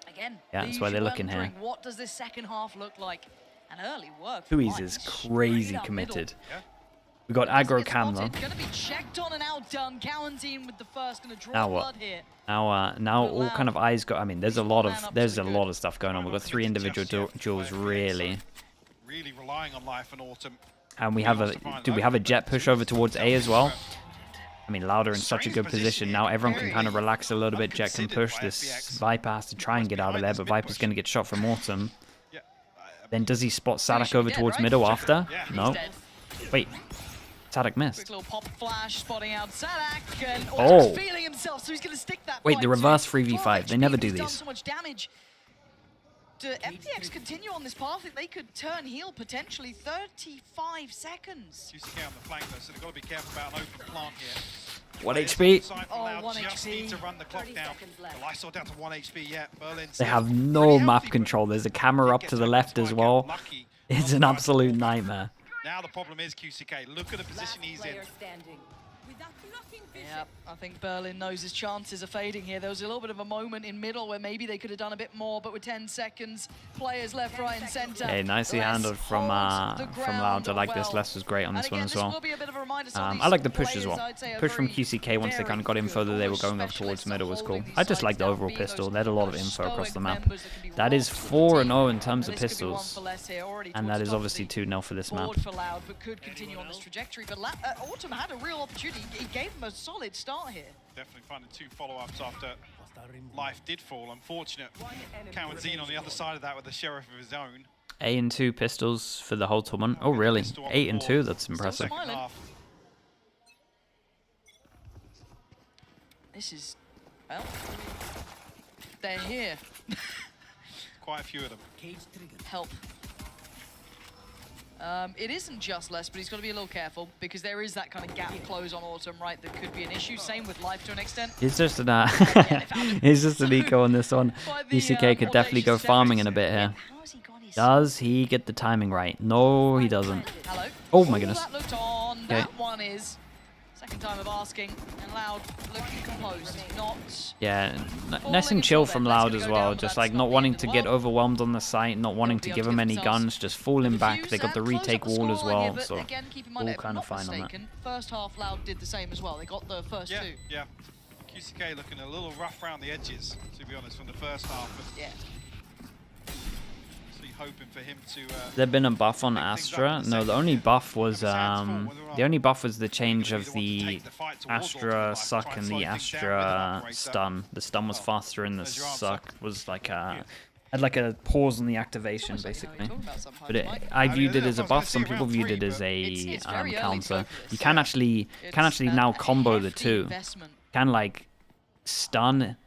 Again,
Yeah, that's why they're looking here.
What does this second half look like? An early work.
Tui's is crazy committed. We got aggro cam though.
Gonna be checked on and outdone. Quarantine with the first, gonna draw
Now
blood
what?
here.
Now all kind of eyes go. I mean, there's a lot of stuff going on. We've got 3 individual duels really.
Really relying on Life and Autumn.
And we have a jet push over towards A as well. I mean, Louder in such a good position. Now everyone can kind of relax a little bit. Jet can push. This Viper has to try and get out of there, but Viper's going to get shot from Autumn. Then does he spot Sadak over towards middle after? No. Wait. Sadak missed.
Quick little pop flash, spotting out Sadak, and
Oh.
feeling himself, so he's going to stick that.
Wait,
fight
the
to
reverse
full
3v5. They
HP.
never do
He's done
these.
so much damage. Do FPX continue on this path? They could turn heel potentially 35 seconds.
QCK on the flank though, so they've got to be careful about an open plant here.
1 HP.
Oh, 1
just
HP.
need to run the clock down. The Lysol down to 1 HP. Yeah, Berlin.
They have no map control. There's a camera up to the left as well. It's an absolute nightmare.
Now the problem is QCK. Look at the position he's in.
Yeah, I think Berlin knows his chances are fading here. There was a little bit of a moment in middle where maybe they could have done a bit more, but with 10 seconds, players left, right, and center.
Hey, nicely handled from Loud. I like this. Les was great on this one as well. I like the push as well. Push from QCK once they kind of got info that they were going up towards middle was cool. I just like the overall pistol. They had a lot of info across the map. That is 4-0 in terms of pistols, and that is obviously 2-0 for this map.
For Loud, but could continue on this trajectory. But Autumn had a real opportunity. He gave him a solid start here.
Definitely finding 2 follow-ups after life did fall. Unfortunate. Cowanzine on the other side of that with the sheriff of his own.
8-2 pistols for the whole tournament. Oh, really? 8-2? That's impressive.
This is, well, they're here.
Quite a few of them.
Help. It isn't just Les, but he's got to be a little careful because there is that kind of gap close on Autumn, right? That could be an issue. Same with Life to an extent.
He's just an he's just an eco on this one. VCK could definitely go farming in a bit here. Does he get the timing right? No, he doesn't.
Hello.
Oh my goodness.
That looked on.
Okay.
That one is second time of asking, and Loud looking composed, not.
Yeah, nice and chill from Loud as well. Just like not wanting to get overwhelmed on the site, not wanting to give him any guns, just falling back. They got the retake wall as well, so all kind of fine on that.
First half, Loud did the same as well. They got the first 2.
Yeah. QCK looking a little rough around the edges, to be honest, from the first half.
Yeah.
Hoping for him to.
There been a buff on Astra? No, the only buff was the change of the Astra suck and the Astra stun. The stun was faster and the suck was like had like a pause on the activation basically. But I viewed it as a buff. Some people viewed it as a counter. You can actually now combo the two. Can like stun.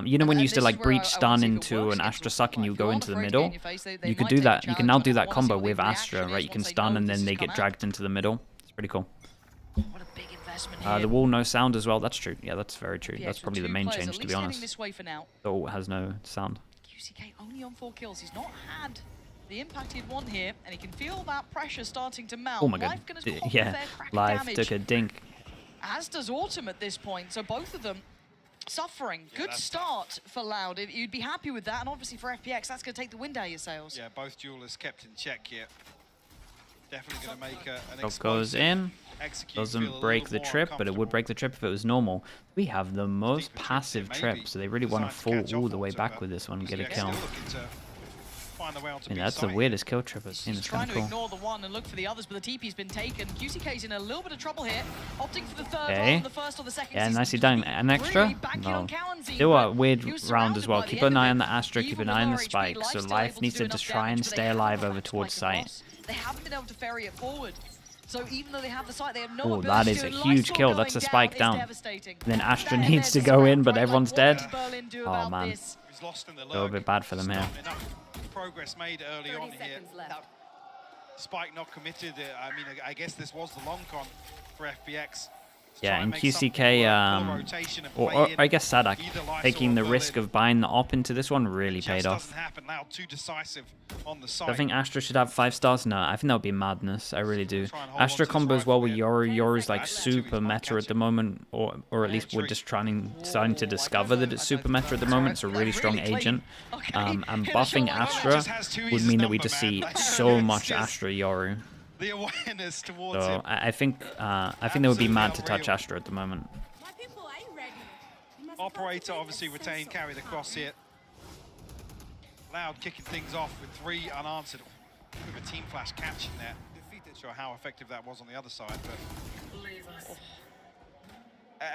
You know when you used to like breach stun into an Astra suck and you go into the middle? You could do that. You can now do that combo with Astra, right? You can stun and then they get dragged into the middle. It's pretty cool. The wall no sound as well. That's true. Yeah, that's very true. That's probably the main change, to be honest. The wall has no sound.
QCK only on 4 kills. He's not had the impact he'd want here, and he can feel that pressure starting to mount.
Oh my god. Yeah, Live took a dink.
As does Autumn at this point. So both of them suffering. Good start for Loud. You'd be happy with that, and obviously for FPX, that's going to take the wind out of your sails.
Yeah, both duelists kept in check here. Definitely going to make an
Shot goes in. Doesn't break the trip, but it would break the trip if it was normal. We have the most passive trip, so they really want to fall all the way back with this one and get a kill. I mean, that's the weirdest kill trip I've seen. It's kind of cool.
Ignore the one and look for the others, but the TP's been taken. QCK's in a little bit of trouble here, opting for the third round, the first or the second.
Yeah, nicely done. An extra? No. Still a weird round as well. Keep an eye on the Astra, keep an eye on the spike. So Life needs to just try and stay alive over towards site.
They haven't been able to ferry it forward. So even though they have the site, they have no
ability. Oh, that is a huge kill. That's a spike down. Then Astra needs to go in, but everyone's dead. Oh man. A little bit bad for them here.
Progress made early on here. Spike not committed. I mean, I guess this was the long con for FPX.
Yeah, and QCK, or I guess Sadak, taking the risk of buying the op into this one really paid off. I think Astra should have 5 stars. No, I think that would be madness. I really do. Astra combos well with Yoru. Yoru's like super meta at the moment, or at least we're just starting to discover that it's super meta at the moment. It's a really strong agent. And buffing Astra would mean that we just see so much Astra Yoru.
The awareness towards
him. I think they would be mad to touch Astra at the moment.
Operator obviously retained, carried across here. Loud kicking things off with 3 unanswered. With a team flash catching there. Not sure how effective that was on the other side, but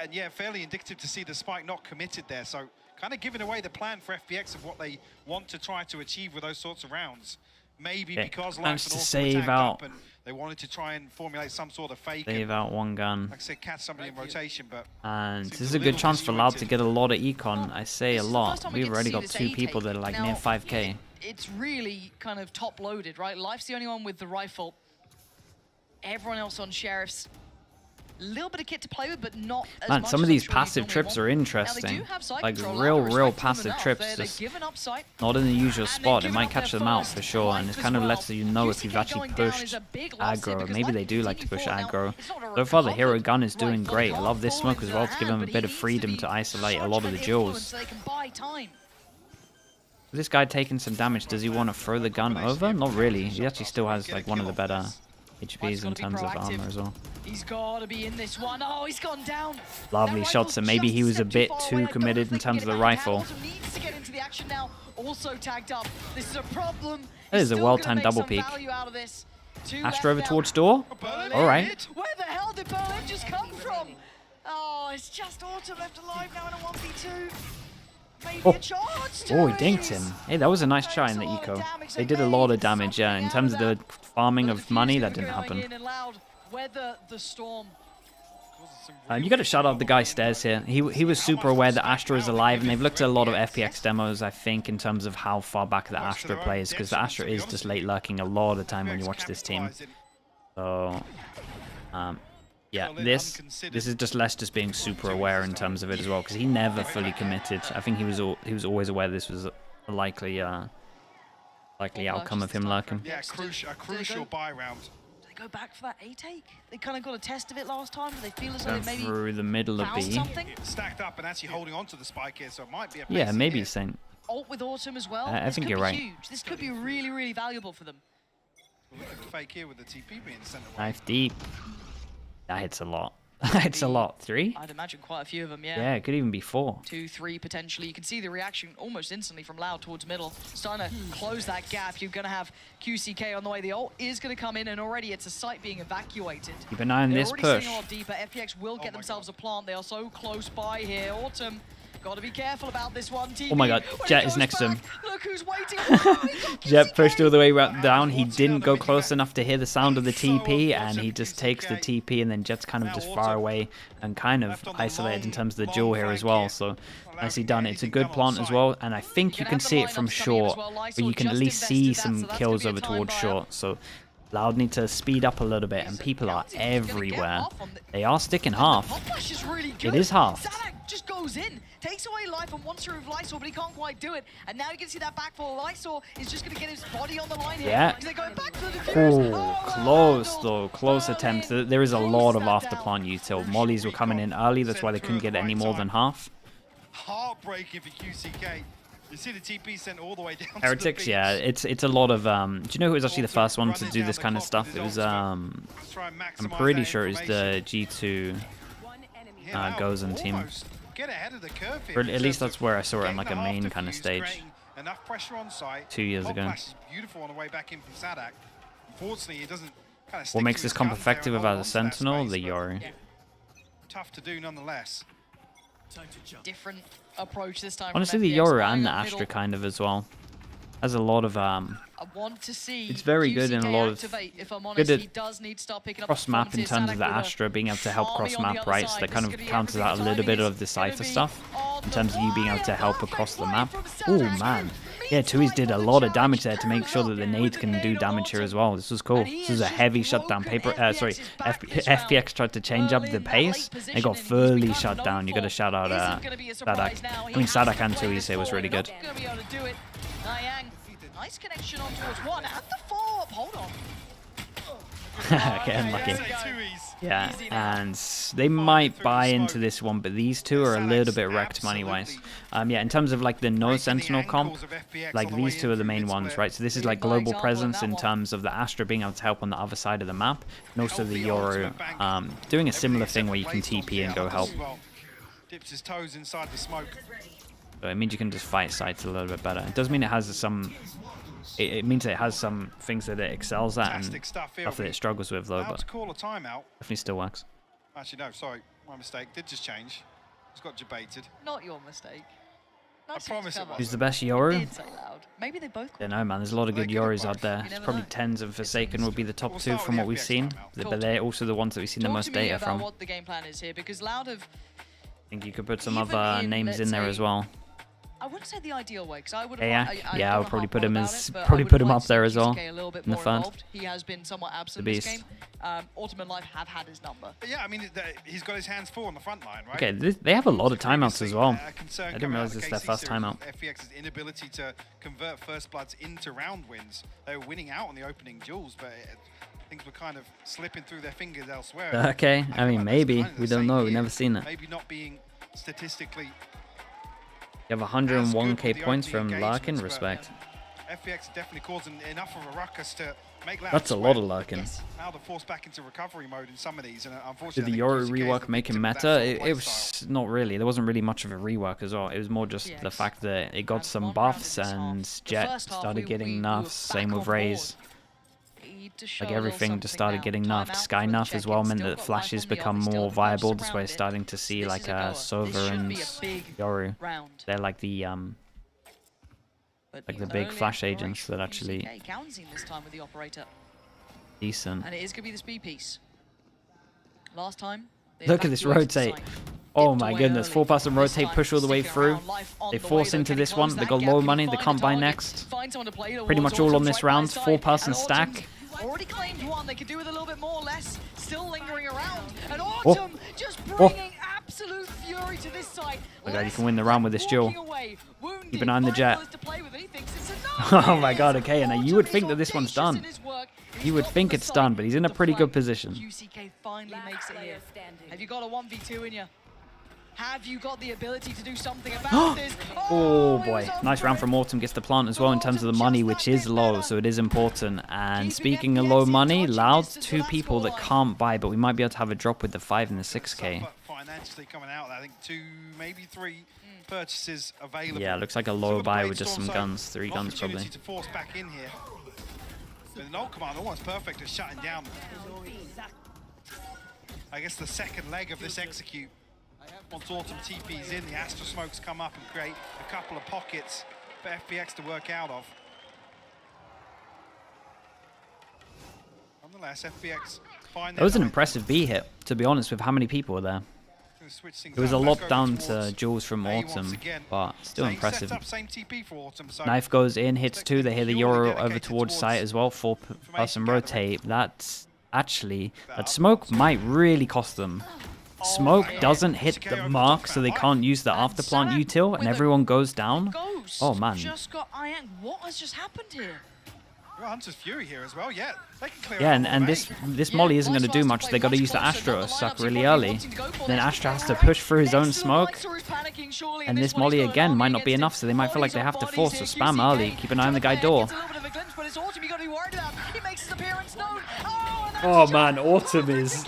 and yeah, fairly indicative to see the spike not committed there. So kind of giving away the plan for FPX of what they want to try to achieve with those sorts of rounds. Maybe because
managed to save out.
And they wanted to try and formulate some sort of fake.
Save out one gun.
Like I said, catch somebody in rotation, but.
And this is a good chance for Loud to get a lot of econ. I say a lot. We've already got 2 people that are like near 5k.
It's really kind of top loaded, right? Life's the only one with the rifle. Everyone else on sheriffs. little bit of kit to play with, but not as
Man,
much
some
as
of
I'm
these
sure you'd
passive
normally
trips
want.
are
Now,
interesting.
they do have side
Like
control.
real
Respect them
passive
enough.
trips.
They're
Just
giving up sight.
not in the usual
And
spot. It
they've
might
given up
catch
their
them out
first
for sure, and it
life
kind of
as
lets
well.
you know if you've
QCK
actually
going down
pushed
is a big loss here
aggro.
because
Maybe
like
they do like to push
VCT before,
aggro.
now, it's not a
So far, the
recovery
hero gun is
like
doing
from
great. I
Blood
love this
falling
smoke as
into
well
their
to give him
hand,
a
but
bit
he
of
needs to
freedom
be
to isolate a
such
lot of
an
the
influence
duels.
so they can buy time.
This guy taking some damage. Does he want to throw the gun over? Not really. He actually still has like one of the better HPs in terms of armor as well.
He's got to be in this one. Oh, he's gone down.
Lovely shots, and maybe he was a bit too committed in terms of the rifle.
Needs to get into the action now. Also tagged up. This is a problem.
That is a well-timed double peek. Astra over towards door. All right.
Where the hell did Berlin just come from? Oh, it's just Autumn left alive now in a 1v2. Maybe a chance.
Oh, he dinked him. Hey, that was a nice try in the eco. They did a lot of damage, yeah. In terms of the farming of money, that didn't happen.
Weather the storm.
You got to shout out the guy stairs here. He was super aware that Astra is alive, and they've looked at a lot of FPX demos, I think, in terms of how far back the Astra plays, because the Astra is just late lurking a lot of the time when you watch this team. So, yeah, this is just Les just being super aware in terms of it as well, because he never fully committed. I think he was always aware this was a likely outcome of him lurking.
Yeah, a crucial buy round.
Go back for that A take. They kind of got a test of it last time, but they feel as though they maybe
through the middle of B.
Something.
Stacked up and actually holding on to the spike here, so it might be a
yeah, maybe Saint.
Ult with Autumn as well.
I think you're right.
Huge. This could be really, really valuable for them.
Fake here with the TP being sent away.
Knife deep. That hits a lot. It's a lot. 3?
I'd imagine quite a few of them, yeah.
Yeah, it could even be 4.
2, 3 potentially. You can see the reaction almost instantly from Loud towards middle. Starting to close that gap. You're going to have QCK on the way. The ult is going to come in, and already it's a site being evacuated.
Keep an eye on this push.
They're already sitting a lot deeper. FPX will get themselves a plant. They are so close by here. Autumn, got to be careful about this one. TP,
oh my god, Jet is next to him.
Look who's waiting.
Jet pushed all the way down. He didn't go close enough to hear the sound of the TP, and he just takes the TP, and then Jet's kind of just far away and kind of isolated in terms of the duel here as well. So nicely done. It's a good plant as well, and I think you can see it from short, but you can at least see some kills over towards short. So Loud need to speed up a little bit, and people are everywhere. They are sticking half. It is half.
Just goes in, takes away life and wants to remove Lysor, but he can't quite do it. And now you can see that backfall. Lysor is just going to get his body on the line here.
Yeah.
They're going back to the defuse.
Oh, close though. Close attempt. There is a lot of after plant util. Mollies were coming in early, that's why they couldn't get any more than half.
Heartbreaking for QCK. You see the TP sent all the way down
Heretics, yeah, it's a lot of do you know who was actually the first one to do this kind of stuff? It was I'm pretty sure it was the G2 Gozen team. Or at least that's where I saw it on like a main kind of stage. 2 years ago.
Beautiful on the way back in from Sadak. Unfortunately, it doesn't kind of
what makes this comp effective without a Sentinel? The Yori.
Tough to do nonetheless.
Different approach this time.
Honestly, the Yoru and the Astra kind of as well. Has a lot of
I want to see
it's very good in a lot of good at
he does need to start picking up
cross map in terms of the Astra being able to help cross map, right? So that kind of counters out a little bit of the Cypher stuff in terms of you being able to help across the map. Oh man, yeah, Tui's did a lot of damage there to make sure that the nades can do damage here as well. This was cool. This was a heavy shutdown. FPX tried to change up the pace. They got fully shut down. You got to shout out Sadak. I mean, Sadak and Tui say was really good.
Nice connection on towards one and the follow-up. Hold on.
Getting lucky. Yeah, and they might buy into this one, but these two are a little bit wrecked money-wise. Yeah, in terms of like the no Sentinel comp, like these two are the main ones, right? So this is like global presence in terms of the Astra being able to help on the other side of the map, and also the Yoru doing a similar thing where you can TP and go help.
Dips his toes inside the smoke.
So it means you can just fight sites a little bit better. It does mean it has some. It means it has some things that it excels at and stuff that it struggles with, though. But
call a timeout.
Definitely still works.
Actually, no, sorry, my mistake. Did just change. It's got debated.
Not your mistake.
Nice, I promise it was.
Who's the best Yoru?
Maybe they both.
I don't know, man. There's a lot of good Yoris out there. Probably Tens and Forsaken would be the top two from what we've seen, but they're also the ones that we've seen the most data from.
What the game plan is here, because Loud have.
I think you could put some other names in there as well.
I wouldn't say the ideal way, because I would
Yeah,
have.
I would probably put him as up there as well in the third.
He has been somewhat absent this game. Autumn and Life have had his number.
Yeah, I mean, he's got his hands full on the front line, right?
Okay, they have a lot of timeouts as well. I didn't realize this is their first timeout.
FPX's inability to convert First Bloods into round wins. They were winning out on the opening duels, but things were kind of slipping through their fingers elsewhere.
Okay, I mean, maybe. We don't know. We've never seen it.
Maybe not being statistically.
You have 101k points from Larkin, respect.
FPX definitely causing enough of a ruckus to make Loud.
That's a lot of Larkin.
Now they're forced back into recovery mode in some of these, and
Did
unfortunately,
the Yoru rework make him meta? It was not really. There wasn't really much of a rework as well. It was more just the fact that it got some buffs and Jet started getting nerfs. Same with Raze. Like everything just started getting nerfed. Sky nerf as well meant that flashes become more viable. That's why we're starting to see like Sova and Yoru. They're like the big flash agents that actually decent.
And it is going to be the speed piece. Last time.
Look at this rotate. Oh my goodness, 4-person rotate, push all the way through. They force into this one. They got low money. They can't buy next. Pretty much all on this round. 4-person stack.
Already claimed one. They could do with a little bit more, less. Still lingering around. And Autumn just bringing absolute fury to this side.
Oh god, you can win the round with this duel. Keep an eye on the Jet. Oh my god, okay, and you would think that this one's done. You would think it's done, but he's in a pretty good position.
QCK finally makes it here. Have you got a 1v2 in you? Have you got the ability to do something about this?
Oh boy, nice round from Autumn. Gets the plant as well in terms of the money, which is low, so it is important. And speaking of low money, Loud, 2 people that can't buy, but we might be able to have a drop with the 5 and the 6k.
Financially coming out, I think 2, maybe 3 purchases available.
Yeah, looks like a low buy with just some guns, 3 guns probably.
To force back in here. But the Null Command almost perfect at shutting down. I guess the second leg of this execute. Once Autumn TP's in, the Astra Smokes come up and create a couple of pockets for FPX to work out of. Nonetheless, FPX find
That was an impressive B hit, to be honest, with how many people were there. It was a lot down to Jules from Autumn, but still impressive. Knife goes in, hits 2, they hear the Yoru over towards site as well, 4-person rotate. That's actually, that smoke might really cost them. Smoke doesn't hit the mark, so they can't use the afterplant util, and everyone goes down. Oh man.
Just got Ian. What has just happened here?
Hunter's Fury here as well, yeah. They can clear
and this Molly isn't going to do much. They got to use the Astra suck really early. Then Astra has to push through his own smoke. And this Molly again might not be enough, so they might feel like they have to force or spam early. Keep an eye on the guy door. Oh man, Autumn is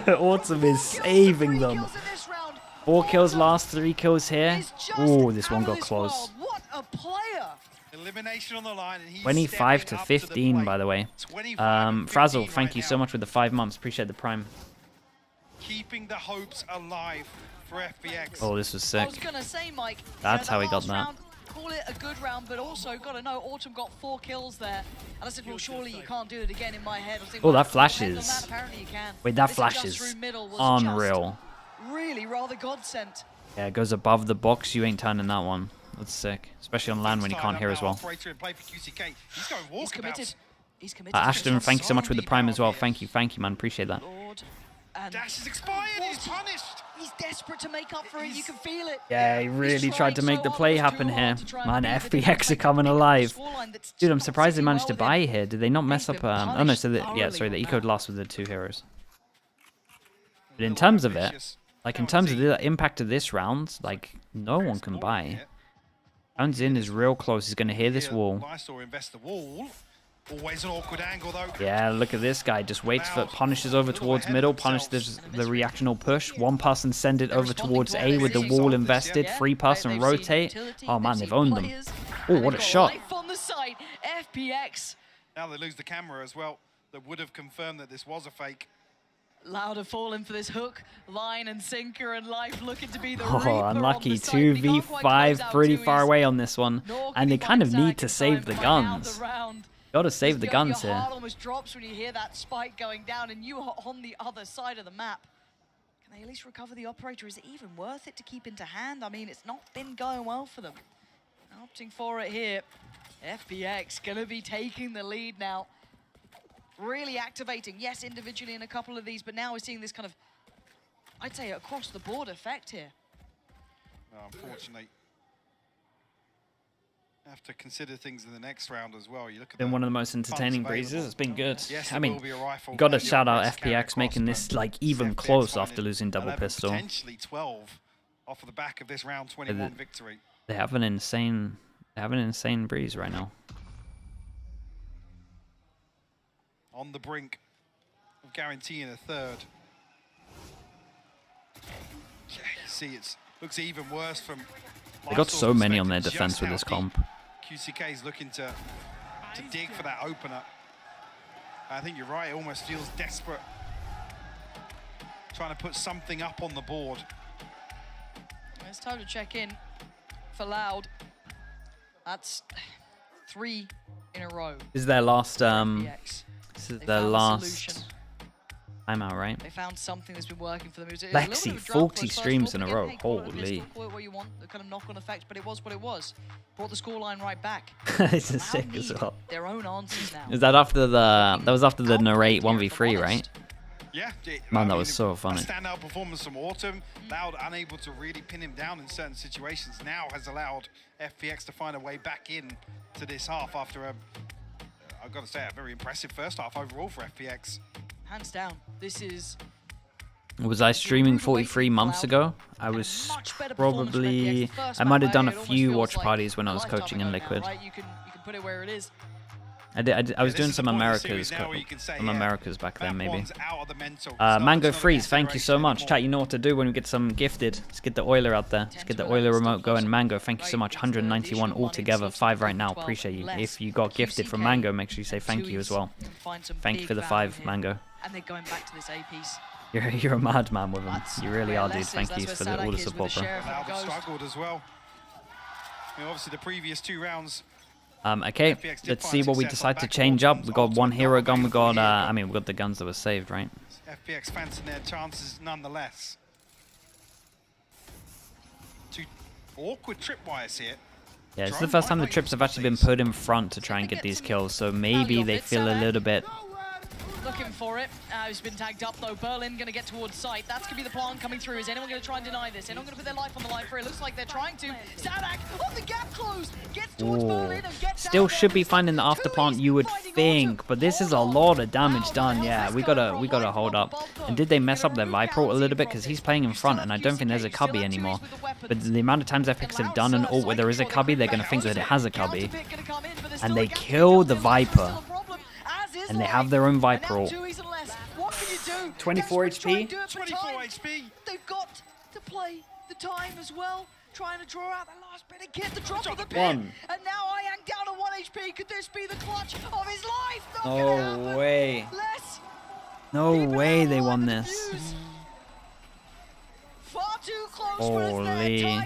Autumn is saving them. 4 kills last, 3 kills here. Oh, this one got close.
What a player!
Elimination on the line, and
25 to 15, by the way. Frazzle, thank you so much for the 5 months. Appreciate the prime.
Keeping the hopes alive for FPX.
Oh, this was sick.
I was gonna say, Mike.
That's how he got that.
Round, call it a good round, but also got to know Autumn got 4 kills there. And I said, well, surely you can't do it again in my head.
Oh, that flashes.
Apparently you can.
Wait, that flashes. Unreal.
Really rather godsend.
Yeah, it goes above the box. You ain't turning that one. That's sick. Especially on land when you can't hear as well.
He's committed. He's committed.
Ashton, thank you so much with the prime as well. Thank you, man. Appreciate that.
Dash is expired. He's punished.
He's desperate to make up for it. You can feel it.
Yeah, he really tried to make the play happen here. Man, FPX are coming alive. Dude, I'm surprised they managed to buy here. Did they not mess up? Oh no, so yeah, sorry, they ecoed last with the 2 heroes. But in terms of it, like in terms of the impact of this round, like no one can buy. Rounds in is real close. He's gonna hear this wall.
Always an awkward angle though.
Yeah, look at this guy. Just waits for punishes over towards middle. Punishes the reactional push. 1-person send it over towards A with the wall invested. 3-person rotate. Oh man, they've owned them. Oh, what a shot.
On the side, FPX.
Now they lose the camera as well. That would have confirmed that this was a fake.
Loud have fallen for this hook, line and sinker, and Life looking to be the
Oh, unlucky. 2v5, pretty far away on this one. And they kind of need to save the guns. Gotta save the guns here.
Your heart almost drops when you hear that spike going down, and you are on the other side of the map. Can they at least recover the operator? Is it even worth it to keep into hand? I mean, it's not been going well for them. Opting for it here. FPX gonna be taking the lead now. Really activating, yes, individually in a couple of these, but now we're seeing this kind of, I'd say, across the board effect here.
Unfortunately, have to consider things in the next round as well. You look at
been one of the most entertaining breezes. It's been good.
Yes,
I mean, got to shout out FPX making this like even close after losing double pistol.
Potentially 12 off of the back of this round 21 victory.
They have an insane breeze right now.
On the brink of guaranteeing a third. Yeah, you see, it looks even worse from.
They got so many on their defense with this comp.
QCK is looking to dig for that opener. I think you're right. It almost feels desperate, trying to put something up on the board.
It's time to check in for Loud. That's 3 in a row.
This is their last. This is their last timeout, right?
They found something that's been working for them.
Lexi, 40 streams in a row. Holy.
Call it what you want, the kind of knock-on effect, but it was what it was. Brought the scoreline right back.
This is sick as well.
Their own answers now.
Is that after the? That was after the narrate 1v3, right?
Yeah.
Man, that was so funny.
A standout performance from Autumn. Loud unable to really pin him down in certain situations now has allowed FPX to find a way back in to this half after a, I've got to say, a very impressive first half overall for FPX.
Hands down, this is...
Was I streaming 43 months ago? I was probably... I might have done a few watch parties when I was coaching in Liquid.
You can put it where it is.
I was doing some Americas back then, maybe. Mango Freeze, thank you so much. Chat, you know what to do when we get some gifted. Let's get the Oiler out there. Let's get the Oiler remote going. Mango, thank you so much. 191 altogether, 5 right now. Appreciate you. If you got gifted from Mango, make sure you say thank you as well. Thank you for the 5, Mango.
And they're going back to this A piece.
You're a madman with them. You really are, dude. Thank you for all the support, bro.
Loud struggled as well. I mean, obviously, the previous 2 rounds.
Okay, let's see what we decide to change up. We got 1 hero gun. We got, I mean, we got the guns that were saved, right?
FPX fancying their chances nonetheless. 2 awkward tripwires here.
Yeah, it's the first time the trips have actually been put in front to try and get these kills, so maybe they feel a little bit...
Looking for it. He's been tagged up though. Berlin going to get towards site. That's going to be the plan coming through. Is anyone going to try and deny this? Anyone going to put their life on the line for it? Looks like they're trying to. Sadak, oh, the gap closed. Gets towards Berlin and gets
Still should be finding the after plant, you would think, but this is a lot of damage done. Yeah, we gotta hold up. And did they mess up their Viper ult a little bit? Because he's playing in front, and I don't think there's a cubby anymore. But the amount of times FX have done an ult where there is a cubby, they're going to think that it has a cubby. And they kill the Viper. And they have their own Viper ult. 24 HP?
24 HP.
They've got to play the time as well. Trying to draw out the last bit and get the drop of the pit. And now Ayang down to 1 HP. Could this be the clutch of his life?
No way. No way they won this.
Far too close.
Holy.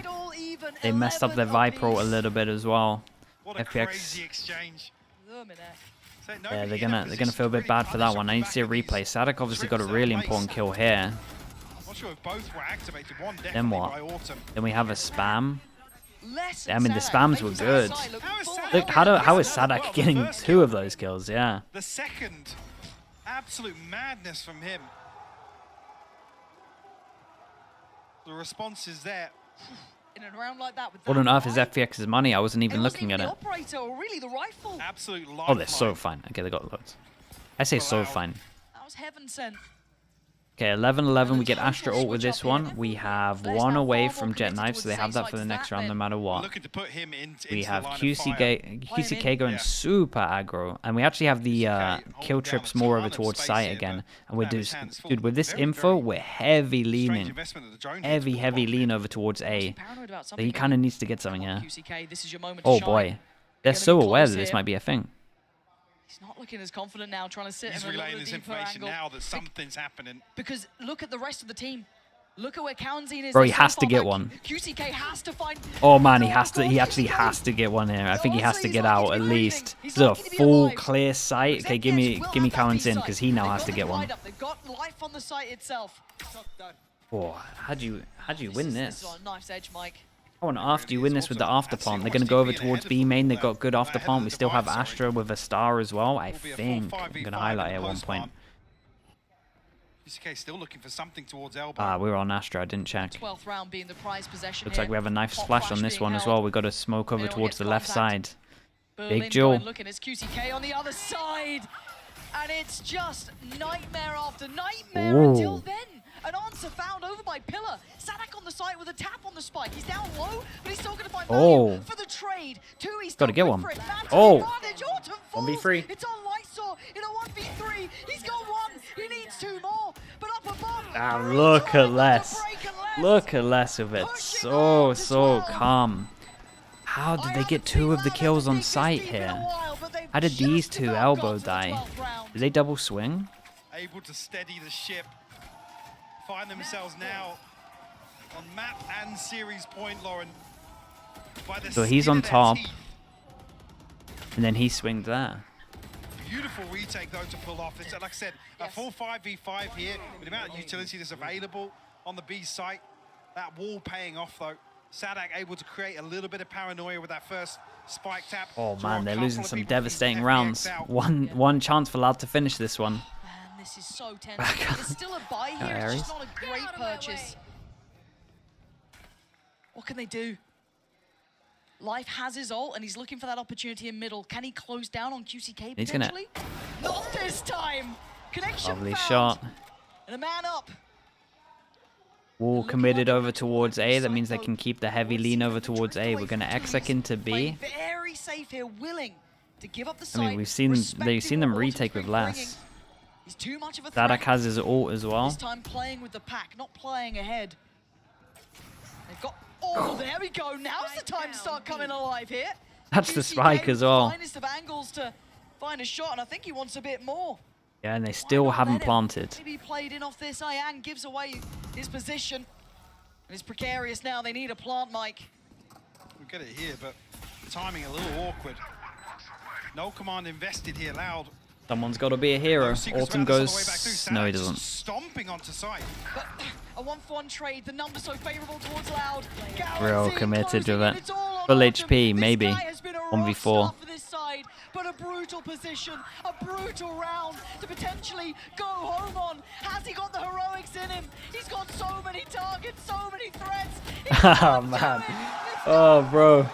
They messed up their Viper ult a little bit as well.
What a crazy exchange.
Yeah, they're gonna feel a bit bad for that one. I need to see a replay. Sadak obviously got a really important kill here.
Not sure if both were activated. One
Then what?
by Autumn.
Then we have a spam. I mean, the spams were good. Look, how is Sadak getting 2 of those kills? Yeah.
The second, absolute madness from him. The response is there.
In a round like that, with
What on earth is FPX's money? I wasn't even looking at it.
The operator, or really the rifle.
Absolute
Oh, they're so fine. Okay, they got loads. I say so fine.
That was heaven sent.
Okay, 11-11. We get Astra ult with this one. We have 1 away from Jet Knife, so they have that for the next round no matter what. We have QCK going super aggro, and we actually have the kill trips more over towards site again. And we're dude, with this info, we're heavy leaning, heavy lean over towards A. So he kind of needs to get something here. Oh boy, they're so aware that this might be a thing.
He's not looking as confident now, trying to sit
He's relaying this information now that something's happening.
Because look at the rest of the team. Look at where Kaunzin is.
Bro, he has to get one.
QCK has to find...
Oh man, he actually has to get one here. I think he has to get out at least. This is a full clear sight. Okay, give me Kaunzin, because he now has to get one.
They've got life on the site itself.
Oh, how'd you win this?
This is on knife's edge, Mike.
Oh, and after you win this with the after plant, they're going to go over towards B main. They've got good after plant. We still have Astra with a star as well. I think I'm going to highlight at one point.
VCT still looking for something towards elbow.
Ah, we're on Astra. I didn't check.
12th round being the prize possession.
Looks like we have a knife splash on this one as well. We've got to smoke over towards the left side.
Berlin
Big duel.
Looking as QCK on the other side. And it's just nightmare after nightmare until then. An answer found over by Pillar. Sadak on the side with a tap on the spike. He's down low, but he's still going to find value for the trade. Tui's
got to get one.
Oh,
1v3.
It's on Lysor in a 1v3. He's got one. He needs two more. But up above.
Ah, look at Les. Look at Les with it. So calm. How did they get 2 of the kills on sight here? How did these 2 elbow die? Did they double swing?
Able to steady the ship. Find themselves now on map and series point, Lauren.
So he's on top. And then he swinged there.
Beautiful retake though to pull off. It's, like I said, a full 5v5 here with the amount of utility that's available on the B site. That wall paying off though. Sadak able to create a little bit of paranoia with that first spike tap.
Oh man, they're losing some devastating rounds. One chance for Loud to finish this one.
Man, this is so tense. There's still a buy here. It's just not a great purchase. What can they do? Life has his ult, and he's looking for that opportunity in middle. Can he close down on QCK potentially? Not this time. Connection
Lovely
found.
shot.
And a man up.
Wall committed over towards A. That means they can keep the heavy lean over towards A. We're going to exec into B.
Very safe here, willing to give up the
I mean, they've seen them retake with Les.
He's too much of a threat.
Sadak has his ult as well.
This time playing with the pack, not playing ahead. They've got. Oh, there we go. Now's the time to start coming alive here.
That's the spike as well.
Finest of angles to find a shot, and I think he wants a bit more.
Yeah, and they still haven't planted.
Maybe played in off this. Ian gives away his position. And it's precarious now. They need a plant, Mike.
We'll get it here, but timing a little awkward. No command invested here, Loud.
Someone's got to be a hero. Autumn goes. No, he doesn't.
Stomping onto site.
But a 1-for-1 trade. The numbers so favorable towards Loud.
Real committed with it. Full HP, maybe. 1v4.
But a brutal position, a brutal round to potentially go home on. Has he got the heroics in him? He's got so many targets, so many threats.
Oh, man. Oh, bro.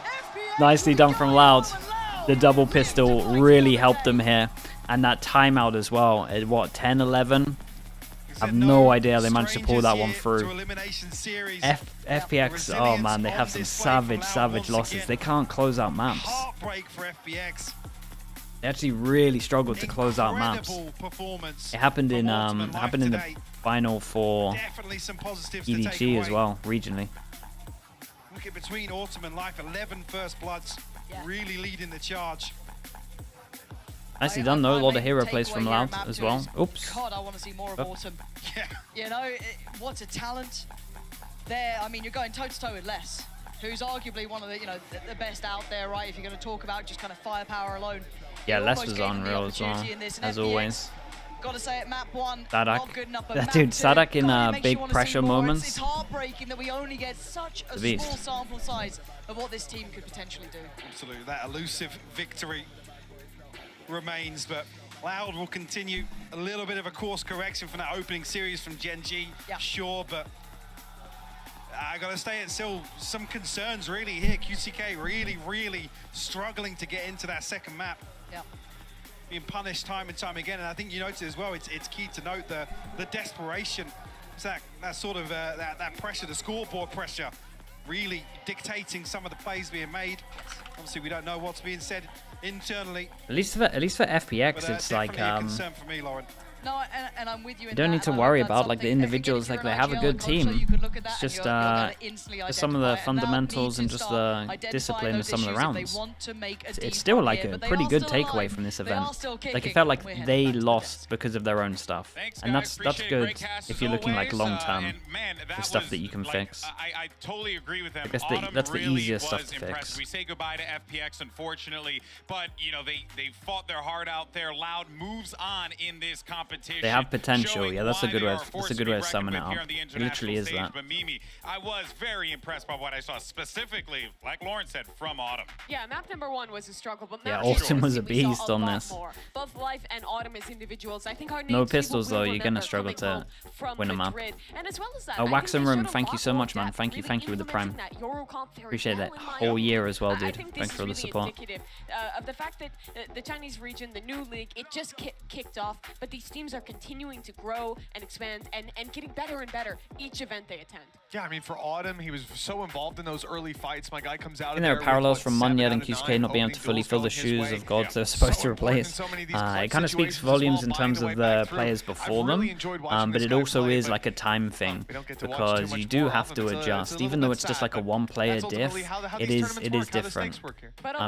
Nicely done from Loud. The double pistol really helped them here. And that timeout as well. At what, 10-11? I have no idea they managed to pull that one through. FPX, oh man, they have some savage losses. They can't close out maps.
Heartbreak for FPX.
They actually really struggled to close out maps. It happened in the final for EDG as well, regionally.
Look at between Autumn and Life, 11 first bloods, really leading the charge.
Nicely done though, a lot of hero plays from Loud as well. Oops.
God, I want to see more of Autumn. You know, what a talent. There, I mean, you're going toe-to-toe with Les, who's arguably one of the, the best out there, right? If you're going to talk about just kind of firepower alone.
Yeah, Les was unreal as well, as always.
Gotta say it, map 1,
Sadak.
not good enough, but
Dude, Sadak in big pressure moments.
It's heartbreaking that we only get such a small sample size of what this team could potentially do.
Absolutely, that elusive victory remains, but Loud will continue a little bit of a course correction from that opening series from Gen G, sure, but I gotta say it's still some concerns really here. QCK really struggling to get into that second map. Being punished time and time again, and I think you noticed as well, it's key to note the desperation. It's that sort of that pressure, the scoreboard pressure, really dictating some of the plays being made. Obviously, we don't know what's being said internally.
At least for FPX, it's like
concern for me, Lauren.
No, and I'm with you.
You don't need to worry about like the individuals. Like they have a good team. It's just some of the fundamentals and just the discipline of some of the rounds. It's still like a pretty good takeaway from this event. Like it felt like they lost because of their own stuff, and that's good if you're looking like long term. The stuff that you can fix.
I totally agree with them.
I guess that's the easiest stuff to fix.
We say goodbye to FPX, unfortunately, but they fought their heart out there. Loud moves on in this competition. competition.
They have potential. Yeah, that's a good way.
Showing
That's a good way of summing it up.
here on the
It literally is
international
that.
stage. But Mimi, I was very impressed by what I saw, specifically, like Lauren said, from Autumn.
Yeah, map number 1 was a struggle, but
Yeah,
map
Autumn
number
was a
2, we saw
beast on
lot
this.
more. Both Life and Autumn as individuals. I think our
No
names
pistols
people
though.
will
You're gonna
remember
struggle
coming
to
home from
win a map.
Madrid. And as well as that, I think
Wax and
they
Room,
showed a
thank you
lot
so
more
much, man.
depth,
Thank you
really
with the prime.
implementing that Eurocomp theory
Appreciate it.
well in my
Whole year
opinion.
as well,
I
dude.
think this
Thanks
is
for all the
really
support.
indicative of the fact that the Chinese region, the new league, it just kicked off, but these teams are continuing to grow and expand and getting better and better each event they attend.
Yeah, I mean, for Autumn, he was so involved in those early fights. My guy comes out
And there are parallels from Munyad and QCK not being able to fully fill the shoes of gods they're supposed to replace. It kind of speaks volumes in terms of the players before them, but it also is like a time thing because you do have to adjust. Even though it's just like a one-player diff, it is different.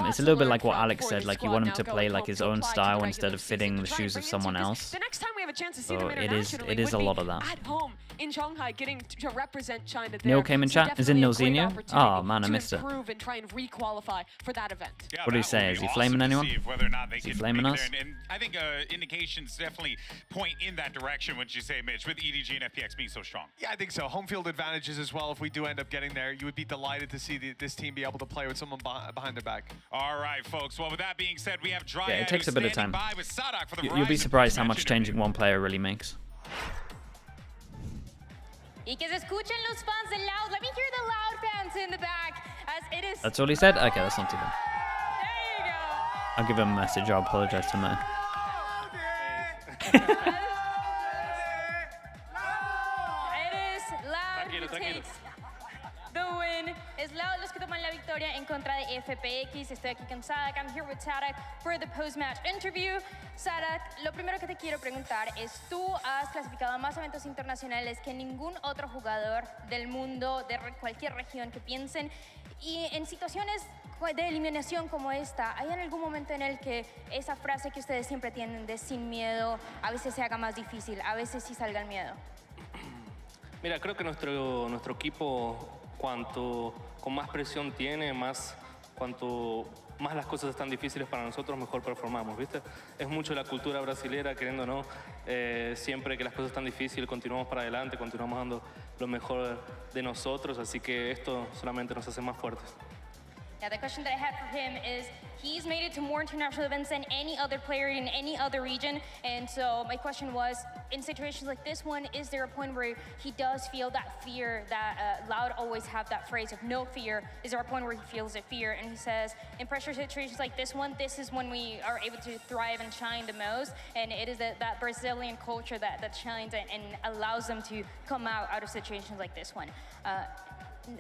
It's a little bit like what Alex said, like you want him to play like his own style instead of fitting the shoes of someone else.
The next time we have a chance to see
So
them
it
internationally
is a lot of that.
at home in Shanghai, getting to represent China there.
Neil came in chat. Is it
definitely a
Nilzinho?
great
Oh man, I
opportunity
missed
to
it.
improve and try and re-qualify for that event.
Yeah,
What did he
that
say?
would
Is
be
he
awesome
flaming
to
anyone?
see whether or not they
Is he
can
flaming
make
us?
it there. And I think indications definitely point in that direction, wouldn't you say, Mitch, with EDG and FPX being so strong.
Yeah, I think so. Home field advantages as well. If we do end up getting there, you would be delighted to see this team be able to play with someone behind their back.
All right, folks. Well, with that being said, we have Dry
Yeah, it takes a bit of time.
For the
You'll be
Verizon
surprised how much
match
changing one player really makes.
Y que se escuchen los fans de Loud. Let me hear the Loud fans in the back as it is.
That's all he said? Okay, that's not too bad.
There you go.
I'll give him a message. I'll apologize to him.
It is Loud who takes the win. Es Loud los que toman la victoria en contra de FPX. Estoy aquí con Sadak. I'm here with Sadak for the post-match interview. Sadak, lo primero que te quiero preguntar es, tú has clasificado a más eventos internacionales que ningún otro jugador del mundo, de cualquier región que piensen, y en situaciones de eliminación como esta, ¿hay en algún momento en el que esa frase que ustedes siempre tienen de sin miedo a veces se haga más difícil, a veces sí salga el miedo?
Mira, creo que nuestro equipo, cuanto con más presión tiene, cuanto más las cosas están difíciles para nosotros, mejor performamos, ¿viste? Es mucho la cultura brasilera, queriendo o no, siempre que las cosas están difíciles, continuamos para adelante, continuamos dando lo mejor de nosotros, así que esto solamente nos hace más fuertes.
Yeah, the question that I had for him is, he's made it to more international events than any other player in any other region, and so my question was, in situations like this one, is there a point where he does feel that fear that Loud always have that phrase of no fear? Is there a point where he feels that fear? And he says, in pressure situations like this one, this is when we are able to thrive and shine the most, and it is that Brazilian culture that shines and allows them to come out of situations like this one.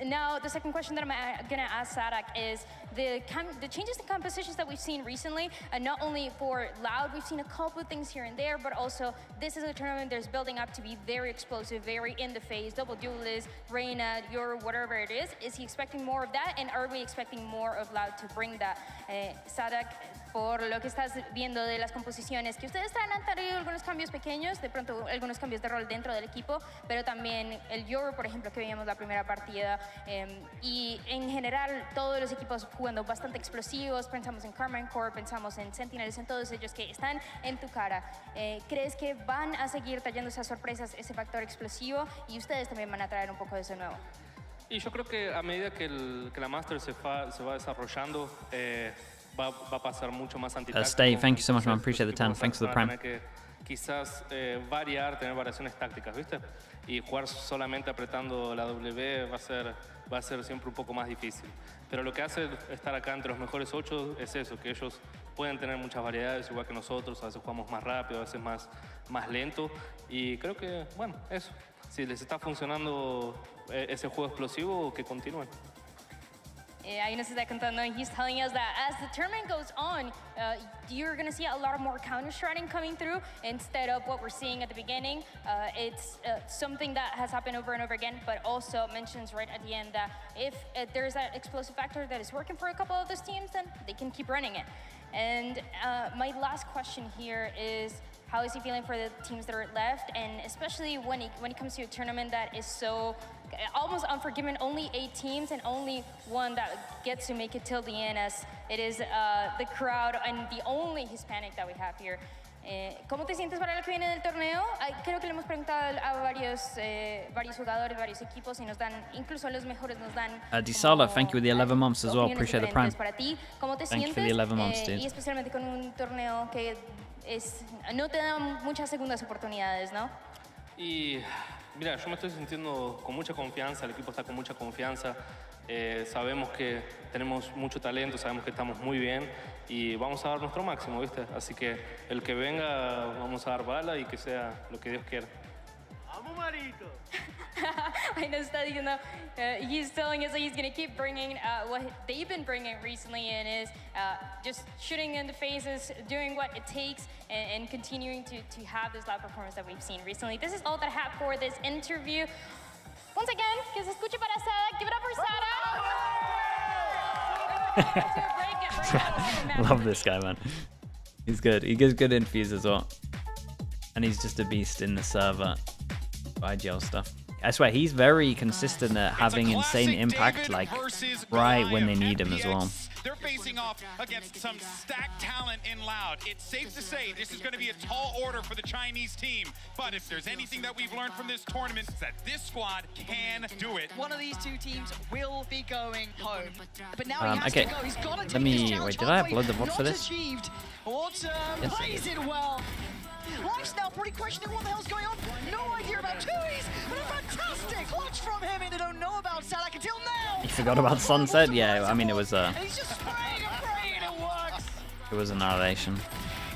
Now, the second question that I'm going to ask Sadak is the changes in compositions that we've seen recently, not only for Loud, we've seen a couple of things here and there, but also this is a tournament that's building up to be very explosive, very in the face, double duelist, Reina, Euro, whatever it is. Is he expecting more of that, and are we expecting more of Loud to bring that? Sadak, por lo que estás viendo de las composiciones, que ustedes han tenido algunos cambios pequeños, de pronto algunos cambios de rol dentro del equipo, pero también el Euro, por ejemplo, que veíamos la primera partida, y en general todos los equipos jugando bastante explosivos, pensamos en Carmine Corp, pensamos en Sentinels, en todos ellos que están en tu cara. ¿Crees que van a seguir trayendo esas sorpresas, ese factor explosivo, y ustedes también van a traer un poco de eso nuevo?
Y yo creo que a medida que la Master se va desarrollando, va a pasar mucho más antitáctico.
Stay, thank you so much, man. Appreciate the time. Thanks for the prime.
Quizás tener variaciones tácticas, ¿viste? Y jugar solamente apretando la W va a ser siempre un poco más difícil. Pero lo que hace estar acá entre los mejores 8 es eso, que ellos pueden tener muchas variedades, igual que nosotros. A veces jugamos más rápido, a veces más lento. Y creo que, bueno, eso. Si les está funcionando ese juego explosivo, que continúen.
Ahí nos está contando, and he's telling us that as the tournament goes on, you're going to see a lot of more counter-striding coming through instead of what we're seeing at the beginning. It's something that has happened over and over again, but also mentions right at the end that if there's that explosive factor that is working for a couple of those teams, then they can keep running it. And my last question here is, how is he feeling for the teams that are left, and especially when it comes to a tournament that is so almost unforgiving, only 8 teams and only one that gets to make it till the end, as it is the crowd and the only Hispanic that we have here.
¿Cómo te sientes para lo que viene del torneo? Creo que le hemos preguntado a varios jugadores, varios equipos y nos dan, incluso los mejores nos dan.
Disala, thank you with the 11 months as well. Appreciate the prime.
Para ti, ¿cómo te
Thank you
sientes?
for the 11 months, dude.
Y especialmente con un torneo que no te da muchas segundas oportunidades, ¿no?
Y mira, yo me estoy sintiendo con mucha confianza, el equipo está con mucha confianza. Sabemos que tenemos mucho talento, sabemos que estamos muy bien y vamos a dar nuestro máximo, ¿viste? Así que el que venga, vamos a dar bala y que sea lo que Dios quiera.
¡Vamos, Marito! I know Study, he's telling us that he's going to keep bringing what they've been bringing recently, and is just shooting in the faces, doing what it takes, and continuing to have this live performance that we've seen recently. This is all that I have for this interview. Once again, que se escuche para Sada. Give it up for Sada.
Love this guy, man. He's good. He gives good interviews as well. And he's just a beast in the server IGL stuff. I swear, he's very consistent at having insane impact, like, right when they need him as well.
They're facing off against some stacked talent in Loud. It's safe to say this is going to be a tall order for the Chinese team. But if there's anything that we've learned from this tournament, it's that this squad can do it.
One of these two teams will be going home. But now he has
okay,
to go. He's got to take
let me
this
wait. Did I upload the VOD for
Not
this?
achieved. Autumn plays it well. Life's now pretty questioning what the hell's going on. No idea about Tui's, but a fantastic clutch from him. And they don't know about Salak until now.
You forgot about Sunset? Yeah, I mean, it was
And he's just spraying and praying, and it works.
it was a narration.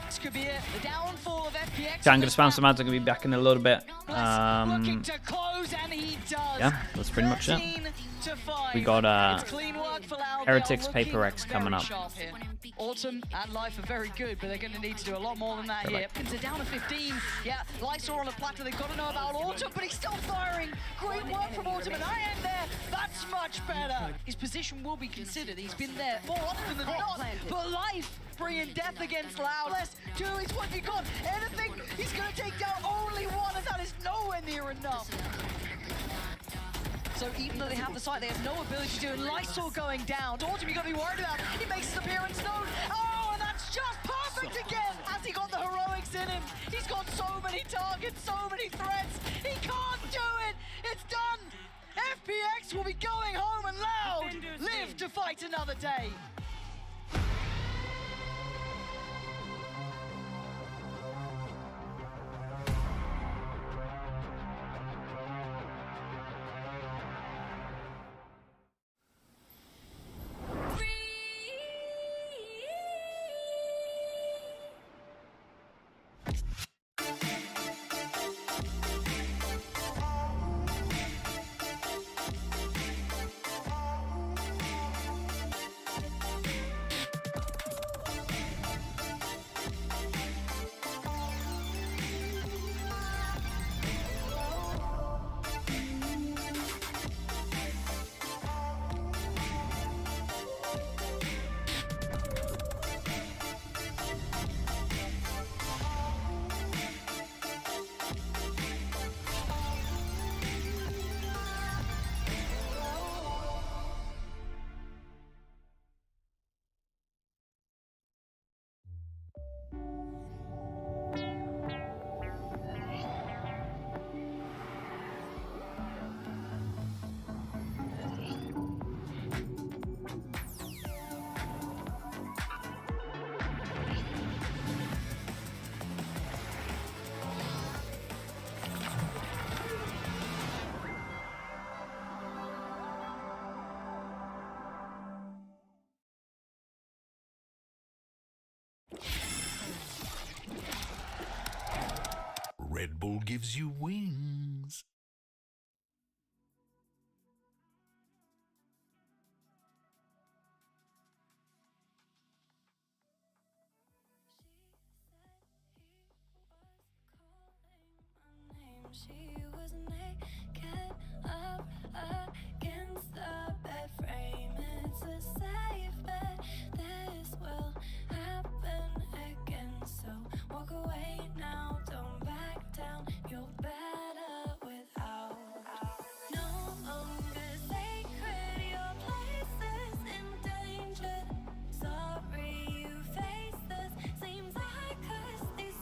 This could be it. The downfall of FPX.
Okay, I'm gonna spam some ads. I'm gonna be back in a little bit.
Looking to close, and he does.
Yeah, that's pretty much it.
13 to 5.
We got
It's clean work for Loud.
Heretics
They are
Paper X
looking
coming up.
very sharp here. Autumn and Life are very good, but they're going to need to do a lot more than that here. They're down to 15. Yeah, Lights are on a platter. They've got to know about Autumn, but he's still firing. Great work from Autumn, and I am there. That's much better. His position will be considered. He's been there more often than not. But Life bringing death against Loud. Less two is what we got. Anything, he's going to take down only one, and that is nowhere near enough. So even though they have the site, they have no ability to do it. Lysol going down. Autumn, you got to be worried about. He makes his appearance known. Oh, and that's just perfect again. Has he got the heroics in him? He's got so many targets, so many threats. He can't do it. It's done. FPX will be going home, and Loud live to fight another day.
Red Bull gives you wings.
She was naked up against the bed frame. It's a safe bet. This will happen again. So walk away now. Don't back down. You're better without. No longer sacred. Your place is in danger. Sorry you face this. Seems like 'cause these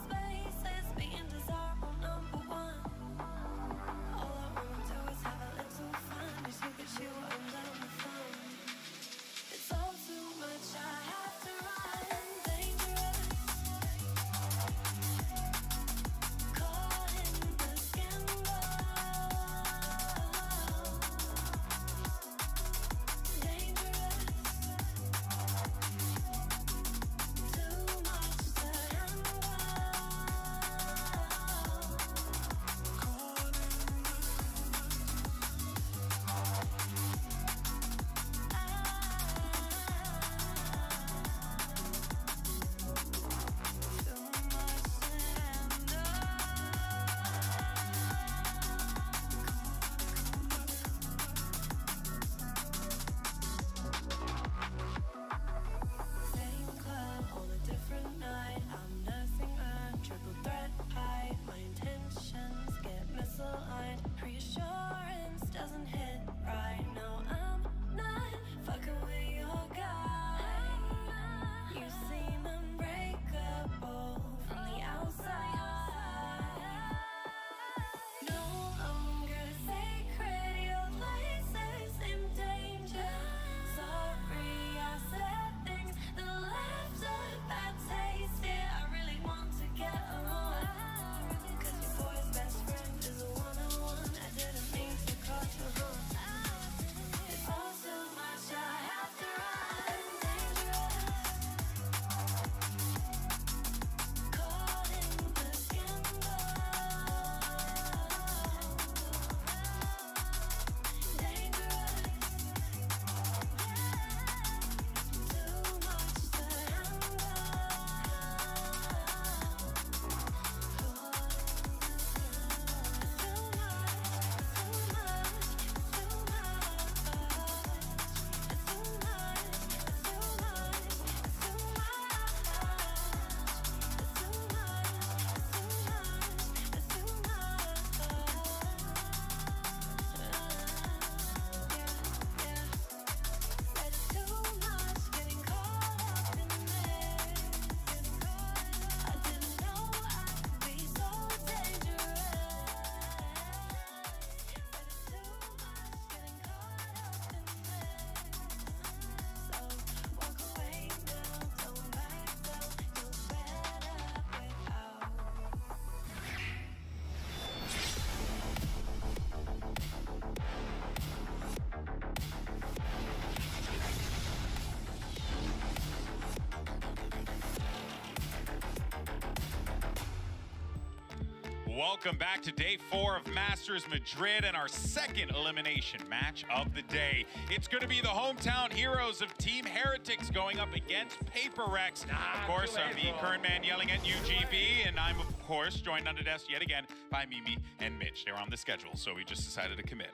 Welcome back to day 4 of Masters Madrid and our second elimination match of the day. It's going to be the hometown heroes of Team Heretics going up against Paper Rex. Of course, I'm the current man yelling at UGB, and I'm, of course, joined on the desk yet again by Mimi and Mitch. They're on the schedule, so we just decided to commit.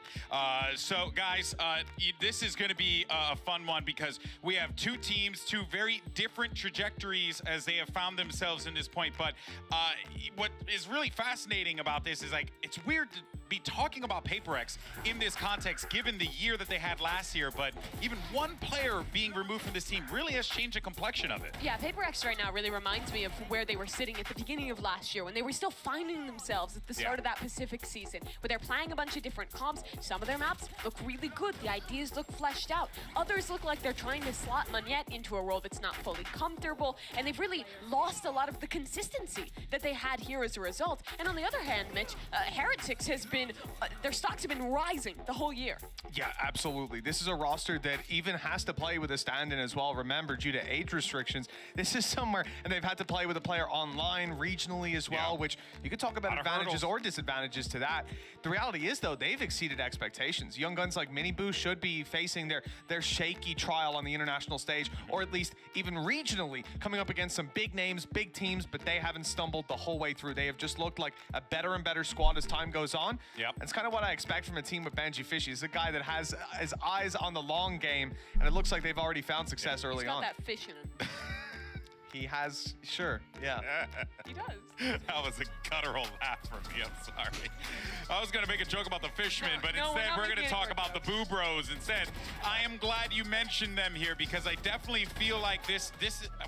So, guys, this is going to be a fun one because we have two teams, two very different trajectories as they have found themselves in this point. But what is really fascinating about this is, like, it's weird to be talking about Paper Rex in this context given the year that they had last year, but even one player being removed from this team really has changed the complexion of it.
Yeah, Paper Rex right now really reminds me of where they were sitting at the beginning of last year when they were still finding themselves at the start of that Pacific season, but they're playing a bunch of different comps. Some of their maps look really good. The ideas look fleshed out. Others look like they're trying to slot Manette into a role that's not fully comfortable, and they've really lost a lot of the consistency that they had here as a result. And on the other hand, Mitch, Heretics has been, their stocks have been rising the whole year.
Yeah, absolutely. This is a roster that even has to play with a stand-in as well. Remember, due to age restrictions, this is somewhere, and they've had to play with a player online, regionally as well, which you could talk about advantages or disadvantages to that. The reality is, though, they've exceeded expectations. Young guns like Miniboo should be facing their shaky trial on the international stage, or at least even regionally, coming up against some big names, big teams, but they haven't stumbled the whole way through. They have just looked like a better and better squad as time goes on.
Yep.
That's kind of what I expect from a team with Benji Fishy. He's a guy that has his eyes on the long game, and it looks like they've already found success early on.
He's got that fish in him.
He has, sure, yeah.
He does.
That was a guttural laugh from me, I'm sorry. I was going to make a joke about the fishmen, but instead we're going to talk about the Boo Bros instead. I am glad you mentioned them here because I definitely feel like this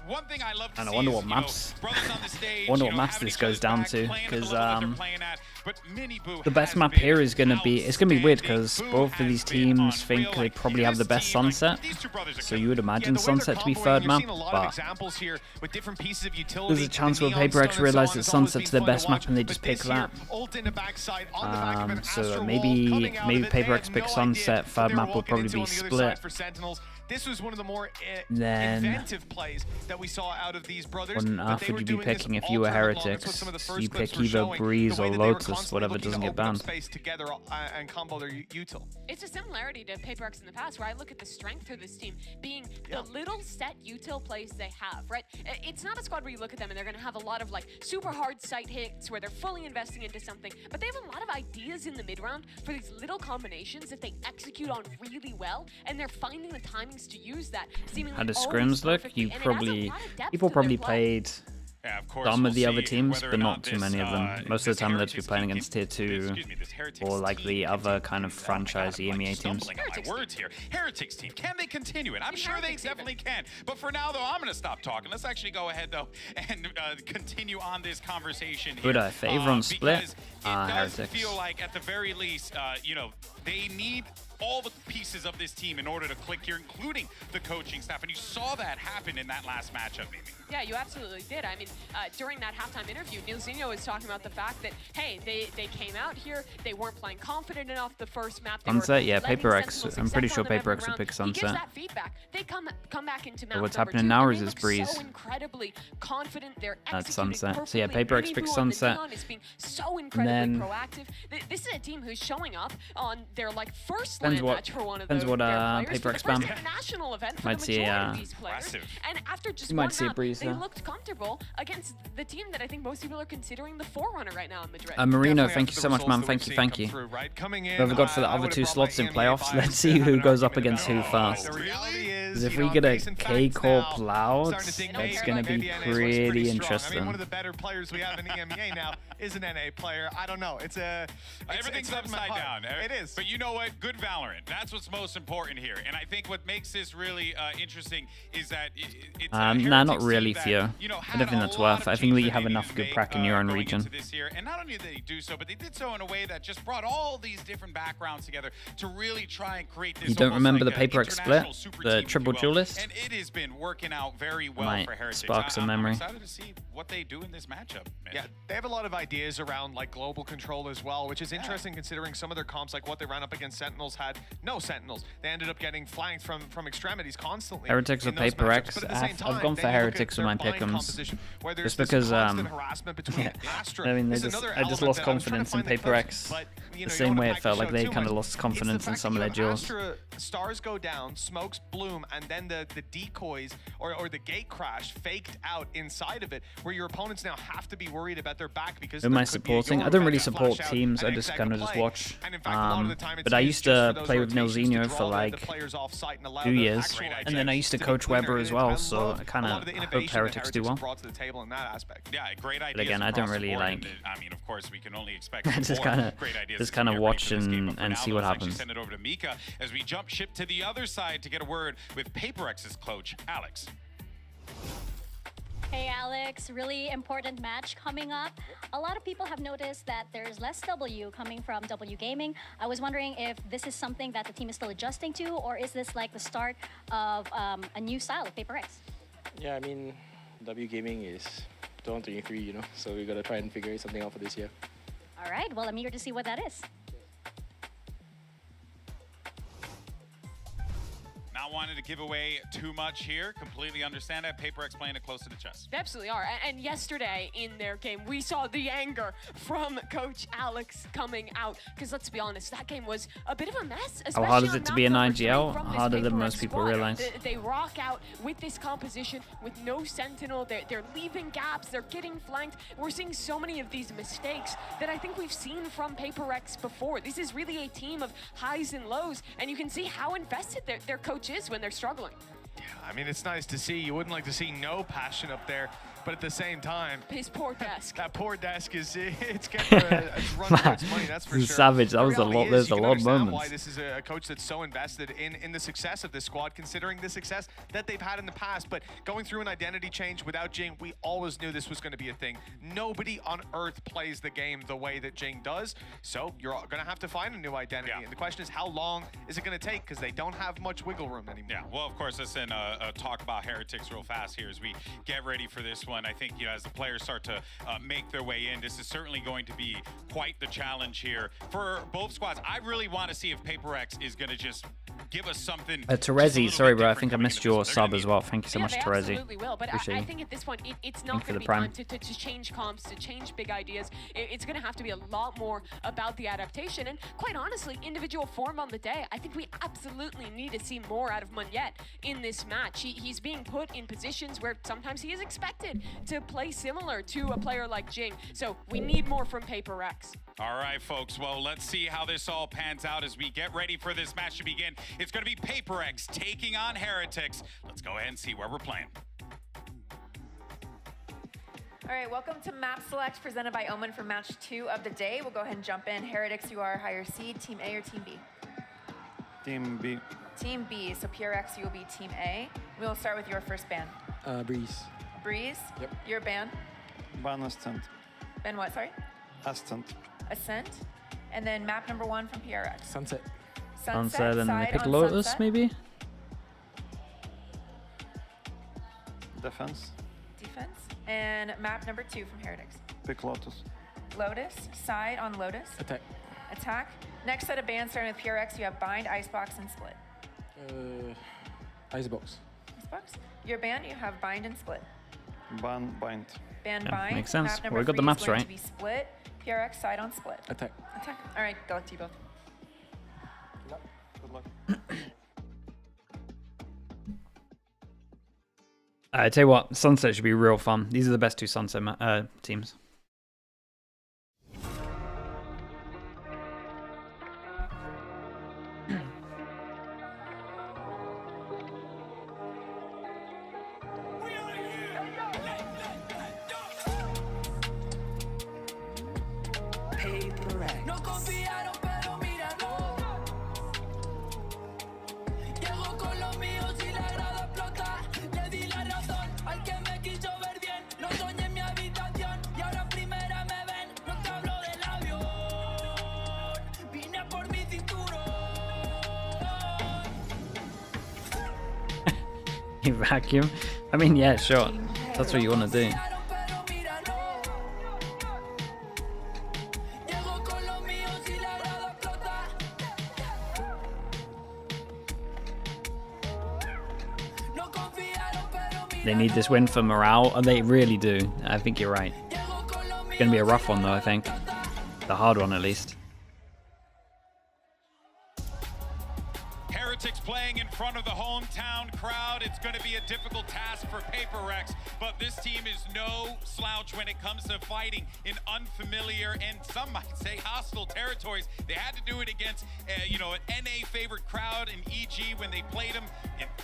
one thing I love to see
I wonder
is,
what maps.
brothers on the stage,
Wonder what maps this goes down to, because the
the
best map here is going to be, it's going to be weird because both of these teams think they probably have the best Sunset, so you would imagine Sunset to be third map, but there's a chance where Paper Rex realize that Sunset's their best map and they just pick that. So maybe Paper Rex picks Sunset, third map will probably be Split.
This was one of the more
then
inventive plays that we saw out of these brothers.
What on earth would you be picking if you were Heretics? You pick either Breeze or Lotus, whatever doesn't get banned.
Together and combo their util.
It's a similarity to Paper Rex in the past, where I look at the strength of this team being the little set util plays they have, right? It's not a squad where you look at them and they're going to have a lot of like super hard sight hits where they're fully investing into something, but they have a lot of ideas in the mid round for these little combinations that they execute on really well, and they're finding the timings to use that.
How does scrims look? People probably played some of the other teams, but not too many of them. Most of the time, they'll be playing against tier 2 or like the other kind of franchise EMEA teams.
Words here. Heretics team, can they continue it? I'm sure they definitely can. But for now, though, I'm going to stop talking. Let's actually go ahead, though, and continue on this conversation here.
Would I favor on Split?
It does
Heretics.
feel like, at the very least, you know, they need all the pieces of this team in order to click here, including the coaching staff. And you saw that happen in that last matchup, Mimi.
Yeah, you absolutely did. I mean, during that halftime interview, Nilzinho was talking about the fact that, hey, they came out here, they weren't playing confident enough the first map.
Sunset, yeah, Paper Rex. I'm pretty sure Paper Rex will pick
He gives
Sunset.
that feedback. They come back into map
What's
number
happening
2,
now
and
is
they
this
look
Breeze.
so incredibly confident. They're
That's
executing
Sunset. So yeah,
perfectly.
Paper Rex
Miniboo
picks
on the
Sunset.
neon is being so incredibly
then-
proactive. This is a team who's showing up on their like first
Depends
LAN
what-
match for one of
depends
their
what,
players
Paper
for
Rex
the first
ban.
international event for
Might
the
see,
majority of these players. And after just
You might
one
see a
map,
Breeze,
they
though.
looked comfortable against the team that I think most people are considering the forerunner right now in Madrid.
Marino, thank you so much, man. Thank you. Whoever got for the other 2 slots in playoffs, let's see who goes up against who first. Because if we get a K-Core Cloud, that's going to be pretty interesting.
One of the better players we have in EMEA now is an NA player. I don't know.
Everything's upside down.
It is.
But you know what? Good Valorant. That's what's most important here. And I think what makes this really interesting is that it's
Nah, not really, Theo. I don't think that's worth. I think we have enough good crack in your own region.
This year. And not only did they do so, but they did so in a way that just brought all these different backgrounds together to really try and create this.
You don't
almost
remember
like
the Paper Rex split?
international super
The
team
triple duelist.
And it has been working out very well
Might
for Heretics.
spark some memory.
I'm excited to see what they do in this matchup. Man.
Yeah, they have a lot of ideas around like global control as well, which is interesting considering some of their comps, like what they ran up against Sentinels, had no Sentinels. They ended up getting flanked from extremities constantly.
Heretics or Paper X. I've gone for Heretics with my pick'ems just because I mean, I just lost confidence in Paper X. The same way it felt like they kind of lost confidence in some of their duels.
Stars go down, smokes bloom, and then the decoys or the gate crash faked out inside of it, where your opponents now have to be worried about their back because.
Who am I supporting? I don't really support teams. I just kind of just watch. But I used to play with Nilzinho for like 2 years, and then I used to coach Weber as well. So I kind of hope Heretics do well.
Yeah, great ideas.
But again, I don't really like.
I mean, of course, we can only expect
just kind of watch and see what happens.
Send it over to Mika as we jump ship to the other side to get a word with Paper X's coach, Alex.
Hey Alex, really important match coming up. A lot of people have noticed that there's less W coming from W Gaming. I was wondering if this is something that the team is still adjusting to, or is this like the start of a new style of Paper X?
Yeah, I mean, W Gaming is 2023, you know, so we gotta try and figure something out for this year.
All right, well, I'm eager to see what that is.
Not wanting to give away too much here. Completely understand that. Paper X playing it close to the chest.
They absolutely are. And yesterday in their game, we saw the anger from Coach Alex coming out. Because let's be honest, that game was a bit of a mess.
How hard is it to be an IGL? Harder than most people realize.
They rock out with this composition with no Sentinel. They're leaving gaps. They're getting flanked. We're seeing so many of these mistakes that I think we've seen from Paper X before. This is really a team of highs and lows. And you can see how invested their coach is when they're struggling.
Yeah, I mean, it's nice to see. You wouldn't like to see no passion up there, but at the same time,
his poor desk.
That poor desk is it's getting a run for its money. That's for sure.
Savage. That was a lot. There's a lot of moments.
Why this is a coach that's so invested in the success of this squad, considering the success that they've had in the past. But going through an identity change without Jing, we always knew this was going to be a thing. Nobody on earth plays the game the way that Jing does. So you're going to have to find a new identity. And the question is, how long is it going to take? Because they don't have much wiggle room anymore.
Yeah. Well, of course, listen. Talk about Heretics real fast here as we get ready for this one. I think, you know, as the players start to make their way in, this is certainly going to be quite the challenge here for both squads. I really want to see if Paper X is going to just give us something.
Terezi, sorry, bro. I think I missed your sub as well. Thank you so much,
they
Terezi.
Absolutely will. But I think at this point, it's not going to be time to change comps, to change big ideas. It's going to have to be a lot more about the adaptation. And quite honestly, individual form on the day, I think we absolutely need to see more out of Munyet in this match. He's being put in positions where sometimes he is expected to play similar to a player like Jing. So we need more from Paper X.
All right, folks. Well, let's see how this all pans out as we get ready for this match to begin. It's going to be Paper X taking on Heretics. Let's go ahead and see where we're playing.
All right, welcome to Map Select presented by Omen for match 2 of the day. We'll go ahead and jump in. Heretics, you are higher seed, Team A or Team B?
Team B.
Team B, so PRX, you will be Team A. We will start with your first ban.
Breeze.
Breeze?
Yep.
Your ban?
Ban Ascent.
Ben what, sorry?
Ascent.
Ascent. And then map number 1 from PRX.
Sunset.
Sunset, and they pick Lotus,
Sunset.
maybe?
Defense.
Defense. And map number 2 from Heretics.
Pick Lotus.
Lotus. Side on Lotus.
Attack.
Attack. Next set of bans starting with PRX, you have Bind, Icebox, and Split.
Icebox.
Icebox. Your ban, you have Bind and Split.
Ban, Bind.
Ban,
Yeah,
Bind.
makes sense.
Map number
We got the
3
maps
is going
right.
to be Split. PRX, side on Split.
Attack.
Attack. All right, good luck to you both.
Good luck.
I tell you what, Sunset should be real fun. These are the best two Sunset teams.
No confiaron, pero míralo. Llego con los míos y la grada explota. Le di la razón al que me quiso ver bien. Lo soñé en mi habitación y ahora en primera me ven. No te hablo del avión. Vine por mi cinturón.
You vacuum? I mean, yeah, sure. That's what you want to do. They need this win for morale, and they really do. I think you're right. It's going to be a rough one, though, I think. The hard one, at least.
Heretics playing in front of the hometown crowd. It's going to be a difficult task for Paper Rex, but this team is no slouch when it comes to fighting in unfamiliar and some might say hostile territories. They had to do it against, you know, an NA favorite crowd in EG when they played them,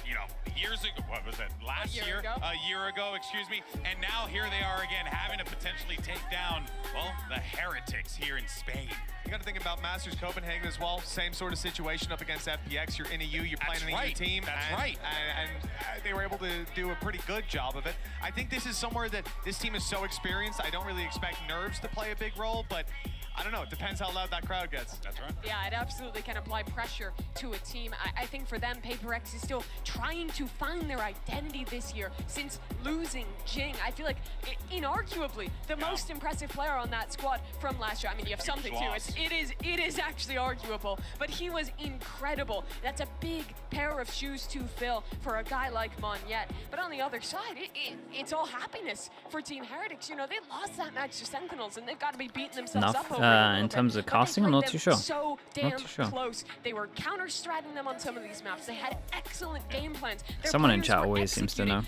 you know, years ago. What was that? Last year? A year ago, excuse me. And now here they are again, having to potentially take down, well, the Heretics here in Spain.
You got to think about Masters Copenhagen as well. Same sort of situation up against FPX. You're in a U, you're playing an EU team.
That's right.
And they were able to do a pretty good job of it. I think this is somewhere that this team is so experienced. I don't really expect nerves to play a big role, but I don't know. It depends how loud that crowd gets.
That's right.
Yeah, it absolutely can apply pressure to a team. I think for them, Paper Rex is still trying to find their identity this year since losing Jing. I feel like inarguably the most impressive player on that squad from last year. I mean, you have something to it. It is actually arguable, but he was incredible. That's a big pair of shoes to fill for a guy like Monyet. But on the other side, it's all happiness for Team Heretics. You know, they lost that match to Sentinels, and they've got to be beating themselves up over
in terms of casting, I'm not too sure.
So damn close. They were counter-stratting them on some of these maps. They had excellent game plans.
Someone in chat always seems to know.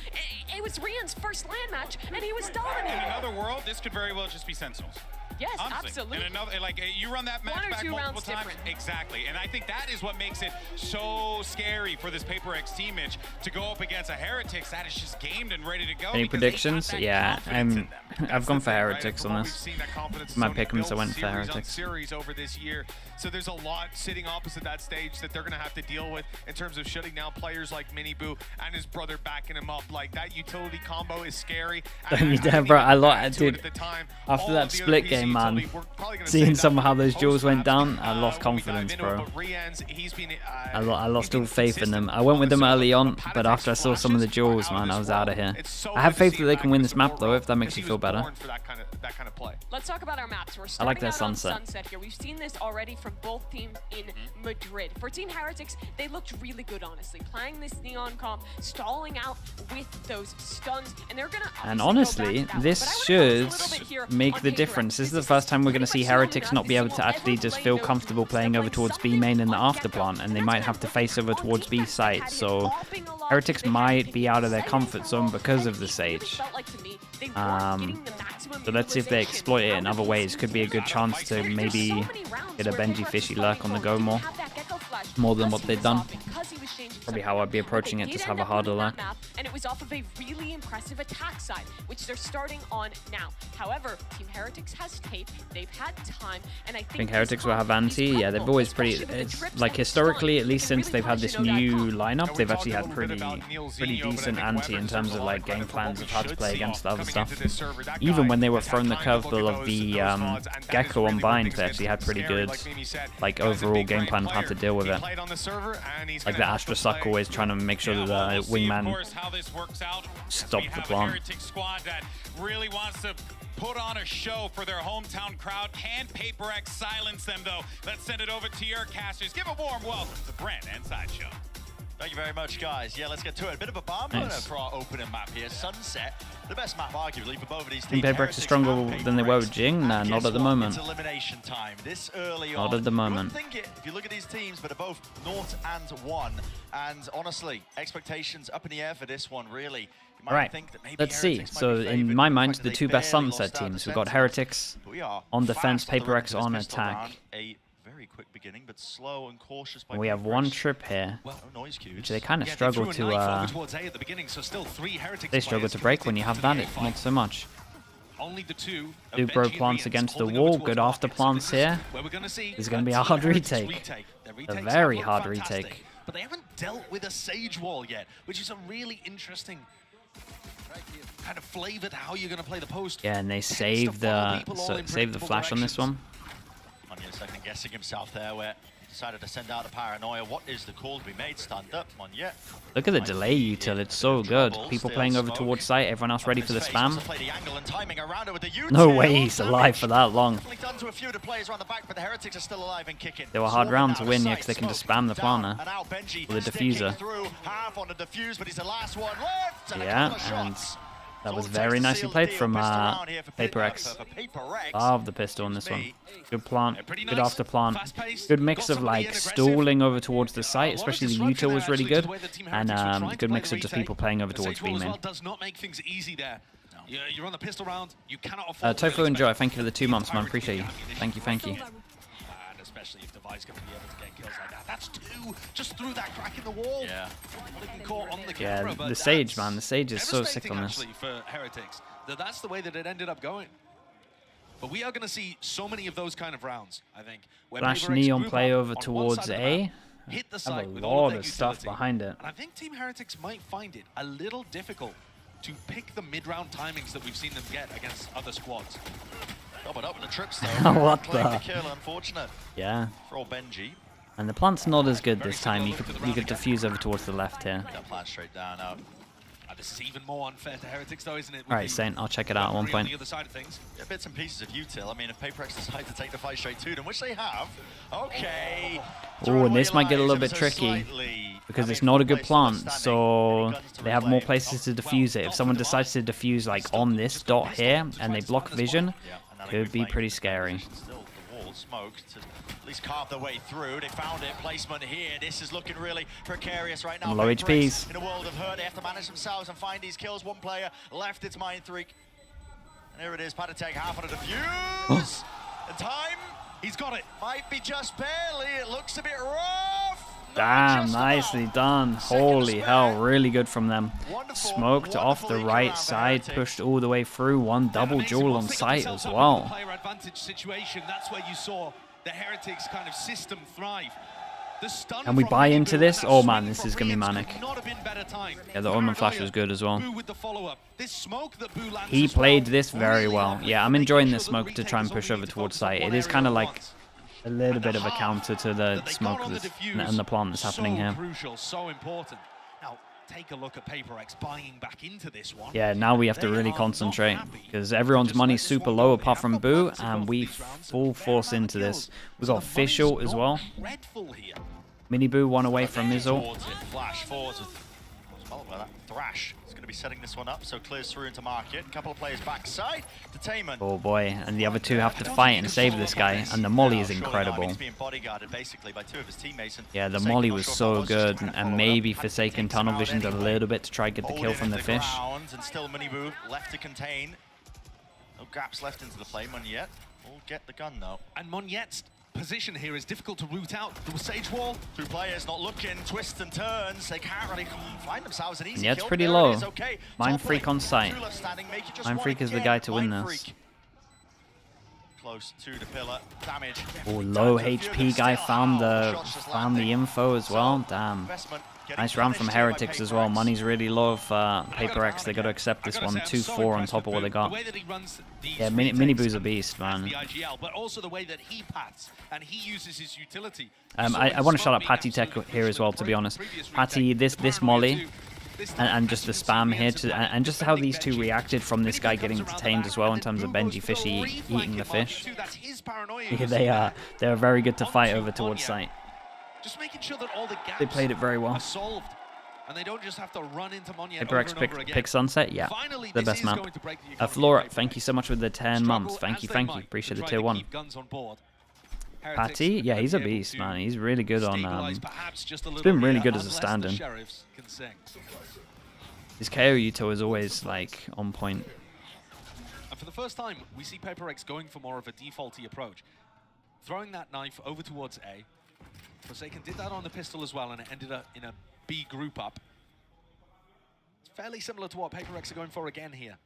It was Rian's first LAN match, and he was dominating.
In another world, this could very well just be Sentinels.
Yes,
honestly.
absolutely.
And another, like, you run that match back multiple times.
Different.
Exactly. And I think that is what makes it so scary for this Paper X team, Mitch, to go up against a Heretics that is just gamed and ready to go.
Any predictions? Yeah, I've gone for Heretics on this. My pick'ems, I went for Heretics.
Series over this year. So there's a lot sitting opposite that stage that they're going to have to deal with in terms of shutting down players like Miniboo and his brother backing him up. Like, that utility combo is scary.
Bro, dude, after that split game, man, seeing somehow those duels went down, I lost confidence, bro. I lost all faith in them. I went with them early on, but after I saw some of the duels, man, I was out of here. I have faith that they can win this map, though, if that makes you feel better.
Let's talk about our maps. We're
I like their
starting out
sunset.
on Sunset here. We've seen this already from both teams in Madrid. For Team Heretics, they looked really good, honestly. Playing this Neon comp, stalling out with those stuns, and they're gonna.
And honestly, this should make the difference. This is the first time we're going to see Heretics not be able to actually just feel comfortable playing over towards B main in the afterplant, and they might have to face over towards B site. So Heretics might be out of their comfort zone because of the Sage. So let's see if they exploit it in other ways. Could be a good chance to maybe get a Benji Fishy lurk on the go more than what they've done. Probably how I'd be approaching it, just have a harder lurk.
And it was off of a really impressive attack side, which they're starting on now. However, Team Heretics has tape, they've had time, and I think
Heretics will have anti. Yeah, they've always it's like historically, at least since they've had this new lineup, they've actually had pretty decent anti in terms of like game plans of how to play against the other stuff. Even when they were thrown the curveball of the Gecko on bind, they actually had pretty good like overall game plan of how to deal with it. Like the Astra Suck always trying to make sure that the wingman stop the plant.
Squad that really wants to put on a show for their hometown crowd. Can Paper X silence them, though? Let's send it over to your casters. Give a warm welcome to Brent and Sideshow.
Thank you very much, guys. Yeah, let's get to it. A bit of a barn burner for our opening map here. Sunset, the best map, arguably, for both of these teams.
Paper X are stronger than they were with Jing? Nah, not at the moment.
It's elimination time. This early
not
on.
At the moment.
You wouldn't think it if you look at these teams, but they're both 0 and 1. And honestly, expectations up in the air for this one, really.
Right, let's see. So in my mind, the two best Sunset teams. We've got Heretics on defense, Paper X on attack.
Very quick beginning, but slow and cautious.
And we have one trip here, which they kind of struggle to. They struggle to break when you have that. Not so much.
Only the two.
Dubro plants against the wall. Good after plants here. This is going to be a hard retake. A very hard retake.
But they haven't dealt with a Sage wall yet, which is a really interesting kind of flavor to how you're going to play the post.
Yeah, and they save the flash on this one.
Second guessing himself there, where
Decided to send out a paranoia. What is the call to be made? Stand up, Monjet.
Look at the delay util, it's so good. People playing over towards site, everyone else ready for the spam. No way he's alive for that long. They were a hard round to win, yeah, because they can just spam the planter with a diffuser. Yeah, and that was very nicely played from PaperX. Love the pistol in this one. Good plant, good after plant. Good mix of like stalling over towards the site, especially the util was really good. And good mix of just people playing over towards B main.
You're on the pistol round. You cannot afford
Tofu and Joy, thank you for the 2 months, man. Appreciate you. Thank you, thank you.
And especially if Device can be able to get kills like that. That's 2 just through that crack in the wall.
Yeah.
Caught on the camera,
Yeah, the Sage, man. The Sage is so sick on this.
Actually, for Heretics, that's the way that it ended up going. But we are going to see so many of those kind of rounds, I think.
Flash Neon play over towards A.
Hit the
Have
site
a
with all
lot
of
of
their
stuff
utility.
behind it.
And I think Team Heretics might find it a little difficult to pick the mid-round timings that we've seen them get against other squads.
Doubled up with the trips though.
What
Claim
the?
kill, unfortunate.
Yeah.
For old Benji.
And the plant's not as good this time. You could diffuse over towards the left here.
That plant straight down now.
This is even more unfair to Heretics though, isn't it?
All right, Saint, I'll check it out at one point.
On the other side of things.
Yeah, bits and pieces of util. I mean, if PaperX decide to take the fight straight to them, which they have. Okay.
Oh, and this might get a little bit tricky because it's not a good plant, so they have more places to diffuse it. If someone decides to diffuse like on this dot here and they block vision, could be pretty scary.
Still the wall smoke to at least carve their way through. They found it. Placement here. This is looking really precarious right now.
Low HPs.
In a world of hurt, they have to manage themselves and find these kills. One player left. It's Mind Freak. And here it is. Patatek half on a defuse. And time.
He's got it.
Might be just barely. It looks a bit rough.
Damn, nicely done. Holy hell, really good from them. Smoked off the right side, pushed all the way through. One double duel on site as well.
Player advantage situation. That's where you saw the Heretics kind of system thrive.
Can we buy into this? Oh man, this is going to be manic. Yeah, the Omen Flash was good as well. He played this very well. Yeah, I'm enjoying this smoke to try and push over towards site. It is kind of like a little bit of a counter to the smoke and the plant that's happening here.
Crucial, so important. Now, take a look at PaperX buying back into this one.
Yeah, now we have to really concentrate because everyone's money's super low apart from Boo, and we full force into this. We've got Official as well. Mini Boo one away from Mizzle.
Flash forwards with Thrash. He's going to be setting this one up, so clears through into market. A couple of players backside. Detainment.
Oh boy, and the other two have to fight and save this guy, and the molly is incredible.
He's being bodyguarded basically by 2 of his teammates.
Yeah, the molly was so good, and maybe Forsaken tunnel visioned a little bit to try and get the kill from the fish.
And still Mini Boo left to contain. No gaps left into the play. Monjet will get the gun though.
And Monjet's position here is difficult to root out. The Sage Wall.
2 players not looking, twists and turns. They can't really find themselves an easy
Yeah, it's
kill.
pretty
There
low.
it is. Okay.
Mind Freak on site. Mind Freak is the guy to win this.
Close to the pillar. Damage.
Oh, low HP guy found the info as well. Damn. Nice round from Heretics as well. Money's really low for PaperX. They got to accept this one. 2-4 on top of what they got. Yeah, Mini Boo's a beast, man.
But also the way that he pats and he uses his utility.
I want to shout out Patty Tech here as well, to be honest. Patty, this molly, and just the spam here, and just how these two reacted from this guy getting detained as well in terms of Benji Fishy eating the fish. Yeah, they're very good to fight over towards site.
Just making sure that all the gaps
They played it very well.
are solved, and they don't just have to run into Monjet
HyperX pick Sunset, yeah, the best map. Flora, thank you so much for the 10 months. Thank you. Appreciate the tier 1. Patty, yeah, he's a beast, man. He's really good on. He's been really good as a stand-in. His KO util is always like on point.
And for the first time, we see PaperX going for more of a defaulty approach, throwing that knife over towards A. Forsaken did that on the pistol as well, and it ended up in a B group up. It's fairly similar to what PaperX are going for again here.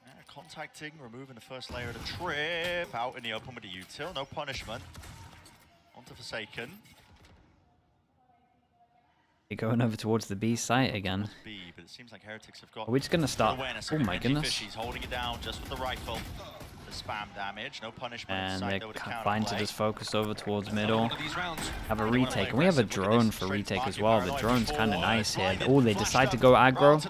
Yeah, contacting, removing the first layer of the trip, out in the open with the util, no punishment. Onto Forsaken.
You're going over towards the B site again.
B, but it seems like Heretics have got.
Are we just gonna start? Oh my goodness!
He's holding it down just with the rifle. spam damage, no punishment.
And
inside,
they're
though, with a
fine to
counterplay.
just focus over towards middle. Have a retake. And we have a drone for retake as well. The drone's kind of nice here. Oh, they decide to go aggro.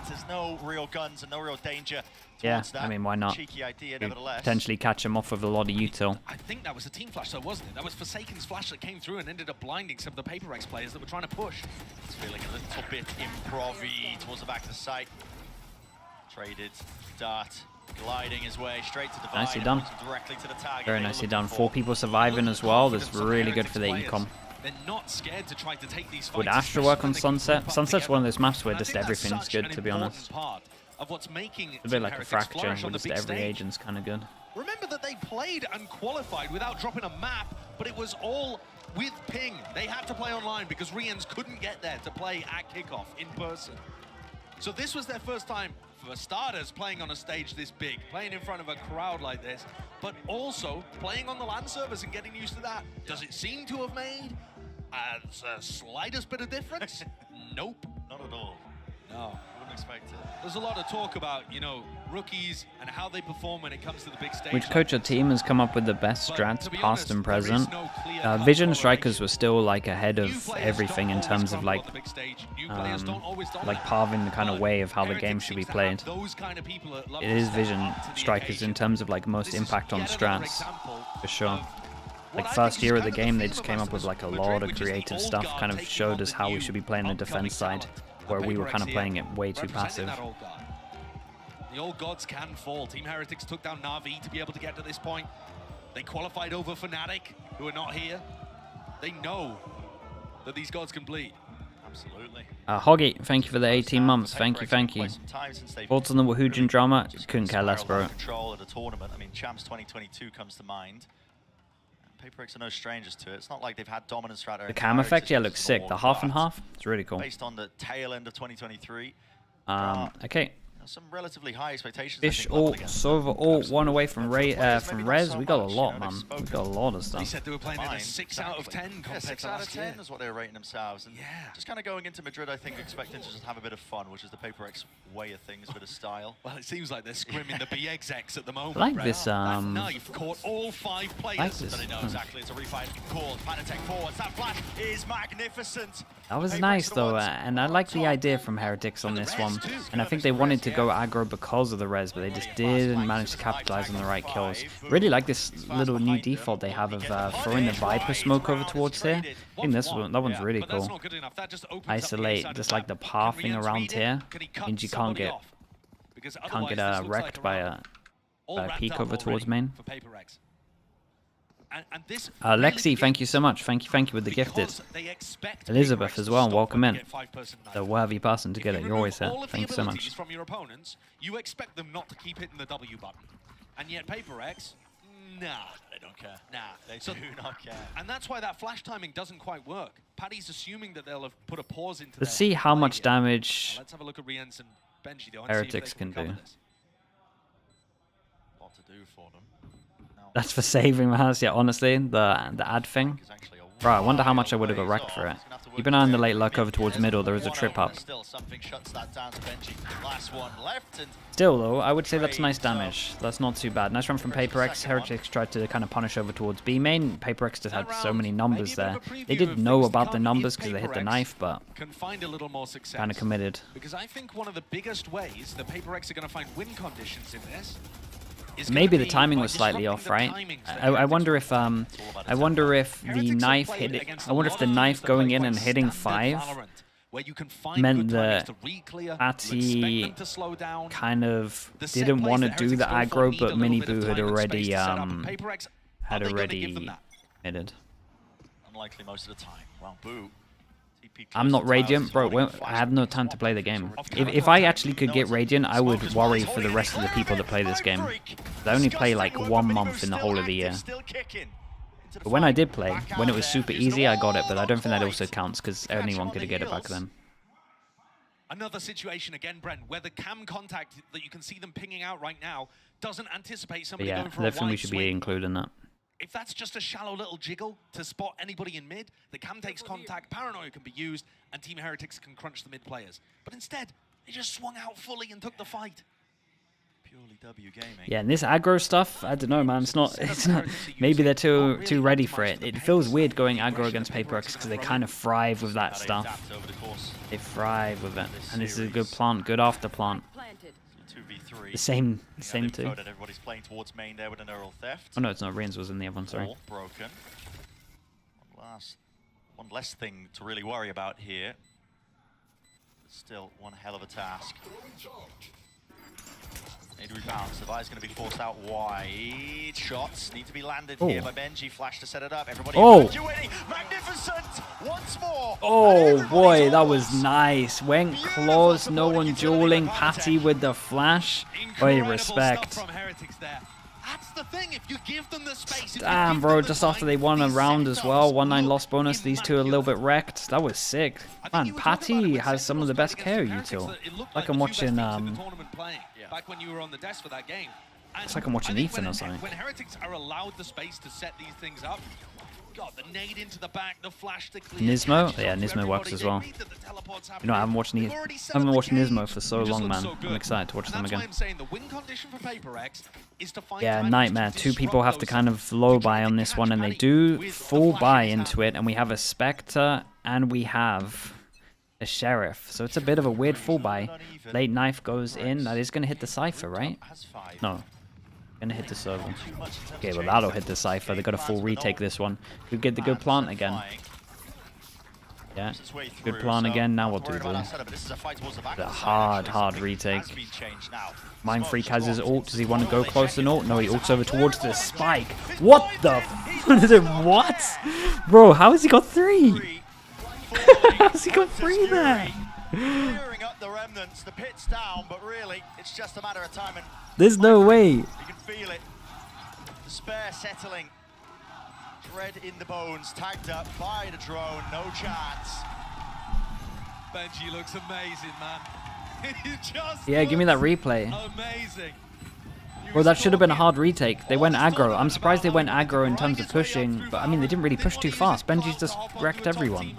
There's no real guns and no real danger.
Yeah, I mean, why not?
Cheeky idea,
We
nevertheless.
potentially catch him off with a lot of util.
I think that was a team flash, though, wasn't it? That was Forsaken's flash that came through and ended up blinding some of the Paper Rex players that were trying to push.
It's feeling a little bit improv-y towards the back of the site. Traded dart, gliding his way straight to the divide.
Nicely done.
Directly to the target.
Very nicely done. 4 people surviving as well. That's really good for the econ.
They're not scared to try to take these fights.
Would Astra work on Sunset? Sunset's one of those maps where just everything's good, to be honest.
Of what's making
It's a bit like a Fracture, where just every agent's kind of good.
Remember that they played and qualified without dropping a map, but it was all with ping. They had to play online because Rians couldn't get there to play at kickoff in person. So this was their first time, for starters, playing on a stage this big, playing in front of a crowd like this, but also playing on the LAN servers and getting used to that. Does it seem to have made the slightest bit of difference? Nope.
Not at all.
No.
Wouldn't expect it.
There's a lot of talk about, you know, rookies and how they perform when it comes to the big stage.
Which coach or team has come up with the best strats, past and present? Vision Strikers were still like ahead of everything in terms of like paving the kind of way of how the game should be played. It is Vision Strikers in terms of like most impact on strats, for sure. Like first year of the game, they just came up with like a lot of creative stuff, kind of showed us how we should be playing the defense side, where we were kind of playing it way too passive.
The old gods can fall. Team Heretics took down Na'Vi to be able to get to this point. They qualified over Fnatic, who are not here. They know that these gods can bleed.
Absolutely.
Hoggy, thank you for the 18 months. Thank you, thank you. Thoughts on the Wahoojan drama? Couldn't care less, bro.
Control at a tournament. I mean, Champs 2022 comes to mind. Paper Rex are no strangers to it. It's not like they've had dominance throughout
The cam effect, yeah, looks sick. The half and half, it's really cool.
Based on the tail end of 2023.
Okay.
Some relatively high expectations.
Fish all, Sova all, one away from Rez. We got a lot, man. We got a lot of stuff.
They said they were playing in a 6 out of 10 compared
6
to
out of
last
10
year.
is what they were rating themselves. And just kind of going into Madrid, I think, expecting to just have a bit of fun, which is the Paper Rex way of things, a bit of style.
Well, it seems like they're scrimming the BXX at the moment.
I like this,
That knife caught all 5 players.
like this.
They know exactly it's a refight called. Panatech forwards. That flash is magnificent.
That was nice, though, and I like the idea from Heretics on this one. And I think they wanted to go aggro because of the res, but they just didn't manage to capitalize on the right kills. Really like this little new default they have of throwing the Viper smoke over towards here. I think that one's really cool. Isolate, just like the pathing around here, means you can't get wrecked by a peek over towards main. Lexi, thank you so much. Thank you with the gifted. Elizabeth as well, welcome in. The worthy person to get it. You're always here. Thank you so much.
From your opponents, you expect them not to keep hitting the W button, and yet Paper Rex, nah,
they don't care.
Nah,
they do not care.
And that's why that flash timing doesn't quite work. Paddy's assuming that they'll have put a pause into.
Let's see how much damage
Let's have a look at Rians and Benji though.
Heretics can do.
What to do for them?
That's for saving my house, yeah, honestly, the ad thing. Bro, I wonder how much I would have got wrecked for it. Keep an eye on the late luck over towards middle, there is a trip up. Still though, I would say that's nice damage. That's not too bad. Nice run from Paper Rex. Heretics tried to kind of punish over towards B main. Paper Rex just had so many numbers there. They did know about the numbers because they hit the knife, but kind of committed.
Because I think one of the biggest ways the Paper Rex are going to find win conditions in this.
Maybe the timing was slightly off, right? I wonder if the knife hit it. I wonder if the knife going in and hitting 5 meant that Ati kind of didn't want to do the aggro, but Miniboo had already committed.
Unlikely most of the time. Well, Boo.
I'm not Radiant, bro. I have no time to play the game. If I actually could get Radiant, I would worry for the rest of the people that play this game. I only play like 1 month in the whole of the year. But when I did play, when it was super easy, I got it. But I don't think that also counts because anyone could get it back then.
Another situation again, Brent, where the cam contact that you can see them pinging out right now doesn't anticipate somebody going for a wide
definitely should be including that.
If that's just a shallow little jiggle to spot anybody in mid, the cam takes contact, paranoia can be used, and Team Heretics can crunch the mid players. But instead, they just swung out fully and took the fight.
Yeah, and this aggro stuff, I don't know, man. It's not. Maybe they're too ready for it. It feels weird going aggro against PaperX because they kind of thrive with that stuff. They thrive with it, and this is a good plant, good after plant.
2v3.
The same too.
Everybody's playing towards main there with an Neural Theft.
Oh no, it's not. Reigns was in the other one. Sorry.
All broken. One less thing to really worry about here. Still one hell of a task. Need to rebound. Survivor's going to be forced out wide. Shots need to be landed here by Benji. Flash to set it up. Everybody evacuating. Magnificent! Once more!
Oh boy, that was nice. Went close, no one dueling. Patty with the flash. Boy, respect.
From Heretics there. That's the thing, if you give them the space.
Damn, bro, just after they won a round as well. 1-9 loss bonus. These two are a little bit wrecked. That was sick. Man, Patty has some of the best KO util. Like I'm watching,
back when you were on the desk for that game.
It's like I'm watching Ethan or something.
When Heretics are allowed the space to set these things up, God, the nade into the back, the flash to clear.
Nismo? Yeah, Nismo works as well. You know, I haven't watched Nismo for so long, man. I'm excited to watch them again. Yeah, nightmare. Two people have to kind of low buy on this one, and they do full buy into it. And we have a Spectre, and we have a Sheriff. So it's a bit of a weird full buy. Late knife goes in. That is going to hit the Cypher, right? No. Gonna hit the server. Okay, well that'll hit the Cypher. They got a full retake this one. Could get the good plant again. Yeah, good plant again. Now we'll do the hard retake. Mind Freak has his ult. Does he want to go close to ult? No, he ults over towards the spike. What the? What? Bro, how has he got 3? How's he got 3 there?
Clearing up the remnants, the pit's down, but really, it's just a matter of time. And
there's no way.
You can feel it. Despair settling. Dread in the bones, tagged up by the drone, no chance.
Benji looks amazing, man.
Yeah, give me that replay.
Amazing.
Well, that should have been a hard retake. They went aggro. I'm surprised they went aggro in terms of pushing, but I mean, they didn't really push too fast. Benji's just wrecked everyone.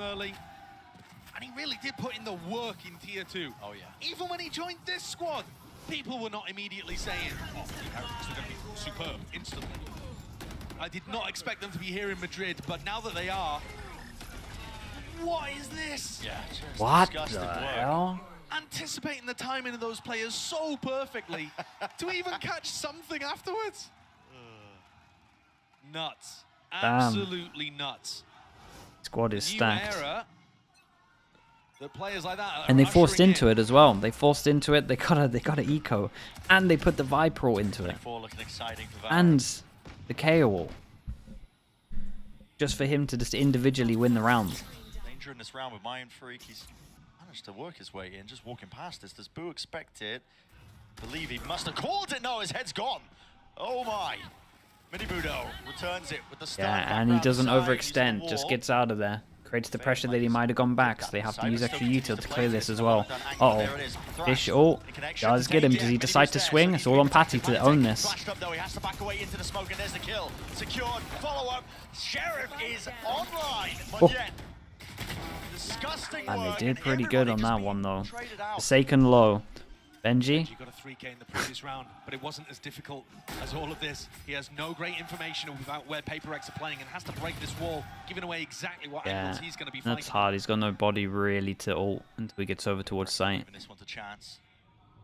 And he really did put in the work in Tier 2. Oh, yeah. Even when he joined this squad, people were not immediately saying, oh, the Heretics are going to be superb instantly. I did not expect them to be here in Madrid, but now that they are, what is this?
Yeah,
what the hell?
Anticipating the timing of those players so perfectly to even catch something afterwards. Nuts. Absolutely nuts.
Squad is stacked.
Players like that
and they forced into it as well. They forced into it. They got a eco, and they put the Viper ult into it, and the KO ult, just for him to just individually win the round.
Danger in this round with Mind Freak. He's managed to work his way in, just walking past us. Does Boo expect it? Believe he must have called it. No, his head's gone. Oh my! Mini Budo returns it with the stun.
Yeah, and he doesn't overextend. Just gets out of there. Creates the pressure that he might have gone back, so they have to use extra util to clear this as well. Uh-oh. Fish ult does get him. Does he decide to swing? It's all on Patty to own this. Oh. And they did pretty good on that one, though. Forsaken low. Benji?
He got a 3K in the previous round, but it wasn't as difficult as all of this. He has no great information about where PaperX are playing and has to break this wall, giving away exactly what angles he's going to be fighting.
That's hard. He's got no body really to ult until he gets over towards site.
This one's a chance.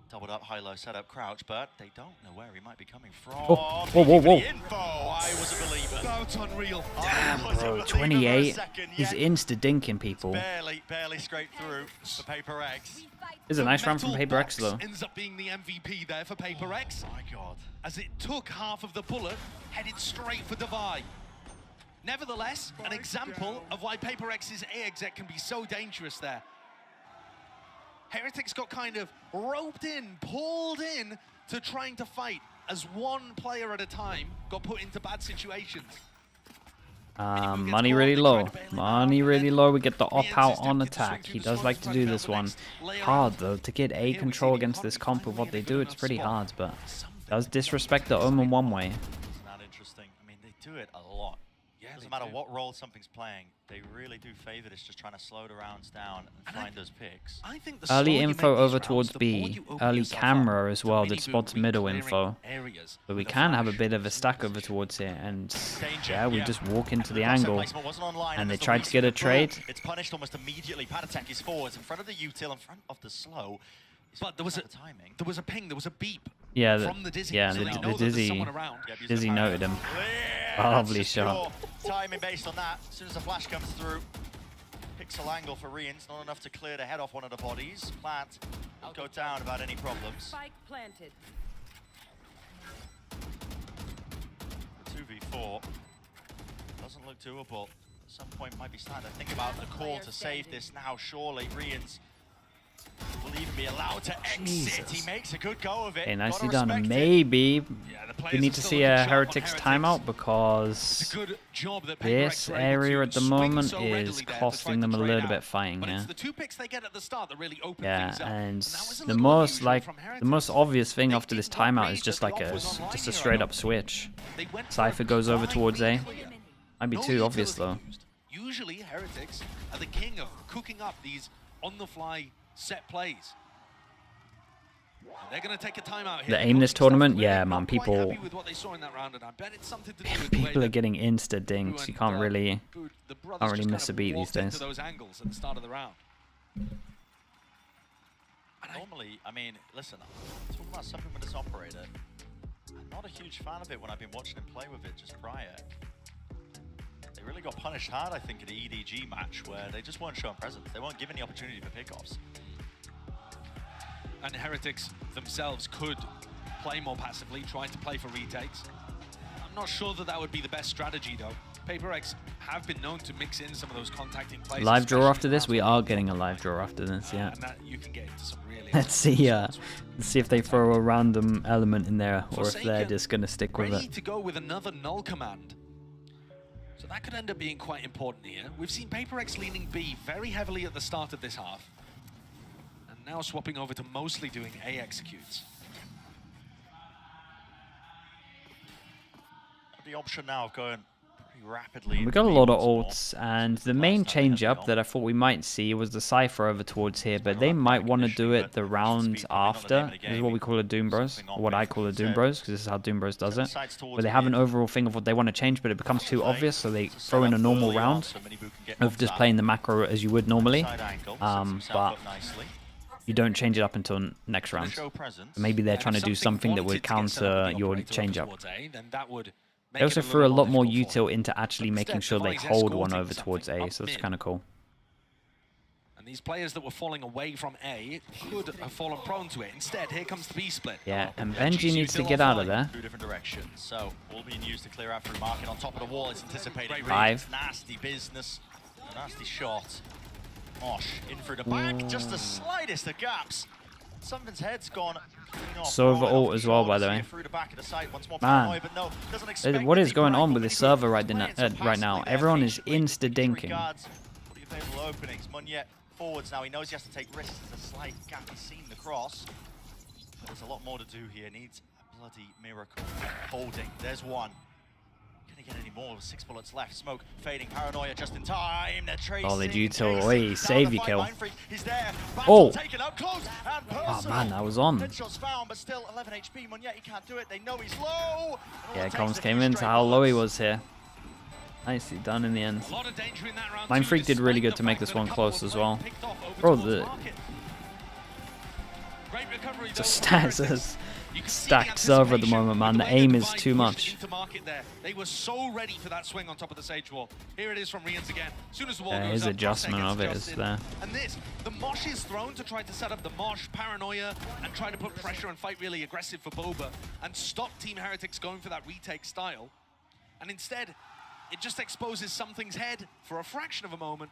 Doubled up, high-low setup, crouch, but they don't know where he might be coming from.
Oh, whoa.
I was a believer.
That's unreal.
Damn, bro, 28. He's insta-dinking people.
Barely scraped through for PaperX.
It's a nice round from PaperX, though.
Ends up being the MVP there for PaperX.
Oh my God.
As it took half of the bullet, headed straight for Divide. Nevertheless, an example of why PaperX's A exec can be so dangerous there. Heretics got kind of roped in, pulled in to trying to fight as one player at a time got put into bad situations.
Money really low. Money really low. We get the op-out on attack. He does like to do this one. Hard, though. To get A control against this comp with what they do, it's pretty hard, but does disrespect the Omen one way.
Not interesting. I mean, they do it a lot. Doesn't matter what role something's playing, they really do favor this, just trying to slow the rounds down and find those picks.
I think the
Early
slower you
info
make
over
these
towards
rounds, the
B.
more you open
Early
yourself
camera
up
as
to
well
mini
that spots
boot
middle
clearing
info.
areas
So we
with a
can have a
flash.
bit of a stack over towards here, and
Danger,
yeah, we
yeah.
just walk into the
Cross-set
angle,
placement wasn't online,
and they
there's the
tried to get a
reset for
trade.
Bull. It's punished almost immediately. Patatek is forwards in front of the util, in front of the slow.
But there was a ping, there was a beep.
Yeah,
from the Dizzy.
yeah,
So
the,
they know
the
that there's
Dizzy,
someone around.
Dizzy noted him.
Yeah,
Lovely
that's
shot.
secure. Timing based on that. As soon as the flash comes through, pixel angle for Rians, not enough to clear the head off one of the bodies. Plant will go down without any problems.
Spike planted.
2v4 doesn't look doable. At some point might be starting to think about the call to save this now. Surely Rians will even be allowed to exit.
Jesus.
He makes a good go of it.
Okay, nicely
Gotta
done.
respect it.
Maybe
players
we
are
need to
still
see
looking
a
sharp on
Heretics
Heretics.
timeout because
It's a good job that
this
Paper X were able
area
to
at the
swing
moment
so
is
readily there to try
costing
to
them a
trade
little
out.
bit fighting
But
here.
it's the 2 picks they get at the start that really open
Yeah,
things up.
and
that was a
the
little
most
unusual
like
from
the
Heretics.
most obvious thing after this
did not
timeout is
raise
just
that
like
the
a
op was online
just a
here, I
straight
don't
up switch.
They went for
Cypher
it
goes over
by
towards A.
clear.
Might be
No
too obvious
utility
though.
used. Usually Heretics are the king of cooking up these on-the-fly set plays. And they're going to take a timeout here.
The aim this tournament, yeah, man, people
Happy with what they saw in that round, and I bet it's something to do with the way
people are
that
getting insta dinked. You can't really
the brothers
can't really
just
miss a
kind of
beat these
walked into
days.
those angles at the start of the round.
Normally, I mean, listen, talking about something with this operator, I'm not a huge fan of it when I've been watching him play with it just prior. They really got punished hard, I think, in the EDG match where they just weren't showing presence. They weren't given the opportunity for pickoffs.
And Heretics themselves could play more passively, try to play for retakes. I'm not sure that that would be the best strategy, though. Paper X have been known to mix in some of those contacting plays.
Live draw after this. We are getting a live draw after this. Yeah.
And that you can get into some really
Let's see. Let's see if they throw a random element in there, or if they're
Forsaken
just gonna stick with
ready
it.
to go with another null command. So that could end up being quite important here. We've seen Paper X leaning B very heavily at the start of this half. And now swapping over to mostly doing A executes.
The option now of going pretty rapidly.
We got a lot of ults, and the main change up that I thought we might see was the Cypher over towards here, but they might want to do it the round after. This is what we call a Doom Bros, or what I call a Doom Bros, because this is how Doom Bros does it. Where they have an overall thing of what they want to change, but it becomes too obvious, so they throw in a normal round of just playing the macro as you would normally. But you don't change it up until next round. Maybe they're trying to do something that would counter your change up. They also threw a lot more util into actually making sure they hold one over towards A, so that's kind of cool.
And these players that were falling away from A could have fallen prone to it. Instead, here comes the B split.
Yeah, and Benji needs to get out of there.
Two different directions. So all being used to clear out through market on top of the wall. It's anticipating.
5.
Nasty business. Nasty shot. Mosh in through the back. Just the slightest of gaps. Something's head's gone.
Server ult as well, by the way. Man, what is going on with this server right now? Everyone is insta-dinking.
Openings. Munyet forwards now. He knows he has to take risks. There's a slight gap. He's seen the cross. But there's a lot more to do here. Needs a bloody miracle. Holding. There's one. Can he get any more? 6 bullets left. Smoke fading. Paranoia just in time. They're tracing.
Solid util. Oi, save your kill.
He's there.
Oh!
Taken up close and
Oh man, that was on.
Headshots found, but still 11 HP. Munyet, he can't do it. They know he's low.
Yeah, comms came into how low he was here. Nicely done in the end. Mind Freak did really good to make this one close as well. Bro, the stats stacked server at the moment, man. The aim is too much.
They were so ready for that swing on top of the Sage Wall. Here it is from Rians again. As soon as the wall goes
his
up,
adjustment of it is there.
And this, the Mosh is thrown to try to set up the Mosh, Paranoia, and try to put pressure and fight really aggressive for Boba and stop Team Heretics going for that retake style. And instead, it just exposes something's head for a fraction of a moment.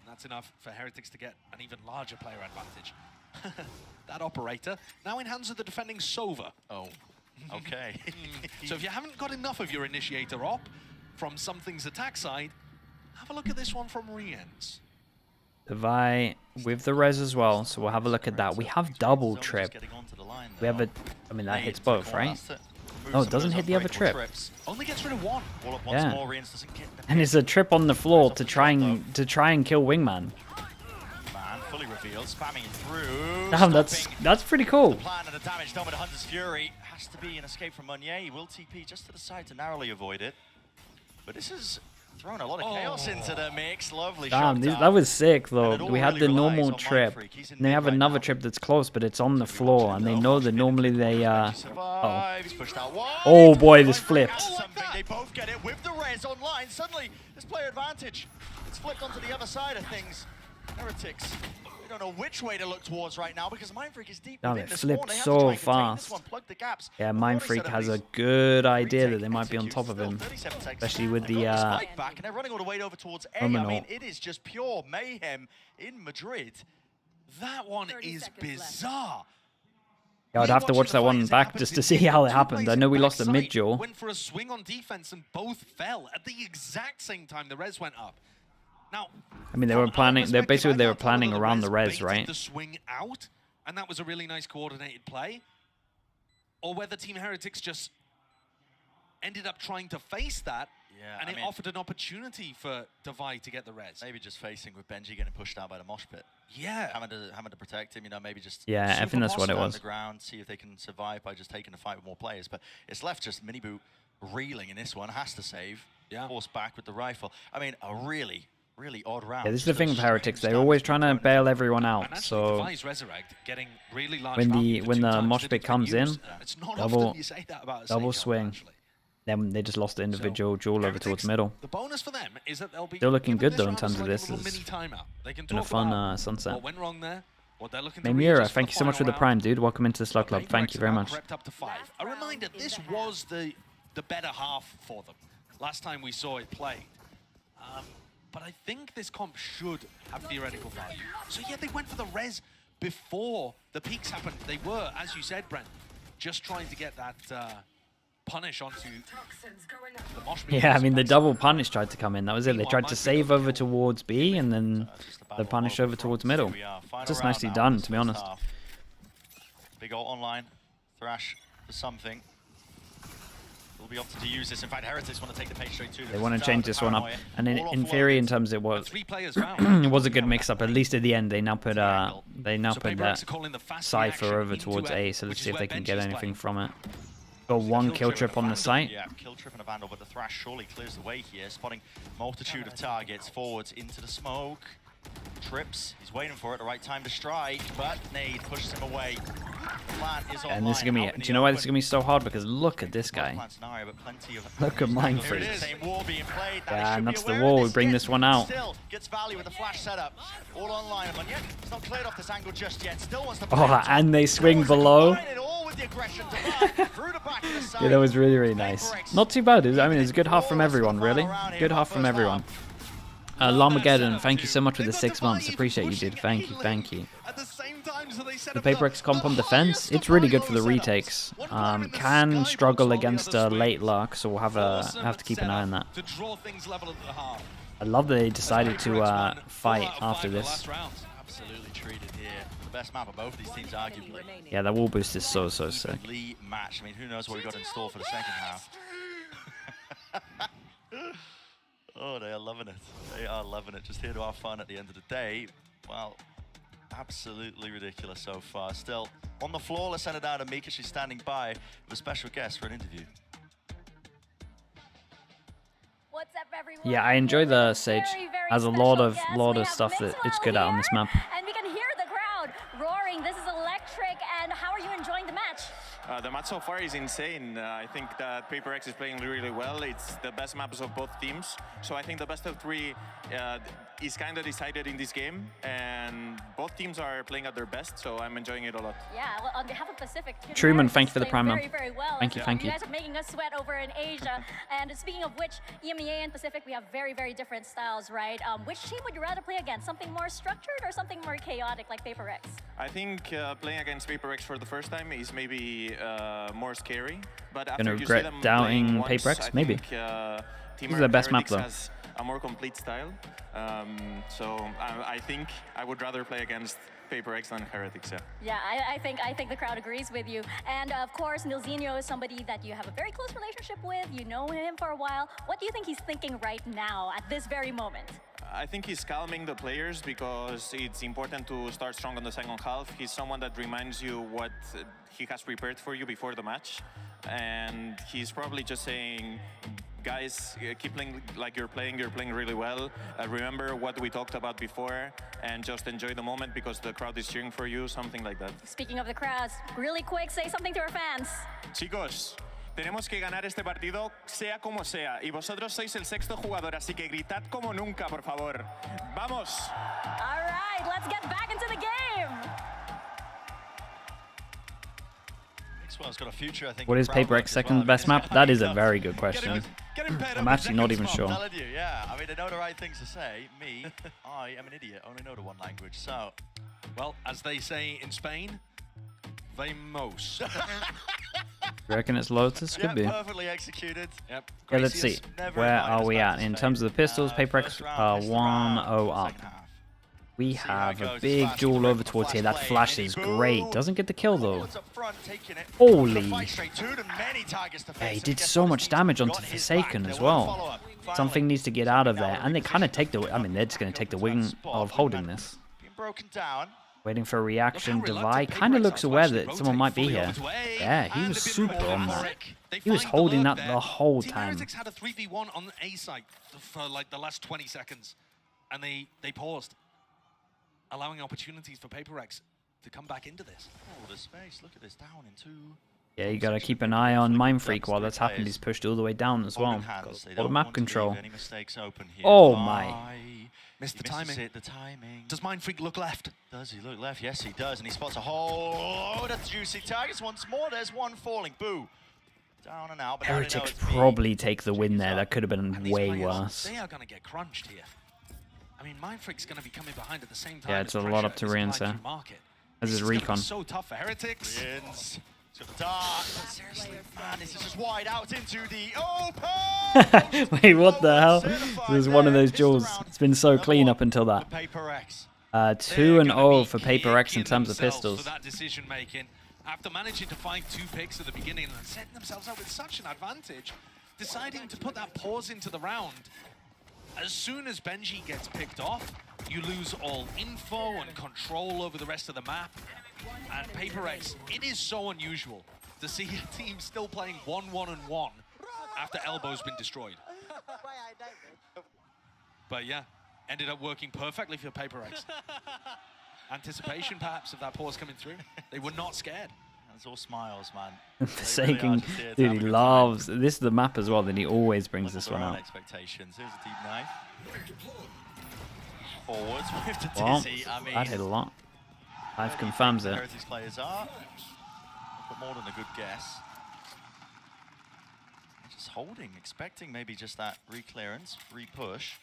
And that's enough for Heretics to get an even larger player advantage. That operator now in hands of the defending Sova.
Oh, okay.
So if you haven't got enough of your initiator op from something's attack side, have a look at this one from Rians.
Devi with the res as well, so we'll have a look at that. We have double trip. We have a, I mean that hits both, right? Oh, it doesn't hit the other trip.
Only gets rid of one.
All at once, Morians doesn't get the
And it's a trip on the floor to try and kill Wingman.
man. Fully revealed, spamming through.
Damn, that's pretty cool.
The plan and the damage done with Hunter's Fury has to be an escape from Meunier. He will TP just to the side to narrowly avoid it. But this has thrown a lot of chaos into the mix. Lovely
Damn, that was sick though. We had the normal trip. And they have another trip that's close, but it's on the floor, and they know that normally they oh boy, this flipped.
They both get it with the res online. Suddenly, this player advantage. It's flipped onto the other side of things. Heretics. We don't know which way to look towards right now because Mindfreak is deep
Damn,
within
it
the
flipped
spawn. They have to
so
try and contain
fast.
this one, plug the gaps.
Yeah, Mindfreak has a good idea that they might be on top of him, especially with the
back, and they're running all the way over towards A. I mean, it is just pure mayhem in Madrid.
That one is bizarre.
Yeah, I'd have to watch that one back just to see how it happened. I know we lost a mid-jaw.
Went for a swing on defense and both fell at the exact same time the res went up. Now,
I mean, they were planning around the res, right?
The swing out, and that was a really nice coordinated play. Or whether Team Heretics just ended up trying to face that, and it offered an opportunity for Divide to get the res.
Maybe just facing with Benji getting pushed out by the mosh pit.
Yeah.
Having to protect him, you know, maybe just
yeah, I think that's what it was.
On the ground, see if they can survive by just taking the fight with more players. But it's left just Miniboot reeling in this one, has to save. Yeah. Forced back with the rifle. I mean, a really odd round.
Yeah, this is the thing with Heretics. They're always trying to bail everyone out. So when the mosh pit comes in, double swing. Then they just lost the individual duel over towards middle.
The bonus for them is that they'll be
still looking good though in terms of this. It's been a fun sunset.
What went wrong there?
Memura, thank you so much for the prime, dude. Welcome into the Slug Club. Thank you very much.
Up to 5. A reminder, this was the better half for them. Last time we saw it played. But I think this comp should have theoretical value. So yeah, they went for the res before the peaks happened. They were, as you said, Brent, just trying to get that punish onto the mosh pit.
Yeah, I mean, the double punish tried to come in. That was it. They tried to save over towards B and then the punish over towards middle. Just nicely done, to be honest.
Big ult online. Thrash for something. Will be opted to use this. In fact, Heretics want to take the pace straight to.
They want to change this one up. And in theory, in terms of it was, it was a good mix-up. At least at the end, they now put that Cypher over towards A. So let's see if they can get anything from it. Got one kill trip on the site.
Yeah, kill trip and a vandal, but the Thrash surely clears the way here, spotting multitude of targets forwards into the smoke. Trips, he's waiting for it, the right time to strike, but Nade pushes him away. The plan is
and this is gonna be. Do you know why this is gonna be so hard? Because look at this guy. Look at Mindfreak. Yeah, and that's the wall. We bring this one out.
Still gets value with the flash setup. All online, but yet it's not cleared off this angle just yet. Still wants to.
Oh, and they swing below. Yeah, that was really nice. Not too bad. I mean, it's a good half from everyone, really. Good half from everyone. Lamageddon, thank you so much for the 6 months. Appreciate you, dude. Thank you. The Paper X comp on defense, it's really good for the retakes. Can struggle against late luck, so we'll have to keep an eye on that. I love that they decided to fight after this.
Absolutely treated here. The best map of both these teams, arguably.
Yeah, that wall boost is so sick.
Match. I mean, who knows what we got in store for the second half? Oh, they are loving it. They are loving it. Just here to have fun at the end of the day. Well, absolutely ridiculous so far. Still, on the floor, let's send it down to Mika. She's standing by with a special guest for an interview.
What's up, everyone?
Yeah, I enjoy the Sage. Has a lot of stuff that it's good at on this map.
And we can hear the crowd roaring. This is electric. And how are you enjoying the match?
The match so far is insane. I think that Paper X is playing really well. It's the best maps of both teams. So I think the best of 3 is kind of decided in this game. And both teams are playing at their best, so I'm enjoying it a lot.
Yeah, well, on behalf of Pacific,
Truman, thank you for the prime.
Very well.
Thank you.
You guys are making us sweat over in Asia. And speaking of which, EMEA and Pacific, we have very different styles, right? Which team would you rather play against? Something more structured or something more chaotic like Paper X?
I think playing against Paper X for the first time is maybe more scary. But
Gonna regret doubting Paper X? Maybe. This is the best map though.
a more complete style. So I think I would rather play against Paper X than Heretics.
Yeah, I think the crowd agrees with you. And of course, Nilzinho is somebody that you have a very close relationship with. You know him for a while. What do you think he's thinking right now at this very moment?
I think he's calming the players because it's important to start strong on the second half. He's someone that reminds you what he has prepared for you before the match. And he's probably just saying, guys, keep playing like you're playing really well. Remember what we talked about before and just enjoy the moment because the crowd is cheering for you, something like that.
Speaking of the crowds, really quick, say something to our fans.
Chicos, tenemos que ganar este partido sea como sea y vosotros sois el sexto jugador, así que gritad como nunca, por favor. ¡Vamos!
All right, let's get back into the game.
Got a future, I think.
What is Paper X second best map? That is a very good question. I'm actually not even sure.
I'm telling you, yeah. I mean, I know the right things to say. Me, I am an idiot. I only know the one language. So,
well, as they say in Spain, vamos.
You reckon it's Lotus? Could be.
Perfectly executed.
Yep.
Yeah, let's see. Where are we at in terms of the pistols? Paper X 1-0 up. We have a big duel over towards here. That flash is great. Doesn't get the kill though. Holy. Yeah, he did so much damage onto Forsaken as well. Something needs to get out of there. And they kind of take the... I mean, they're just going to take the wing of holding this. Waiting for a reaction. Devi kind of looks aware that someone might be here. Yeah, he was super on that. He was holding that the whole time.
Heretics had a 3v1 on the A site for like the last 20 seconds. And they paused, allowing opportunities for Paper X to come back into this.
Oh, the space. Look at this, down in 2.
Yeah, you gotta keep an eye on Mind Freak while that's happened. He's pushed all the way down as well. Got map control. Oh my.
Missed the timing. Does Mind Freak look left?
Does he look left? Yes, he does. And he spots a whole load of juicy targets once more. There's one falling. Boo. Down and out. But
Heretics probably take the win there. That could have been way worse.
They are going to get crunched here. I mean, Mind Freak's going to be coming behind at the same time.
Yeah, it's a lot up to Rians there. As his recon.
So tough for Heretics.
Rians. Got the dark. Seriously, man, this is just wide out into the open.
Wait, what the hell? This was one of those duels. It's been so clean up until that. 2-0 for Paper X in terms of pistols.
For that decision making, after managing to find 2 picks at the beginning and setting themselves up with such an advantage, deciding to put that pause into the round. As soon as Benji gets picked off, you lose all info and control over the rest of the map. And Paper X, it is so unusual to see a team still playing 1-1-1 after Elbow's been destroyed. But yeah, ended up working perfectly for Paper X. Anticipation perhaps of that pause coming through. They were not scared.
It's all smiles, man.
Forsaken, dude, he loves. This is the map as well, then he always brings this one out.
Expectations. Here's a deep knife. Forwards with the
Well,
dizzy. I mean,
that hit a lot. Life confirms it.
Heretics players are, but more than a good guess. Just holding, expecting maybe just that re-clearance, re-push.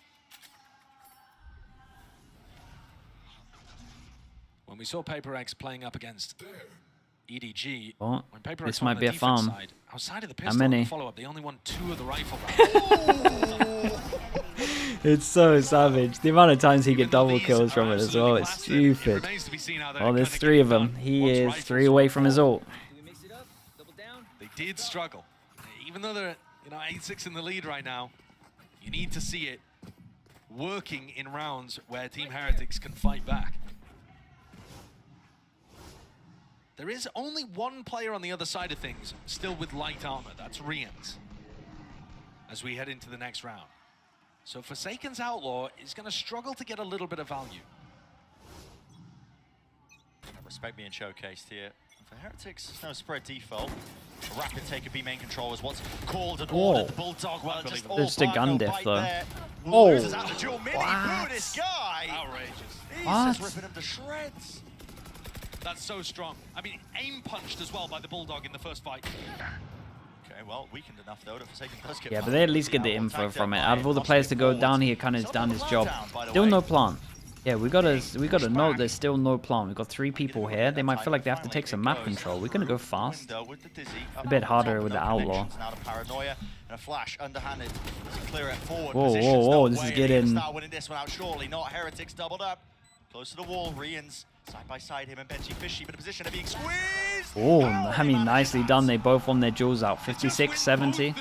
When we saw Paper X playing up against EDG,
What?
when Paper
This
X
might be a farm.
side, outside of the
How
pistol
many?
follow-up, they only won 2 of the rifle.
It's so savage. The amount of times he get double kills from it as well, it's stupid. Well, there's 3 of them. He is 3 away from his ult.
They did struggle. Even though they're 8-6 in the lead right now, you need to see it working in rounds where Team Heretics can fight back. There is only one player on the other side of things still with light armor. That's Rians. As we head into the next round. So Forsaken's Outlaw is going to struggle to get a little bit of value.
Respect being showcased here. For Heretics, no spread default. A rapid take of B main control is what's called an order. The Bulldog, well,
Just a gun diff though.
Oh,
What?
this guy.
Outrageous.
He's
What?
just ripping him to shreds.
That's so strong. I mean, aim punched as well by the Bulldog in the first fight.
Okay, well, weakened enough though to Forsaken does get
Yeah, but they at least get the info from it. Out of all the players to go down, he kind of done his job. Still no plan. Yeah, we gotta know there's still no plan. We've got 3 people here. They might feel like they have to take some map control. We're gonna go fast. A bit harder with the Outlaw.
Now the paranoia and a flash underhanded to clear it forward.
Whoa,
Positions
whoa, whoa!
no
This
way.
is
They're gonna
getting.
start winning this one out shortly. Not Heretics doubled up. Close to the wall. Rians side by side. Him and Benji Fishy in a position of being squeezed.
Oh, I mean, nicely done. They both won their jewels out. 56, 70.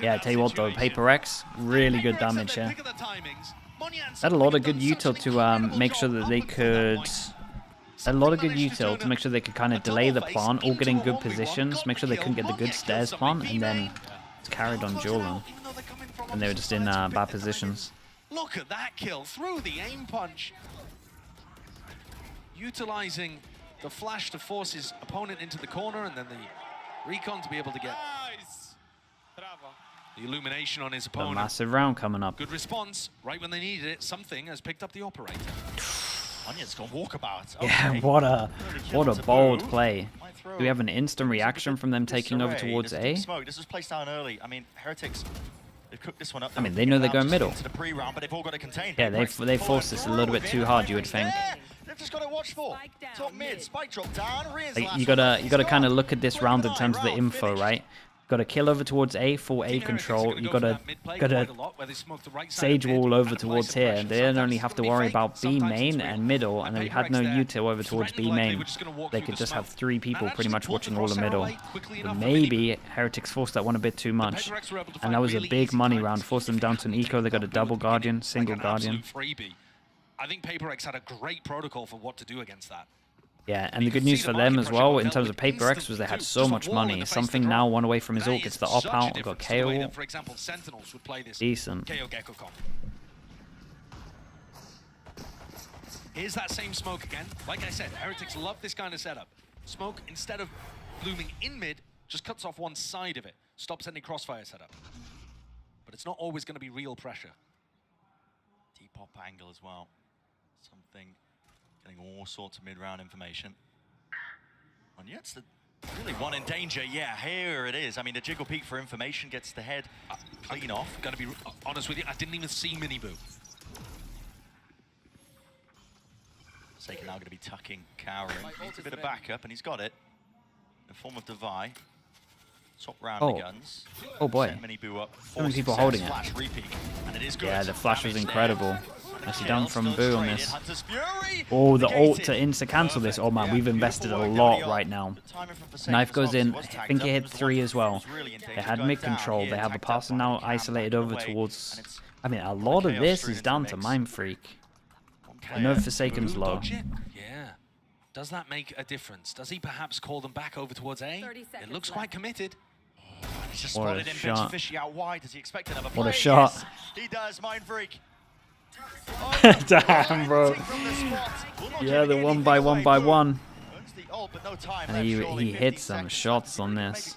Yeah, I tell you what though, Paper X, really good damage here. Had a lot of good util to make sure that they could. A lot of good util to make sure they could kind of delay the plant, all get in good positions, make sure they couldn't get the good stairs plant, and then it's carried on dueling. And they were just in bad positions.
Look at that kill through the aim punch. Utilizing the flash to force his opponent into the corner, and then the recon to be able to get the illumination on his
A
opponent.
massive round coming up.
Good response, right when they needed it. Something has picked up the operator.
Onion's gone walkabout.
Yeah,
Okay.
what a bold play. Do we have an instant reaction from them taking over towards A?
Smoke. This was placed down early. I mean, Heretics, they've cooked this one up.
I mean, they know they're going middle.
To the pre-round, but they've all got to contain.
Yeah, they forced this a little bit too hard, you would think.
They've just got to watch for. Top mid, spike drop down.
Like, you gotta kind of look at this round in terms of the info, right? Got to kill over towards A, full A control. You gotta Sage wall over towards here. They don't only have to worry about B main and middle, and they had no util over towards B main. They could just have 3 people pretty much watching all the middle. But maybe Heretics forced that one a bit too much, and that was a big money round. Forced them down to an eco. They got a double Guardian, single Guardian.
I think Paper X had a great protocol for what to do against that.
Yeah, and the good news for them as well, in terms of Paper X, was they had so much money. Something now, 1 away from his ult, gets the op out. I've got KO.
For example, Sentinels would play this
Decent.
KO Gecko comp. Here's that same smoke again. Like I said, Heretics love this kind of setup. Smoke, instead of blooming in mid, just cuts off one side of it. Stops any crossfire setup. But it's not always going to be real pressure.
T-pop angle as well. Something. Getting all sorts of mid-round information. And yet, it's the really one in danger. Yeah, here it is. I mean, the jiggle peak for information gets the head clean off.
Gotta be honest with you, I didn't even see Miniboo.
Forsaken now going to be tucking, cowering. Needs a bit of backup, and he's got it. In the form of Devi. Top round the guns.
Oh boy.
Miniboo up.
So many people holding it.
Flash repeat, and it is good.
Yeah, the flash was incredible. Nicely done from Boo on this.
Hunter's Fury.
Oh, the ult to insta-cancel this. Oh man, we've invested a lot right now. Knife goes in. I think it hit 3 as well. They had mid control. They have a passer now isolated over towards... I mean, a lot of this is down to Mind Freak. I know Forsaken's low.
Yeah. Does that make a difference? Does he perhaps call them back over towards A? It looks quite committed.
He's just
What a
spotted him,
shot.
Benji Fishy out wide. Does he expect another
What a
play?
shot.
Yes, he does, Mind Freak.
Damn, bro. Yeah, the 1x1x1. And he hits some shots on this.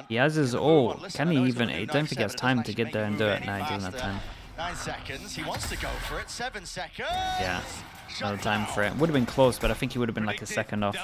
He has his ult. Can he even... I don't think he has time to get there and do it. No, he doesn't have time.
9 seconds. He wants to go for it. 7 seconds.
Yeah, no time for it. Would have been close, but I think he would have been like a second off.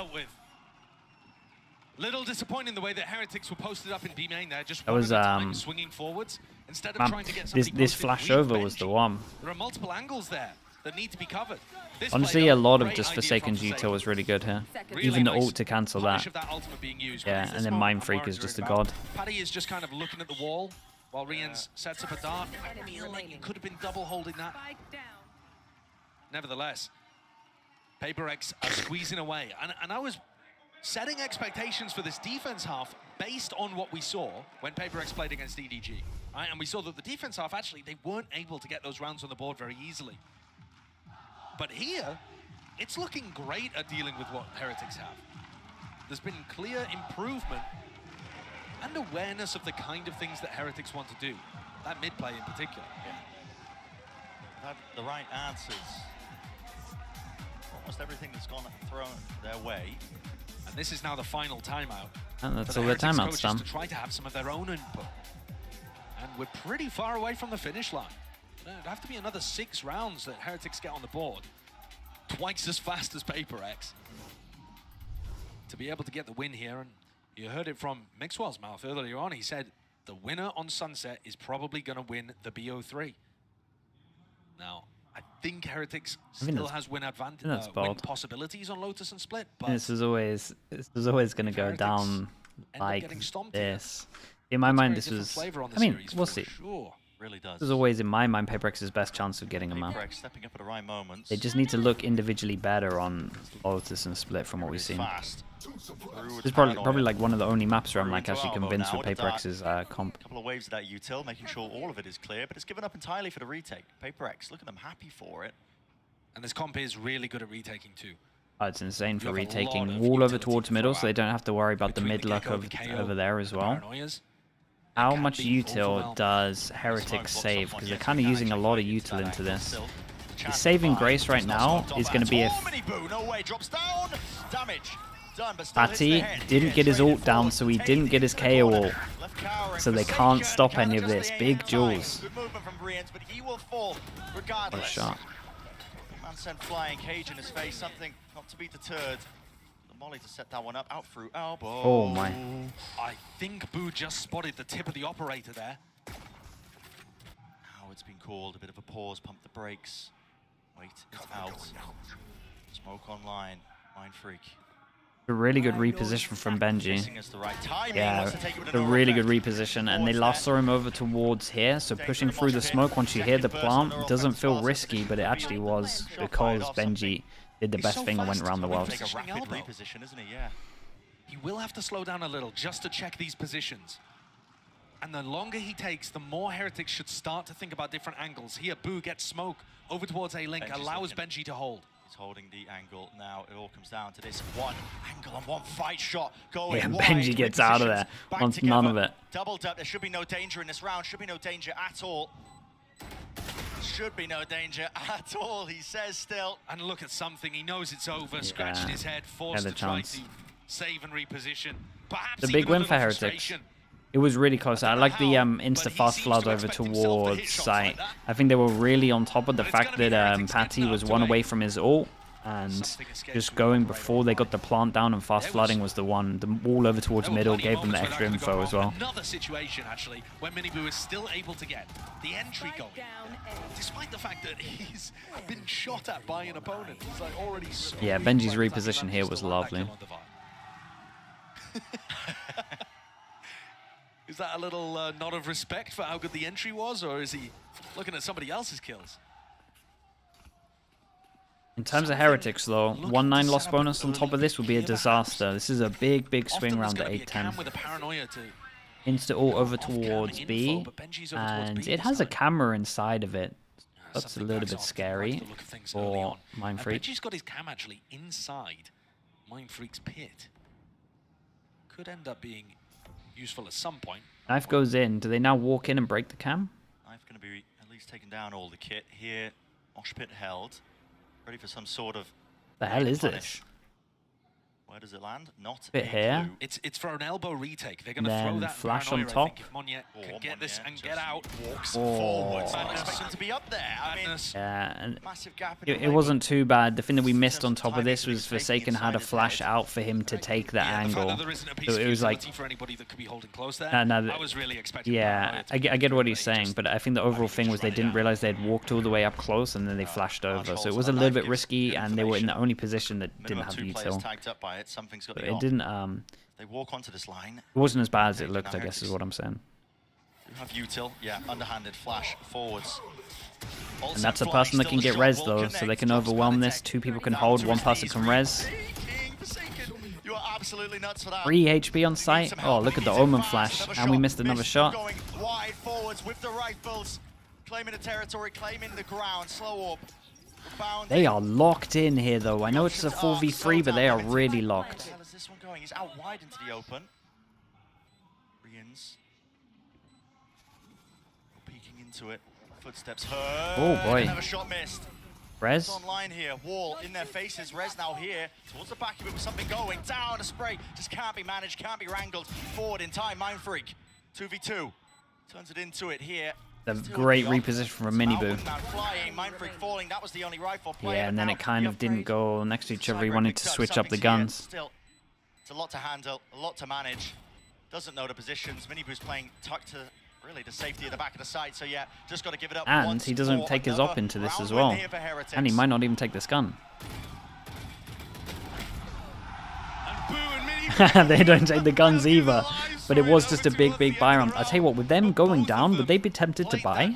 Little disappointing the way that Heretics were posted up in B main there, just
That was
swinging forwards instead of trying to get somebody
this
posted
flash
with
over
Benji.
was the one.
There are multiple angles there that need to be covered. This
Honestly,
play,
a
though,
lot of
great
just
idea
Forsaken's
from
util was really good here.
Really
Even the
nice
ult to cancel
punish
that.
of that ultimate being used.
Yeah, and then Mind Freak is just a god.
Paddy is just kind of looking at the wall while Rians sets up a dart. I feel like you could have been double holding that. Nevertheless, Paper X are squeezing away. And I was setting expectations for this defense half based on what we saw when Paper X played against EDG. Right? And we saw that the defense half, actually, they weren't able to get those rounds on the board very easily. But here, it's looking great at dealing with what Heretics have. There's been clear improvement and awareness of the kind of things that Heretics want to do. That mid play in particular.
Have the right answers. Almost everything that's gone thrown their way.
And this is now the final timeout.
And that's
for
all the
Heretics
timeouts
coaches
done.
to try to have some of their own input. And we're pretty far away from the finish line. It'd have to be another 6 rounds that Heretics get on the board. Twice as fast as Paper X. To be able to get the win here, and you heard it from Mixwell's mouth earlier on, he said the winner on Sunset is probably going to win the BO3. Now, I think Heretics
think
still
that's-
has win advantage,
that's
win
bold.
possibilities on Lotus and Split, but
This was always going to go
Heretics
down
up
like
getting stomped here.
this. In my mind, this
different
was.
flavour on the
I mean,
series
we'll
for
see.
sure.
Really does.
This was always, in my mind, PaperX's best chance of getting a map.
PaperX stepping up at the right moments.
They just need to look individually better on Lotus and Split from what we've seen.
Fast.
This is probably like one of the only maps where I'm like actually
Elbow
convinced
now
with
with that.
PaperX's comp.
Couple of waves of that util, making sure all of it is clear, but it's given up entirely for the retake. PaperX, look at them happy for it.
And this comp is really good at retaking too.
Oh, it's insane for
You have a
retaking.
lot of
Wall over
utility
towards
to
middle,
throw
so they
out
don't have to worry about the
between
mid
the
luck
Gecko,
of,
the KO,
over there as
the
well.
Paranoias.
How
can
much
be
util
overwhelmed.
does Heretics save? Because they're kind of using a lot of util into this.
The
The
chance
saving
to
grace
find.
right now is going to be if
Mini Boo, no way, drops down. Damage done, but still hits the
Patty
head.
didn't get his
Straight
ult down, so he didn't get his KO ult.
Left cowering.
So they
Forsaken
can't stop any of
cannot
this.
just
Big
stay in time.
Jules.
Good movement from Brienz, but he will fall
What a
regardless.
shot.
Man sent flying, cage in his face, something not to be deterred. The Molly to set that one up, out through elbow.
Oh my.
I think Boo just spotted the tip of the operator there.
Now it's been called, a bit of a pause, pump the brakes. Wait, it's out. Smoke online, Mind Freak.
A really good reposition from Benji.
Guessing it's the right timing,
Yeah,
wants to take it with
a
an
really
overhead.
good reposition, and they lasso him over towards here, so pushing through the smoke once you hear the plant doesn't feel risky, but it actually was because Benji did the best thing and went around the world.
Take a rapid reposition, isn't he? Yeah.
He will have to slow down a little just to check these positions. And the longer he takes, the more Heretics should start to think about different angles. Here, Boo gets smoke over towards A-Link,
Benji's
allows
looking.
Benji to hold.
He's holding the angle now. It all comes down to this one angle and one fight shot going
Yeah,
wide.
Benji gets out of there.
Back
Wants
together.
none of it.
Doubled up. There should be no danger in this round. Should be no danger at all. Should be no danger at all, he says still.
And look at something. He knows it's over. Scratching his head, forced
Had
to
a
try
chance.
to save and reposition. Perhaps
The big
even a
win
little
for Heretics.
frustration.
It was really close. I like the insta-fast flood over towards site. I think they were really on top of the fact that Patty was one away from his ult, and just going before they got the plant down and fast flooding was the one. The wall over towards middle gave them the extra info as well.
Another situation, actually, where Miniboo is still able to get the entry going, despite the fact that he's been shot at by an opponent. He's like already.
Yeah, Benji's reposition here was lovely.
Is that a little nod of respect for how good the entry was, or is he looking at somebody else's kills?
In terms of Heretics, though, 1-9 loss bonus on top of this would be a disaster. This is a big, big swing round at 8-10.
With a paranoia too.
Insta ult over towards B, and it has a camera inside of it. That's a little bit scary for Mind Freak.
Benji's got his cam actually inside Mind Freak's pit. Could end up being useful at some point.
Knife goes in. Do they now walk in and break the cam?
Knife going to be at least taking down all the kit here. Mosh pit held. Ready for some sort of...
The hell is
punish.
this?
Where does it land? Not
Bit
a
here.
clue.
It's for an elbow retake. They're going to
Then
throw that
flash on
paranoia, I
top.
think, if Monye can get this and get out.
Walks
Oh.
forwards. Not expecting to be up there. I mean,
Yeah, and
massive gap in the
it wasn't too bad. The thing that we missed on top of this was Forsaken had a flash out for him to take the angle.
There isn't a piece
So
of
it was like,
utility for anybody that could be holding close there.
no,
I was really expecting
yeah, I get what he's saying, but I think the overall thing was they didn't realize they'd walked all the way up close and then they flashed over. So it was a little bit risky, and they were in the only position that didn't
minimum
have
2 players
util.
tagged up by it. Something's got
But
the
it
on.
didn't.
They walk onto this line.
It wasn't as bad as it looked, I guess, is what I'm saying.
You have util. Yeah, underhanded flash forwards.
And that's a person that can get res though, so they can overwhelm this. 2 people can hold, 1 person can res.
You are absolutely nuts for that.
3 HP on site. Oh, look at the Omen flash, and we missed another shot.
Going wide forwards with the rifles, claiming the territory, claiming the ground. Slow orb. Rebound.
They are locked in here though. I know it's a 4v3, but they are really locked.
Where is this one going? He's out wide into the open. Rians. Peeking into it. Footsteps heard.
Oh, boy.
Another shot missed.
Res?
It's online here. Wall in their faces. Res now here. Towards the back of it with something going. Down a spray. Just can't be managed. Can't be wrangled. Forward in time. Mind Freak. 2v2. Turns it into it here.
A great reposition from Miniboo.
Flying. Mind Freak falling. That was the only rifle play.
Yeah, and then it kind of didn't go next to each other. He wanted to switch up the
Something's
guns.
here. Still, it's a lot to handle. A lot to manage. Doesn't know the positions. Miniboo's playing tucked to Really, the safety at the back of the site. So yeah, just got to give it up.
And he doesn't take his op into this as well. And he might not even take this gun. They don't take the guns either. But it was just a big buy round. I tell you what, with them going down, would they be tempted to buy?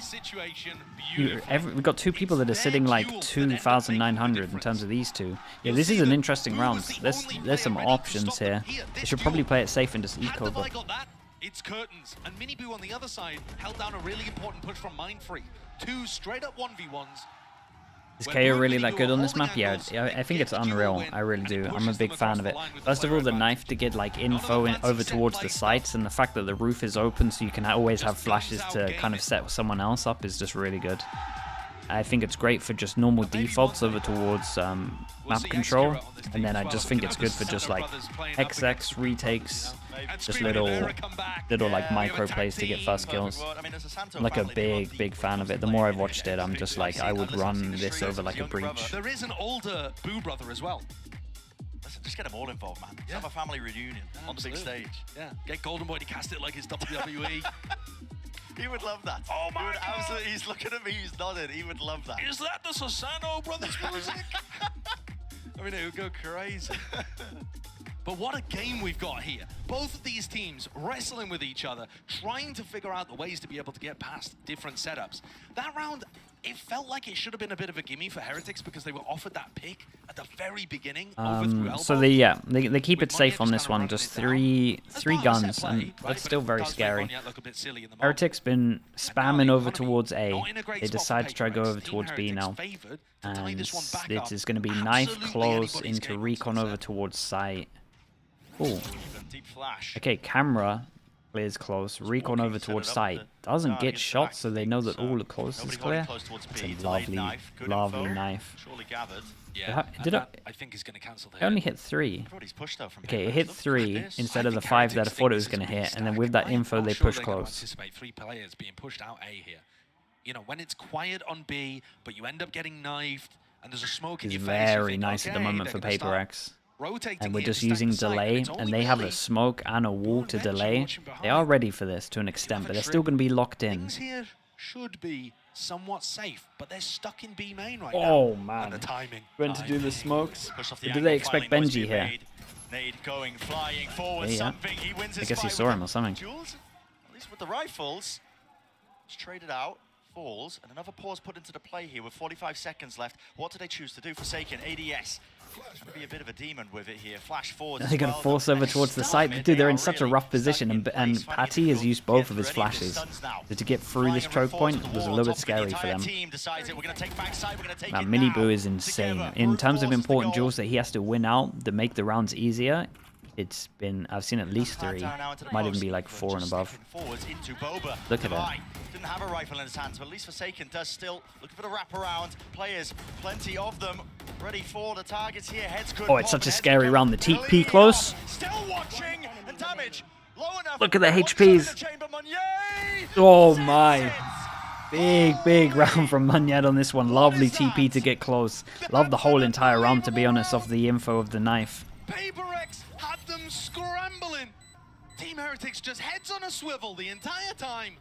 We've got two people that are sitting like 2,900 in terms of these two. Yeah, this is an interesting round. There's some options here. They should probably play it safe and just eco. But
it's curtains, and Miniboo on the other side held down a really important push from Mindfree. 2 straight up 1v1s.
Is KO really that good on this map? Yeah, I think it's unreal. I really do. I'm a big fan of it. First of all, the knife to get like info over towards the sites, and the fact that the roof is open so you can always have flashes to kind of set someone else up is just really good. I think it's great for just normal defaults over towards map control, and then I just think it's good for just like XX retakes, just little like micro plays to get first kills. I'm like a big fan of it. The more I've watched it, I'm just like, I would run this over like a breach.
There is an older Boo brother as well.
Listen, just get them all involved, man. Let's have a family reunion on the big stage.
Yeah, get Golden Boy to cast it like his WWE.
He would love that.
Oh my God.
Absolutely, he's looking at me, he's nodding. He would love that.
Is that the Sasano Brothers music? I mean, it would go crazy. But what a game we've got here. Both of these teams wrestling with each other, trying to figure out the ways to be able to get past different setups. That round, it felt like it should have been a bit of a gimme for Heretics because they were offered that pick at the very beginning.
So they keep it safe on this one. Just three guns, and that's still very scary. Heretics been spamming over towards A. They decide to try to go over towards B now. And it is going to be knife close into recon over towards site. Ooh. Okay, camera clears close. Recon over towards site. Doesn't get shot, so they know that all the close is clear. It's a lovely knife.
Yeah, I think he's going to cancel there.
It only hit 3. Okay, it hit 3 instead of the 5 that I thought it was going to hit, and then with that info, they push close.
Anticipate 3 players being pushed out A here. You know, when it's quiet on B, but you end up getting knifed, and there's a smoke in your face.
It's very nice at the moment for Paper X. And we're just using delay, and they have a smoke and a wall to delay. They are ready for this to an extent, but they're still going to be locked in.
Things here should be somewhat safe, but they're stuck in B main right
now.
Man. And the timing.
Went to do the smokes. Do they expect Benji here?
Nade going, flying forward, something. He wins his
I guess he saw him or something.
Jules, at least with the rifles, it's traded out. Falls, and another pause put into the play here with 45 seconds left. What do they choose to do? Forsaken, ADS. It's going to be a bit of a demon with it here. Flash forward.
They're going to force over towards the site. Dude, they're in such a rough position, and Patty has used both of his flashes. So to get through this choke point was a little bit scary for them. Now, Miniboo is insane. In terms of important duels that he has to win out that make the rounds easier, it's been, I've seen at least 3. Might even be like 4 and above. Look at it.
Didn't have a rifle in his hands, but at least Forsaken does still look for the wraparound. Players, plenty of them, ready for the targets here. Heads good.
Oh, it's such a scary round. The TP close.
Still watching, and damage low enough.
Look at the HPs. Oh my. Big round from Munyet on this one. Lovely TP to get close. Love the whole entire round, to be honest, off the info of the knife.
Paper X had them scrambling. Team Heretics just heads on a swivel the entire time.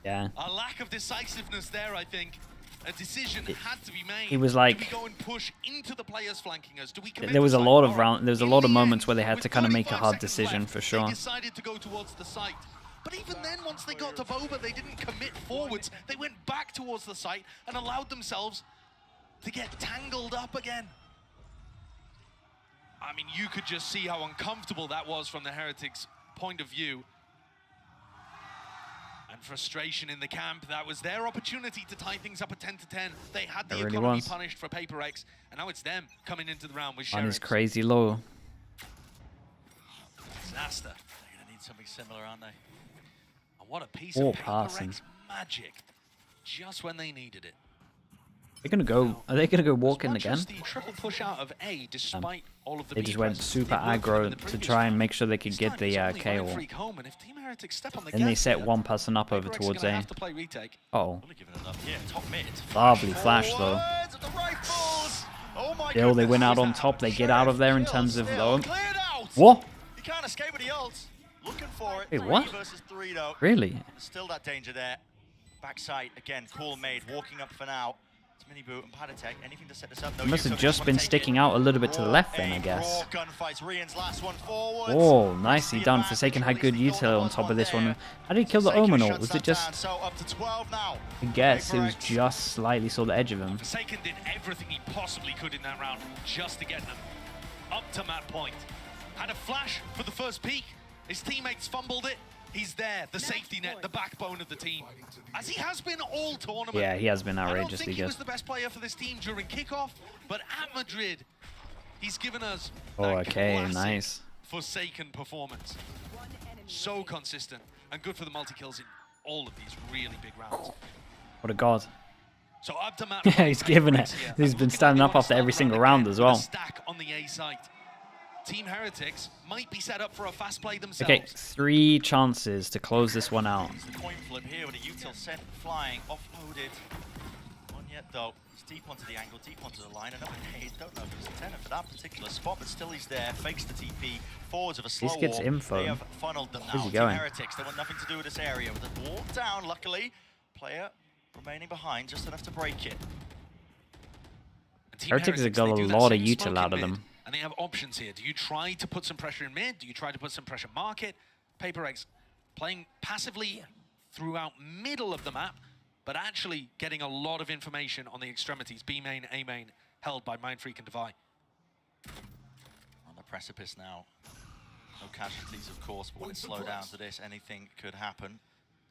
Yeah.
A lack of decisiveness there, I think. A decision had to be made.
He was like,
do we go and push into the players flanking us? Do we commit
there was
to
a lot of moments where they had to kind of make a hard decision
left,
for sure.
They decided to go towards the site. But even then, once they got to Boba, they didn't commit forwards. They went back towards the site and allowed themselves to get tangled up again. I mean, you could just see how uncomfortable that was from the Heretics' point of view. And frustration in the camp. That was their opportunity to tie things up at 10-10. They had the economy punished for Paper X, and now it's them coming into the round with Sheriff.
On his crazy low.
Disaster.
They're going to need something similar, aren't they?
And what a piece of Paper X magic, just when they needed it.
They're gonna go. Are they gonna go walk in again?
The triple push out of A, despite all of the
they just went super aggro to try and make sure they could get the KO. And they set one person up over towards A. Uh-oh. Lovely flash though. Still, they win out on top. They get out of there in terms of low. What?
You can't escape with the ult. Looking for it.
Wait,
3
what?
versus 3 though.
Really?
There's still that danger there. Backside again, cool made, walking up for now. It's Minibu and Padatek. Anything to set this up? No,
He must have
Yuto
just been sticking out a little bit to the left then, I guess.
Gunfights. Rian's last one forwards.
Oh, nicely done. Forsaken had good util on top of this one. How did he kill the Omen ult? Was it just...
So up to 12 now.
I guess it was just slightly saw the edge of him.
Forsaken did everything he possibly could in that round just to get them up to map point. Had a flash for the first peek. His teammates fumbled it. He's there, the safety net, the backbone of the team. As he has been all tournament.
Yeah, he has been
I don't
outrageously
think he
good.
was the best player for this team during kickoff, but at Madrid, he's given us
Oh,
that
okay,
classic
nice.
Forsaken performance. So consistent and good for the multi-kills in all of these really big rounds.
What a god.
So up to map
Yeah, he's given it. He's been standing up after every single round as well.
Stack on the A site. Team Heretics might be set up for a fast play themselves.
Okay, 3 chances to close this one out.
It's the coin flip here with a util sent flying, offloaded. One yet though. He's deep onto the angle, deep onto the line. Another nade. Don't know if he's a tenor for that particular spot, but still he's there. Fakes the TP. Forwards of a slow
This gets
walk.
info.
They have funneled them now.
Where's he
Team
going?
Heretics, they want nothing to do with this area. With a walk down, luckily. Player remaining behind, just enough to break it.
Heretics have got a lot of util out of them.
And they have options here. Do you try to put some pressure in mid? Do you try to put some pressure market? Paper Eggs playing passively throughout middle of the map, but actually getting a lot of information on the extremities. B main, A main, held by Mindfreak and Devi.
On the precipice now. No casualties, of course, but when it slow down to this, anything could happen.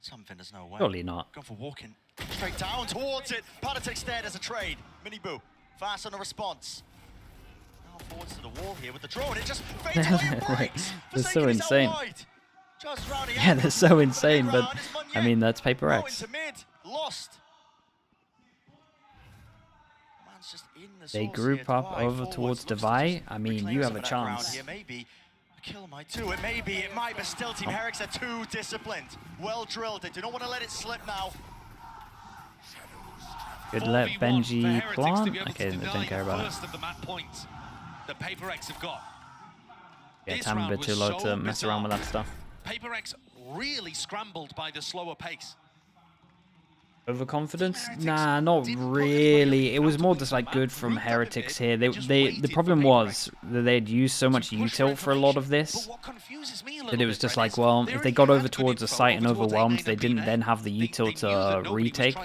Something, there's no way.
Surely not.
Going for walking straight down towards it. Padatek's dead as a trade. Minibu, fast on the response. Forwards to the wall here with the drone. It just fades away and breaks.
They're so insane.
Just rounding
Yeah,
out.
they're so insane, but I mean, that's Paper X.
Into mid, lost. Man's just in the
They
source
group
here.
up
Devi
over
forwards,
towards
looks to
Devi.
just
I mean,
reclaim
you have
some
a
of that ground
chance.
here. Maybe a kill might do it. Maybe it might, but still, Team Heretics are too disciplined. Well drilled. They do not want to let it slip now.
Good let
4v1
Benji
for Heretics to
plant.
be able
Okay,
to
they
deny
don't care about it.
first of the map points that Paper X have got.
Yeah,
This
time a
round
bit
was
too low
so
to mess around with
bizarre.
that stuff.
Paper X really scrambled by the slower pace.
Overconfidence? Nah, not really. It was more just like good from Heretics here. The problem was that they'd used so much util for a lot of this that it was just like, well, if they got over towards the site and overwhelmed, they didn't then have the util to retake.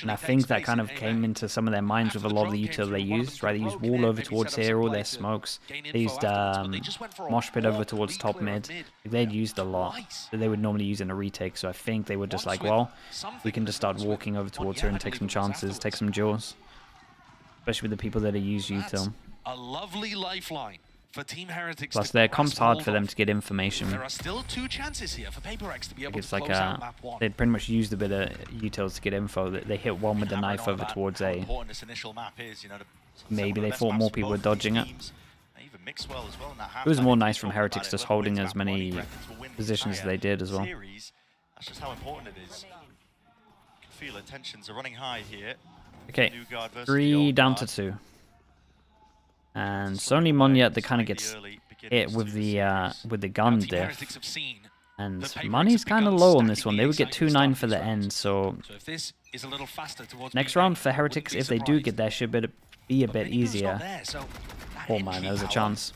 And I think that kind of came into some of their minds with a lot of the util they used, right? They used wall over towards here, all their smokes. They used mosh pit over towards top mid. They'd used a lot that they would normally use in a retake. So I think they were just like, well, we can just start walking over towards her and take some chances, take some jaws. Especially with the people that are used util.
A lovely lifeline for Team Heretics.
Plus, their comp's hard for them to get information.
There are still 2 chances here for Paper X to be able
It's
to
like
close out map 1.
they'd pretty much used a bit of utils to get info. They hit one with the knife over towards A.
Important this initial map is, you know,
Maybe they thought more people were dodging it.
Even Mixwell as well in that
It was
halftime
more nice from
talked
Heretics
about
just
it,
holding
whether
as many
wins map 1, will win this
positions as
entire
they did as well.
series. That's just how important it is. You can feel it, tensions are running high here.
Okay,
New guard versus the
3
old
down
guard.
to 2. And it's only Monyet that kind of gets hit with the gun diff. And money's kind of low on this one. They would get 2-9 for the end, so
So if this is a little faster towards
next round for Heretics, if they do get there, should be a bit easier. Oh man, there's a chance.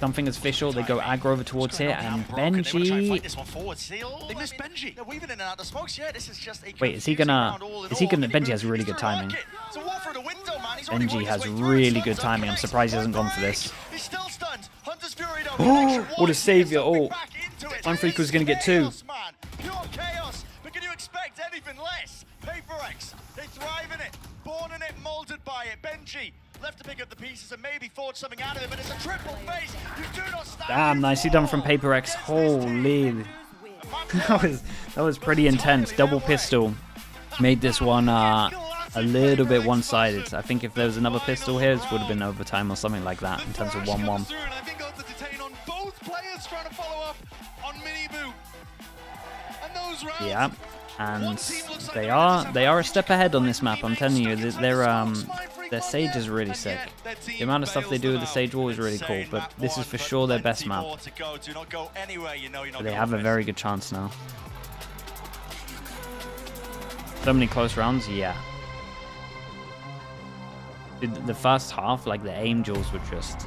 Something is official. They go aggro over towards here, and Benji.
This one forward, they missed Benji. They're weaving in and out the smokes. Yeah, this is just a
Wait, is he gonna? Benji has really good timing. Benji has really good timing. I'm surprised he hasn't gone for this.
He's still stunned. Hunter's Fury though.
Oh, what a savior! Oh, Mindfreak was gonna get 2.
Pure chaos. But can you expect anything less? Paper X, they thrive in it, born in it, molded by it. Benji left to pick up the pieces and maybe forge something out of it, but it's a triple face. You do not stand.
Damn, nicely done from Paper X. Holy, that was pretty intense. Double pistol made this one a little bit one-sided. I think if there was another pistol here, this would have been overtime or something like that in terms of 1-1.
Both players trying to follow up on Minibu. And those rounds.
Yeah, and they are a step ahead on this map. I'm telling you, they're Their Sage is really sick. The amount of stuff they do with the Sage wall is really cool, but this is for sure their best map. They have a very good chance now. So many close rounds, yeah. Dude, the first half, like the Angels were just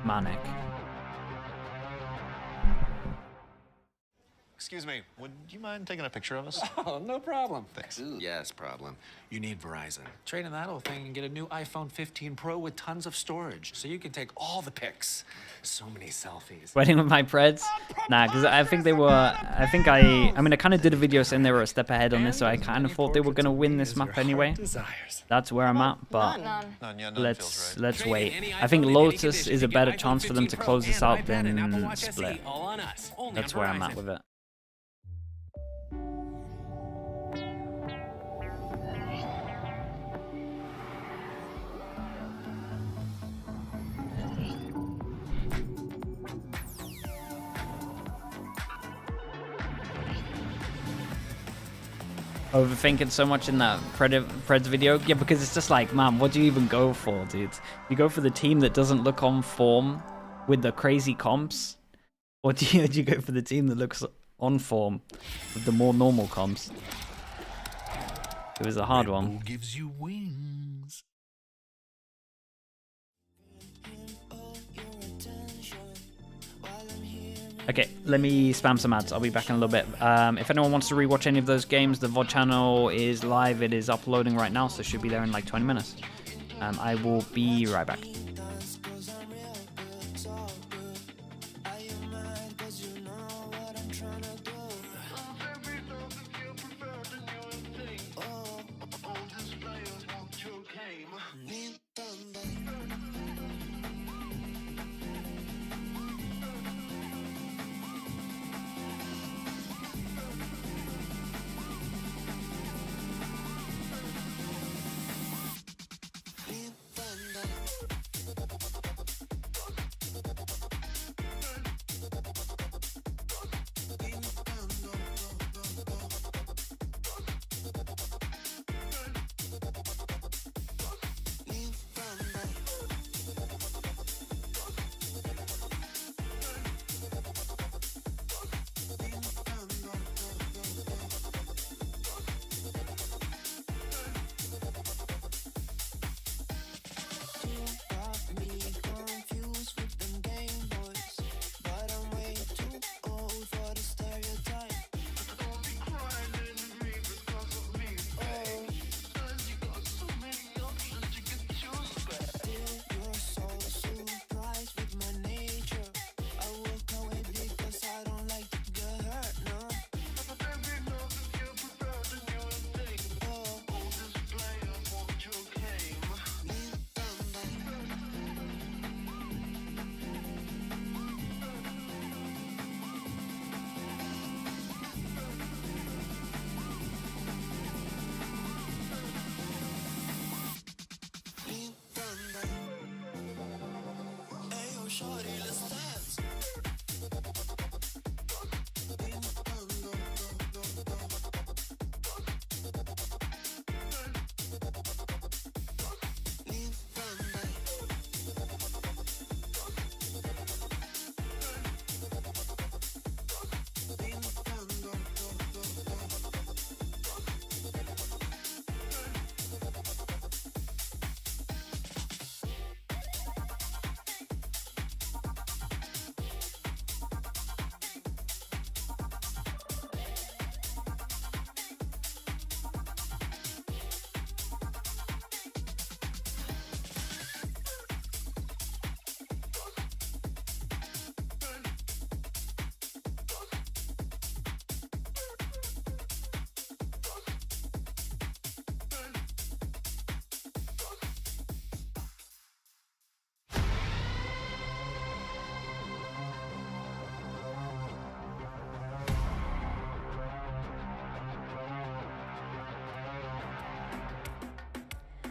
manic.
Excuse me, would you mind taking a picture of us?
Oh, no problem.
Thanks.
Yes, problem. You need Verizon. Trade in that old thing and get a new iPhone 15 Pro with tons of storage, so you can take all the pics. So many selfies.
Wedding with my Preds? Nah, because I think they were, I mean, I kind of did a video saying they were a step ahead on this, so I kind of thought they were going to win this map anyway. That's where I'm at, but let's wait. I think Lotus is a better chance for them to close this out than Split. That's where I'm at with it. Overthinking so much in that Preds video? Yeah, because it's just like, man, what do you even go for, dude? You go for the team that doesn't look on form with the crazy comps? Or do you go for the team that looks on form with the more normal comps? It was a hard one.
Gives you wings.
Okay, let me spam some ads. I'll be back in a little bit. If anyone wants to rewatch any of those games, the VOD channel is live. It is uploading right now, so it should be there in like 20 minutes. I will be right back.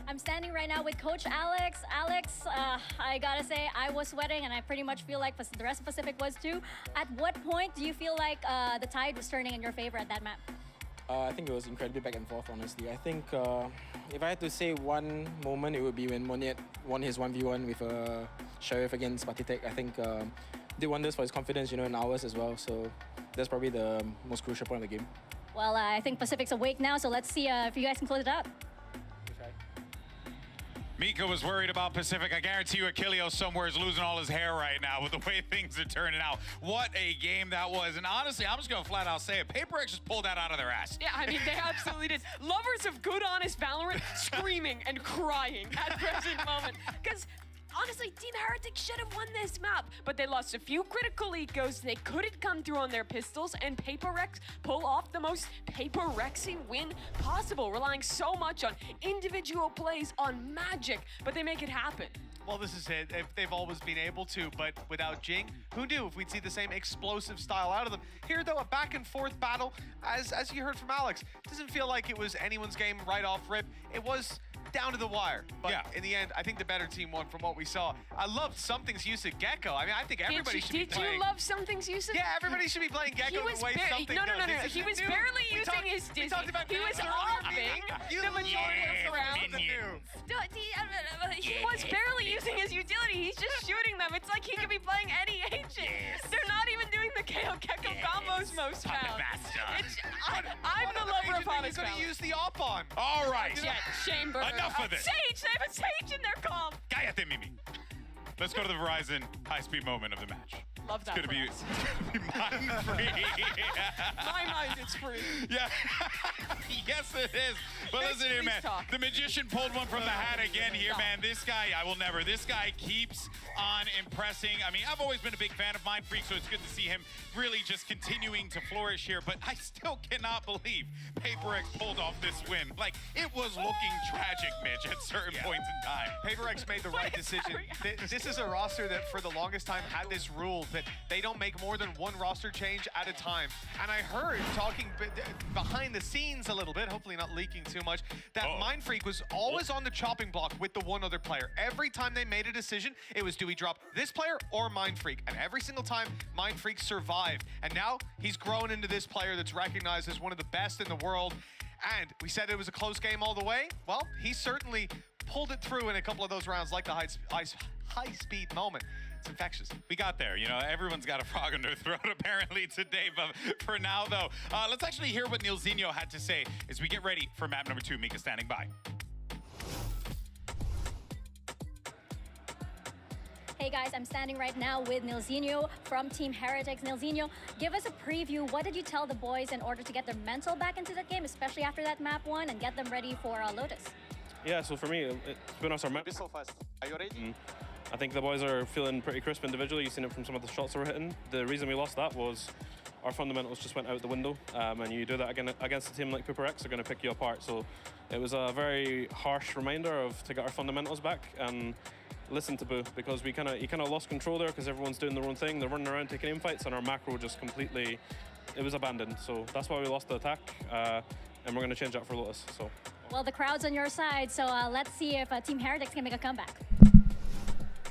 I'm standing right now with Coach Alex. Alex, I gotta say, I was sweating, and I pretty much feel like the rest of Pacific was too. At what point do you feel like the tide was turning in your favor at that map?
I think it was incredibly back and forth, honestly. I think if I had to say one moment, it would be when Moniet won his 1v1 with Sheriff against Patitek. I think did wonders for his confidence, you know, in ours as well. So that's probably the most crucial point of the game.
Well, I think Pacific's awake now, so let's see if you guys can close it out.
Mika was worried about Pacific. I guarantee you Achilleo somewhere is losing all his hair right now with the way things are turning out. What a game that was. And honestly, I'm just going to flat out say it. Paper X just pulled that out of their ass.
Yeah, I mean, they absolutely did. Lovers of good, honest Valorant screaming and crying at present moment. Because honestly, Team Heretic should have won this map, but they lost a few critical ecos. They couldn't come through on their pistols, and Paper Rex pull off the most Paper Rexy win possible, relying so much on individual plays, on magic, but they make it happen.
Well, this is it. They've always been able to, but without Jing, who knew if we'd see the same explosive style out of them? Here, though, a back and forth battle, as you heard from Alex, doesn't feel like it was anyone's game right off rip. It was down to the wire, but in the end, I think the better team won from what we saw. I loved Something's use of Gecko. I mean, I think everybody should be playing.
Did you love Something's use of?
Yeah, everybody should be playing Gecko the way Something
No.
does.
He was barely using his Dizzy. He was ARPing the majority of the round. He was barely using his utility. He's just shooting them. It's like he could be playing any agent. They're not even doing the KO Gecko combos most rounds. I'm the lover of honest
balance. He's going to use the op on.
All right.
Yeah, Chamber.
Enough of this.
Sage! They have a Sage in their comp!
Cállate, Mimi. Let's go to the Verizon high-speed moment of the match.
Love that.
It's going to be mind-free.
My mind is free.
Yeah. Yes, it is. But listen here, man. The Magician pulled one from the hat again here, man. This guy, this guy keeps on impressing. I mean, I've always been a big fan of Mind Freak, so it's good to see him really just continuing to flourish here. But I still cannot believe Paper X pulled off this win. Like, it was looking tragic, Mitch, at certain points in time.
Paper X made the right decision. This is a roster that for the longest time had this rule that they don't make more than one roster change at a time. And I heard, talking behind the scenes a little bit, hopefully not leaking too much, that Mind Freak was always on the chopping block with the one other player. Every time they made a decision, it was, do we drop this player or Mind Freak? And every single time, Mind Freak survived. And now he's grown into this player that's recognized as one of the best in the world. And we said it was a close game all the way. Well, he certainly pulled it through in a couple of those rounds, like the high-speed moment. It's infectious.
We got there. You know, everyone's got a frog in their throat apparently today. But for now, though, let's actually hear what Nilzinho had to say as we get ready for map number 2. Mika standing by.
Hey guys, I'm standing right now with Nilzinho from Team Heretics. Nilzinho, give us a preview. What did you tell the boys in order to get their mental back into the game, especially after that map 1, and get them ready for Lotus?
Yeah, so for me, it's been off our map.
So fast. Are you ready?
I think the boys are feeling pretty crisp individually. You've seen it from some of the shots that we're hitting. The reason we lost that was our fundamentals just went out the window. And you do that again against a team like Paper X, they're going to pick you apart. So it was a very harsh reminder to get our fundamentals back and listen to Boo, because he kind of lost control there because everyone's doing their own thing. They're running around taking aim fights, and our macro just completely, it was abandoned. So that's why we lost the attack, and we're going to change that for Lotus. So.
Well, the crowd's on your side, so let's see if Team Heretics can make a comeback.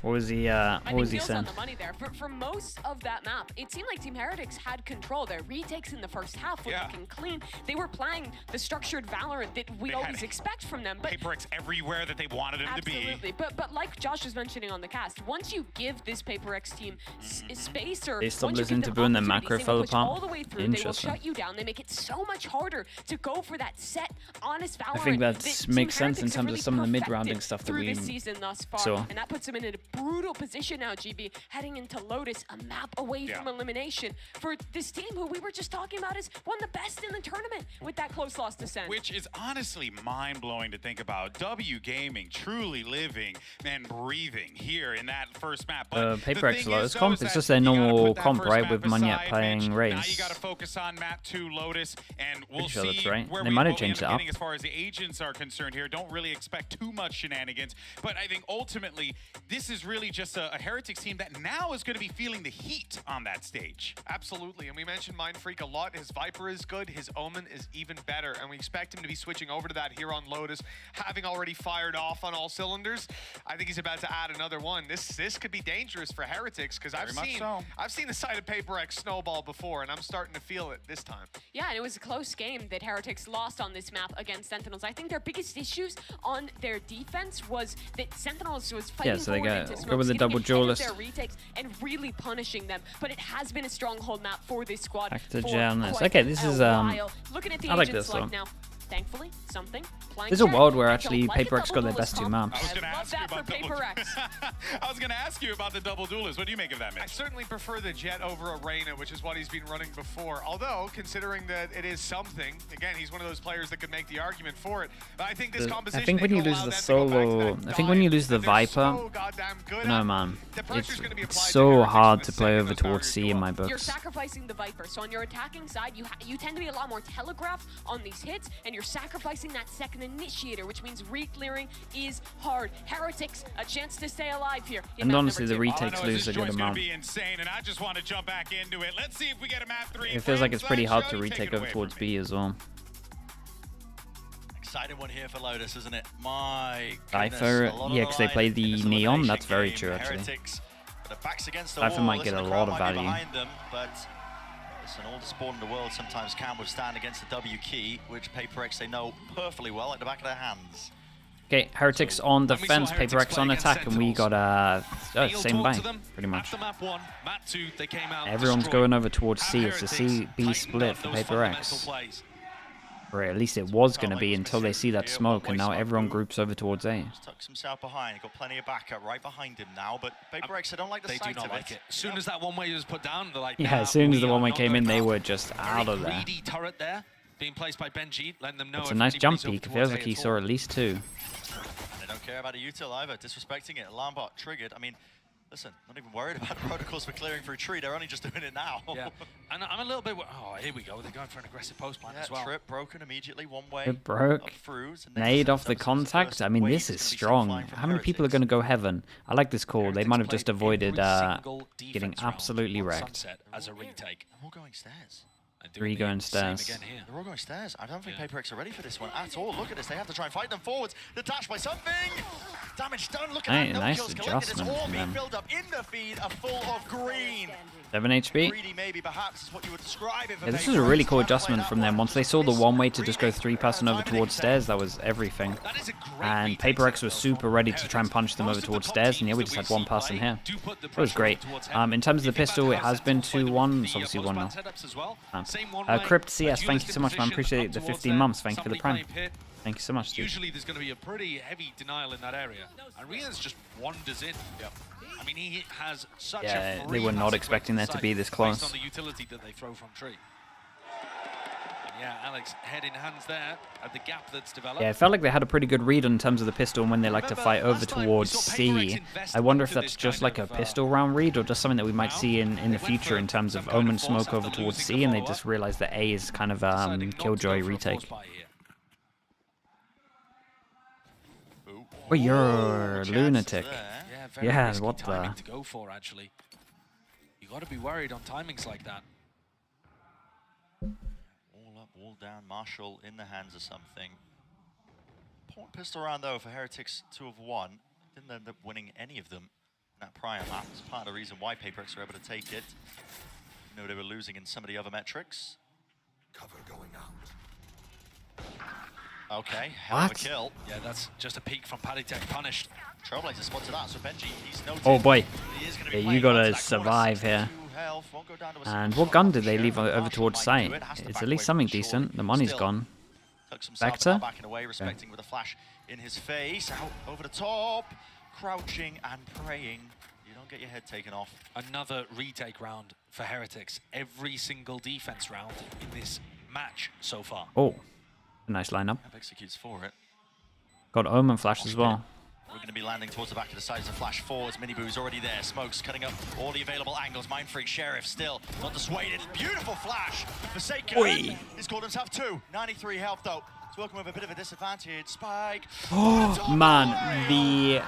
What was he
I think
saying?
on the money there. For most of that map, it seemed like Team Heretics had control. Their retakes in the first half were looking clean. They were playing the structured Valorant that we always expect from them. But
Paper X everywhere that they wanted him to be.
Absolutely. But like Josh was mentioning on the cast, once you give this Paper X team space, or
They stopped
once you
listening
give
to
them
Boo and then
opportunities,
macro
they will
fell
push all
apart.
the way through. They will
Interesting.
shut you down. They make it so much harder to go for that set, honest Valorant.
I think that
Team
makes sense in
Heretics have
terms
really
of some of the mid-rounding
perfected
stuff that
through
we
this season thus far,
saw.
and that puts them in a brutal position now, GB, heading into Lotus, a map away from elimination for this team who we were just talking about is one of the best in the tournament with that close loss to Sen.
Which is honestly mind-blowing to think about. W Gaming truly living and breathing here in that first map. But
Paper X Lotus comp, it's just their normal comp, right, with Maniac playing Raze.
Now you got to focus on map 2 Lotus, and we'll
Sure
see
that's right.
where
They
we
might have
ultimately
changed
end
it
up
up.
getting as far as the agents are concerned here. Don't really expect too much shenanigans, but I think ultimately this is is really just a Heretics team that now is going to be feeling the heat on that stage.
Absolutely, and we mentioned Mindfreak a lot. His Viper is good, his Omen is even better, and we expect him to be switching over to that here on Lotus, having already fired off on all cylinders. I think he's about to add another one. This could be dangerous for Heretics, because I've seen the side of Paper X snowball before, and I'm starting to feel it this time.
Yeah, and it was a close game that Heretics lost on this map against Sentinels. I think their biggest issues on their defense was that Sentinels was fighting
so they
forward
go
into smokes,
with the
getting
double
ahead of
duelist.
their retakes and really punishing them. But it has been a stronghold map for this squad.
Back to
for
Janus.
quite
Okay, this
a
is
while. Looking at the
I like
agents
this
like
one.
now. Thankfully, something.
There's a world where actually Paper X got their best 2 maps.
I was going to
love
ask you
that for
about
Paper X.
I was going to ask you about the double duelist. What do you make of that, Mitch?
I certainly prefer the Jet over Arena, which is what he's been running before. Although, considering that it is something, again, he's one of those players that could make the argument for it. But I think this composition...
I think when you lose the solo, I think when you lose the Viper, no man, it's so hard to play over towards C in my
You're
books.
sacrificing the Viper. So on your attacking side, you tend to be a lot more telegraphed on these hits, and you're sacrificing that second initiator, which means re-clearing is hard. Heretics, a chance to stay alive here.
And honestly, the retakes lose a good
It's going
amount.
to be insane, and I just want to jump back into it. Let's see if we get a map 3.
It feels like it's pretty hard to retake over towards B as well.
Exciting one here for Lotus, isn't it? My
Cypher, yeah, because they play the Neon. That's very true, actually. Cypher might get a lot of value.
But listen, all the spawn in the world sometimes can withstand against the W key, which Paper X they know perfectly well at the back of their hands.
Okay, Heretics on defense, Paper X on attack, and we got same buy, pretty much. Everyone's going over towards C. It's a C-B split for Paper X. Or at least it was going to be until they see that smoke, and now everyone groups over towards A.
Tucks himself behind. Got plenty of backup right behind him now, but Paper X, they don't like the sight
They do not
of
like
it.
it. As soon as that one-way was put down, they're like,
Yeah, as soon as the one-way came in, they were just out of there.
greedy turret there, being placed by Benji, letting them know
It's a
if
nice jump
anybody's over
peek. It
towards
feels
A
like he
at
saw
all.
at least 2.
And they don't care about a util either, disrespecting it. Alarm bot triggered. I mean, listen, not even worried about protocols for clearing for a tree. They're only just doing it now.
Yeah, and I'm a little bit. Oh, here we go. They're going for an aggressive post plant as well.
Trip broken immediately, one way.
It broke. Nade off the contact. I mean, this is strong. How many people are going to go heaven? I like this call. They might have just avoided getting absolutely wrecked.
As a retake.
I'm all going stairs.
3 going stairs.
They're all going stairs. I don't think Paper X are ready for this one at all. Look at this. They have to try and fight them forwards. They're dashed by something. Damage done. Look at that. No
Nice
kills collected. It's
adjustment
all
from
being
them.
filled up in the feed. A full of green.
7 HP.
Greedy maybe perhaps is what you would describe it for
Yeah, this
Paper
was a really
X.
cool adjustment from them. Once they saw the one-way to just go 3-person over towards stairs, that was everything. And Paper X was super ready to try and punch them over towards stairs, and yeah, we just had 1 person here. It was great. In terms of the pistol, it has been 2-1. It's obviously 1-0. Crypt CS, thank you so much, man. Appreciate the 15 months. Thank you for the prime. Thank you so much, dude.
Usually there's going to be a pretty heavy denial in that area. And Riaz just wanders in. Yep. I mean, he has such a
They were not expecting there to be this close.
based on the utility that they throw from tree. And yeah, Alex head in hands there at the gap that's developed.
Yeah, it felt like they had a pretty good read in terms of the pistol and when they like to fight over towards C. I wonder if that's just like a pistol round read or just something that we might see in the future in terms of Omen smoke over towards C, and they just realize that A is kind of Killjoy retake. Oh, you're a lunatic. Yeah, what the?
Timing to go for, actually. You got to be worried on timings like that.
All up, all down. Marshall in the hands of something. Point pistol round though for Heretics to have won. Didn't end up winning any of them in that prior map. It's part of the reason why Paper X were able to take it. You know, they were losing in some of the other metrics.
Cover going out.
Okay, hell of a kill.
Yeah, that's just a peek from Paddytech, punished.
Trailblazer spotted that, so Benji, he's noted.
Oh boy.
He is gonna
Yeah,
be
you
playing
gotta
onto that
survive
corner.
here.
2 health, won't go down to a
And
single
what gun
shot.
did they leave
Sheriff
over
Marshall
towards
might
sight?
do it, has to
It's
back
at least
away
something
for sure,
decent. The
but
money's
still
gone.
tucks himself
Vector?
now backing away, respecting with a flash in his face. Out over the top, crouching and praying. You don't get your head taken off.
Another retake round for Heretics. Every single defense round in this match so far.
Oh, a nice lineup.
Executes for it.
Got Omen flash as well.
We're going to be landing towards the back of the sides of flash forwards. Miniboo's already there. Smoke's cutting up all the available angles. Mindfreak Sheriff still not dissuaded. Beautiful flash. Forsaken.
Oi.
He's called himself 2. 93 health though. He's working with a bit of a disadvantage. Spike.
Oh man, the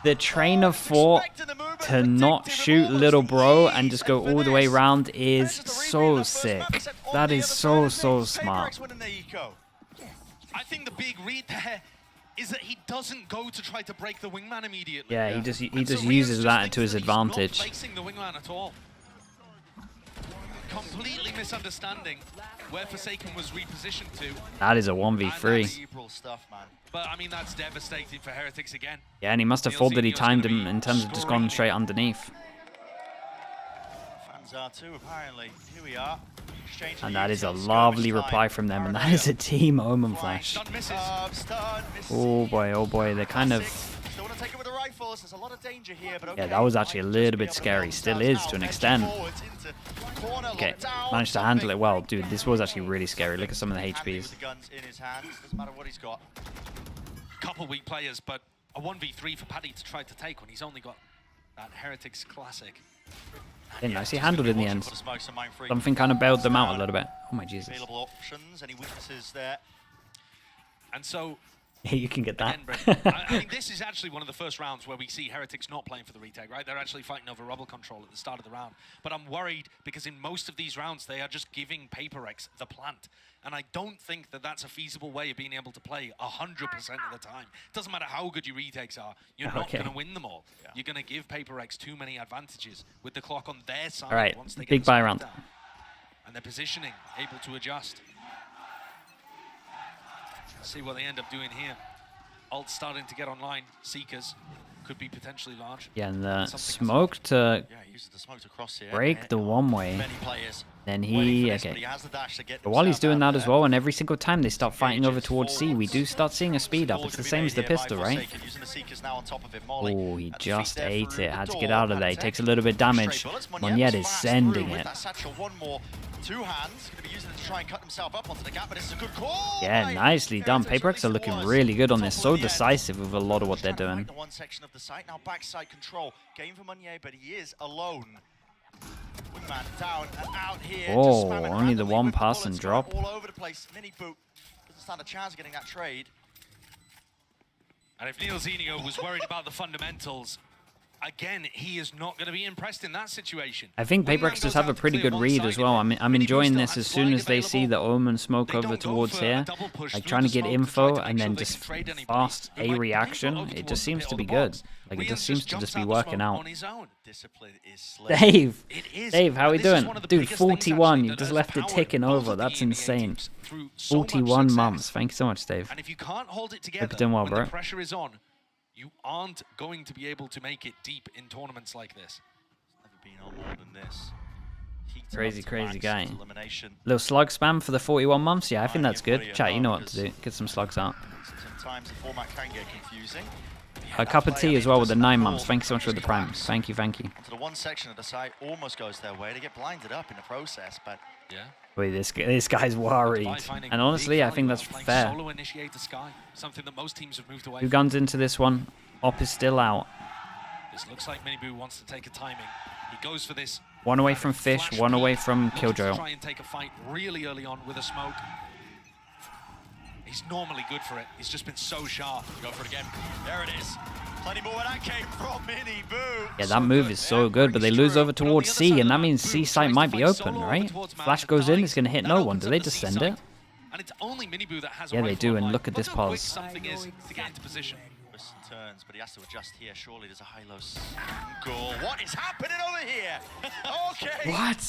The trainer thought to not shoot little bro and just go all the way around is so sick. That is so smart.
I think the big read there is that he doesn't go to try to break the wingman immediately.
Yeah, he just uses that to his advantage.
Not placing the wingman at all. Completely misunderstanding where Forsaken was repositioned to.
That is a 1v3.
But I mean, that's devastating for Heretics again.
Yeah, and he must have thought that he timed him in terms of just going straight underneath.
Fans are too, apparently. Here we are.
And that is a lovely reply from them, and that is a team Omen flash. Oh boy, they're kind of... Yeah, that was actually a little bit scary. Still is to an extent. Okay, managed to handle it well. Dude, this was actually really scary. Look at some of the HPs.
Couple weak players, but a 1v3 for Paddy to try to take when he's only got that Heretics Classic.
Yeah, nicely handled in the end. Something kind of bailed them out a little bit. Oh my Jesus.
Available options, any weaknesses there?
And so...
Yeah, you can get that.
I mean, this is actually one of the first rounds where we see Heretics not playing for the retake, right? They're actually fighting over rubble control at the start of the round. But I'm worried because in most of these rounds, they are just giving PaperX the plant. And I don't think that that's a feasible way of being able to play 100% of the time. It doesn't matter how good your retakes are, you're not going to win them all. Yeah. You're going to give PaperX too many advantages with the clock on their side.
All right,
once they
big
get
buy round.
And their positioning, able to adjust. See what they end up doing here. Ult starting to get online. Seekers could be potentially large.
Yeah, and the smoke to break the one way. Then he, okay. But while he's doing that as well, and every single time they start fighting over towards C, we do start seeing a speed up. It's the same as the pistol, right? Oh, he just ate it. Had to get out of there. He takes a little bit of damage. Monyet is sending it.
Two hands, going to be using it to try and cut himself up onto the gap, but it's a good call.
Yeah, nicely done. PaperX are looking really good on this. So decisive with a lot of what they're doing.
The one section of the site now, backside control. Game for Monyet, but he is alone. Wingman down and out here.
Oh, only the one pass and drop.
All over the place. Mini boot doesn't stand a chance of getting that trade.
And if Neil Zenio was worried about the fundamentals, again, he is not going to be impressed in that situation.
I think PaperX does have a pretty good read as well. I'm enjoying this as soon as they see the Omen smoke over towards here. Like trying to get info and then just fast a reaction. It just seems to be good. Like it just seems to just be working out. Dave, how are we doing? Dude, 41. You've just left it ticking over. That's insane. 41 months. Thank you so much, Dave.
And if you can't hold it together
doing well,
when
bro.
the pressure is on, you aren't going to be able to make it deep in tournaments like this.
Never been on more than this.
Crazy guy. Little slug spam for the 41 months. Yeah, I think that's good. Chat, you know what to do. Get some slugs out.
Sometimes the format can get confusing.
A cup of tea as well with the 9 months. Thank you so much for the prime. Thank you.
To the one section of the site almost goes their way. They get blinded up in the process, but
yeah.
Wait, this guy's worried. And honestly, I think that's fair.
Solo initiate the sky, something that most teams have moved away
2 guns into this one. Op is still out.
This looks like Miniboo wants to take a timing. He goes for this.
1 away from Fish, 1 away from Killjoy.
Try and take a fight really early on with a smoke. He's normally good for it. He's just been so sharp.
Go for it again. There it is. Plenty more where that came from, Miniboo.
Yeah, that move is so good, but they lose over towards C, and that means C site might be open, right? Flash goes in, it's going to hit no one. Do they just send it?
And it's only Miniboo that has
yeah, they do, and look at this pause.
Something is to get into position.
Turns, but he has to adjust here. Surely there's a high-low goal. What is happening over here? Okay.
What?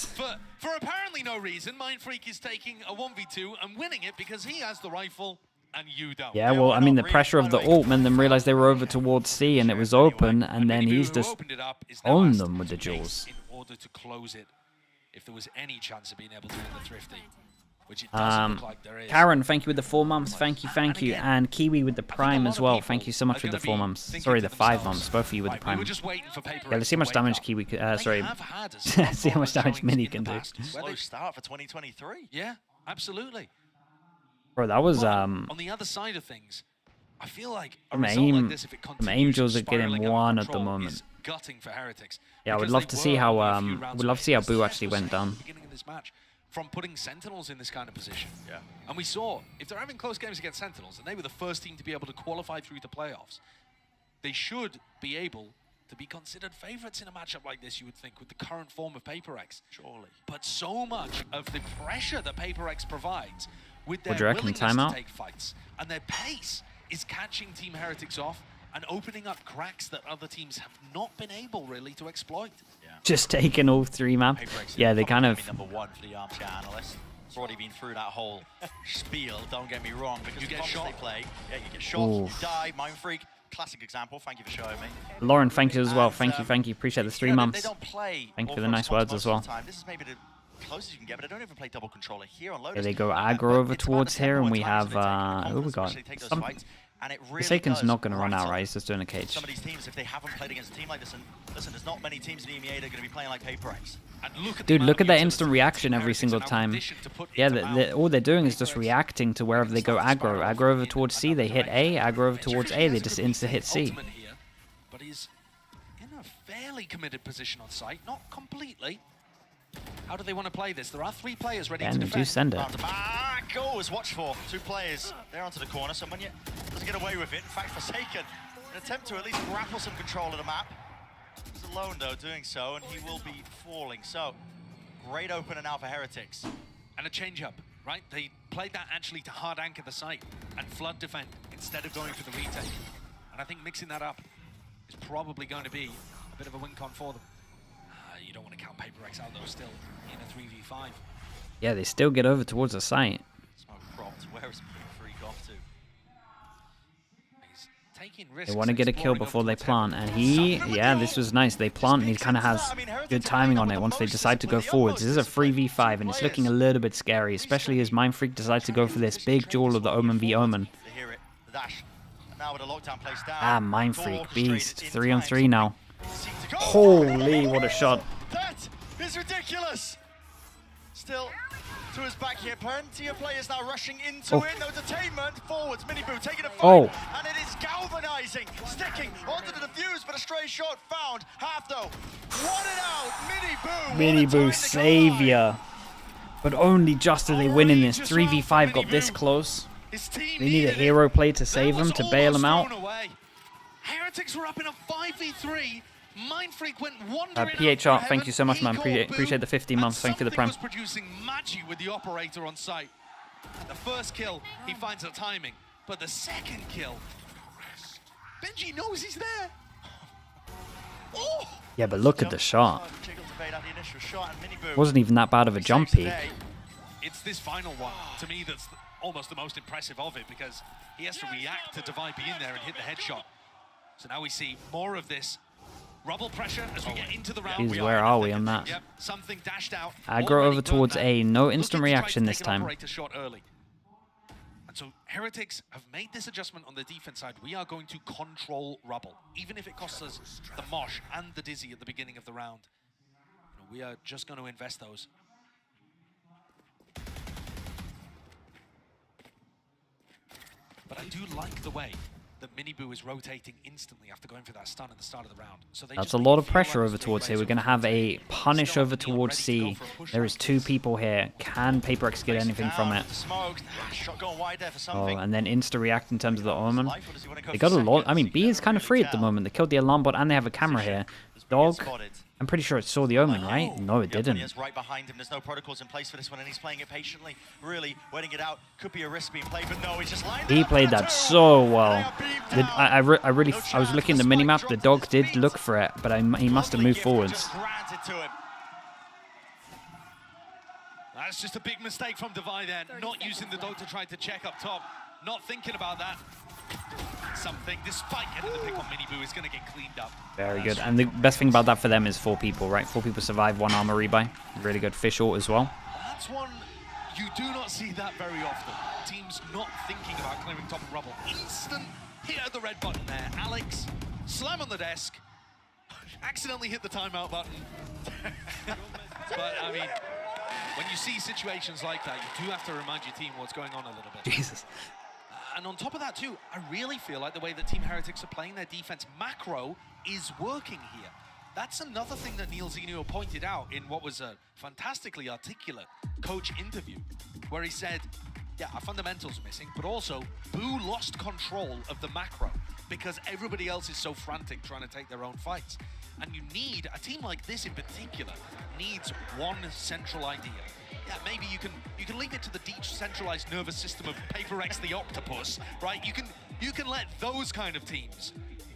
For apparently no reason, Mind Freak is taking a 1v2 and winning it because he has the rifle and you don't.
Yeah, well, I mean, the pressure of the ult made them realize they were over towards C and it was open, and then he's just owned them with the jewels.
In order to close it, if there was any chance of being able to win the Thrifty. Which it doesn't look like there is.
Karen, thank you with the 4 months. Thank you. And Kiwi with the prime as well. Thank you so much with the 4 months. Sorry, the 5 months. Both of you with the prime. Yeah, let's see how much damage Kiwi. Sorry. See how much damage Mini can do.
Slow start for 2023.
Yeah, absolutely.
Bro, that was
on the other side of things, I feel like a
the
result like this, if it continues,
Angels are getting 1 at the moment.
Gutting for Heretics.
Yeah, I would love to see how Boo actually went down.
From putting Sentinels in this kind of position. Yeah. And we saw, if they're having close games against Sentinels, and they were the first team to be able to qualify through the playoffs, they should be able to be considered favorites in a matchup like this, you would think, with the current form of PaperX.
Surely.
But so much of the pressure that PaperX provides with their
What do you reckon,
willingness
timeout?
to take fights and their pace is catching Team Heretics off and opening up cracks that other teams have not been able really to exploit.
Just taking all 3 maps. Yeah, they kind of...
Number 1 for the armchair analyst. It's already been through that whole spiel, don't get me wrong, because
You
the
get
comps
shot.
they play, yeah, you get shot,
Ooh.
you die, Mind Freak, classic example, thank you for showing me.
Lauren, thank you as well. Thank you. Appreciate the 3 months.
They don't play
Thank you for the
Orphan
nice
Response
words
most
as
of
well.
the time. This is maybe the closest you can get, but I don't even play double controller here on Lotus.
Yeah, they go aggro over towards here, and we have... who we got? Some...
And it really
Forsaken's
does
not going to run out,
rattle
right? He's just doing a cage.
some of these teams, if they haven't played against a team like this, and listen, there's not many teams in EMEA that are going to be playing like PaperX.
Dude, look at that instant reaction every single time. Yeah, all they're doing is just reacting to wherever they go aggro. Aggro over towards C, they hit A. Aggro over towards A, they just insta-hit C.
But he's in a fairly committed position on site, not completely. How do they want to play this? There are 3 players ready to
And they
defend.
do send it.
Back goes, watch for 2 players there onto the corner. Someone doesn't get away with it. In fact, Forsaken, an attempt to at least grapple some control of the map. He's alone though, doing so, and he will be falling. So, great opener now for Heretics.
And a change-up, right? They played that actually to hard anchor the site and flood defend instead of going for the retake. And I think mixing that up is probably going to be a bit of a win con for them. You don't want to count PaperX out though, still in a 3v5.
Yeah, they still get over towards the site.
Smoke propped. Where is Freak off to?
He's taking risks.
They want to get a kill before they plant, and yeah, this was nice. They plant, and he kind of has good timing on it once they decide to go forwards. This is a 3v5, and it's looking a little bit scary, especially as Mind Freak decides to go for this big duel of the Omen v Omen.
They hear it. The dash. And now with a lockdown placed down.
Ah, Mind Freak, beast. 3-on-3 now. Holy, what a shot.
That is ridiculous. Still to his back here. Plenty of players now rushing into it. No detainment. Forwards. Miniboo taking a fight. And it is galvanizing. Sticking onto the defuse, but a stray shot found. Half though. One it out. Miniboo.
Miniboo savior. But only just as they win in this. 3v5 got this close. They need a hero play to save him, to bail him out.
Heretics were up in a 5v3. Mind Freak went wandering
PHR, thank you so much, man. Appreciate the 15 months. Thank you for the prime.
Was producing magic with the operator on site. The first kill, he finds the timing, but the second kill, Benji knows he's there. Oh!
Yeah, but look at the shot. Wasn't even that bad of a jump peak.
It's this final one, to me, that's almost the most impressive of it, because he has to react to Divide be in there and hit the headshot. So now we see more of this rubble pressure as we get into the round.
Jeez, where are we on that?
Yep, something dashed out.
Aggro over towards A. No instant reaction this time.
Shot early. And so Heretics have made this adjustment on the defense side. We are going to control rubble, even if it costs us the Mosh and the Dizzy at the beginning of the round. We are just going to invest those. But I do like the way that Miniboo is rotating instantly after going for that stun at the start of the round. So
That's a lot of pressure over towards here. We're going to have a punish over towards C. There is 2 people here. Can PaperX get anything from it? Oh, and then insta-react in terms of the Omen. They got a lot. I mean, B is kind of free at the moment. They killed the alarm bot, and they have a camera here. Dog, I'm pretty sure it saw the Omen, right? No, it didn't.
Is right behind him. There's no protocols in place for this one, and he's playing it patiently. Really waiting it out. Could be a risk being played, but no, he's just lined
He played that so well. I was looking at the minimap. The dog did look for it, but he must have moved forwards.
That's just a big mistake from Divide there. Not using the dog to try to check up top. Not thinking about that. Something, despite getting the pick on Miniboo, is going to get cleaned up.
Very good. And the best thing about that for them is 4 people, right? 4 people survive, 1 armor rebuy. Really good fish ult as well.
That's one you do not see that very often. Teams not thinking about clearing top of rubble. Instant hit at the red button there. Alex, slam on the desk. Accidentally hit the timeout button. But, I mean, when you see situations like that, you do have to remind your team what's going on a little bit.
Jesus.
And on top of that too, I really feel like the way that Team Heretics are playing their defense macro is working here. That's another thing that Neil Zenio pointed out in what was a fantastically articulate coach interview, where he said, yeah, our fundamentals are missing, but also Boo lost control of the macro. because everybody else is so frantic trying to take their own fights. And you need, a team like this in particular, needs one central idea. Yeah, maybe you can link it to the decentralized nervous system of Paper X the Octopus, right? You can let those kind of teams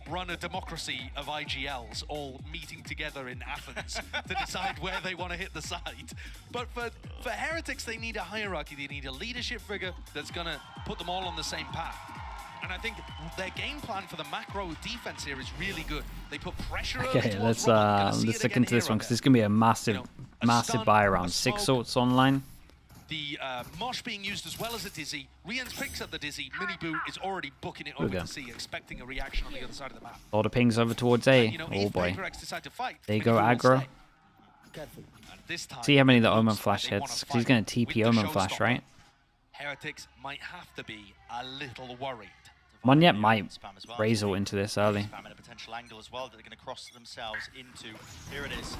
run a democracy of IGLs all meeting together in Athens to decide where they want to hit the site. But for Heretics, they need a hierarchy. They need a leadership figure that's going to put them all on the same path. And I think their game plan for the macro defense here is really good. They put pressure over
Okay,
towards
let's look into this one because this is gonna be a massive buy round. 6 ults online.
The Mosh being used as well as a Dizzy. Rians picks up the Dizzy. Miniboo is already booking it over to C, expecting a reaction on the other side of the map.
A lot of pings over towards A. Oh boy. There you go, aggro. See how many the Omen Flash hits. Because he's going to TP Omen Flash, right?
Heretics might have to be a little worried.
Monyet might raise ult into this early.
Spamming a potential angle as well that they're going to cross themselves into. Here it is.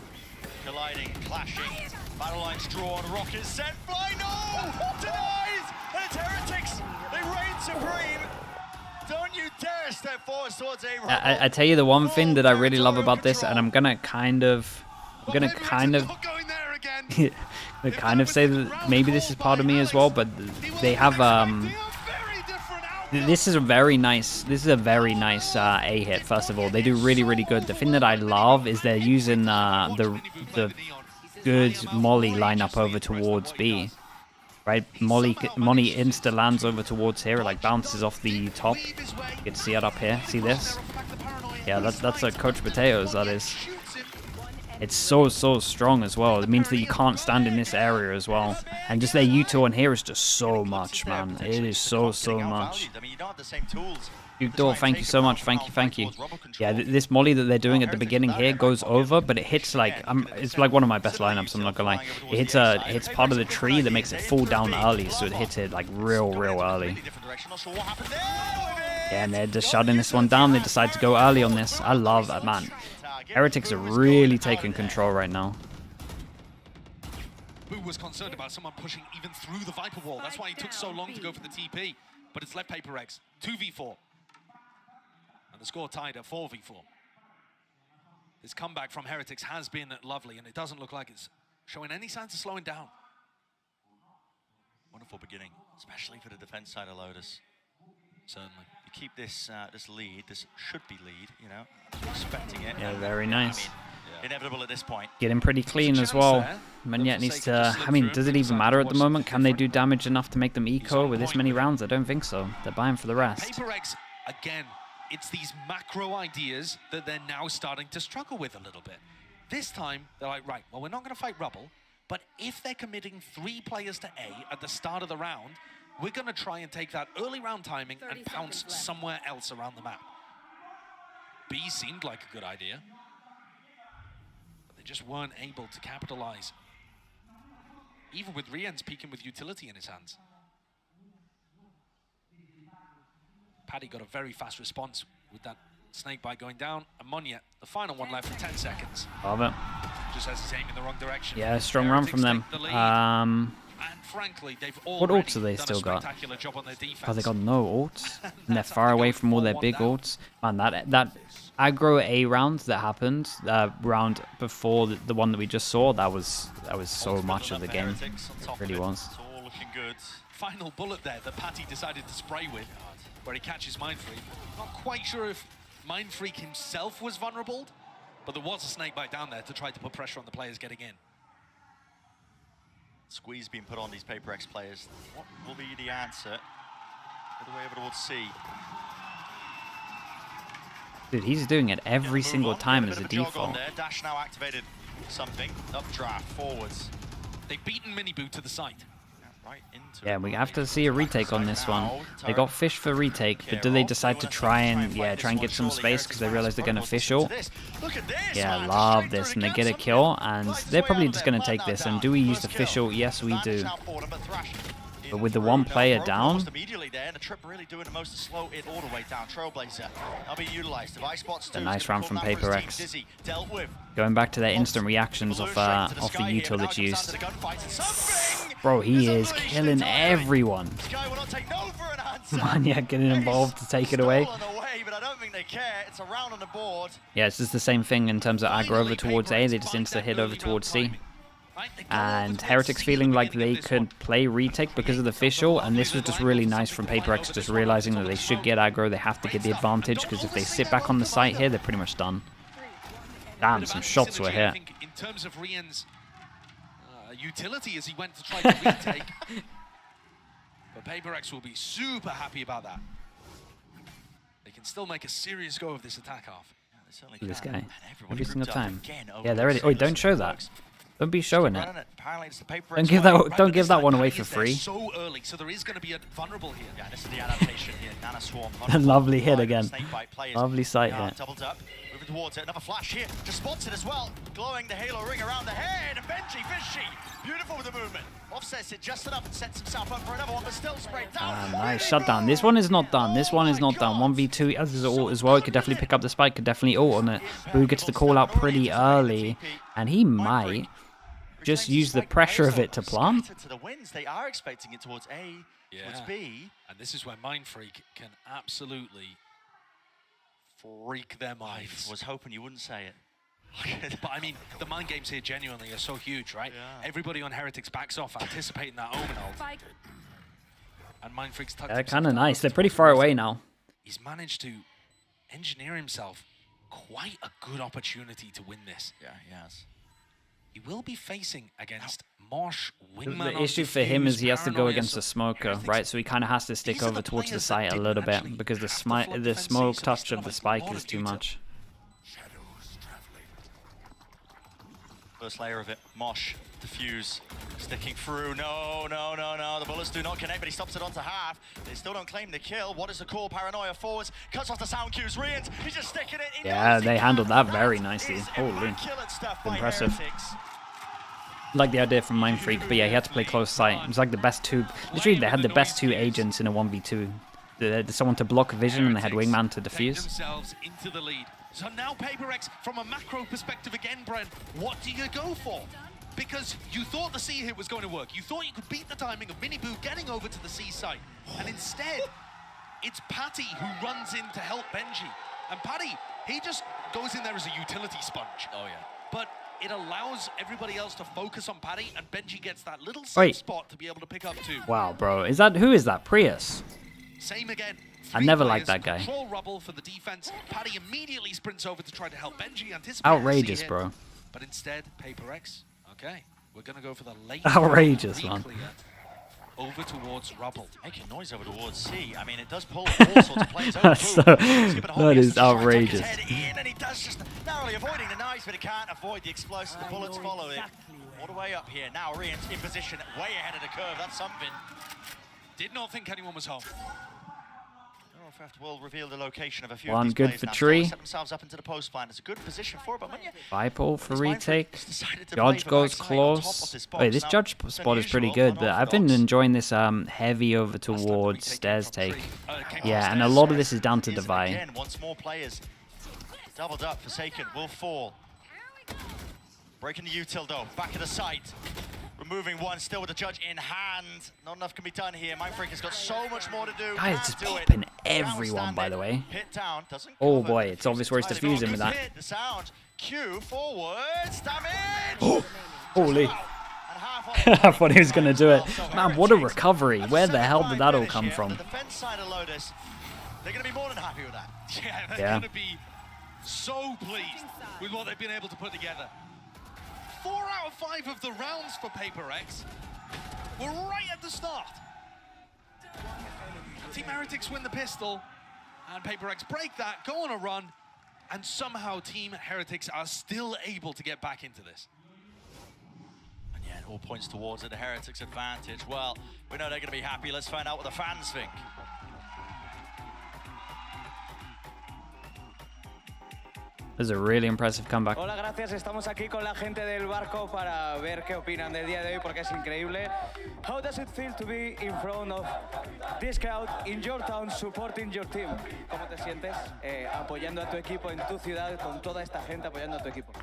Colliding, clashing. Battle lines drawn. Rocket set. Fly. No! Denies! And it's Heretics. They reign supreme. Don't you dare step forward towards A.
I tell you the one thing that I really love about this, and I'm gonna kind of say that maybe this is part of me as well, but they have this is a very nice A hit. First of all, they do really good. The thing that I love is they're using the good Molly lineup over towards B, right? Molly insta lands over towards here, like bounces off the top. You can see it up here. See this? Yeah, that's a Coach Potatoes. That is. It's so strong as well. It means that you can't stand in this area as well. And just their U2 on here is just so much, man. It is so much. Duke, thank you so much. Thank you. Yeah, this molly that they're doing at the beginning here goes over, but it hits like it's like one of my best lineups. I'm not gonna lie. It hits part of the tree that makes it fall down early, so it hits it like real early. Yeah, and they're just shutting this one down. They decide to go early on this. I love that, man. Heretics are really taking control right now.
Boo was concerned about someone pushing even through the Viper wall. That's why he took so long to go for the TP. But it's left Paper X 2v4. And the score tied at 4v4. This comeback from Heretics has been lovely, and it doesn't look like it's showing any signs of slowing down.
Wonderful beginning, especially for the defense side of Lotus.
Certainly.
You keep this this lead, this should be lead, you know, expecting it.
Yeah, very nice.
Inevitable at this point.
Getting pretty clean as well. Monyet needs to, I mean, does it even matter at the moment? Can they do damage enough to make them eco with this many rounds? I don't think so. They're buying for the rest.
Paper X, again, it's these macro ideas that they're now starting to struggle with a little bit. This time, they're like, right, well, we're not going to fight Rubble, but if they're committing 3 players to A at the start of the round, we're going to try and take that early round timing and pounce somewhere else around the map. B seemed like a good idea, but they just weren't able to capitalize. Even with Rians peeking with utility in his hands. Paddy got a very fast response with that snake bite going down. And Monyet, the final one left for 10 seconds.
Love it.
Just as he's aiming in the wrong direction.
Yeah, strong run from them.
And frankly, they've
what ults have they still got? Oh, they got no ults. And they're far away from all their big ults. Man, that aggro A round that happened, round before the one that we just saw, that was so much of the game. It really was.
It's all looking good.
Final bullet there that Patty decided to spray with, where he catches Mindfreak. Not quite sure if Mindfreak himself was vulnerable, but there was a snake bite down there to try to put pressure on the players getting in.
Squeeze being put on these Paper X players. What will be the answer? All the way over towards C.
Dude, he's doing it every single time as a default.
Dash now activated something. Updraft, forwards.
They've beaten Miniboo to the site.
Right into
Yeah, we have to see a retake on this one. They got fish for retake, but do they decide to try and get some space because they realize they're going to fish ult? Yeah, love this, and they get a kill, and they're probably just going to take this. And do we use the fish ult? Yes, we do. But with the one player down,
almost immediately there, and the trip really doing the most to slow it all the way down. Trailblazer now being utilized. Device spots
a nice round from Paper X. Going back to their instant reactions off the util that's used. Bro, he is killing everyone. Man, yeah, getting involved to take it away. Yeah, it's just the same thing in terms of aggro over towards A. They just insta hit over towards C. And Heretics feeling like they could play retake because of the official, and this was just really nice from Paper X, just realizing that they should get aggro, they have to get the advantage, because if they sit back on the site here, they're pretty much done. Damn, some shots were hit.
In terms of Rian's utility as he went to try to retake, but Paper X will be super happy about that. They can still make a serious go of this attack half.
This guy, every single time. Yeah, they're ready. Oh, don't show that. Don't be showing it. Don't give that one away for free.
So early, so there is going to be a vulnerable here. Yeah, this is the adaptation here. Nana Swarm.
Lovely hit again. Lovely sight hit.
Doubled up, moving towards it. Another flash here. Just spots it as well. Glowing the halo ring around the head. And Benji Fishy, beautiful with the movement. Offsets it just enough and sets himself up for another one, but still sprayed down.
Nice shutdown. This one is not done. This one is not done. 1v2 as ult as well. He could definitely pick up the spike. Could definitely ult on it. Boo gets the call out pretty early, and he might just use the pressure of it to plant.
To the wins, they are expecting it towards A, towards B.
And this is where Mindfreak can absolutely freak their minds.
I was hoping you wouldn't say it.
But I mean, the mind games here genuinely are so huge, right? Yeah. Everybody on Heretics backs off, anticipating that Omen ult. And Mindfreak's tucked
They're kind of nice. They're pretty far away now.
He's managed to engineer himself quite a good opportunity to win this.
Yeah, he has.
He will be facing against Mosh, Wingman.
The issue for him is he has to go against the smoker, right? So he kind of has to stick over towards the site a little bit because the smoke touch of the spike is too much.
First layer of it, Mosh, defuse, sticking through. No. The bullets do not connect, but he stops it onto half. They still don't claim the kill. What is the call? Paranoia forwards, cuts off the sound cues. Rians, he's just sticking it.
Yeah, they handled that very nicely. Holy, impressive. Like the idea from Mindfreak, but yeah, he had to play close sight. It was like the best two. Literally, they had the best two agents in a 1v2. They had someone to block vision, and they had Wingman to defuse.
Themselves into the lead. So now Paper X, from a macro perspective again, Brent, what do you go for? Because you thought the C hit was going to work. You thought you could beat the timing of Miniboo getting over to the C site. And instead, it's Patty who runs in to help Benji. And Patty, he just goes in there as a utility sponge.
Oh, yeah.
But it allows everybody else to focus on Patty, and Benji gets that little safe spot to be able to pick up too.
Wow, bro. Who is that? Prius?
Same again.
I never liked that guy.
Control rubble for the defense. Paddy immediately sprints over to try to help Benji.
Outrageous, bro.
But instead, Paper X. Okay, we're gonna go for the late.
Outrageous, man.
Over towards rubble.
Making noise over towards C. I mean, it does pull all sorts of players over.
That is outrageous.
And he does just narrowly avoiding the knives, but he can't avoid the explosive. The bullets follow it. All the way up here. Now Rian's in position, way ahead of the curve. That's something.
Did not think anyone was home.
Will reveal the location of a few
One
of these
good for
now.
tree.
Set themselves up into the post line. It's a good position for it, but when you
Viper for retake. Judge goes close. Wait, this judge spot is pretty good, but I've been enjoying this heavy over towards stairs take. Yeah, and a lot of this is down to Divide.
Again, once more players doubled up. Forsaken will fall. Breaking the util though. Back of the site. Removing one, still with the judge in hand. Not enough can be done here. Mindfreak has got so much more to do.
Guys, just popping everyone, by the way.
Hit down, doesn't
Oh boy, it's obvious where he's defusing with that.
The sound. Q forwards. Damage.
Oh, holy. I thought he was going to do it. Man, what a recovery. Where the hell did that all come from?
The defense side of Lotus, they're going to be more than happy with that.
Yeah, they're going to be so pleased with what they've been able to put together. 4 out of 5 of the rounds for Paper X were right at the start. Team Heretics win the pistol, and Paper X break that, go on a run, and somehow Team Heretics are still able to get back into this.
And yeah, it all points towards it, the Heretics advantage. Well, we know they're going to be happy. Let's find out what the fans think.
was a really impressive comeback.
Hola, gracias. Estamos aquí con la gente del barco para ver qué opinan del día de hoy porque es increíble. How does it feel to be in front of this crowd in your town supporting your team? ¿Cómo te sientes apoyando a tu equipo en tu ciudad con toda esta gente apoyando a tu equipo?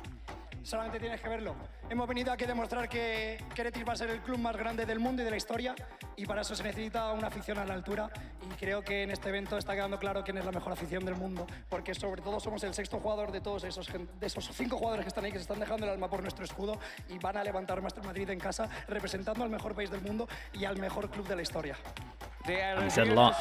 Solamente tienes que verlo. Hemos venido aquí a demostrar que Heretics va a ser el club más grande del mundo y de la historia, y para eso se necesita una afición a la altura, y creo que en este evento está quedando claro quién es la mejor afición del mundo, porque sobre todo somos el sexto jugador de todos esos 5 jugadores que están ahí, que se están dejando el alma por nuestro escudo y van a levantar Masters Madrid en casa representando al mejor país del mundo y al mejor club de la historia.
He said a lot.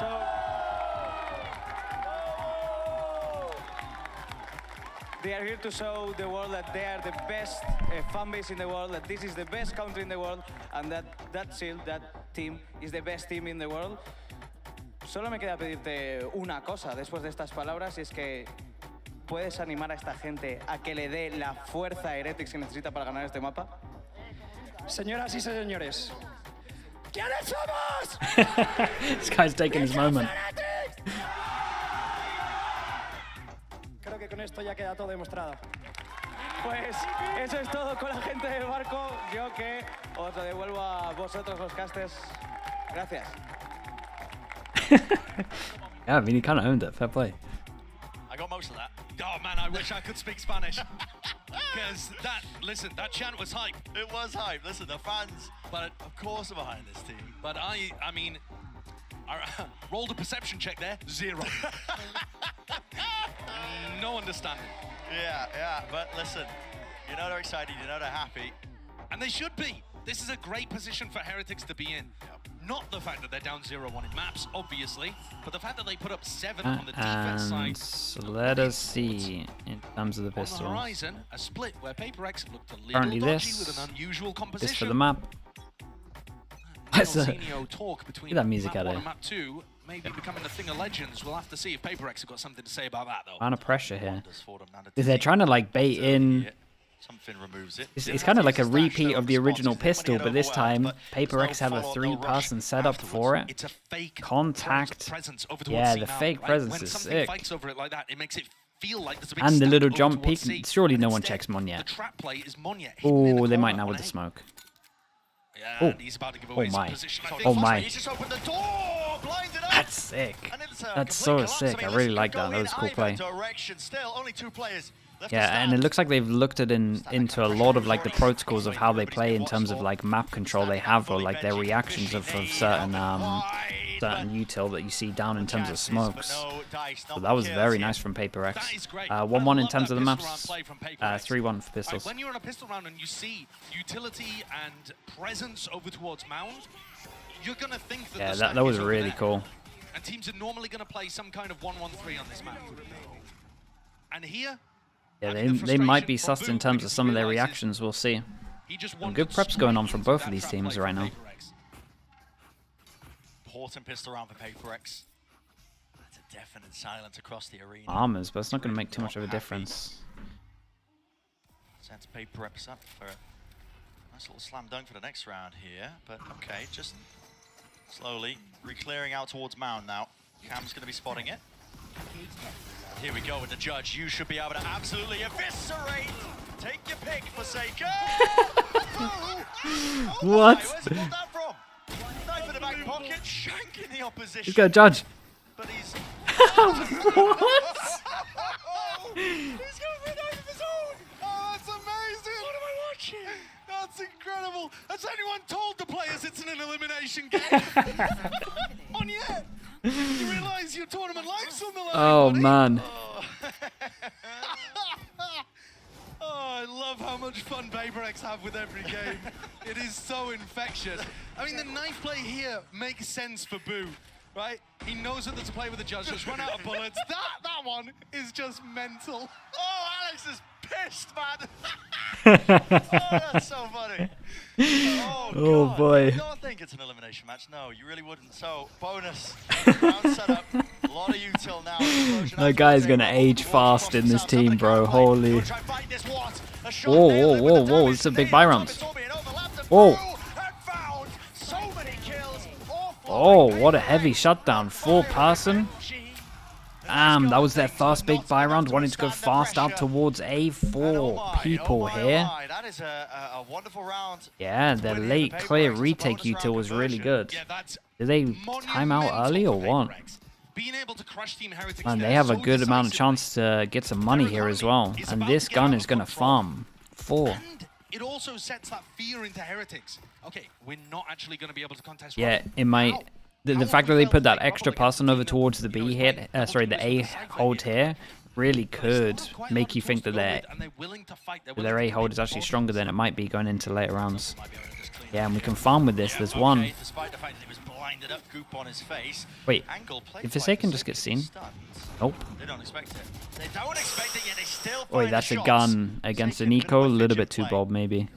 They are here to show the world that they are the best fan base in the world, that this is the best country in the world, and that team is the best team in the world. Solo me queda pedirte una cosa después de estas palabras, y es que puedes animar a esta gente a que le dé la fuerza a Heretics que necesita para ganar este mapa.
Señoras y señores, ¿quiénes somos?
This guy's taking his moment.
Creo que con esto ya queda todo demostrado.
Pues eso es todo con la gente del barco. Yo que os lo devuelvo a vosotros los casters. Gracias.
Yeah, I mean, he kind of owned it. Fair play.
I got most of that.
Oh man, I wish I could speak Spanish. Because that chant was hype.
It was hype. Listen, the fans, but of course, are behind this team.
But I mean, I rolled a perception check there, 0. No understanding.
Yeah, but listen, you know they're excited, you know they're happy.
And they should be. This is a great position for Heretics to be in. Not the fact that they're down 0-1 in maps, obviously, but the fact that they put up 7 on the defense side.
So let us see in terms of the pistols.
On the horizon, a split where PaperX looked a little
Currently
dodgy with an unusual composition.
this for the map. Look at that music out there.
Map 2 maybe becoming a thing of legends. We'll have to see if PaperX have got something to say about that, though.
Amount of pressure here. If they're trying to like bait in.
Something removes it.
It's kind of like a repeat of the original pistol, but this time PaperX have a 3-person setup for it.
It's a fake
Contact. Yeah, the fake presence is sick.
Over it like that, it makes it feel like there's a big
And the
stack
little
over
jump peek.
towards C.
Surely no
And
one
instead,
checks Mon yet.
The trap play is Monya.
Oh, they might now with the smoke.
Yeah,
Oh,
and he's about to give away his
my.
position.
Oh my.
He's just opened the door, blinded up.
That's sick.
And it's
That's so sick. I really like that. That was a cool play.
Direction. Still, only 2 players left to
Yeah,
stand.
and it looks like they've looked at into a lot of like the protocols of how they play in terms of like map control they have, or like their reactions of certain certain util that you see down in terms of smokes. So that was very nice from PaperX. 1-1 in terms of the maps. 3-1 for pistols.
When you're on a pistol round and you see utility and presence over towards Mound, you're gonna think that
Yeah,
the
that
stack
was
is over
really
there.
cool.
And teams are normally gonna play some kind of 1-1-3 on this map. And here,
Yeah, they might be sussed in terms of some of their reactions. We'll see. Some good preps going on from both of these teams right now.
Important pistol round for PaperX. That's a definite silence across the arena.
Armors, but it's not going to make too much of a difference.
Sends PaperX up for a nice little slam dunk for the next round here. But okay, just slowly re-clearing out towards Mound now. Cam's going to be spotting it. Here we go with the judge. You should be able to absolutely eviscerate. Take your pick, Forsaken.
What?
Where's he pulled that from? Knife in the back pocket, shanking the opposition.
He's got a judge.
But he's...
What?
He's going for a knife of his own.
Oh, that's amazing.
What am I watching?
That's incredible. Has anyone told the players it's an elimination game? On yet? You realise your tournament life's on the line,
Oh
buddy?
man.
Oh, I love how much fun PaperX have with every game. It is so infectious. I mean, the knife play here makes sense for Boo, right? He knows that there's a play with the judge. Just run out of bullets. That one is just mental.
Oh, Alex is pissed, man. Oh, that's so funny. Oh,
Oh,
God.
boy.
I don't think it's an elimination match. No, you really wouldn't. So, bonus. Round setup. A lot of util now.
That guy's going to age fast in this team, bro. Holy. Whoa. This is a big buy round. Whoa. Oh, what a heavy shutdown. 4-person. That was their first big buy round, wanting to go fast out towards A4 people here.
That is a wonderful round.
Yeah, their late clear retake util was really good. Did they time out early or what? And they have a good amount of chance to get some money here as well. And this gun is going to farm 4.
It also sets that fear into Heretics. Okay, we're not actually going to be able to contest.
Yeah, it might. The fact that they put that extra person over towards the B hit, the A hold here, really could make you think that their A hold is actually stronger than it might be going into later rounds. Yeah, and we can farm with this. There's one. Wait, did Forsaken just get seen? Nope.
They don't expect it. They don't expect it yet. They still find
Wait, that's a gun against an eco. A little bit too bold, maybe.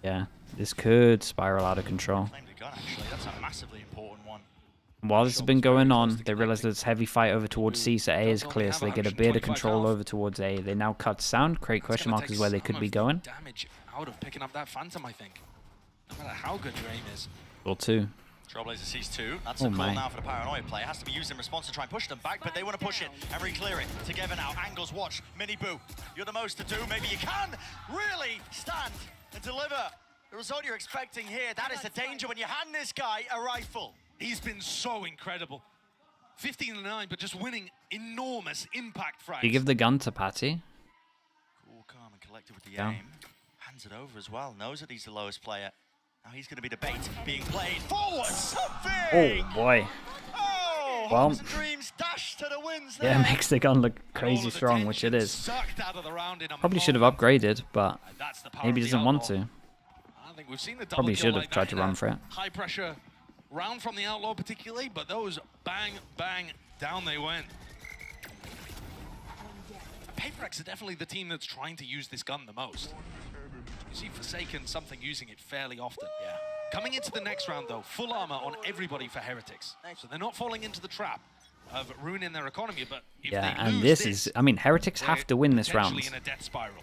Yeah, this could spiral out of control.
That's a massively important one.
While this has been going on, they realize there's heavy fight over towards C, so A is clear, so they get a bit of control over towards A. They now cut sound, create question mark is where they could be going.
Damage out of picking up that Phantom, I think. No matter how good your aim is.
Or 2.
Trailblazer sees 2. That's a call now for the Paranoia play. It has to be used in response to try and push them back, but they want to push it and re-clear it. Together now, Angles watch. Mini Boo, you're the most to do. Maybe you can really stand and deliver the result you're expecting here. That is the danger when you hand this guy a rifle.
He's been so incredible. 15-9, but just winning enormous impact frags.
You give the gun to Patty.
Cool, calm, and collected with the aim. Hands it over as well. Knows that he's the lowest player. Now he's going to be the bait being played forward. Something.
Oh boy.
Oh,
Well,
hopes and dreams dash to the winds there.
yeah, it makes the gun look crazy strong, which it is. Probably should have upgraded, but maybe doesn't want to.
I think we've seen the
Probably should have tried to run for it.
High pressure round from the Outlaw particularly, but those bang, bang, down they went. Paperex are definitely the team that's trying to use this gun the most. You see Forsaken something using it fairly often. Yeah. Coming into the next round though, full armor on everybody for Heretics. So they're not falling into the trap of ruining their economy, but if
Yeah,
they
and
lose
this is, I mean, Heretics have to win this round.
in a death spiral.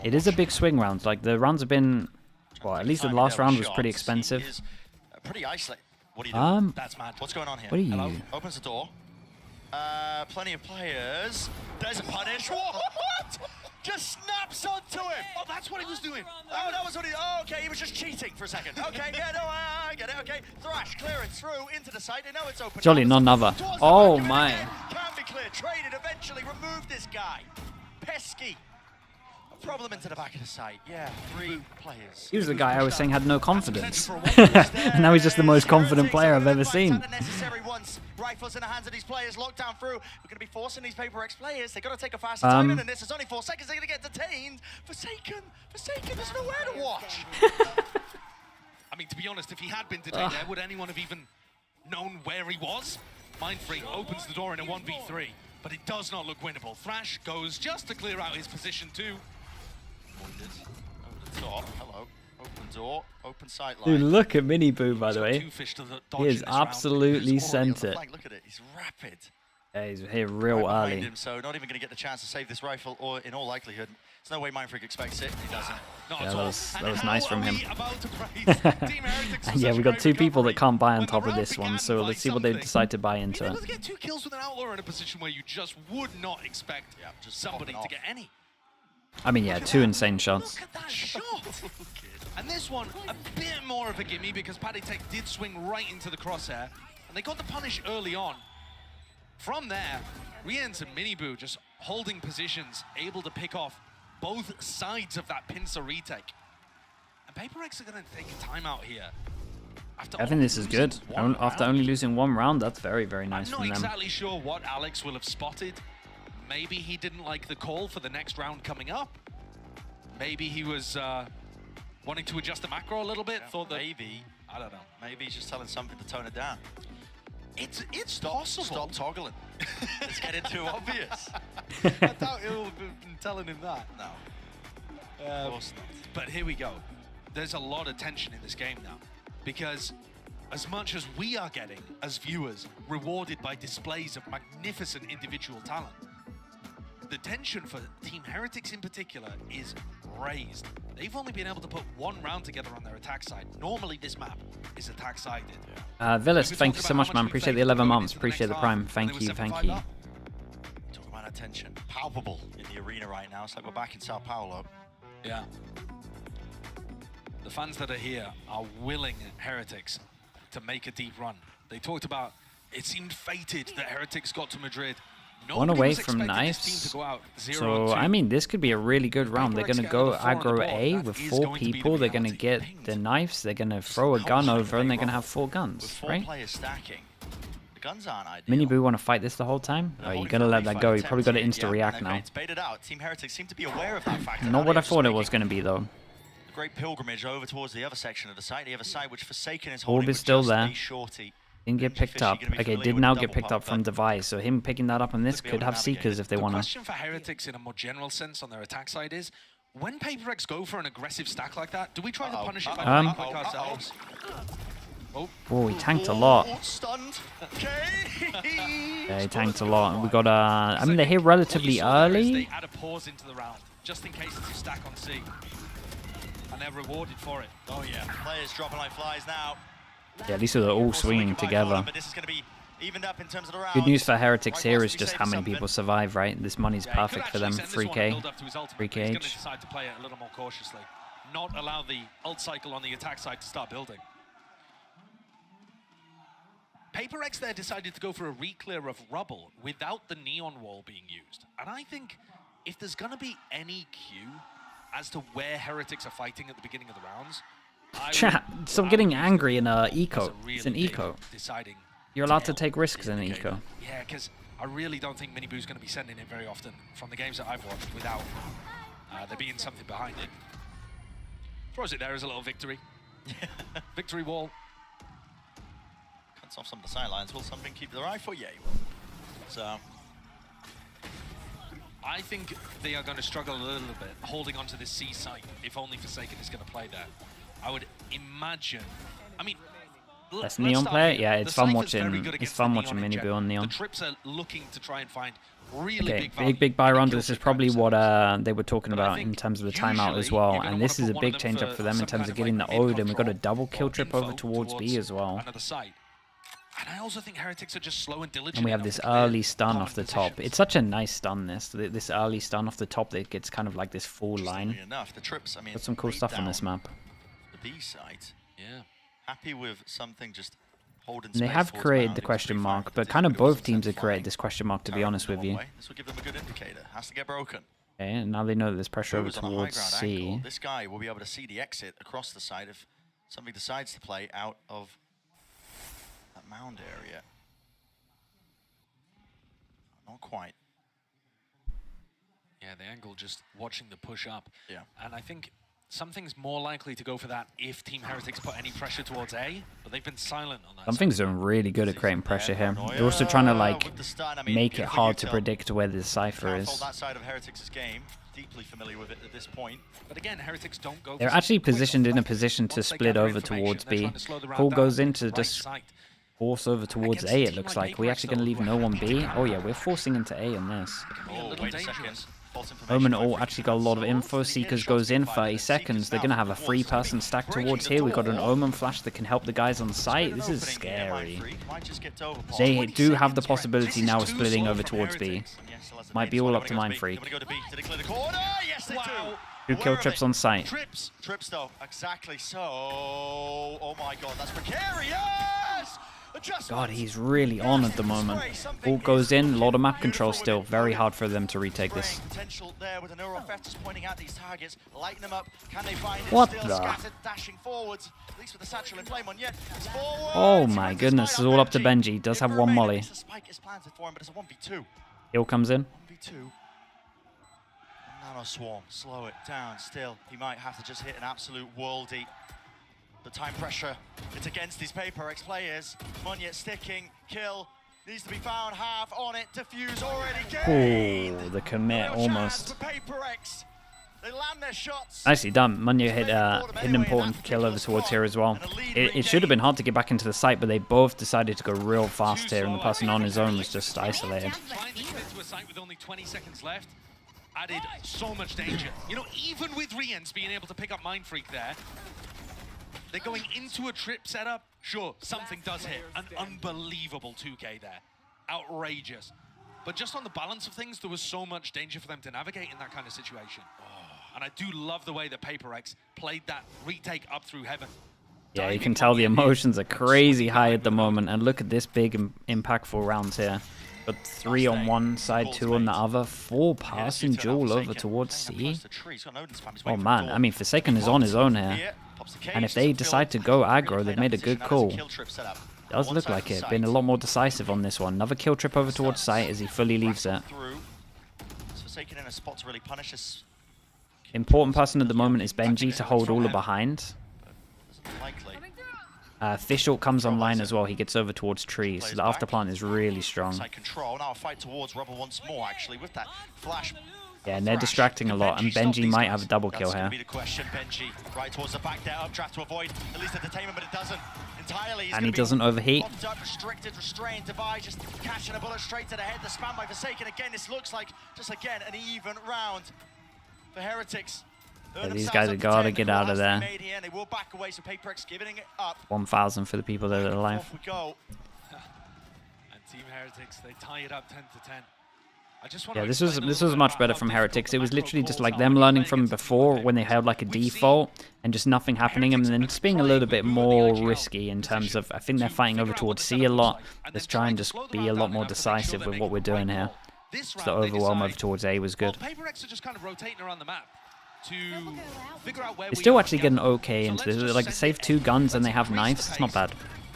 It is a big swing round. Like, the rounds have been, well, at least the last round was pretty expensive.
Pretty isolated. What are you doing?
That's mad.
What's going on here?
What are you?
Hello? Opens the door. Plenty of players. There's a punish. What? Just snaps onto him.
Oh, that's what he was doing.
Oh, that was what he. Oh, okay. He was just cheating for a second. Okay, yeah, no, I get it. Okay, Thrash clearance through into the site. They know it's open.
Jolly, not another. Oh my.
Can be clear. Traded eventually. Remove this guy. Pesky. Problem into the back of the site. Yeah, 3 players.
He was the guy I was saying had no confidence. And now he's just the most confident player I've ever seen.
Necessary once. Rifles in the hands of these players, locked down through. We're going to be forcing these Paperex players. They've got to take a faster time in, and this is only 4 seconds. They're going to get detained. Forsaken, there's nowhere to watch.
I mean, to be honest, if he had been detained there, would anyone have even known where he was? Mindfreak opens the door in a 1v3, but it does not look winnable. Thrash goes just to clear out his position too.
Over the top. Hello. Open door. Open sight line.
Dude, look at Mini Boo, by the way. He is absolutely sent it.
Look at it. He's rapid.
Yeah, he's here real early.
Him, so not even going to get the chance to save this rifle, or in all likelihood, there's no way Mindfreak expects it. He doesn't.
Yeah, that was nice from him. Yeah, we got 2 people that can't buy on top of this one, so let's see what they decide to buy into
Able
it.
to get 2 kills with an Outlaw in a position where you just would not expect somebody to get any.
I mean, yeah, 2 insane shots.
Look at that shot! And this one, a bit more of a gimme because Paddytech did swing right into the crosshair, and they got the punish early on. From there, Riens and Miniboo just holding positions, able to pick off both sides of that pincer retake. And Paperex are going to take a timeout here.
I think this is good. After only losing 1 round, that's very, very nice from them.
I'm not exactly sure what Alex will have spotted. Maybe he didn't like the call for the next round coming up. Maybe he was wanting to adjust the macro a little bit.
Yeah,
thought that
maybe.
I don't know.
Maybe he's just telling something to tone it down.
It's possible.
Stop toggling. It's getting too obvious.
I doubt he'll have been telling him that.
No. Of course not.
But here we go. There's a lot of tension in this game now, because as much as we are getting, as viewers, rewarded by displays of magnificent individual talent, the tension for Team Heretics in particular is raised. They've only been able to put one round together on their attack side. Normally this map is attack sided.
Villis, thank you so much, man. Appreciate the 11 months. Appreciate the prime. Thank you, thank you.
Talk about attention. Palpable in the arena right now. It's like we're back in Sao Paulo.
Yeah. The fans that are here are willing Heretics to make a deep run. They talked about it seemed fated that Heretics got to Madrid.
One away from Knives. So, I mean, this could be a really good round. They're going to go aggro A with 4 people. They're going to get the knives. They're going to throw a gun over, and they're going to have 4 guns, right?
The guns aren't ideal.
Mini Boo want to fight this the whole time? Oh, you got to let that go. You probably got to insta-react now.
It's baited out. Team Heretics seem to be aware of that fact.
Not what I thought it was going to be, though.
Great pilgrimage over towards the other section of the site. The other side, which Forsaken is holding.
Orb is still there.
Shorty.
Didn't get picked up. Okay, did now get picked up from Device. So him picking that up on this could have Seekers if they want to.
The question for Heretics in a more general sense on their attack side is, when PaperX go for an aggressive stack like that, do we try to punish it by playing quick ourselves?
Oh, he tanked a lot.
Stunned.
Yeah, he tanked a lot. We got I mean, they're here relatively early.
They add a pause into the round, just in case it's a stack on C. And they're rewarded for it.
Oh yeah, players dropping like flies now.
Yeah, at least they're all swinging together.
But this is going to be evened up in terms of the round.
Good news for Heretics here is just how many people survive, right? This money's perfect for them. 3K. 3K
He's going to decide to play it a little more cautiously. Not allow the ult cycle on the attack side to start building. PaperX there decided to go for a re-clear of rubble without the neon wall being used. And I think if there's going to be any cue as to where Heretics are fighting at the beginning of the rounds,
Chat, stop getting angry in eco. It's an eco. You're allowed to take risks in eco.
Yeah, because I really don't think Mini Boo's going to be sending it very often from the games that I've watched without there being something behind it. Throws it there as a little victory. Victory wall.
Cuts off some of the sidelines. Will something keep their eye for? Yeah, he will. So
I think they are going to struggle a little bit holding onto this C site if only Forsaken is going to play there. I would imagine. I mean,
that's Neon player. Yeah, it's fun watching. It's fun watching Mini Boo on Neon.
The trips are looking to try and find really
okay, big buy round. This is probably what they were talking about in terms of the timeout as well. And this is a big change up for them in terms of getting the Ode. And we've got a double kill trip over towards B as well.
Another site. And I also think Heretics are just slow and diligent.
And we have this early stun off the top. It's such a nice stun, this early stun off the top that gets kind of like this full line.
Enough. The trips, I mean,
got some cool stuff on this map.
The B site. Yeah. Happy with something just holding.
They have created the question mark, but kind of both teams have created this question mark, to be honest with you.
This will give them a good indicator. Has to get broken.
Okay, and now they know that there's pressure over towards C.
This guy will be able to see the exit across the side if somebody decides to play out of that mound area. Not quite.
Yeah, the angle just watching the push up.
Yeah.
And I think something's more likely to go for that if Team Heretics put any pressure towards A, but they've been silent on that.
Something's doing really good at creating pressure here. They're also trying to like make it hard to predict where the cipher is.
That side of Heretics' game, deeply familiar with it at this point.
But again, Heretics don't go.
They're actually positioned in a position to split over towards B. Paul goes in to just force over towards A, it looks like. We're actually going to leave no one B. Oh yeah, we're forcing into A on this.
Oh, wait a second.
Omen all actually got a lot of info. Seekers goes in 30 seconds. They're going to have a 3-person stack towards here. We've got an Omen flash that can help the guys on site. This is scary. They do have the possibility now of splitting over towards B. Might be all up to Mind Freak. 2 kill trips on site.
Trips though, exactly so. Oh my god, that's precarious!
God, he's really on at the moment. Ult goes in, a lot of map control still. Very hard for them to retake this. What the? Oh my goodness, it's all up to Benji. Does have one molly. Heal comes in.
Nano Swarm, slow it down still. He might have to just hit an absolute worldie. The time pressure, it's against these PaperX players. Munyet sticking, kill, needs to be found, half on it, defuse already gained.
Oh, the commit almost.
They land their shots.
Nicely done. Munyet hit an important kill over towards here as well. It should have been hard to get back into the site, but they both decided to go real fast here, and the person on his own was just isolated.
Into a site with only 20 seconds left. added so much danger. You know, even with Riens being able to pick up Mind Freak there, they're going into a trip setup. Sure, something does hit. An unbelievable 2K there. Outrageous. But just on the balance of things, there was so much danger for them to navigate in that kind of situation. And I do love the way that PaperX played that retake up through heaven.
Yeah, you can tell the emotions are crazy high at the moment. And look at this big impactful rounds here. Got 3 on one side, 2 on the other. 4 passing duel over towards C. Oh man, I mean, Forsaken is on his own here. And if they decide to go aggro, they've made a good call. Does look like it. Been a lot more decisive on this one. Another kill trip over towards site as he fully leaves it. Important person at the moment is Benji to hold all the behind. Fishel comes online as well. He gets over towards trees. So the afterplant is really strong. Yeah, and they're distracting a lot, and Benji might have a double kill here. And he doesn't overheat.
Restricted, restrained, Devi just catching a bullet straight to the head. The spam by Forsaken again. This looks like just again an even round for Heretics.
Yeah, these guys have got to get out of there.
They will back away, so PaperX giving it up.
1,000 for the people that are alive.
Off we go. And Team Heretics, they tie it up 10 to 10.
Yeah, this was much better from Heretics. It was literally just like them learning from before when they held like a default and just nothing happening, and then just being a little bit more risky in terms of, I think they're fighting over towards C a lot. Let's try and just be a lot more decisive with what we're doing here. So the overwhelm over towards A was good.
PaperX are just kind of rotating around the map to figure out where
They're still actually getting okay into this. Like, save 2 guns and they have knives. It's not bad.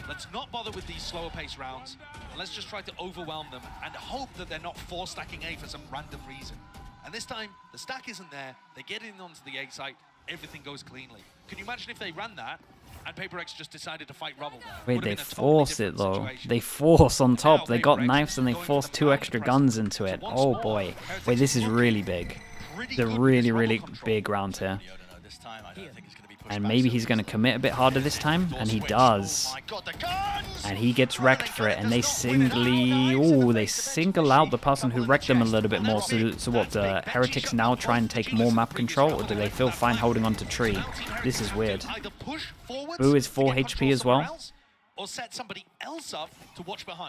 Let's not bother with these slower pace rounds. Let's just try to overwhelm them and hope that they're not 4-stacking A for some random reason. And this time, the stack isn't there. They get in onto the A site. Everything goes cleanly. Can you imagine if they ran that and PaperX just decided to fight Rubble there?
Wait, they force it though. They force on top. They got knives and they forced 2 extra guns into it. Oh boy. Wait, this is really big. It's a really, really big round here. And maybe he's going to commit a bit harder this time, and he does. And he gets wrecked for it, and they they single out the person who wrecked them a little bit more. So what, the Heretics now try and take more map control, or do they feel fine holding on to tree? This is weird. Boo is 4 HP as well.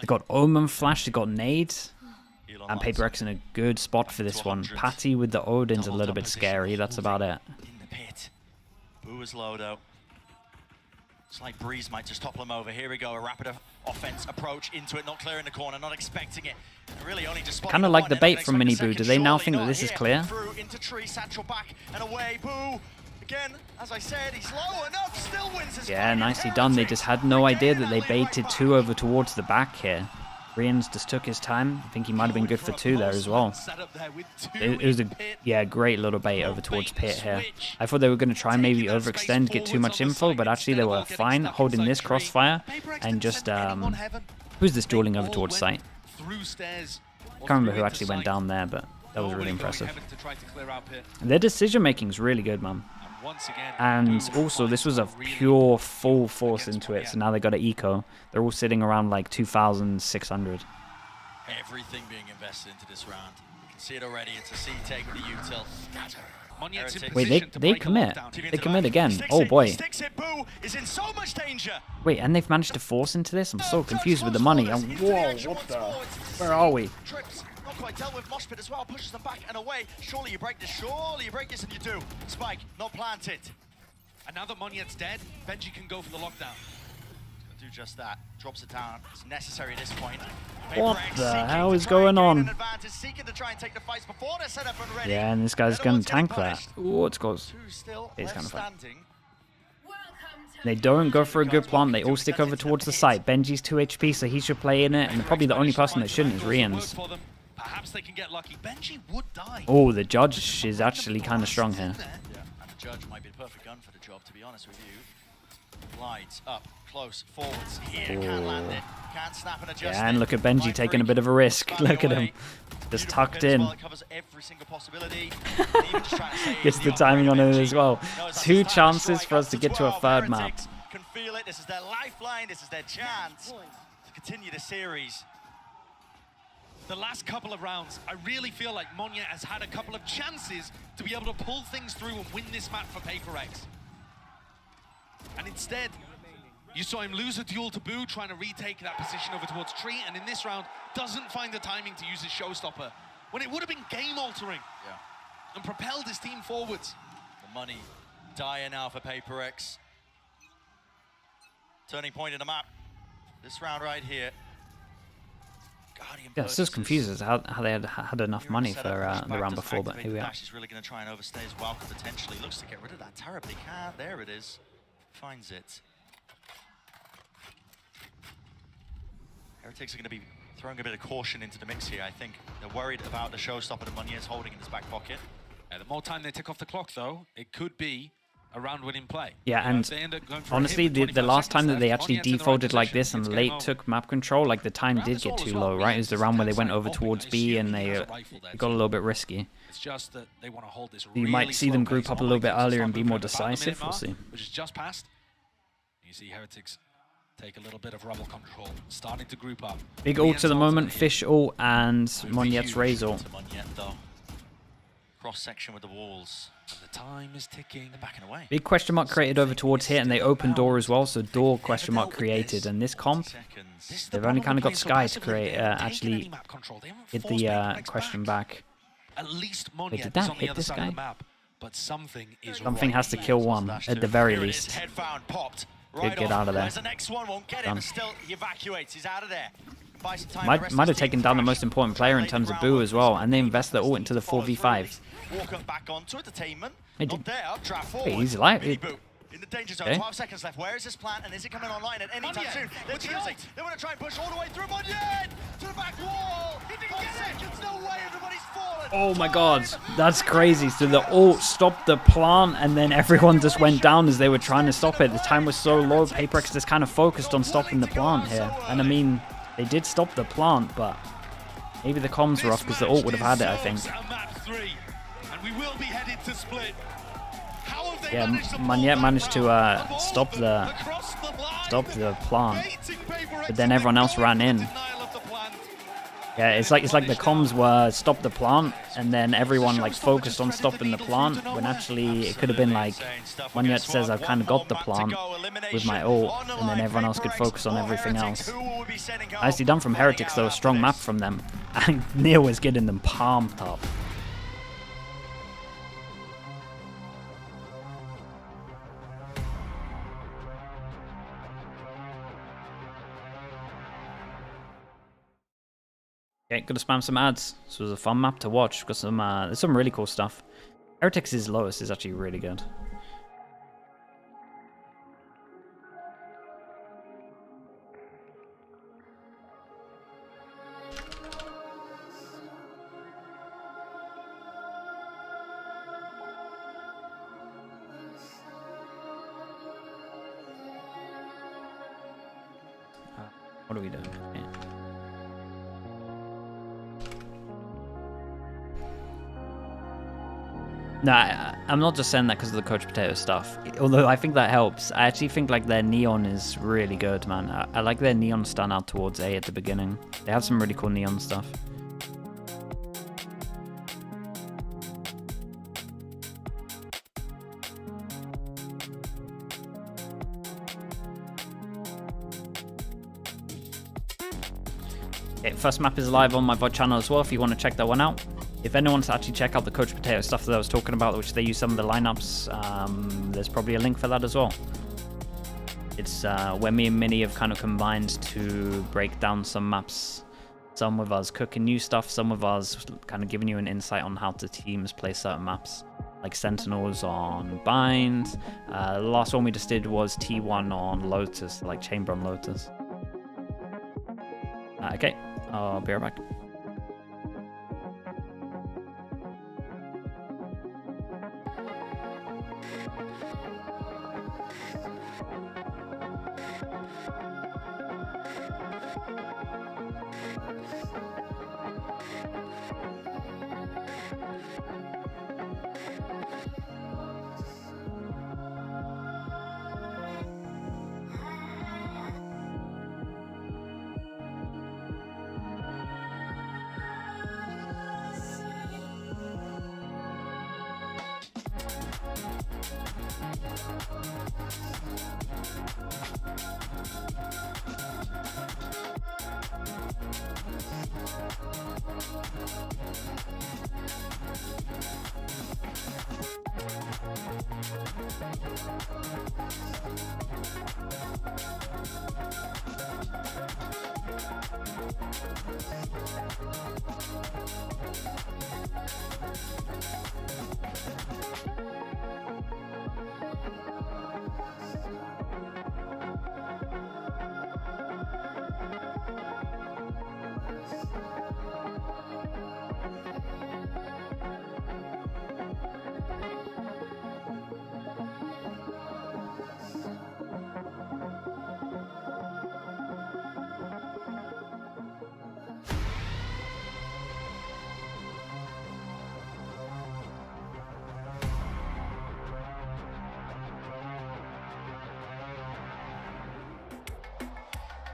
They got Omen Flash, they got nades. And PaperX in a good spot for this one. Patty with the Odin's a little bit scary, that's about it.
Boo is low though. It's like Breeze might just topple him over. Here we go, a rapid offense approach into it, not clearing the corner, not expecting it. Really only just
kind of like the bait from Mini Boo. Do they now think that this is clear?
Into tree, satchel back and away. Boo again, as I said, he's low enough, still wins his
Yeah, nicely done. They just had no idea that they baited 2 over towards the back here. Riens just took his time. I think he might have been good for 2 there as well. It was a great little bait over towards Pit here. I thought they were going to try and maybe overextend, get too much info, but actually they were fine holding this crossfire and just who's this dueling over towards site? Can't remember who actually went down there, but that was really impressive. Their decision making is really good, man. And also, this was a pure full force into it, so now they got an eco. They're all sitting around like 2,600.
Everything being invested into this round. You can see it already. It's a C take with a util.
Wait, they commit. They commit again. Oh boy. Wait, and they've managed to force into this? I'm so confused with the money. Whoa, what the? Where are we?
Not quite dealt with. Moshpit as well pushes them back and away. Surely you break this, and you do. Spike, not planted.
And now that Monyet's dead, Benji can go for the lockdown.
Do just that. Drops it down. It's necessary at this point.
What the hell is going on? Yeah, and this guy's going to tank that. Ooh, it's close. It's kind of fun. They don't go for a good plant. They all stick over towards the site. Benji's 2 HP, so he should play in it. And probably the only person that shouldn't is Riens.
Perhaps they can get lucky. Benji would die.
Oh, the judge is actually kind of strong here.
Yeah, and the judge might be the perfect gun for the job, to be honest with you. Glides up, close, forwards. Here, can't land it. Can't snap and adjust.
Yeah, and look at Benji taking a bit of a risk. Look at him. Just tucked in. Gets the timing on it as well. 2 chances for us to get to a 3rd map.
Can feel it. This is their lifeline. This is their chance to continue the series.
the last couple of rounds, I really feel like Monya has had a couple of chances to be able to pull things through and win this map for Paper X. And instead, you saw him lose a duel to Boo, trying to retake that position over towards Tree, and in this round, doesn't find the timing to use his showstopper, when it would have been game-altering and propelled his team forwards.
The money dire now for Paper X. Turning point in the map. This round right here. Guardian
Yeah, it's just confused as how they had enough money for the round before, but here we are.
Dash is really going to try and overstay as well, potentially. Looks to get rid of that turret, but he can't. There it is. Finds it. Heretics are going to be throwing a bit of caution into the mix here. I think they're worried about the showstopper that Monye is holding in his back pocket.
The more time they tick off the clock, though, it could be a round-winning play.
Yeah, and honestly, the last time that they actually defaulted like this and late took map control, like the time did get too low, right? It was the round where they went over towards B and they got a little bit risky.
It's just that they want to hold this.
You might see them group up a little bit earlier and be more decisive. We'll see.
Which is just past. You see Heretics take a little bit of rubble control, starting to group up.
Big ult at the moment, Fish ult and Monyet's Raze ult.
Cross section with the walls.
And the time is ticking.
They're backing away.
Big question mark created over towards here, and they open door as well, so door question mark created. And this comp, they've only kind of got Sky to create, actually hit the question back.
At least
Wait, did that hit this guy?
But something
has to kill one, at the very least. Could get out of there.
The next one won't get him, but still he evacuates. He's out of there.
Might have taken down the most important player in terms of Boo as well, and they invest their ult into the 4v5.
Walker back onto entertainment.
Hey,
Not there, draft forward.
Wait, he's alive.
In the danger zone, 12 seconds left. Where is this plant, and is it coming online at any time soon? They're choosing. They want to try and push all the way through Monyen to the back wall. He didn't get seconds, no way, everybody's fallen.
Oh my god, that's crazy. So the ult stopped the plant, and then everyone just went down as they were trying to stop it. The time was so low, Paper X just kind of focused on stopping the plant here. And I mean, they did stop the plant, but maybe the comms were off because the ult would have had it, I think. Yeah, Monyet managed to stop the plant, but then everyone else ran in. Yeah, it's like the comms were stop the plant, and then everyone like focused on stopping the plant, when actually it could have been like Monyet says, I've kind of got the plant with my ult, and then everyone else could focus on everything else. Nicely done from Heretics though, a strong map from them, and Neil was getting them palmed up. Okay, gonna spam some ads. This was a fun map to watch. Got some, there's some really cool stuff. Heretics' Lotus is actually really good. What are we doing? Okay. No, I'm not just saying that because of the Coach Potato stuff. Although I think that helps. I actually think like their neon is really good, man. I like their neon stand out towards A at the beginning. They have some really cool neon stuff. Okay, first map is live on my VOD channel as well if you want to check that one out. If anyone wants to actually check out the Coach Potato stuff that I was talking about, which they use some of the lineups, there's probably a link for that as well. It's where me and Minnie have kind of combined to break down some maps. Some of us cooking new stuff, some of us kind of giving you an insight on how the teams play certain maps. Like Sentinels on Bind. The last one we just did was T1 on Lotus, like Chamber on Lotus. Okay, I'll be right back.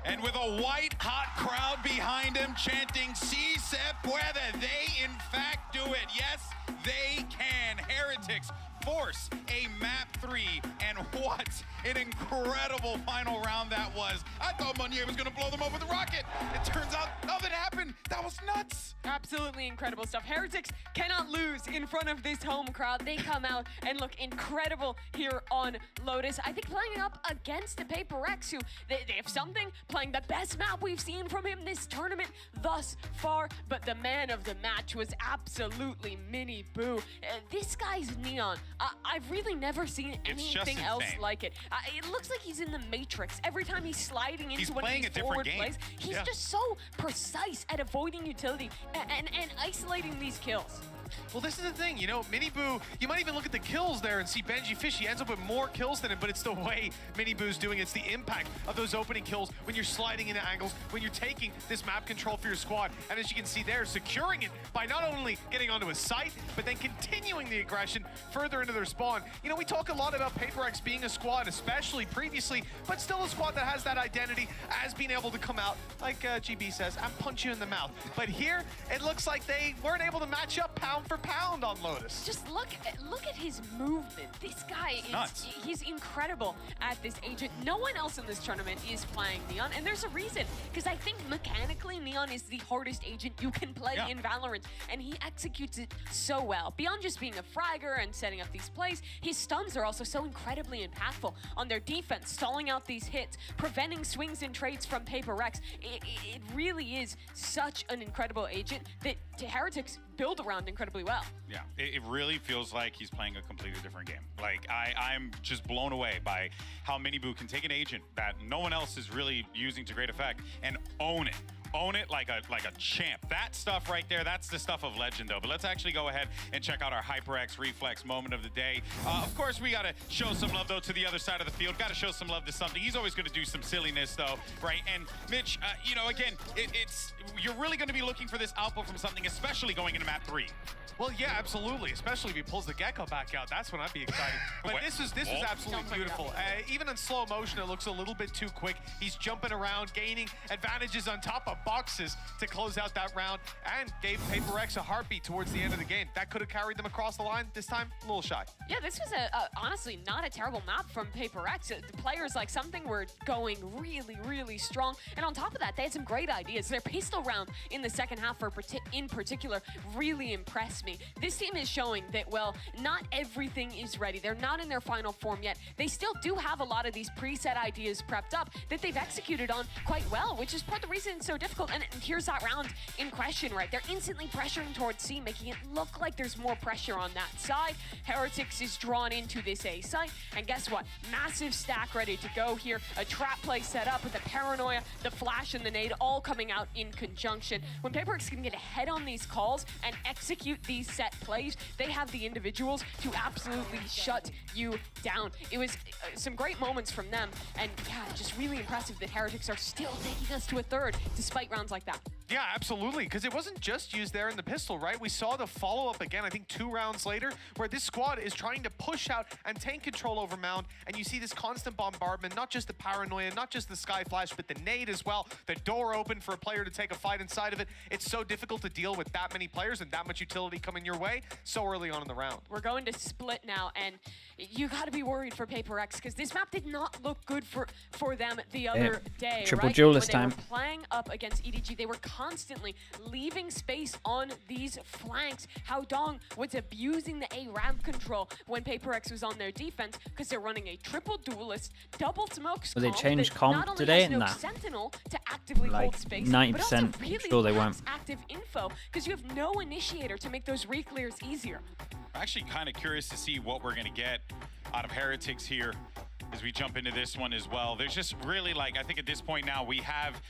And with a white-hot crowd behind him chanting, "Si se puede," they in fact do it. Yes, they can. Heretics force a map 3, and what an incredible final round that was. I thought Meunier was going to blow them up with a rocket. It turns out nothing happened. That was nuts.
Absolutely incredible stuff. Heretics cannot lose in front of this home crowd. They come out and look incredible here on Lotus. I think playing up against the Paper Rex, who they have something, playing the best map we've seen from him this tournament thus far. But the man of the match was absolutely Mini Boo. This guy's Neon. I've really never seen anything else like it. It looks like he's in the Matrix. Every time he's sliding into one of these forward plays, he's just so precise at avoiding utility and isolating these kills.
Well, this is the thing, you know, Mini Boo, you might even look at the kills there and see Benji Fish, he ends up with more kills than him, but it's the way Mini Boo's doing it. It's the impact of those opening kills when you're sliding into angles, when you're taking this map control for your squad. And as you can see there, securing it by not only getting onto a site, but then continuing the aggression further into their spawn. You know, we talk a lot about Paper Rex being a squad, especially previously, but still a squad that has that identity as being able to come out, like GB says, and punch you in the mouth. But here, it looks like they weren't able to match up pound for pound on Lotus.
Just look at his movement. This guy is he's incredible at this agent. No one else in this tournament is playing Neon, and there's a reason, because I think mechanically Neon is the hardest agent you can play in Valorant, and he executes it so well. Beyond just being a fragger and setting up these plays, his stuns are also so incredibly impactful on their defense, stalling out these hits, preventing swings and trades from Paper Rex. It really is such an incredible agent that Heretics build around incredibly well.
Yeah, it really feels like he's playing a completely different game. Like, I'm just blown away by how Mini Boo can take an agent that no one else is really using to great effect and own it. Own it like a champ. That stuff right there, that's the stuff of legend, though. But let's actually go ahead and check out our HyperX Reflex moment of the day. Of course, we got to show some love, though, to the other side of the field. Got to show some love to something. He's always going to do some silliness, though, right? And Mitch, you know, again, you're really going to be looking for this output from something, especially going into map 3.
Well, yeah, absolutely. Especially if he pulls the Gecko back out. That's when I'd be excited. But this was absolutely beautiful. Even in slow motion, it looks a little bit too quick. He's jumping around, gaining advantages on top of boxes to close out that round, and gave Paper Rex a heartbeat towards the end of the game. That could have carried them across the line. This time, a little shy.
Yeah, this was honestly not a terrible map from Paper Rex. The players like something were going really, really strong. And on top of that, they had some great ideas. Their pistol round in the second half in particular really impressed me. This team is showing that, well, not everything is ready. They're not in their final form yet. They still do have a lot of these preset ideas prepped up that they've executed on quite well, which is part of the reason it's so difficult. And here's that round in question, right? They're instantly pressuring towards C, making it look like there's more pressure on that side. Heretics is drawn into this A site, and guess what? Massive stack ready to go here. A trap play set up with the paranoia, the flash, and the nade all coming out in conjunction. When Paper Rex can get ahead on these calls and execute these set plays, they have the individuals to absolutely shut you down. It was some great moments from them, and yeah, just really impressive that Heretics are still taking us to a third, despite fight rounds like that.
Yeah, absolutely, because it wasn't just used there in the pistol, right? We saw the follow-up again, I think 2 rounds later, where this squad is trying to push out and take control over Mound, and you see this constant bombardment, not just the paranoia, not just the sky flash, but the nade as well. The door open for a player to take a fight inside of it. It's so difficult to deal with that many players and that much utility coming your way so early on in the round.
We're going to split now, and you got to be worried for Paper X, because this map did not look good for them the other day,
Triple
right?
duel
When
this
they
time.
were playing up against EDG, they were constantly leaving space on these flanks. How Dong was abusing the A ramp control when Paper X was on their defense, because they're running a triple duelist, double smokes.
Will they change
that
comp
not only
today?
has no
Nah.
sentinel to actively
Like
hold space,
90%
but also really
sure they
lacks
won't.
active info, because you have no initiator to make those re-clears easier.
I'm actually kind of curious to see what we're going to get out of Heretics here as we jump into this one as well. There's just really, like, I think at this point now we have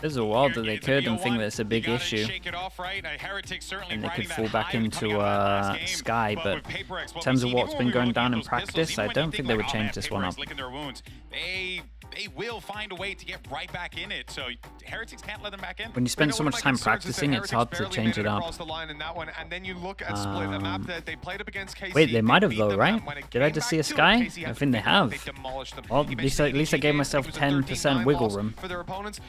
There's a while that they
it's a
could and think
BO1,
that it's a big
you gotta
issue.
shake it off, right? Heretics certainly
And they
riding
could
that
fall back
high
into
coming out of that last game,
Sky, but
with Paper X,
in
what
terms
we've
of
seen,
what's
even
been
when we were
going
looking
down
at
in
those pistols,
practice,
even
I
when
don't
you
think they would
like,
change
man,
this
Paper
one
X
up.
licking their wounds, they will find a way to get right back in it. So Heretics can't let them back in.
When you spend so much time practicing, it's hard to change it up.
Across the line in that one, and then you look at Split, a map that they played up against KC.
Wait, they might have
beat
though,
them,
right?
and when it
Did I
came
just
back
see a
to it,
Sky?
KC had
I
to
think they
pick them,
have.
They demolished them.
Well,
You
at least
mentioned
I gave
EDG,
myself
it was a
10%
13-9
wiggle
loss
room.
for their opponents.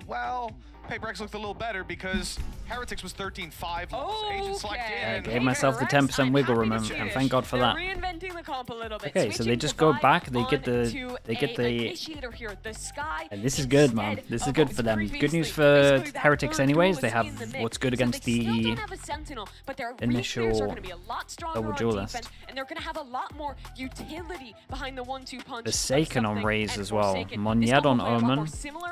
Well, Paper X looked a little better because Heretics was 13-5 loss. Agent Select in.
I gave myself the 10% wiggle room, and thank God for that.
Reinventing the comp a little bit.
Okay, so they just go back. They get the.
Initiator here, the Sky.
And this is good, man. This is good for them. Good news for Heretics, anyways. They have what's good against the initial double duelist.
And they're going to have a lot more utility behind the 1-2 punch.
Forsaken on Raze as well. Monyed on Omen.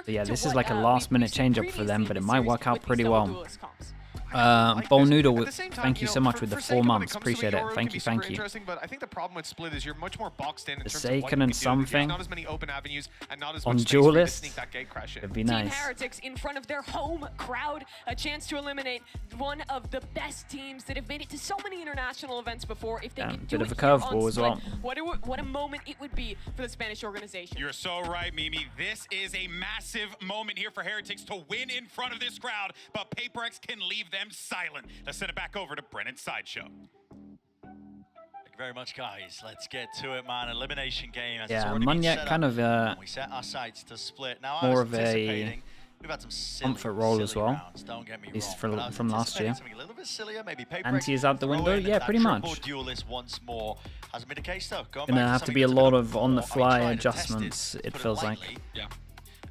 But yeah, this is like a last-minute change-up for them, but it might work out pretty well. Bowl Noodle, thank you so much with the 4 months. Appreciate it. Thank you, thank you.
Interesting, but I think the problem with Split is you're much more boxed in terms of what
Forsaken
you
and
can do.
something
There's not as many open avenues and not as
on
much space for you to
duelist.
sneak that gate crash in.
It'd be
Team
nice.
Heretics in front of their home crowd, a chance to eliminate one of the best teams that have made it to so many international events before. If they
Yeah,
could do
bit of
it
a
here on
curveball as
Split,
well.
what a moment it would be for the Spanish organization.
You're so right, Mimi. This is a massive moment here for Heretics to win in front of this crowd, but Paper X can leave them silent. Let's send it back over to Brennan's Sideshow.
Thank you very much, guys. Let's get to it, man. Elimination game. As
Yeah,
it's already been
Monyet
set
kind
up,
of
and we set our sights to Split. Now, I
more
was
of a
anticipating we've had some silly,
comfort role as well.
rounds, don't get me
At least
wrong, but I was
from last year.
anticipating something a little bit sillier, maybe Paper
Anti
X
is out the
throw
window?
in
Yeah,
that
pretty
triple
much.
duelist once more. Hasn't been the case though. Going
Gonna
back
have to
something
be a
that's
lot
been
of on-the-fly
tried and tested,
adjustments,
to
it
put
feels like.
lightly.
Yeah,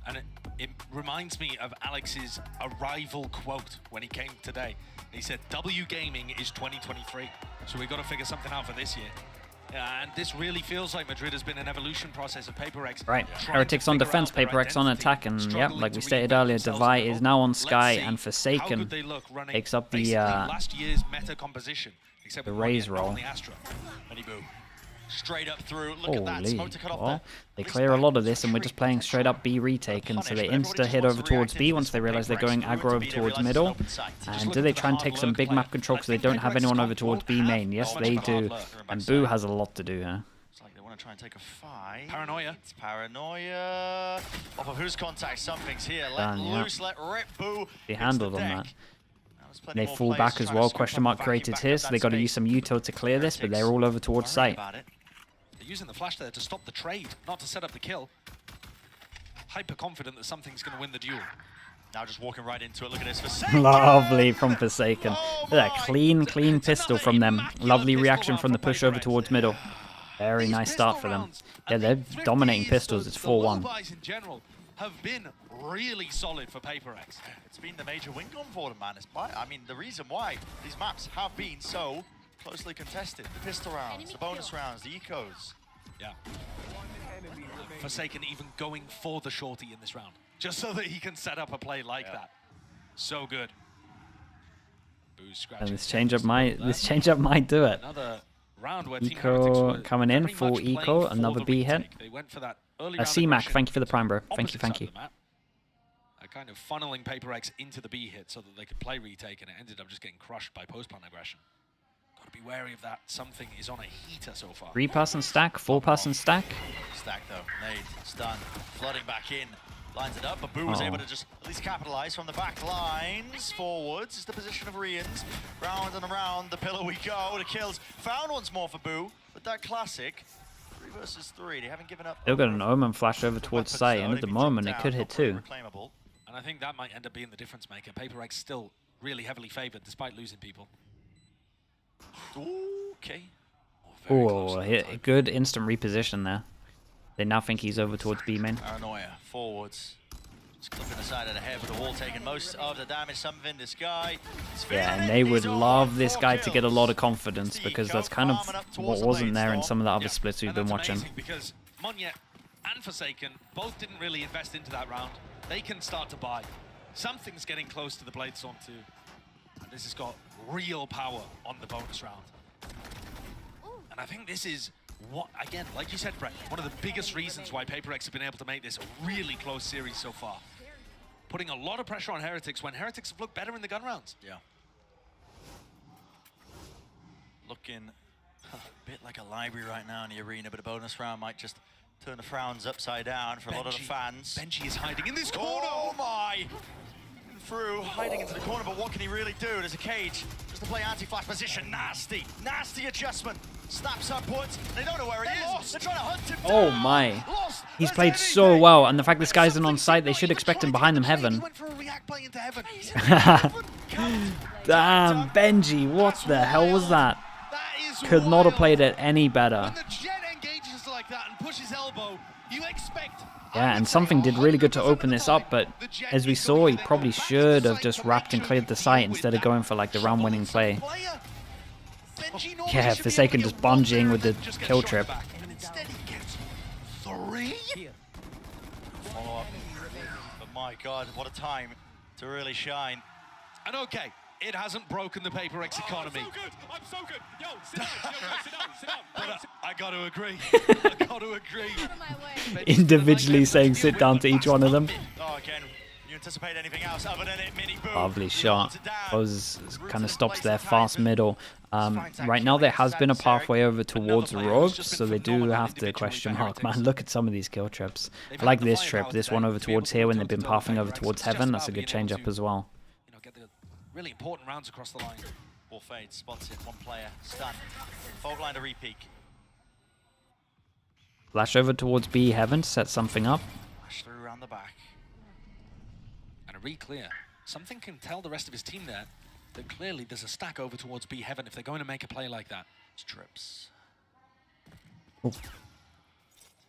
and it reminds me of Alex's arrival quote when he came today. He said, W Gaming is 2023, so we've got to figure something out for this year. And this really feels like Madrid has been an evolution process of Paper X.
Right,
trying to
Heretics on
figure
defense,
out their
Paper X on
identity,
attack, and yep,
struggling
like we
to
stated
reinvent
earlier,
themselves
Devi
in the
is
role.
now on
Let's
Sky
see
and
how
Forsaken
good they look running
takes up the
basically last year's meta composition, except
the
with
Raze
Monyet not on
role.
the Astra.
Many boo. Straight up through. Look at that.
Holy,
Smoke to cut off
well,
there.
they clear a lot of this, and we're just playing straight up B retake, and so they insta-hit over towards B once they realize they're going aggro over towards middle. And do they try and take some big map control because they don't have anyone over towards B main? Yes, they do. And Boo has a lot to do here.
It's like they want to try and take a fight.
Paranoia.
It's Paranoia. Off of whose contact? Something's here. Let
Done, yeah.
loose, let rip. Boo.
They
hits
handled
the
on
deck.
that.
There's plenty
They
more
fall
players
back as
trying to
well.
scoop
Question
up
mark
vacuum
created
back
here,
up
so
that
they got to
space.
use some util to clear this, but they're all over towards
Worried
site.
about it.
They're using the flash there to stop the trade, not to set up the kill. Hyper confident that something's going to win the duel.
Now just walking right into it. Look at this. Forsaken.
Lovely from Forsaken. Look at that clean pistol from them. Lovely reaction from the push over towards middle. Very nice start for them. Yeah, they're dominating pistols. It's 4-1.
Buys in general have been really solid for Paper X.
It's been the major win gun for them, man. I mean, the reason why these maps have been so closely contested. The pistol rounds, the bonus rounds, the ecos.
Yeah. Forsaken even going for the shorty in this round, just so that he can set up a play like that. So good. Boo's scratching.
And this change-up might do it.
Another round where Team Heretics were
Eco coming in,
very
full
much playing
eco,
for
another
the
B hit.
retake. They went for that early round
C-Mac,
aggression
thank you for the prime, bro. Thank you,
opposite
thank
side
you.
of the map. Kind of funneling Paper X into the B hit so that they could play retake, and it ended up just getting crushed by post-plant aggression. Got to be wary of that. Something is on a heater so far.
3-person stack, 4-person stack.
Stack though, nade, stun, flooding back in. Lines it up, but Boo was able to just at least capitalize from the back lines. Forwards is the position of Rians. Round and around the pillar we go. The kills found once more for Boo. But that classic, 3 versus 3, they haven't given up.
They've got an Omen flash over towards site, and at the moment it could hit 2.
And I think that might end up being the difference maker. Paper X still really heavily favored despite losing people.
Okay.
Oh, good instant reposition there. They now think he's over towards B main.
Paranoia, forwards. Just clipping the side of the head with the wall taking most of the damage. Something this guy.
Yeah, and they would love this guy to get a lot of confidence because that's kind of what wasn't there in some of the other splits we've been watching.
Because Monyet and Forsaken both didn't really invest into that round. They can start to buy. Something's getting close to the Bladestorm too. And this has got real power on the bonus round. And I think this is what, again, like you said, Brett, one of the biggest reasons why Paper X have been able to make this a really close series so far. Putting a lot of pressure on Heretics when Heretics have looked better in the gun rounds.
Yeah. Looking a bit like a library right now in the arena, but a bonus round might just turn the frowns upside down for a lot of the fans.
Benji is hiding in this corner.
Oh my! Through, hiding into the corner, but what can he really do? There's a cage, just to play anti-flash position. Nasty adjustment. Snaps upwards. They don't know where he is. They're trying to hunt him down.
Oh my. He's played so well, and the fact this guy isn't on site, they should expect him behind them heaven. Damn, Benji, what the hell was that? Could not have played it any better. Yeah, and something did really good to open this up, but as we saw, he probably should have just wrapped and cleared the site instead of going for like the round-winning play. Yeah, Forsaken just bunging with the kill trip.
Follow-up. But my God, what a time to really shine.
And okay, it hasn't broken the Paper X economy.
I'm so good. Yo, sit down. Sit down.
But I got to agree. I got to agree.
Individually saying sit down to each one of them.
Oh, again, you anticipate anything else other than it, Mini Boo.
Lovely shot. Rose kind of stops their fast middle. Right now there has been a pathway over towards Rogues, so they do have to question mark. Man, look at some of these kill trips. I like this trip, this one over towards here when they've been pathing over towards Heaven. That's a good change up as well.
Get the really important rounds across the line.
Ball fade, spots it, one player, stun. Fault line to re-peek.
Flash over towards B Heaven to set something up.
Flash through around the back.
And a re-clear. Something can tell the rest of his team there that clearly there's a stack over towards B Heaven if they're going to make a play like that.
Trips.
Oh.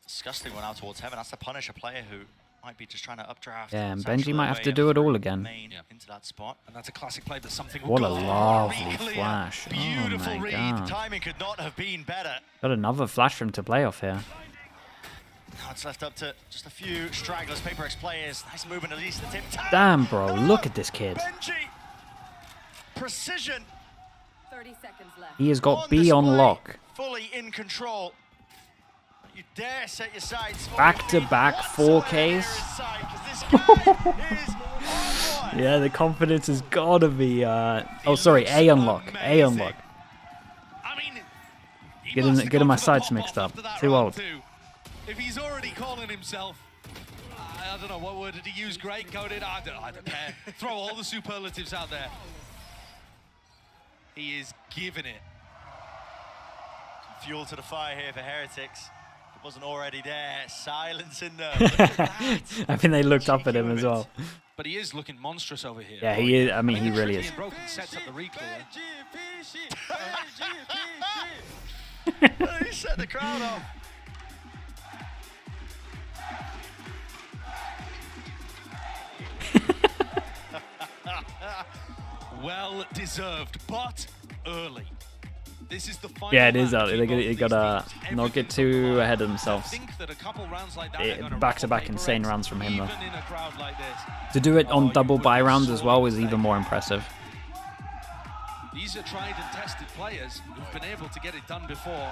Disgusting one out towards Heaven. That's to punish a player who might be just trying to updraft.
Yeah, and Benji might have to do it all again.
Into that spot.
And that's a classic play, but something
What a lovely flash.
Beautiful
oh my
read.
God.
The timing could not have been better.
Got another flash for him to play off here.
Now it's left up to just a few stragglers, Paper X players. Nice movement at least. The tip.
Damn, bro, look at this kid.
Benji. Precision.
30 seconds left.
He has got B on lock.
Fully in control. You dare set your sights.
Back-to-back 4Ks. Yeah, the confidence has got to be... oh, sorry, A unlock. A unlock. Getting my sights mixed up. Too old.
If he's already calling himself, I don't know, what word did he use? Great coded? I don't care. Throw all the superlatives out there. He is giving it.
Fuel to the fire here for Heretics. It wasn't already there. Silence in there.
I think they looked up at him as well.
But he is looking monstrous over here.
Yeah, he is. I mean, he really is.
Broken sets up the re-clear.
He set the crowd off.
Well deserved, but early. This is the final.
Yeah, it is early. They gotta not get too ahead of themselves. Back-to-back insane rounds from him though. To do it on double buy rounds as well was even more impressive.
These are tried and tested players who've been able to get it done before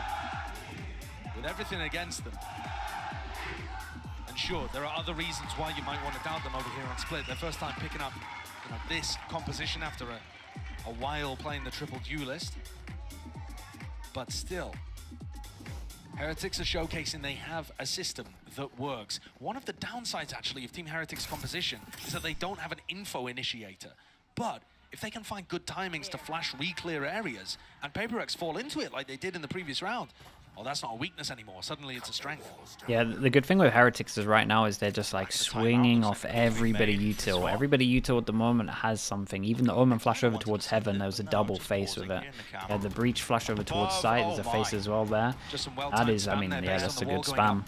with everything against them. And sure, there are other reasons why you might want to doubt them over here on Split. Their first time picking up this composition after a while playing the triple duelist. But still, Heretics are showcasing they have a system that works. One of the downsides, actually, of Team Heretics' composition is that they don't have an info initiator. But if they can find good timings to flash re-clear areas, and PaperX fall into it like they did in the previous round, well, that's not a weakness anymore. Suddenly it's a strength.
Yeah, the good thing with Heretics is right now is they're just like swinging off every bit of util. Every bit of util at the moment has something. Even the Omen flash over towards Heaven, there was a double face with it. Yeah, the Breach flash over towards Sight, there's a face as well there. That is, I mean, yeah, that's a good spam.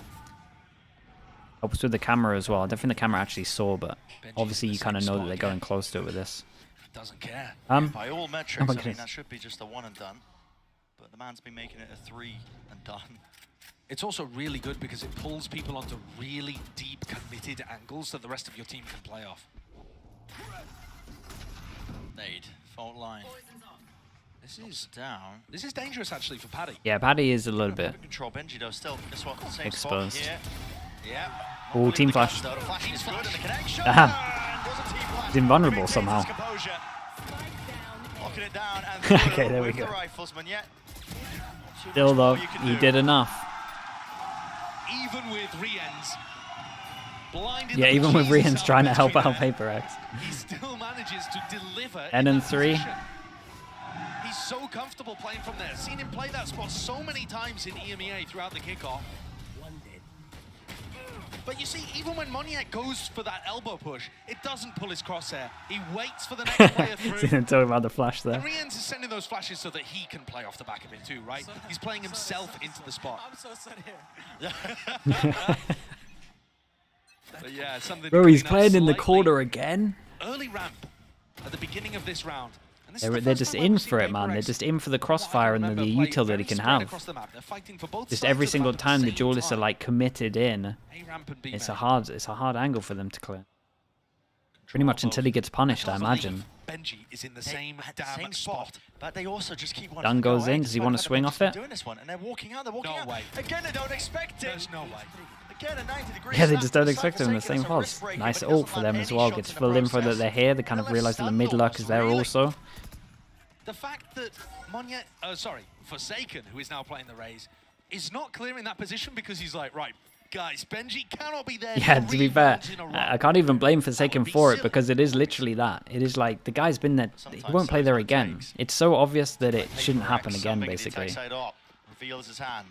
Helps with the camera as well. I don't think the camera actually saw, but obviously you kind of know that they're going close to it with this.
Doesn't care.
By all metrics, I mean, that should be just a 1 and done. But the man's been making it a 3 and done.
It's also really good because it pulls people onto really deep, committed angles that the rest of your team can play off.
Nade, fault line.
This is
down.
This is dangerous actually for Paddy.
Yeah, Paddy is a little bit
Control Benji though, still. This one, same
exposed.
spot here. Yeah.
Oh, team flash.
The flashing is good and the connection.
Damn. He's invulnerable somehow.
Locking it down and
okay, there we go.
The riflesman yet.
Still though, he did enough.
Even with Rien's blinded.
Yeah, even with Rien's trying to help out PaperX.
He still manages to deliver.
And 3.
He's so comfortable playing from there. Seen him play that spot so many times in EMEA throughout the kickoff. But you see, even when Moniak goes for that elbow push, it doesn't pull his crosshair. He waits for the next player through.
See him talking about the flash there.
And Rien's is sending those flashes so that he can play off the back of it too, right? He's playing himself into the spot.
I'm so sad here.
But yeah, something.
Bro, he's playing in the corner again.
Early ramp at the beginning of this round.
They're just in for it, man. They're just in for the crossfire and the util that he can have. Just every single time the duelists are like committed in, it's a hard angle for them to clear. Pretty much until he gets punished, I imagine.
Benji is in the same
spot, but they also just keep wanting
Dun
to go
goes in. Does he want to swing off it?
Doing this one, and they're walking out. They're walking out. Again, they don't expect it.
There's no way.
Again, a 90 degree.
Yeah, they just don't expect him in the same pulse. Nice ult for them as well. Gets full info that they're here. They kind of realize that the mid luck is there also.
The fact that Forsaken, who is now playing the Rays, is not clearing that position because he's like, right, guys, Benji cannot be there.
Yeah, to be fair, I can't even blame Forsaken for it because it is literally that. It is like, the guy's been there, he won't play there again. It's so obvious that it shouldn't happen again, basically.
Reveals his hand.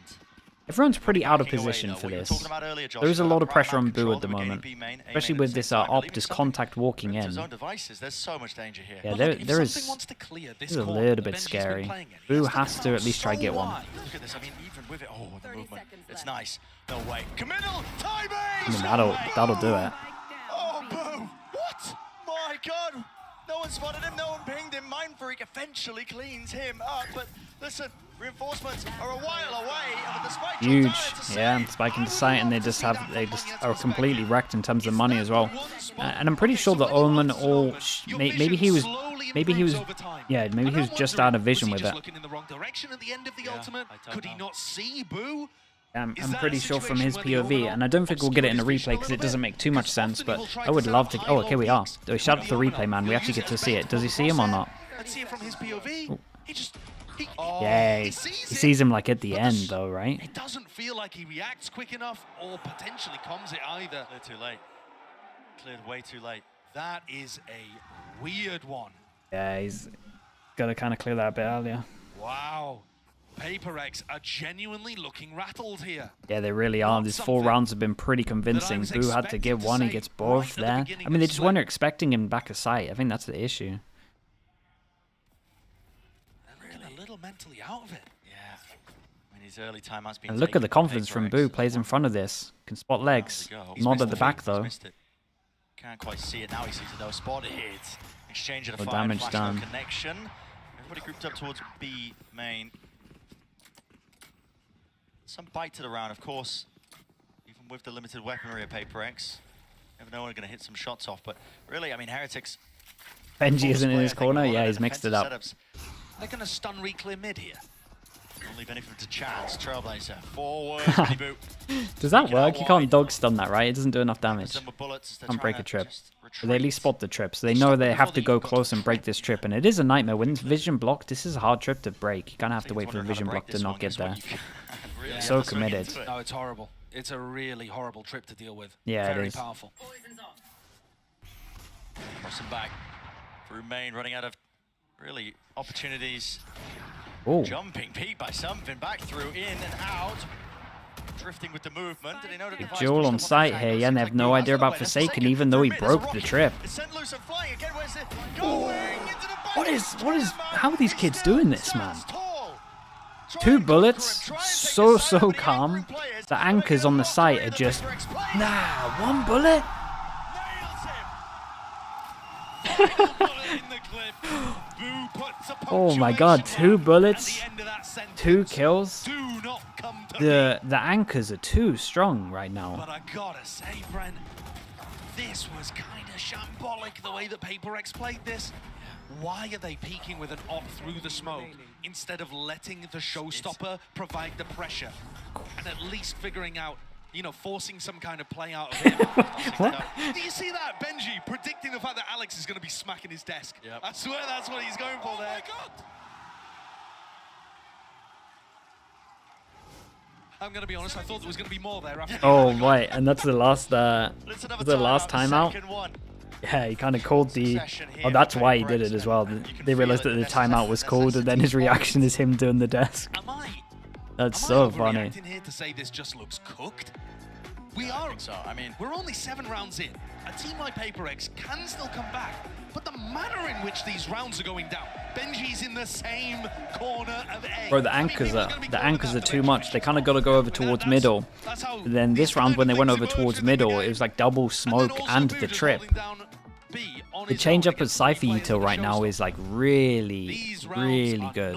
Everyone's pretty out of position for this. There is a lot of pressure on Boo at the moment, especially with this Optus contact walking in.
There's so much danger here.
Yeah, there is. This is a little bit scary. Boo has to at least try to get one.
Look at this. I mean, even with it, the movement, it's nice. No way. Committal timing.
I mean, that'll do it.
Oh, Boo! What? My God! No one spotted him. No one pinged him. Mindfreak eventually cleans him up, but listen. Reinforcements are a while away, but the spike
huge, yeah, spike into sight, and they just are completely wrecked in terms of money as well. And I'm pretty sure the Omen maybe he was just out of vision with it.
Could he not see Boo?
I'm pretty sure from his POV, and I don't think we'll get it in a replay because it doesn't make too much sense, but I would love to. Oh, okay, we are. Shout out to the replay, man. We actually get to see it. Does he see him or not?
Let's see it from his POV. He just...
Yeah, he sees him like at the end though, right?
It doesn't feel like he reacts quick enough or potentially comms it either.
Cleared too late. Cleared way too late.
That is a weird one.
Yeah, he's got to kind of clear that a bit earlier.
Wow. PaperX are genuinely looking rattled here.
Yeah, they really are. These 4 rounds have been pretty convincing. Boo had to get one, he gets both there. I mean, they just weren't expecting him back of sight. I think that's the issue.
Mentally out of it.
Yeah. I mean, his early time has been.
And look at the confidence from Boo. Plays in front of this. Can spot legs. Not at the back though.
Can't quite see it now. He sees it though. Spotted it. Exchange of the
fire. Damage done.
Connection. Everybody grouped up towards B main. Some bite to the round, of course. Even with the limited weaponry of PaperX, never know when we're going to hit some shots off. But really, I mean, Heretics.
Benji isn't in his corner. Yeah, he's mixed it up.
They're going to stun re-clear mid here.
Don't leave anything to chance. Trailblazer forward.
Does that work? You can't dog stun that, right? It doesn't do enough damage. Can't break a trip. But they at least spot the trip, so they know they have to go close and break this trip. And it is a nightmare. When it's vision blocked, this is a hard trip to break. You kind of have to wait for the vision block to not get there.
Yeah.
So committed.
No, it's horrible. It's a really horrible trip to deal with.
Yeah,
Very
it is.
powerful.
Crossing back through main, running out of really opportunities.
Ooh.
Jumping peak by something, back through, in and out. Drifting with the movement. Did he know the device
Duel
pushed
on
him
site
off
here,
the
yeah, and they have no idea about Forsaken, even though he broke the trip.
It's sent loose and flying again. Where's it going? Into the
What is, how are these kids doing this, man? 2 bullets, so calm. The anchors on the site are just, nah, 1 bullet? Oh my god, 2 bullets, 2 kills. The anchors are too strong right now.
But I gotta say, Brent, this was kind of shambolic the way that Paper X played this. Why are they peeking with an op through the smoke instead of letting the showstopper provide the pressure and at least figuring out, you know, forcing some kind of play out of him? Do you see that? Benji predicting the fact that Alex is going to be smacking his desk. Yep. I swear that's what he's going for there. Oh my God. I'm going to be honest, I thought there was going to be more there after.
Oh, right, and that's the last timeout. Yeah, he kind of called the... Oh, that's why he did it as well. They realized that the timeout was called, and then his reaction is him doing the desk. That's so funny.
Here to say this just looks cooked? We are. I mean, we're only 7 rounds in. A team like Paper X can still come back, but the manner in which these rounds are going down, Benji's in the same corner of A.
Bro, the anchors are too much. They kind of got to go over towards middle. But then this round, when they went over towards middle, it was like double smoke and the trip. The change up of Cypher util right now is like really good.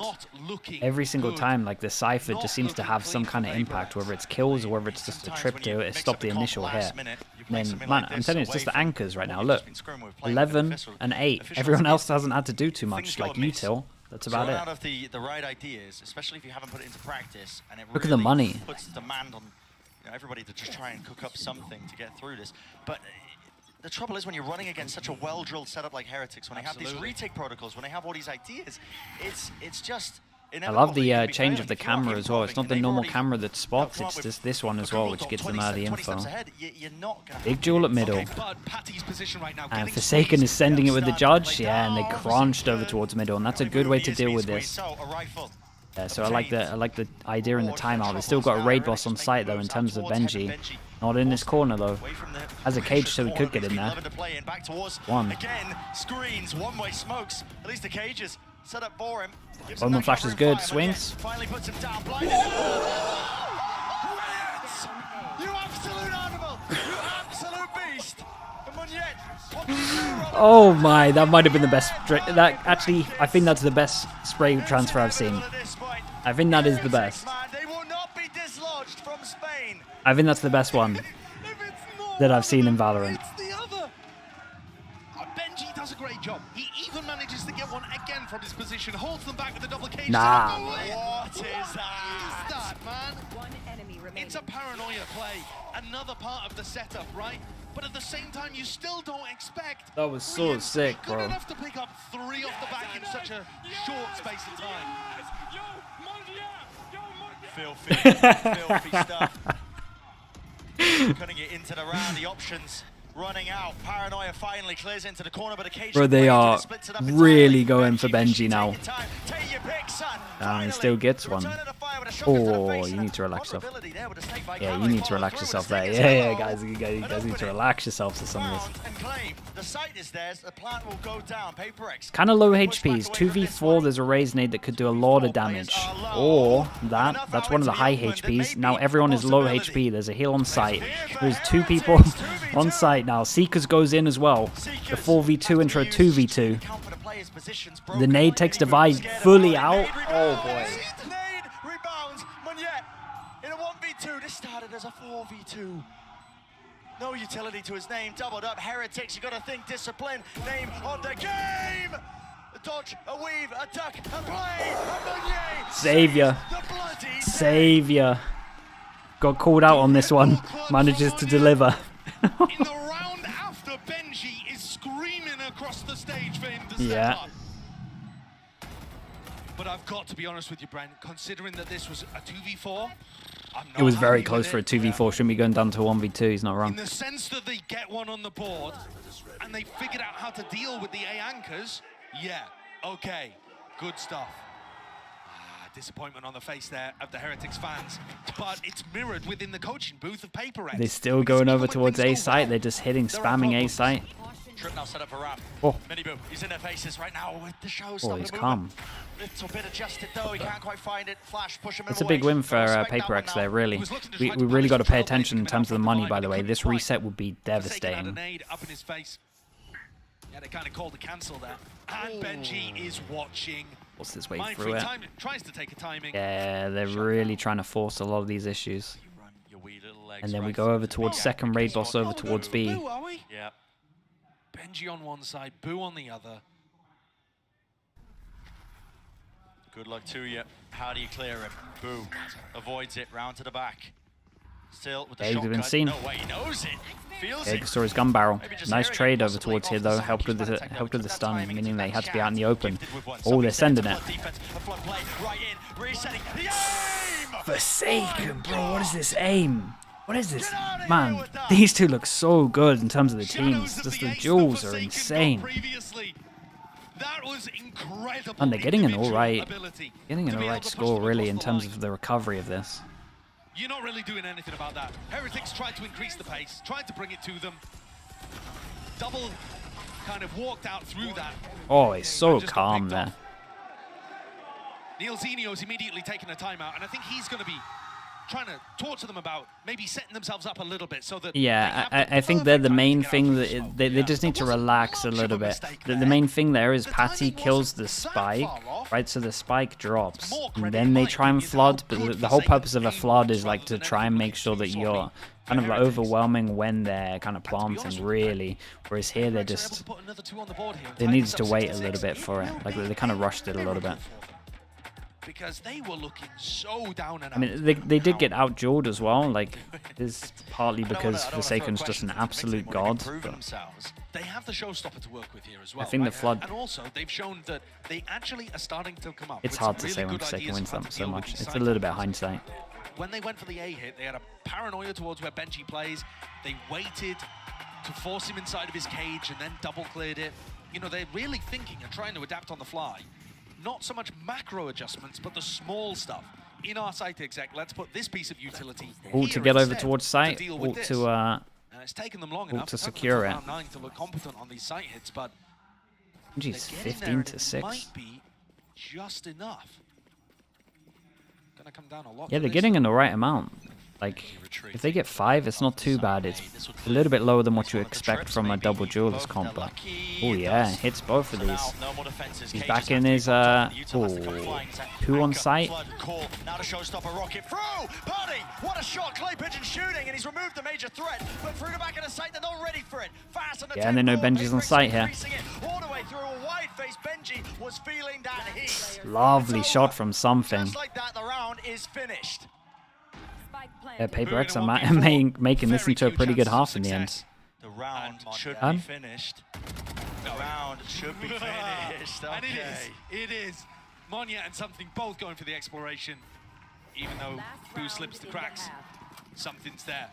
Every single time, like the Cypher just seems to have some kind of impact, whether it's kills or whether it's just a trip to stop the initial hit. And then, man, I'm telling you, it's just the anchors right now. Look, 11 and 8. Everyone else hasn't had to do too much, like util. That's about it.
Out of the right ideas, especially if you haven't put it into practice, and it
Look at the money.
Puts demand on everybody to just try and cook up something to get through this. But the trouble is when you're running against such a well-drilled setup like Heretics, when they have these retake protocols, when they have all these ideas, it's just
I love the change of the camera as well. It's not the normal camera that spots, it's just this one as well, which gives them early info. Big duel at middle. And Forsaken is sending it with the judge, yeah, and they crunched over towards middle, and that's a good way to deal with this. Yeah, so I like the idea in the timeout. They've still got a raid boss on site though in terms of Benji. Not in this corner though. Has a cage so he could get in there. One.
Again, screens, one-way smokes. At least the cages set up for him.
Bowman flash is good. Swings.
Finally puts him down. Blind. You absolute animal! You absolute beast!
Oh my, that might have been the best. That actually, I think that's the best spray transfer I've seen. I think that is the best. I think that's the best one that I've seen in Valorant.
Benji does a great job. He even manages to get one again from his position, holds them back with the double cage.
Nah.
What is that, man? It's a paranoia play. Another part of the setup, right? But at the same time, you still don't expect.
That was so sick,
good
bro.
enough to pick up 3 off the back in such a short space of time.
Filthy stuff. Cutting it into the round, the options running out. Paranoia finally clears into the corner, but occasionally
Bro, they are really going for Benji now. He still gets one. Oh, you need to relax yourself. Yeah, you need to relax yourself there. Yeah, guys, you guys need to relax yourselves to some of this. Kind of low HPs. 2v4, there's a raise nade that could do a lot of damage. Or that's one of the high HPs. Now everyone is low HP. There's a heal on site. There's 2 people on site now. Seekers goes in as well. The 4v2 intro 2v2. The nade takes Divide fully out. Oh boy.
In a 1v2, this started as a 4v2. No utility to his name, doubled up. Heretics, you gotta think discipline. Name on the game! A dodge, a weave, a duck, a play, a Meunier!
Savior. Savior. Got called out on this one. Manages to deliver.
In the round after, Benji is screaming across the stage for him to step up. But I've got to be honest with you, Brent, considering that this was a 2v4,
It was very close for a 2v4. Shouldn't be going down to 1v2. He's not wrong.
in the sense that they get one on the board and they figured out how to deal with the A anchors. Yeah, okay, good stuff. Disappointment on the face there of the Heretics fans, but it's mirrored within the coaching booth of Paper X.
They're still going over towards A site. They're just hitting, spamming A site.
Trip now set up for Ram.
Oh.
Miniboo, he's in their faces right now with the show.
Oh, he's calm.
Little bit adjusted though, he can't quite find it. Flash, push him in.
It's a big win for Paper X there, really. We really got to pay attention in terms of the money, by the way. This reset would be devastating.
Up in his face. Yeah, they kind of called the cancel there. And Benji is watching.
What's his way through it?
Tries to take a timing.
Yeah, they're really trying to force a lot of these issues. And then we go over towards second raid boss, over towards B.
Yeah. Benji on one side, Boo on the other.
Good luck to you. How do you clear him? Boo avoids it, round to the back. Still with the
Eggs have been
shotgun.
seen.
No way, he knows it. Feels
Egg
it.
saw his gun barrel. Nice trade over towards here though. Helped with the stun, meaning they had to be out in the open. Oh, they're sending it. Forsaken, bro. What is this aim? What is this? Man, these two look so good in terms of the teams. Just the duels are insane.
That was incredible.
And they're getting an alright score really in terms of the recovery of this.
You're not really doing anything about that. Heretics tried to increase the pace, tried to bring it to them. Double kind of walked out through that.
Oh, he's so calm there.
Neil Zinio's immediately taking a timeout, and I think he's going to be trying to talk to them about maybe setting themselves up a little bit so that...
Yeah, I think they're the main thing. That they just need to relax a little bit. The main thing there is Patty kills the spike, right? So the spike drops, and then they try and flood. But the whole purpose of a flood is like to try and make sure that you're kind of like overwhelming when they're kind of planting, really. Whereas here they're just... They needed to wait a little bit for it. Like they kind of rushed it a little bit.
Because they were looking so down and out.
I mean, they did get out-dueled as well. Like, it's partly because Forsaken's just an absolute god.
They have the showstopper to work with here as well.
I think the flood...
And also, they've shown that they actually are starting to come up.
It's hard to say when Forsaken wins them so much. It's a little bit hindsight.
When they went for the A hit, they had a paranoia towards where Benji plays. They waited to force him inside of his cage and then double cleared it. You know, they're really thinking and trying to adapt on the fly. Not so much macro adjustments, but the small stuff. In our site exec, let's put this piece of utility
To get over towards site, to
and it's taken them long enough
to secure it.
9 to look competent on these site hits, but
Jeez, 15 to 6.
might be just enough. Gonna come down a lot.
Yeah, they're getting an alright amount. Like, if they get 5, it's not too bad. It's a little bit lower than what you expect from a double duelist comp. But, oh yeah, hits both of these. He's back in his, 2 on site.
Now to showstopper rocket through. Putty, what a shot! Clay Pigeon shooting, and he's removed the major threat. But through the back of the site, they're not ready for it. Fast on the
Yeah, and they know Benji's on site here.
All the way through a wide face. Benji was feeling that heat.
Lovely shot from something.
Just like that, the round is finished.
Yeah, Paper X are making this into a pretty good half in the end.
The round should be finished. The round should be finished. Okay.
And it is. Monya and Something both going for the exploration. Even though Boo slips the cracks, Something's there.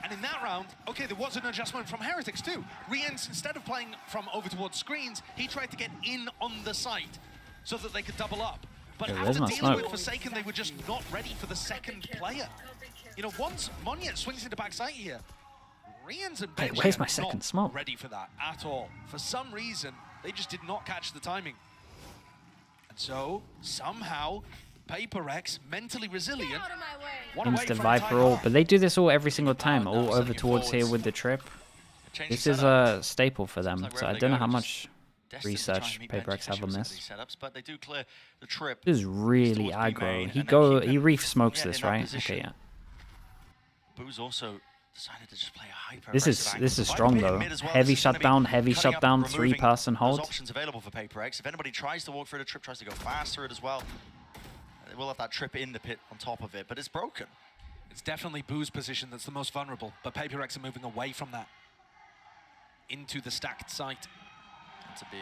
And in that round, okay, there was an adjustment from Heretics too. Riens, instead of playing from over towards screens, he tried to get in on the site so that they could double up. But
Yeah,
after
there's my
dealing with
smoke.
Forsaken, they were just not ready for the second player. You know, once Monya swings into backside here, Riens and
Hey,
Benji
where's my
are
second
not
smoke?
ready for that at all. For some reason, they just did not catch the timing. And so, somehow, Paper X, mentally resilient,
Instant Viper all, but they do this all every single time, all over towards here with the trip. This is a staple for them, so I don't know how much research Paper X have on this.
But they do clear the trip.
This is really aggro. He reef smokes this, right? Okay, yeah.
Boo's also decided to just play a hyper.
This is strong though. Heavy shutdown, 3-person hold.
Options available for Paper X. If anybody tries to walk through the trip, tries to go faster it as well, they will have that trip in the pit on top of it, but it's broken.
It's definitely Boo's position that's the most vulnerable, but Paper X are moving away from that into the stacked site.
To be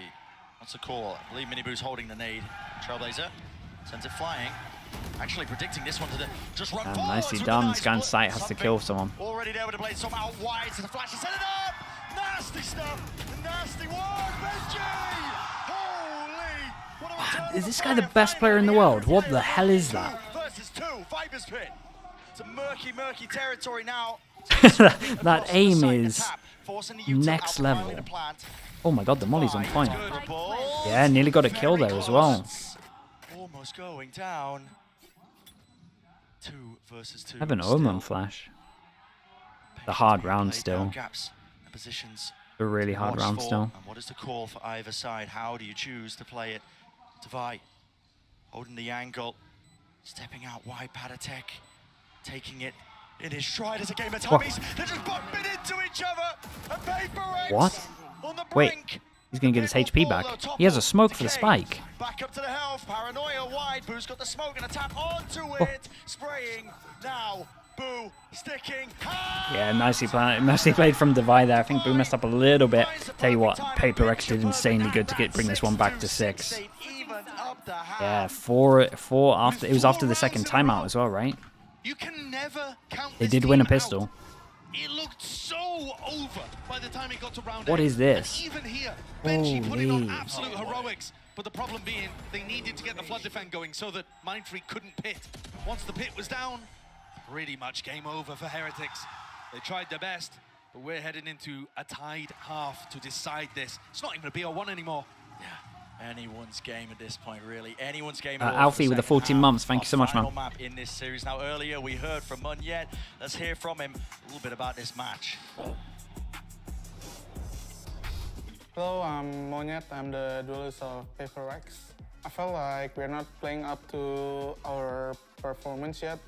What's the call? I believe Miniboo's holding the nade. Trailblazer sends it flying. Actually predicting this one to the just run forward.
Nicely done. Scan sight has to kill someone.
Already there with the blade, some out wide to the flash. He set it up. Nasty stuff. Nasty work. Benji. Holy. What a return.
Is this guy the best player in the world? What the hell is that?
Versus 2. Viper's Pit. It's a murky territory now.
That aim is next level. Oh my god, the molly's on point. Yeah, nearly got a kill there as well.
Almost going down. 2 versus 2.
I have an Omen flash. The hard round still. A really hard round still.
And what is the call for either side? How do you choose to play it? Devi holding the angle, stepping out wide. Patatek taking it in his stride as a game of tummies. They're just bumping into each other. And PaperX
What?
on the
Wait,
brink.
he's gonna get his HP back. He has a smoke for the spike.
Back up to the health. Paranoia wide. Boo's got the smoke and a tap onto it. Spraying now. Boo sticking.
Yeah, nicely played from Devi there. I think Boo messed up a little bit. Tell you what, PaperX did insanely good to bring this one back to 6. Yeah, 4 after. It was after the second timeout as well, right?
You can never count
They did win a pistol.
It looked so over by the time it got to round
What
8.
is this?
And even here, Benji put in on
Holy.
absolute heroics. But the problem being, they needed to get the flood defend going so that Mindfreak couldn't pit. Once the pit was down, pretty much game over for Heretics. They tried their best, but we're heading into a tied half to decide this. It's not even a BO1 anymore.
Yeah, anyone's game at this point, really. Anyone's game.
Alfie with the 14 months. Thank you so much, man.
Map in this series. Now, earlier we heard from Munyet. Let's hear from him a little bit about this match.
Hello, I'm Monyet. I'm the duelist of PaperX. I felt like we're not playing up to our performance yet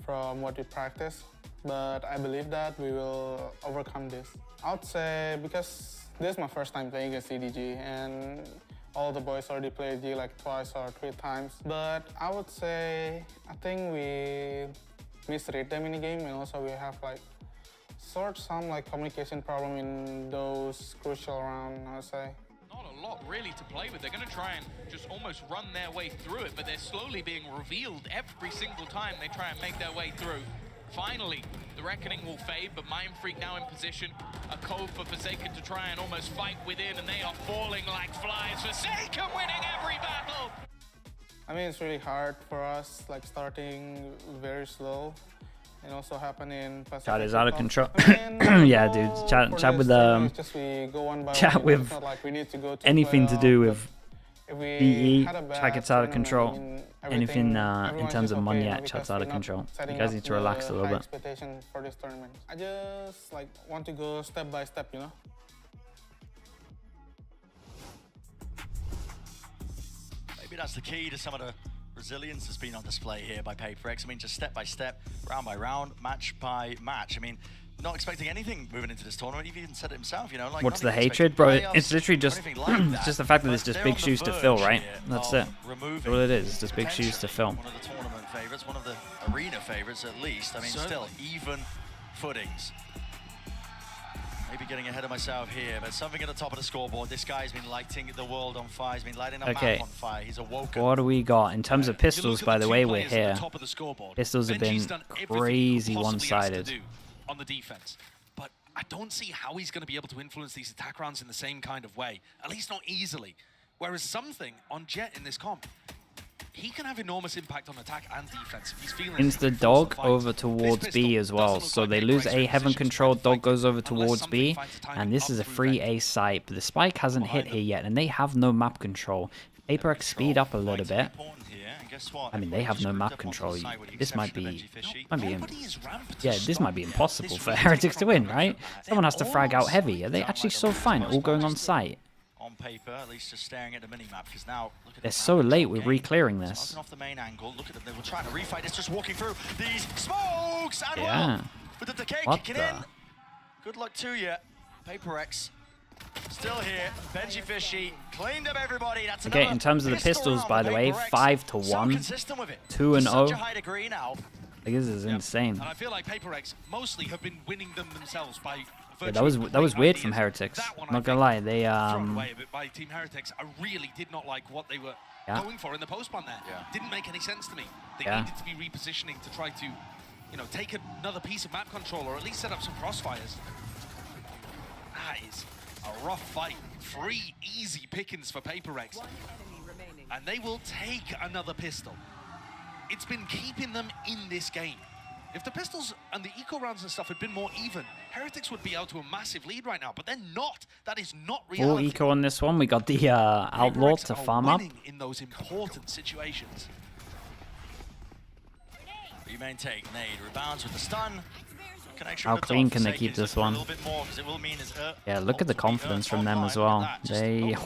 from what we practice, but I believe that we will overcome this. I would say because this is my first time playing against CDG, and all the boys already played G like twice or 3 times. But I would say I think we misread them in the game, and also we have like some like communication problem in those crucial rounds, I would say.
Not a lot really to play with. They're going to try and just almost run their way through it, but they're slowly being revealed every single time they try and make their way through. Finally, the Reckoning will fade, but Mindfreak now in position. A cove for Forsaken to try and almost fight within, and they are falling like flies. Forsaken winning every battle!
I mean, it's really hard for us, like starting very slow. And also happen in Pacific.
Chat is out of control.
I mean,
Yeah, dude. Chat with chat with anything to do with BE. Chat gets out of control. Anything in terms of Munyet, chat's out of control. You guys need to relax a little bit.
Expectation for this tournament. I just like want to go step by step, you know.
Maybe that's the key to some of the resilience that's been on display here by PaperX. I mean, just step by step, round by round, match by match. I mean, not expecting anything moving into this tournament. He even said it himself, you know. Like,
What's the hatred, bro? It's literally just it's just the fact that it's just big shoes to fill, right? That's it. That's all it is. It's just big shoes to fill.
One of the tournament favorites, one of the arena favorites at least. I mean, still even footings. Maybe getting ahead of myself here, but something at the top of the scoreboard. This guy's been lighting the world on fire. He's been lighting the map on fire. He's awoken.
What do we got in terms of pistols? By the way, we're here. Pistols have been crazy one-sided.
On the defense, but I don't see how he's going to be able to influence these attack rounds in the same kind of way. At least not easily. Whereas something on Jet in this comp, he can have enormous impact on attack and defense. He's feeling
Insta dog over towards B as well. So they lose A heaven control, dog goes over towards B, and this is a free A site. But the spike hasn't hit here yet, and they have no map control. PaperX speed up a little bit. I mean, they have no map control. This might be this might be impossible for Heretics to win, right? Someone has to frag out heavy. Are they actually so fine, all going on site?
On paper, at least just staring at the minimap, because now look at
They're so late with re-clearing this.
off the main angle. Look at them. They were trying to refight. It's just walking through these smokes and
Yeah.
well, with the decay
What
kicking
the?
in. Good luck to you, PaperX. Still here, Benji Fishy cleaned up everybody. That's
Okay,
another
in terms of the
pistol
pistols,
round
by
for
the way,
PaperX.
5-1,
So consistent with it.
2-0.
Such a high degree now.
Like, this is insane.
And I feel like PaperX mostly have been winning them themselves by
Yeah, that was weird from Heretics. Not gonna lie, they
thrown away a bit by Team Heretics. I really did not like what they were going for in the post plant there. Didn't make any sense to me. They needed to be repositioning to try to, you know, take another piece of map control or at least set up some crossfires. That is a rough fight. 3 easy pickings for PaperX. And they will take another pistol. It's been keeping them in this game. If the pistols and the eco rounds and stuff had been more even, Heretics would be out to a massive lead right now, but they're not. That is not reality.
Full eco on this one. We got the Outlaw to farm up.
In those important situations.
Remain take, nade, rebounds with the stun.
How clean can they keep this one? Yeah, look at the confidence from them as well. They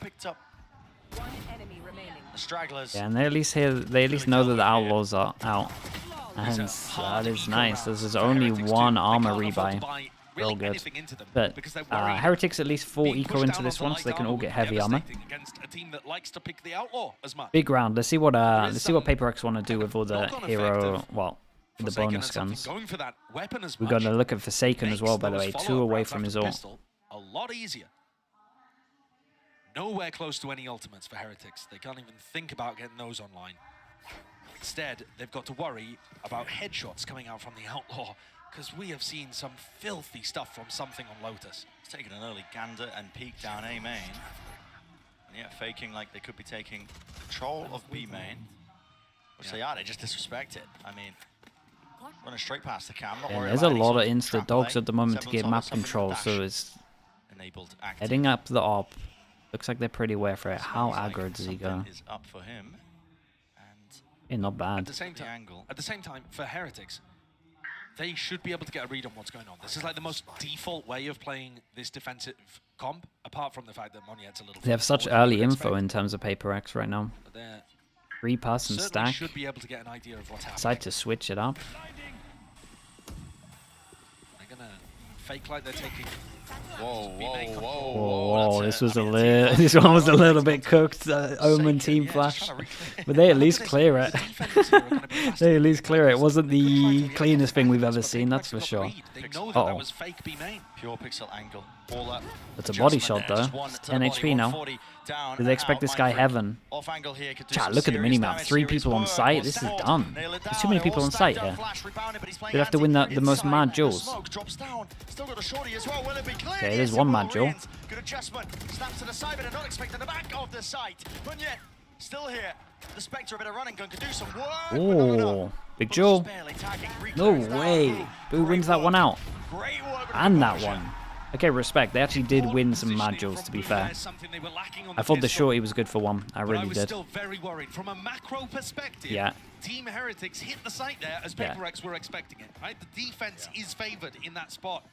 picked up the stragglers.
Yeah, and they at least know that the Outlaws are out. And that is nice. This is only 1 armor rebuy. Real good. But Heretics at least full eco into this one, so they can all get heavy armor. Big round. Let's see what PaperX want to do with all the hero, well, the bonus guns. We're going to look at Forsaken as well, by the way. 2 away from his ult.
A lot easier. Nowhere close to any ultimates for Heretics. They can't even think about getting those online. Instead, they've got to worry about headshots coming out from the Outlaw, because we have seen some filthy stuff from something on Lotus.
It's taking an early gander and peek down A main. And yeah, faking like they could be taking control of B main. Which they are, they just disrespect it. I mean, running straight past the cam.
Yeah, there's a lot of insta dogs at the moment to get map control, so it's heading up the op. Looks like they're pretty aware for it. How aggro does he go?
Is up for him.
Yeah, not bad.
At the same time, for Heretics, they should be able to get a read on what's going on. This is like the most default way of playing this defensive comp, apart from the fact that Moniet's a little.
They have such early info in terms of PaperX right now. 3-pass and stack.
Should be able to get an idea of what's happening.
Decide to switch it up.
They're gonna fake like they're taking.
Whoa, this was this one was a little bit cooked. Omen team flash, but they at least clear it. They at least clear it. It wasn't the cleanest thing we've ever seen, that's for sure. Uh-oh.
Pure pixel angle.
It's a body shot though. 10 HP now. Do they expect this guy heaven? Chat, look at the minimap. 3 people on site. This is done. There's too many people on site here. They'd have to win the most mad duels. Okay, there's 1 mad duel.
Good adjustment. Snaps to the side, but not expecting the back of the site. But yet, still here. The Spectre, a bit of running gun, could do some work.
Oh, big duel. No way. Who wins that one out? And that one. Okay, respect. They actually did win some mad duels, to be fair. I thought the shorty was good for 1. I really did.
Still very worried. From a macro perspective,
yeah.
Team Heretics hit the site there as PaperX were expecting it. Right? The defense is favored in that spot.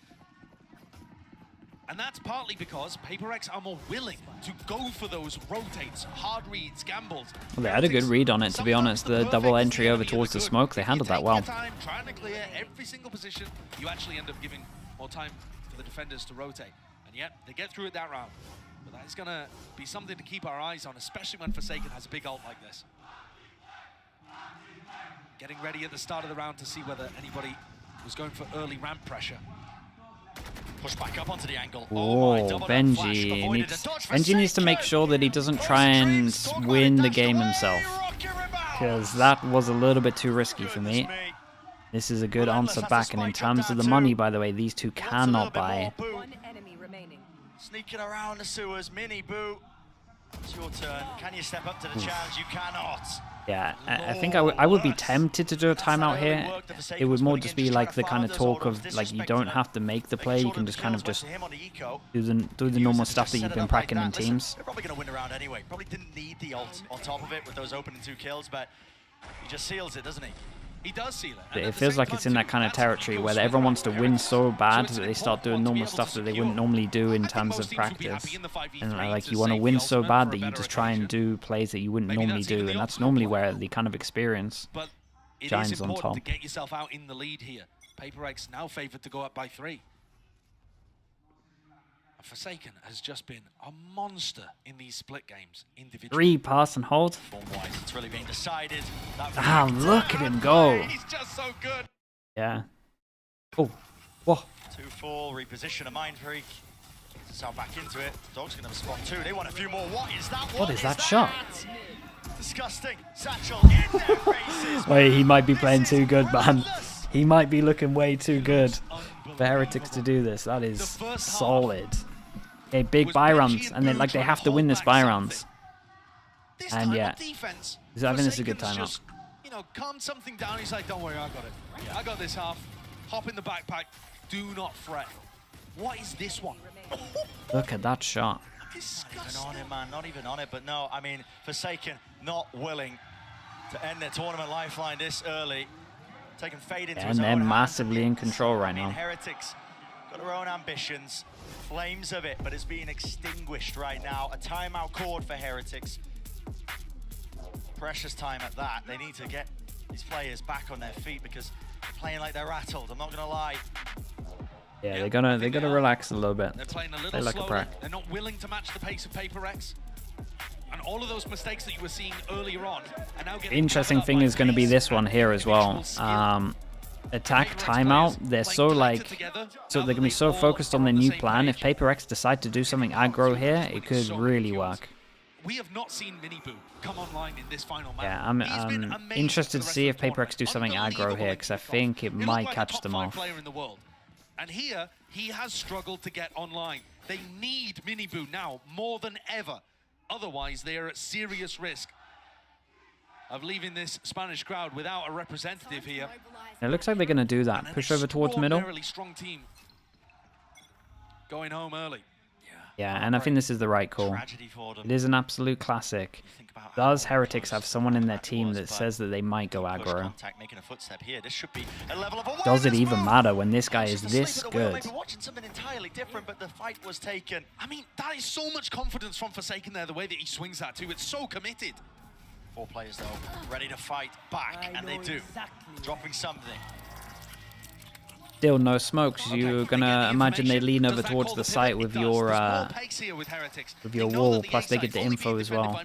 And that's partly because PaperX are more willing to go for those rotates, hard reads, gambles.
Well, they had a good read on it, to be honest. The double entry over towards the smoke, they handled that well.
Time, trying to clear every single position, you actually end up giving more time for the defenders to rotate. And yet, they get through it that round. But that is going to be something to keep our eyes on, especially when Forsaken has a big ult like this. Getting ready at the start of the round to see whether anybody was going for early ramp pressure.
Push back up onto the angle.
Oh, Benji needs to make sure that he doesn't try and win the game himself, because that was a little bit too risky for me. This is a good answer back, and in terms of the money, by the way, these two cannot buy.
Sneaking around the sewers, Mini Boo. It's your turn. Can you step up to the challenge? You cannot.
Yeah, I think I would be tempted to do a timeout here. It would more just be like the kind of talk of like you don't have to make the play, you can just kind of just do the normal stuff that you've been practicing in teams.
They're probably going to win the round anyway. Probably didn't need the ult on top of it with those opening 2 kills, but he just seals it, doesn't he?
He does seal it.
It feels like it's in that kind of territory where everyone wants to win so bad that they start doing normal stuff that they wouldn't normally do in terms of practice. And like you want to win so bad that you just try and do plays that you wouldn't normally do, and that's normally where the kind of experience shines on top.
To get yourself out in the lead here. PaperX now favored to go up by 3. Forsaken has just been a monster in these split games individually.
3 pass and hold.
Form-wise, it's really been decided.
Ah, look at him go.
He's just so good.
Yeah. Oh, whoa.
2-4, reposition a Mind Freak. South back into it. Dog's gonna have a spot too. They want a few more. What is that?
What is that shot?
Disgusting. Satchel in their faces.
Wait, he might be playing too good, man. He might be looking way too good for Heretics to do this. That is solid. Okay, big buy rounds, and then like they have to win this buy rounds. And yeah, I think this is a good timeout.
Just, you know, calm something down. He's like, don't worry, I got it. I got this half. Hop in the backpack. Do not fret. What is this one?
Look at that shot.
Not even on it, man. Not even on it. But no, I mean, Forsaken not willing to end their tournament lifeline this early. Taking fate into his
And they're
own
massively in control right
I mean,
now.
Heretics got their own ambitions, flames of it, but it's being extinguished right now. A timeout called for Heretics. Precious time at that. They need to get these players back on their feet because they're playing like they're rattled. I'm not gonna lie.
Yeah, they're gonna relax a little bit.
They're playing a
Play
little
like a
slowly.
prac.
They're not willing to match the pace of Paper Rex. And all of those mistakes that you were seeing earlier on are now getting
Interesting thing is going to be this one here as well. Attack timeout. They're so like, so they're gonna be so focused on their new plan. If Paper X decide to do something aggro here, it could really work.
We have not seen Miniboo come online in this final match.
Yeah, I'm interested to see if Paper X do something aggro here because I think it might catch them off.
Player in the world. And here, he has struggled to get online. They need Miniboo now more than ever. Otherwise, they are at serious risk of leaving this Spanish crowd without a representative here.
It looks like they're going to do that. Push over towards middle.
Strong team going home early.
Yeah, and I think this is the right call. It is an absolute classic. Does Heretics have someone in their team that says that they might go aggro? Does it even matter when this guy is this good?
I mean, that is so much confidence from Forsaken there, the way that he swings that too. It's so committed.
4 players though, ready to fight back, and they do. Dropping something.
Still no smokes. You're gonna imagine they lean over towards the site with your wall. Plus they get the info as well.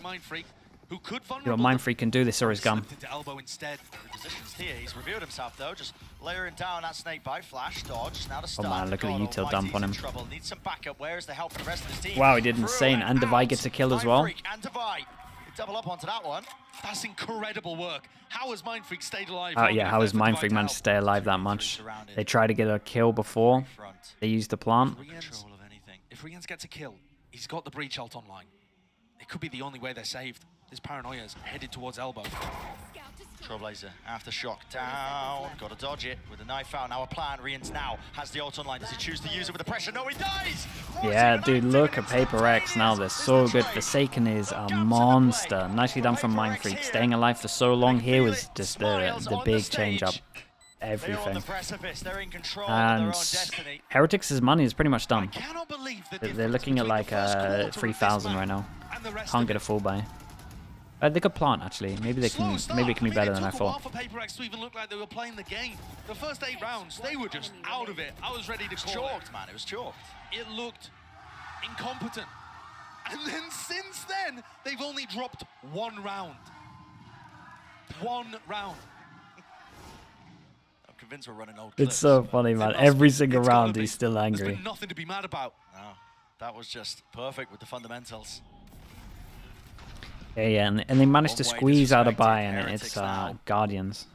Your Mind Freak can do this or his gun.
Positions here. He's revealed himself though, just layering down that snake bite flash dodge. Now to start.
Oh man, look at the util dump on him.
Needs some backup. Where is the help for the rest of his team?
Wow, he did insane, and Devi gets a kill as well.
And Devi. Double up onto that one.
That's incredible work. How has Mind Freak stayed alive?
Yeah, how has Mind Freak managed to stay alive that much? They tried to get a kill before. They used the plant.
If Rians gets a kill, he's got the breach ult online. It could be the only way they're saved. This Paranoia's headed towards elbow.
Trailblazer, aftershock down. Got to dodge it with a knife out. Now a plan. Rians now has the ult online. Does he choose to use it with the pressure? No, he dies!
Yeah, dude, look at Paper X now. They're so good. Forsaken is a monster. Nicely done from Mind Freak. Staying alive for so long here was just the big change up. Everything. And Heretics' money is pretty much done. They're looking at like 3,000 right now. Can't get a full buy. They could plant actually. Maybe they can. Maybe it can be better than I thought.
For Paper X to even look like they were playing the game. The first 8 rounds, they were just out of it. I was ready to call
it. Man, it was chalked.
It looked incompetent. And then since then, they've only dropped 1 round. 1 round.
I'm convinced we're running old.
It's so funny, man. Every single round, he's still angry.
There's been nothing to be mad about.
No, that was just perfect with the fundamentals.
Yeah, and they managed to squeeze out a buy, and it's Guardians.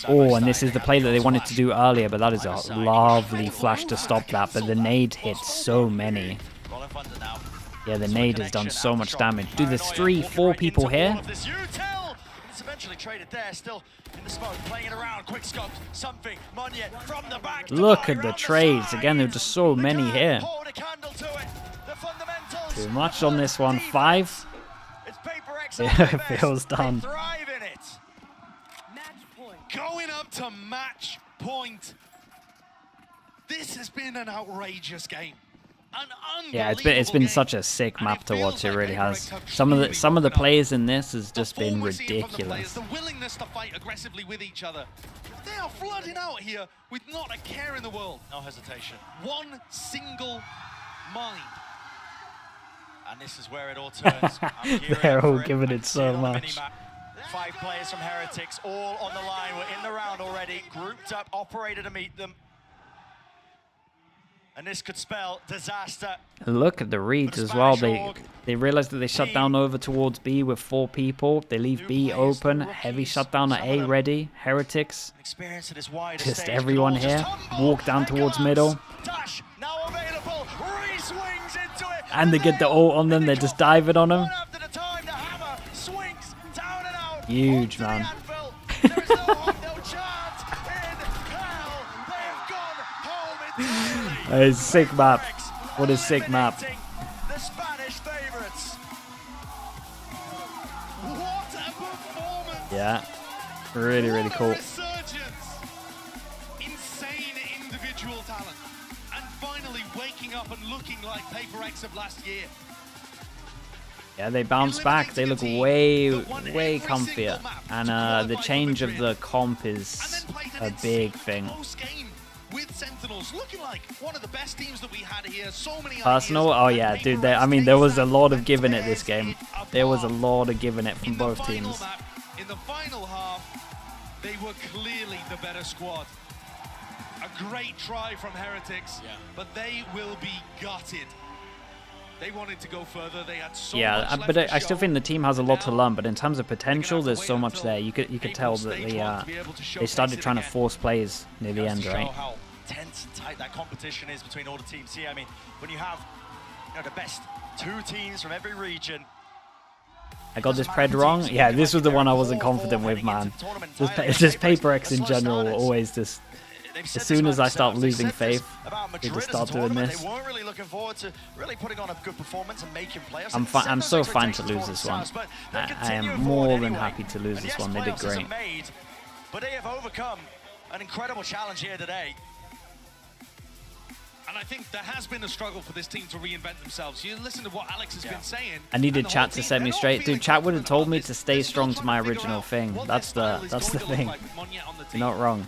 Oh, and this is the play that they wanted to do earlier, but that is a lovely flash to stop that. But the nade hit so many. Yeah, the nade has done so much damage. Dude, there's 3-4 people here.
It's eventually traded there, still in the smoke, playing it around. Quick scope, something. Monyet from the back.
Look at the trades. Again, there are just so many here. Too much on this one. 5. Yeah, it feels done.
Going up to match point. This has been an outrageous game.
Yeah, it's been such a sick map to watch. It really has. Some of the players in this has just been ridiculous.
The willingness to fight aggressively with each other. They are flooding out here with not a care in the world.
No hesitation.
One single mind.
And this is where it all turns.
They're all giving it so much.
5 players from Heretics, all on the line. We're in the round already. Grouped up, operator to meet them. And this could spell disaster.
Look at the reads as well. They realized that they shut down over towards B with 4 people. They leave B open. Heavy shutdown at A ready. Heretics. Just everyone here. Walk down towards middle. And they get the ult on them. They're just diving on them. Huge, man. It's a sick map. What a sick map.
The Spanish favorites. What a performance.
Yeah. Really, really cool.
Insane individual talent. And finally waking up and looking like Paper X of last year.
Yeah, they bounce back. They look way, way comfier. And the change of the comp is a big thing.
With Sentinels looking like one of the best teams that we had here. So many
Personal? Oh yeah, dude. I mean, there was a lot of giving it this game. There was a lot of giving it from both teams.
In the final half, they were clearly the better squad. A great try from Heretics, but they will be gutted. They wanted to go further. They had so much
but
left
I
to
still
show.
think the team has a lot to learn. But in terms of potential, there's so much there. You could tell that they started trying to force plays near the end, right?
How tense and tight that competition is between all the teams here. I mean, when you have the best 2 teams from every region.
I got this pred wrong. Yeah, this was the one I wasn't confident with, man. Just Paper X in general always just. As soon as I start losing faith, they just start doing this.
They weren't really looking forward to really putting on a good performance and making playoffs.
I'm so fine to lose this one. I am more than happy to lose this one. They did great.
But they have overcome an incredible challenge here today.
And I think there has been a struggle for this team to reinvent themselves. You listen to what Alex has been saying.
I needed chat to set me straight. Dude, chat would have told me to stay strong to my original thing. That's the thing. You're not wrong.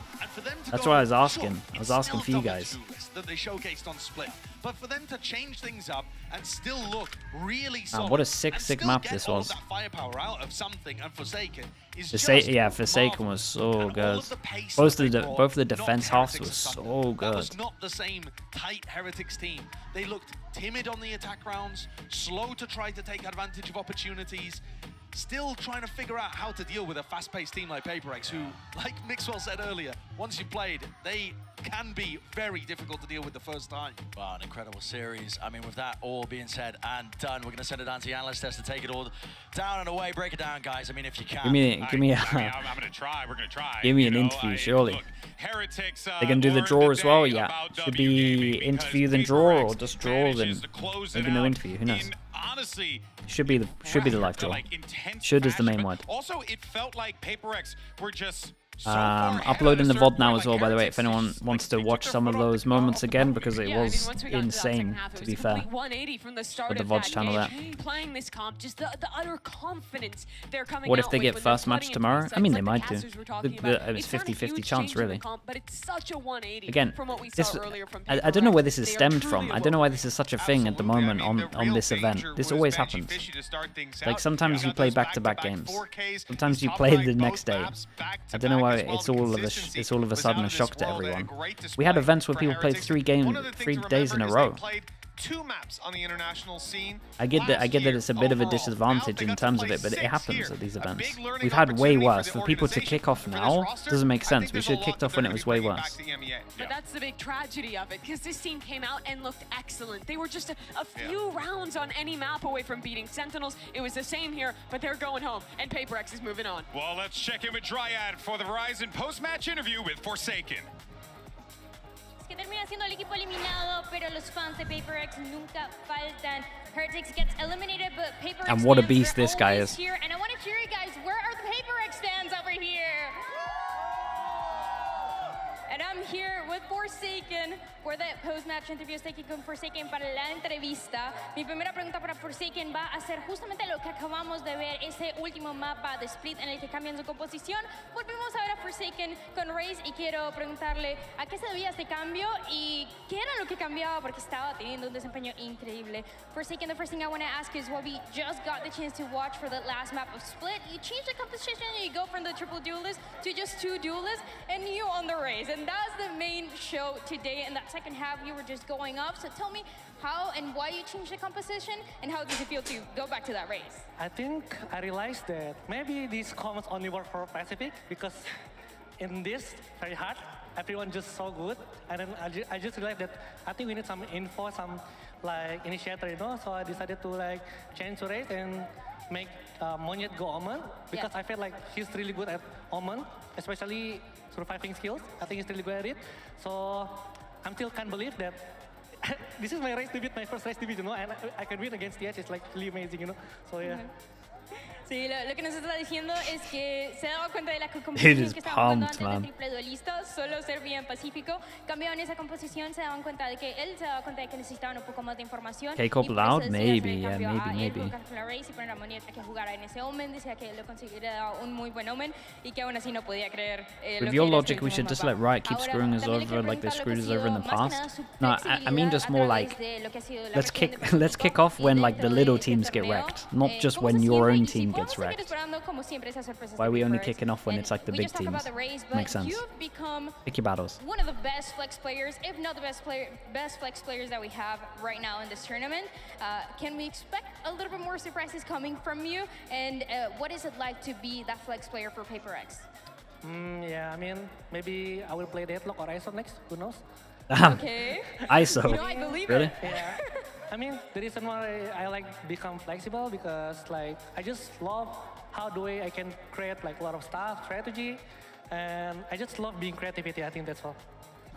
That's what I was asking. I was asking for you guys.
That they showcased on Split. But for them to change things up and still look really solid.
What a sick map this was.
That firepower out of something, and Forsaken is
Forsaken was so good. Both the defense halves was so good.
That was not the same tight Heretics team. They looked timid on the attack rounds, slow to try to take advantage of opportunities, still trying to figure out how to deal with a fast-paced team like Paper X, who, like Mixwell said earlier, once you've played, they can be very difficult to deal with the first time.
Wow, an incredible series. I mean, with that all being said and done, we're going to send it down to the analyst desk to take it all down and away. Break it down, guys. I mean, if you can.
I'm going
to try. We're going to try.
Give me an interview, surely.
Heretics,
they're going to do the draw as well? Yeah. Should be interview then draw, or just draw then maybe no interview. Who knows?
Honestly,
should be the live draw. Should is the main word.
Also, it felt like Paper X were just
uploading the VOD now as well, by the way, if anyone wants to watch some of those moments again, because it was insane, to be fair.
180 from the start
With the
of
VOD
that
channel
game.
there.
Playing this comp, just the utter confidence they're coming
What if
out
they
with
get
when they're
first match
putting
tomorrow?
into
I mean,
sets
they
like
might
the
do.
casters we're talking about.
It's
not a
50-50
huge
chance,
change in the
really.
comp, but it's such a 180
Again,
from what we saw
this,
earlier from
I don't know where this is stemmed from. I don't know why this is such a thing at the moment on this event. This always happens. Like sometimes you play back-to-back games. Sometimes you play the next day. I don't know why it's all of a sudden a shock to everyone. We had events where people played 3 days in a row.
2 maps on the international scene.
I get that it's a bit of a disadvantage in terms of it, but it happens at these events. We've had way worse. For people to kick off now doesn't make sense. We should have kicked off when it was way worse.
But that's the big tragedy of it, because this team came out and looked excellent. They were just a few rounds on any map away from beating Sentinels. It was the same here, but they're going home, and Paper X is moving on.
Well, let's check in with Dryad for the Verizon post-match interview with Forsaken.
Que termina siendo el equipo eliminado, pero los fans de Paper X nunca faltan. Heretics gets eliminated, but Paper X
And what a
fans
beast
are
this guy
always
is.
Here, and I want to hear you guys. Where are the Paper X fans over here? And I'm here with Forsaken for the post-match interview. Estoy aquí con Forsaken para la entrevista. Mi primera pregunta para Forsaken va a ser justamente lo que acabamos de ver, ese último mapa de Split en el que cambian su composición. Volvemos a ver a Forsaken con Raze y quiero preguntarle a qué se debía este cambio y qué era lo que cambiaba porque estaba teniendo un desempeño increíble. Forsaken, the first thing I want to ask is what we just got the chance to watch for the last map of Split. You change the composition and you go from the triple duelist to just 2 duelists and you on the Raze. And that's
the main show today. In that second half, you were just going up. So tell me how and why you changed the composition, and how does it feel to go back to that race?
I think I realized that maybe these comms only work for Pacific, because in this very hard, everyone just so good. And then I just realized that I think we need some info, some like initiator, you know. So I decided to like change the race and make Monyet go Omen, because I feel like he's really good at Omen, especially surviving skills. I think he's really good at it. So I still can't believe that this is my race debut, my first race debut, you know, and I can win against TH. It's like really amazing, you know. So yeah.
Sí, lo que nos está diciendo es que se daba cuenta de la composición que estaban jugando antes de triple duelista, solo ser bien pacífico. Cambiaron esa composición, se daban cuenta de que él se daba cuenta de que necesitaban un poco más de información.
K-Cop Loud, maybe, yeah, maybe.
La race y poner a Monyet a que jugara en ese Omen, decía que lo consideraba un muy buen Omen y que aún así no podía creer.
With your logic, we should just let Riot keep screwing us over like they screwed us over in the past. No, I mean just more like let's kick off when like the little teams get wrecked, not just when your own team gets wrecked. Why are we only kicking off when it's like the big teams? Makes sense. Pick your battles.
One of the best flex players, if not the best flex players that we have right now in this tournament. Can we expect a little bit more surprises coming from you? And what is it like to be that flex player for PaperX?
Yeah, I mean, maybe I will play Deadlock or ISO next. Who knows?
Okay.
ISO.
You know, I believe
really?
it.
Yeah. I mean, the reason why I like become flexible, because like I just love how I can create like a lot of stuff, strategy, and I just love being creativity. I think that's all.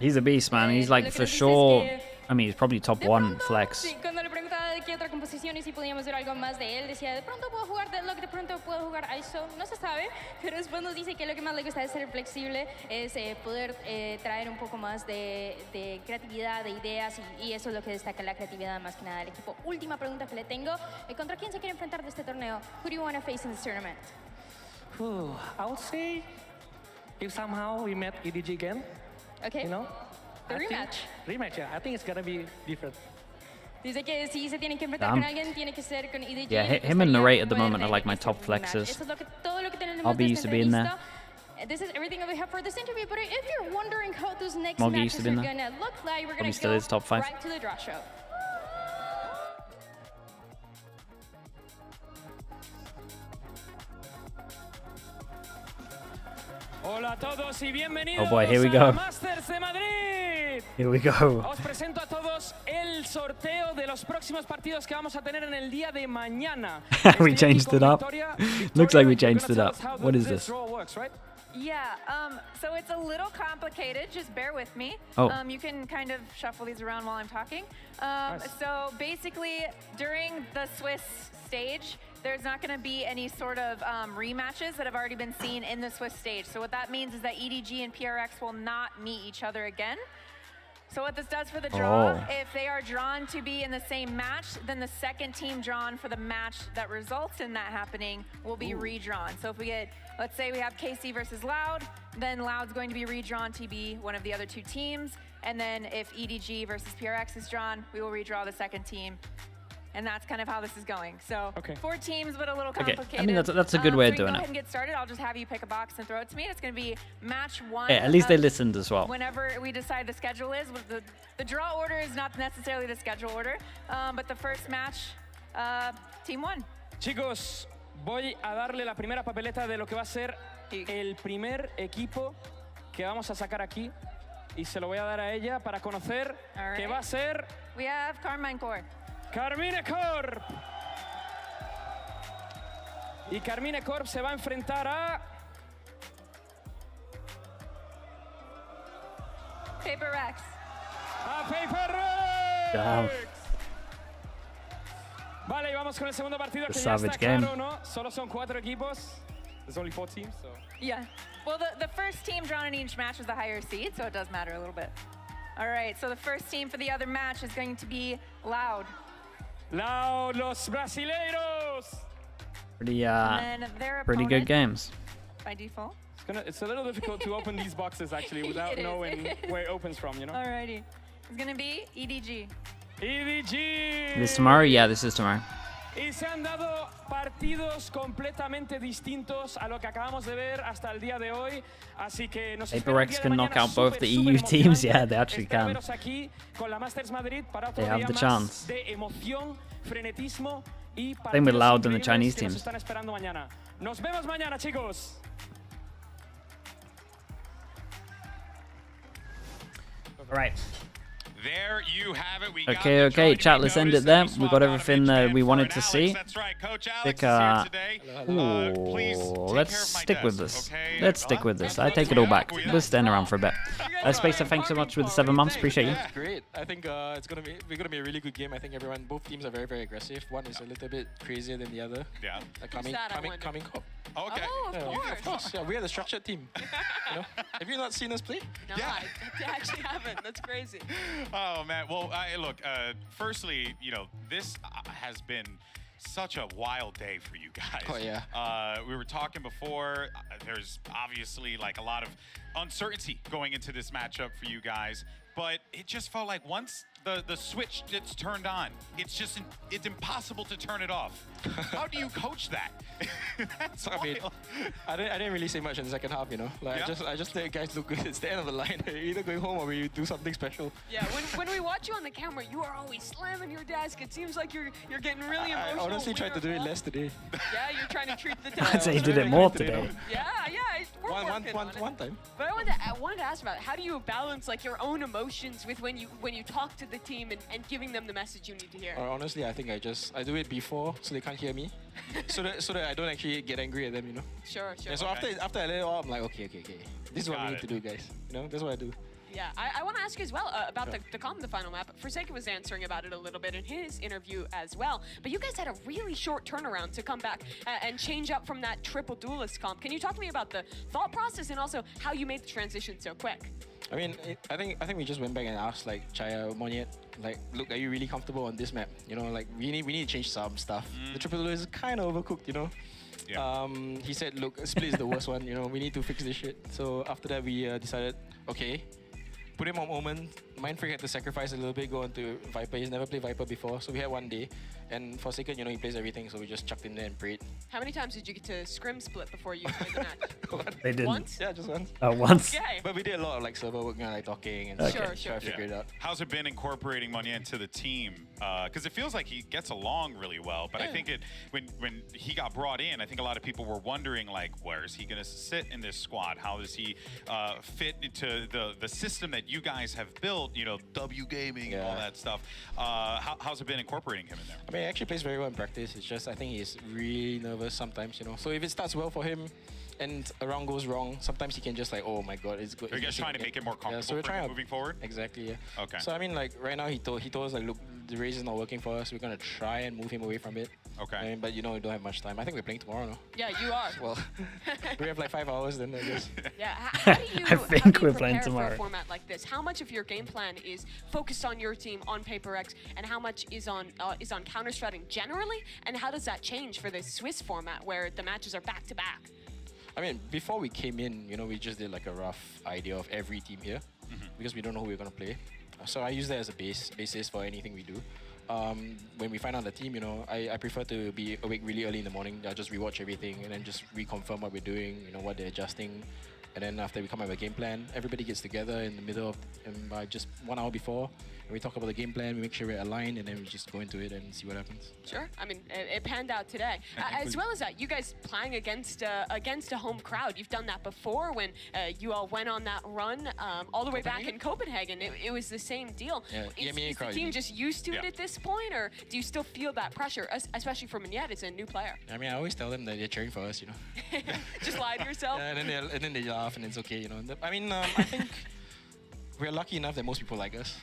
He's a beast, man. He's like for sure. I mean, he's probably top one flex.
Sí, cuando le preguntaba de qué otra composición y si podíamos ver algo más de él, decía, de pronto puedo jugar Deadlock, de pronto puedo jugar ISO, no se sabe, pero después nos dice que lo que más le gusta de ser flexible es poder traer un poco más de creatividad, de ideas, y eso es lo que destaca la creatividad más que nada del equipo. Última pregunta que le tengo, ¿contra quién se quiere enfrentar de este torneo? Who do you want to face in this tournament?
I would say if somehow we met EDG again,
okay.
You know?
The rematch.
Rematch, yeah. I think it's gonna be different.
Dice que si se tienen que enfrentar con alguien, tiene que ser con EDG.
Yeah, him and Narrate at the moment are like my top flexes. I'll be used to being there.
This is everything that we have for this interview, but if you're wondering how those next
Moggy
matches are gonna look like, we're gonna go
top 5.
right to the draw show.
Hola a todos y bienvenidos
Oh boy, here we go.
a Masters de Madrid.
Here we go.
Os presento a todos el sorteo de los próximos partidos que vamos a tener en el día de mañana.
We changed it up. Looks like we changed it up. What is this?
Yeah, so it's a little complicated, just bear with me.
Oh.
You can kind of shuffle these around while I'm talking.
Nice.
So basically, during the Swiss stage, there's not going to be any sort of rematches that have already been seen in the Swiss stage. So what that means is that EDG and PRX will not meet each other again. So what this does for the draw, if they are drawn to be in the same match, then the second team drawn for the match that results in that happening will be redrawn. So if we get, let's say we have KC versus Loud, then Loud's going to be redrawn to be one of the other two teams. And then if EDG versus PRX is drawn, we will redraw the second team. And that's kind of how this is going. So 4 teams, but a little complicated.
I mean, that's a good way of doing
Go
it.
ahead and get started. I'll just have you pick a box and throw it to me. It's going to be match 1.
Yeah, at least they listened as well.
Whenever we decide the schedule is, the draw order is not necessarily the schedule order, but the first match, team 1.
Chicos, voy a darle la primera papeleta de lo que va a ser el primer equipo que vamos a sacar aquí. Y se lo voy a dar a ella para conocer que va a ser...
We have Carmine Corp.
Carmine Corp. Y Carmine Corp se va a enfrentar a...
PaperX.
A PaperX.
Wow.
Vale, y vamos con el segundo partido que ya está claro, ¿no? Solo son 4 equipos. There's only 4 teams, so...
Yeah. Well, the first team drawn in each match is the higher seed, so it does matter a little bit. All right, so the first team for the other match is going to be Loud.
Loud, los brasileiros.
Pretty good games.
By default.
It's a little difficult to open these boxes actually without knowing where it opens from, you know?
Alrighty. It's gonna be EDG.
EDG!
This tomorrow? Yeah, this is tomorrow.
Y se han dado partidos completamente distintos a lo que acabamos de ver hasta el día de hoy. Así que nos
PaperX can knock out both the EU teams. Yeah, they actually can.
veros aquí con la Masters Madrid para otro
They have
día
the
más
chance.
de emoción, frenetismo y
Same with
partidos
Loud and the
increíbles
Chinese
que nos
teams.
están esperando mañana. Nos vemos mañana, chicos.
All right.
There you have it. We
Okay, chat, let's end it there. We got everything we wanted to see.
That's right, Coach Alex
Think,
is here today.
let's stick with this. Let's stick with this. I take it all back. We'll stand around for a bit. Spacer, thanks so much with the 7 months. Appreciate you.
Yeah, great. I think we're gonna be a really good game. I think both teams are very, very aggressive. One is a little bit crazier than the other.
Yeah.
Coming cop.
Okay.
Oh, of course.
Yeah, we are the structured team. You know? Have you not seen us play?
No, I actually haven't. That's crazy.
Oh man. Well, look. Firstly, this has been such a wild day for you guys.
Oh yeah.
We were talking before. There's obviously like a lot of uncertainty going into this matchup for you guys, but it just felt like once the switch gets turned on, it's impossible to turn it off. How do you coach that? That's wild.
I didn't really say much in the second half, Like I just let guys look good. It's the end of the line. You're either going home or we do something special.
Yeah, when we watch you on the camera, you are always slamming your desk. It seems like you're getting really emotional.
I honestly tried to do it less today.
Yeah, you're trying to treat the time.
I'd say you did it more today.
Yeah, we're working on it.
One time.
But I wanted to ask about how do you balance like your own emotions with when you talk to the team and giving them the message you need to hear?
Honestly, I think I do it before so they can't hear me, so that I don't actually get angry at them,
Sure.
Yeah, so after I let it all, I'm like, okay. This is what we need to do, guys. That's what I do.
Yeah, I want to ask you as well about the final map. Forsaken was answering about it a little bit in his interview as well. But you guys had a really short turnaround to come back and change up from that triple duelist comp. Can you talk to me about the thought process and also how you made the transition so quick?
I mean, I think we just went back and asked like Chaya, Monyet, like, look, are you really comfortable on this map? Like we need to change some stuff. The triple duelist is kind of overcooked, Yeah. He said, look, split is the worst one. We need to fix this shit. So after that, we decided, okay. Put him on moment. Mindfreak had to sacrifice a little bit, go on to Viper. He's never played Viper before, so we had one day. And Forsaken, he plays everything, so we just chucked him there and prayed.
How many times did you get to scrim split before you played the match?
They didn't.
Once?
Yeah, just once.
Once.
Okay.
But we did a lot of like server work, like talking and
Sure.
try to figure it out.
How's it been incorporating Monye into the team? Because it feels like he gets along really well, but I think when he got brought in, I think a lot of people were wondering like, where is he going to sit in this squad? How does he fit into the system that you guys have built? W gaming and all that stuff. How's it been incorporating him in there?
I mean, he actually plays very well in practice. It's just I think he's really nervous sometimes, So if it starts well for him, and a round goes wrong, sometimes he can just like, oh my god, it's good.
You're just trying to make it more comfortable
so we're
for
trying
him moving forward?
Exactly, yeah.
Okay.
So I mean, like right now he told us like, look, the race is not working for us. We're gonna try and move him away from it.
Okay.
But we don't have much time. I think we're playing tomorrow, no?
Yeah, you are.
Well, we have like 5 hours then, I guess.
Yeah, how do you,
I think we're playing
prepare
tomorrow.
for a format like this? How much of your game plan is focused on your team, on PaperX, and how much is on counter-stratting generally? And how does that change for the Swiss format where the matches are back-to-back?
I mean, before we came in, we just did like a rough idea of every team here because we don't know who we're gonna play. So I use that as a basis for anything we do. When we find out the team, I prefer to be awake really early in the morning. I just rewatch everything and then just reconfirm what we're doing, what they're adjusting. And then after we come up with a game plan, everybody gets together in the middle of, and by just 1 hour before, and we talk about the game plan, we make sure we're aligned, and then we just go into it and see what happens.
Sure. I mean, it panned out today. As well as that, you guys playing against a home crowd. You've done that before when you all went on that run all the way back in Copenhagen. It was the same deal.
Yeah,
is the team just used to it at this point, or do you still feel that pressure, especially for Monyet as a new player?
I mean, I always tell them that they're cheering for us,
Just lie to yourself?
Yeah, and then they laugh, and it's okay, I mean, I think we're lucky enough that most people like us.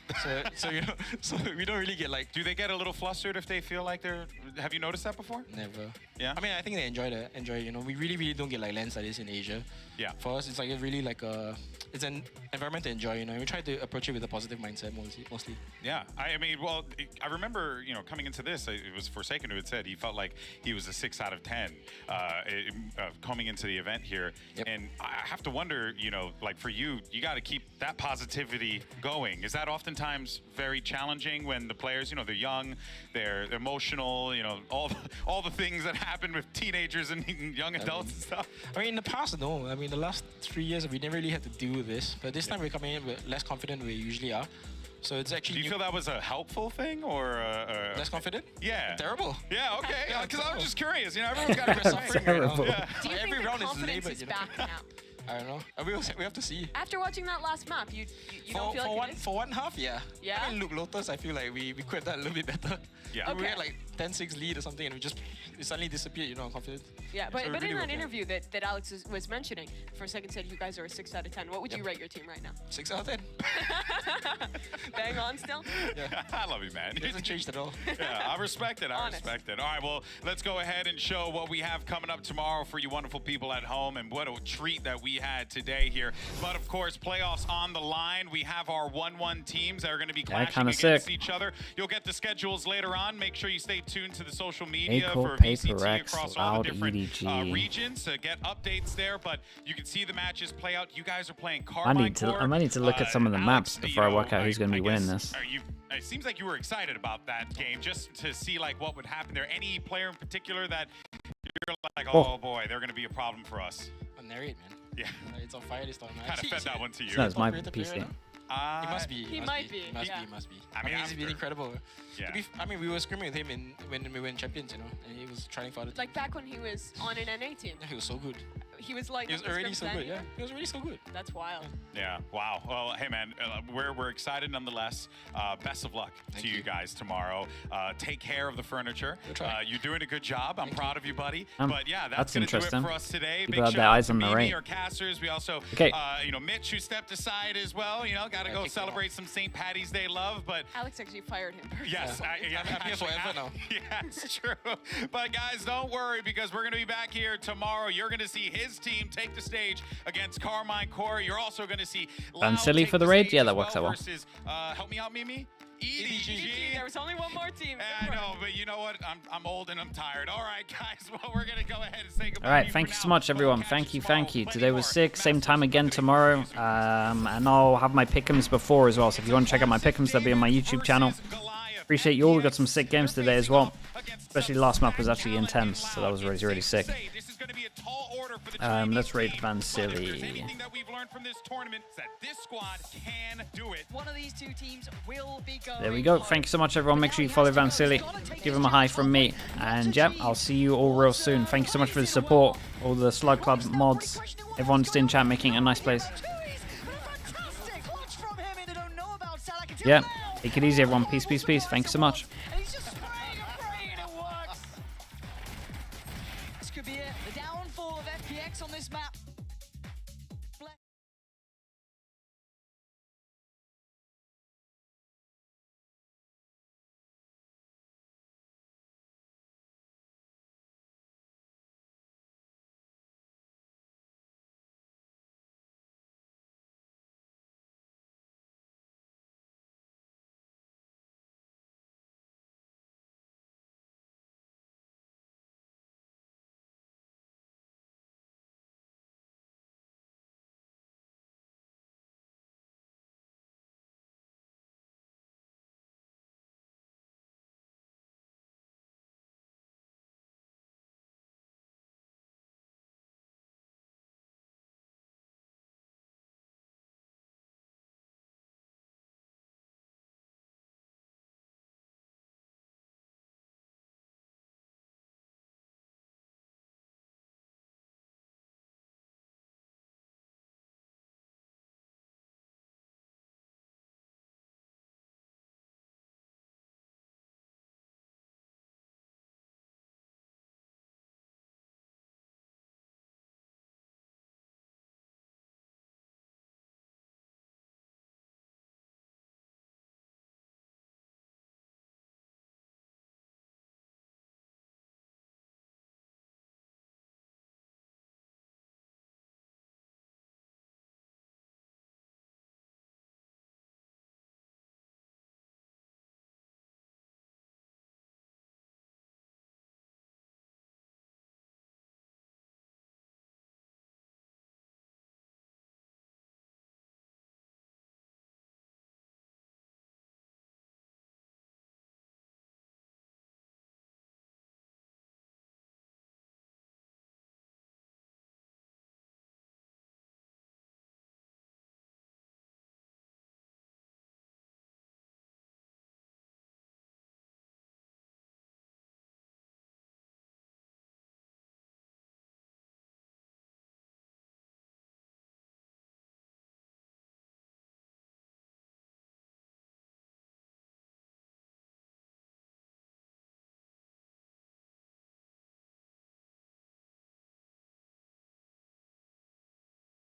So we don't really get like...
Do they get a little flustered if they feel like they're... Have you noticed that before?
Never.
Yeah?
I mean, I think they enjoy, we really don't get like lands like this in Asia.
Yeah.
For us, it's like really like a it's an environment to enjoy, you know. We try to approach it with a positive mindset mostly.
Yeah, I mean, well, I remember, you know, coming into this, it was Forsaken who had said he felt like he was a 6 out of 10 coming into the event here.
Yep.
And I have to wonder, you know, like for you, you got to keep that positivity going. Is that oftentimes very challenging when the players, you know, they're young, they're emotional, you know, all the things that happen with teenagers and young adults and stuff?
I mean, in the past, no. I mean, the last 3 years, we never really had to deal with this. But this time we're coming in with less confident than we usually are. So it's actually...
Do you feel that was a helpful thing or...
less confident?
Yeah.
Terrible.
Yeah, okay. Because I was just curious. You know, everyone's got to suffering.
Terrible.
Yeah.
Do you think
Every
the
round is
confidence
labor,
is
you know.
back now?
I don't know. We have to see.
After watching that last map, you don't feel like it is?
For one half, yeah.
Yeah?
I mean, look, Lotus, I feel like we could have done a little bit better.
Yeah.
We had like 10-6 lead or something, and we suddenly disappeared, you know, on confidence.
Yeah, but,
So
but
really
in that
worked out.
interview that Alex was mentioning, for a second said you guys are a 6 out of 10. What would you rate your team right now?
6 out of 10.
Bang on still?
Yeah.
I love you, man.
It hasn't changed at all.
Yeah, I respect it. I
Honest.
respect it. All right, well, let's go ahead and show what we have coming up tomorrow for you wonderful people at home, and what a treat that we had today here. But of course, playoffs on the line. We have our 1-1 teams that are going to be clashing
kinda
against
sick.
each other. You'll get the schedules later on. Make sure you stay tuned to the social media
Equal
for
Paper
VCT
Rex,
across all
Loud
the different
EDG.
regions to get updates there. But you can see the matches play out. You guys are playing
I
Carmine Core.
might need to look at some of the maps
Alex,
before
you
I work
know,
out who's going to be winning
guess,
this.
It seems like you were excited about that game, just to see like what would happen there. Any player in particular that you're like, oh boy, they're going to be a problem for us?
Narrate, man.
Yeah.
It's on fire this time.
Kind of fed that one to you.
No, it's my
Operator player
PC.
now? He must be.
He might be.
He must
Yeah.
be. He must be.
I mean,
he's been incredible.
Yeah.
I mean, we were screaming with him when we went champions, you know, and he was trying for other teams.
Like back when he was on an NA team.
Yeah, he was so good.
He was like...
He was already so good, yeah. He was already so good.
That's wild.
Yeah, wow. Well, hey, man, we're excited nonetheless. Best of luck to you guys tomorrow. Take care of the furniture. You're doing a good job. I'm proud of you, buddy. But yeah, that's going to do it
interesting.
for us today.
People
Big
had
shout
their
out
eyes
to
on the
Mimi,
rate.
our casters. We also,
Okay.
you know, Mitch, who stepped aside as well. You know, got to go celebrate some St. Patty's Day love. But
Alex actually fired him.
yes,
I'm here forever now.
Yeah, it's true. But guys, don't worry, because we're going to be back here tomorrow. You're going to see his team take the stage against Carmine Core. You're also going to see
And
Lau
Silly
take
for the
the
raid?
stage
Yeah,
as
that works out well.
Versus, help me out, Mimi. EDG.
There was only one more team.
I know, but you know what? I'm old and I'm tired. All right, guys. Well, we're gonna go ahead and say goodbye.
All right, thank you so much, everyone. Thank you. Today was sick. Same time again tomorrow. And I'll have my pick'ems before as well. So if you want to check out my pick'ems, they'll be on my YouTube channel. Appreciate you all. We got some sick games today as well. Especially last map was actually intense, so that was really, really sick. Let's rate Van Silly.
One of these two teams will be going.
There we go. Thank you so much, everyone. Make sure you follow Van Silly. Give him a hi from me. And yeah, I'll see you all real soon. Thank you so much for the support. All the Slug Club mods. Everyone just in chat making it a nice place. Yeah, take it easy, everyone. Peace, peace, peace. Thank you so much.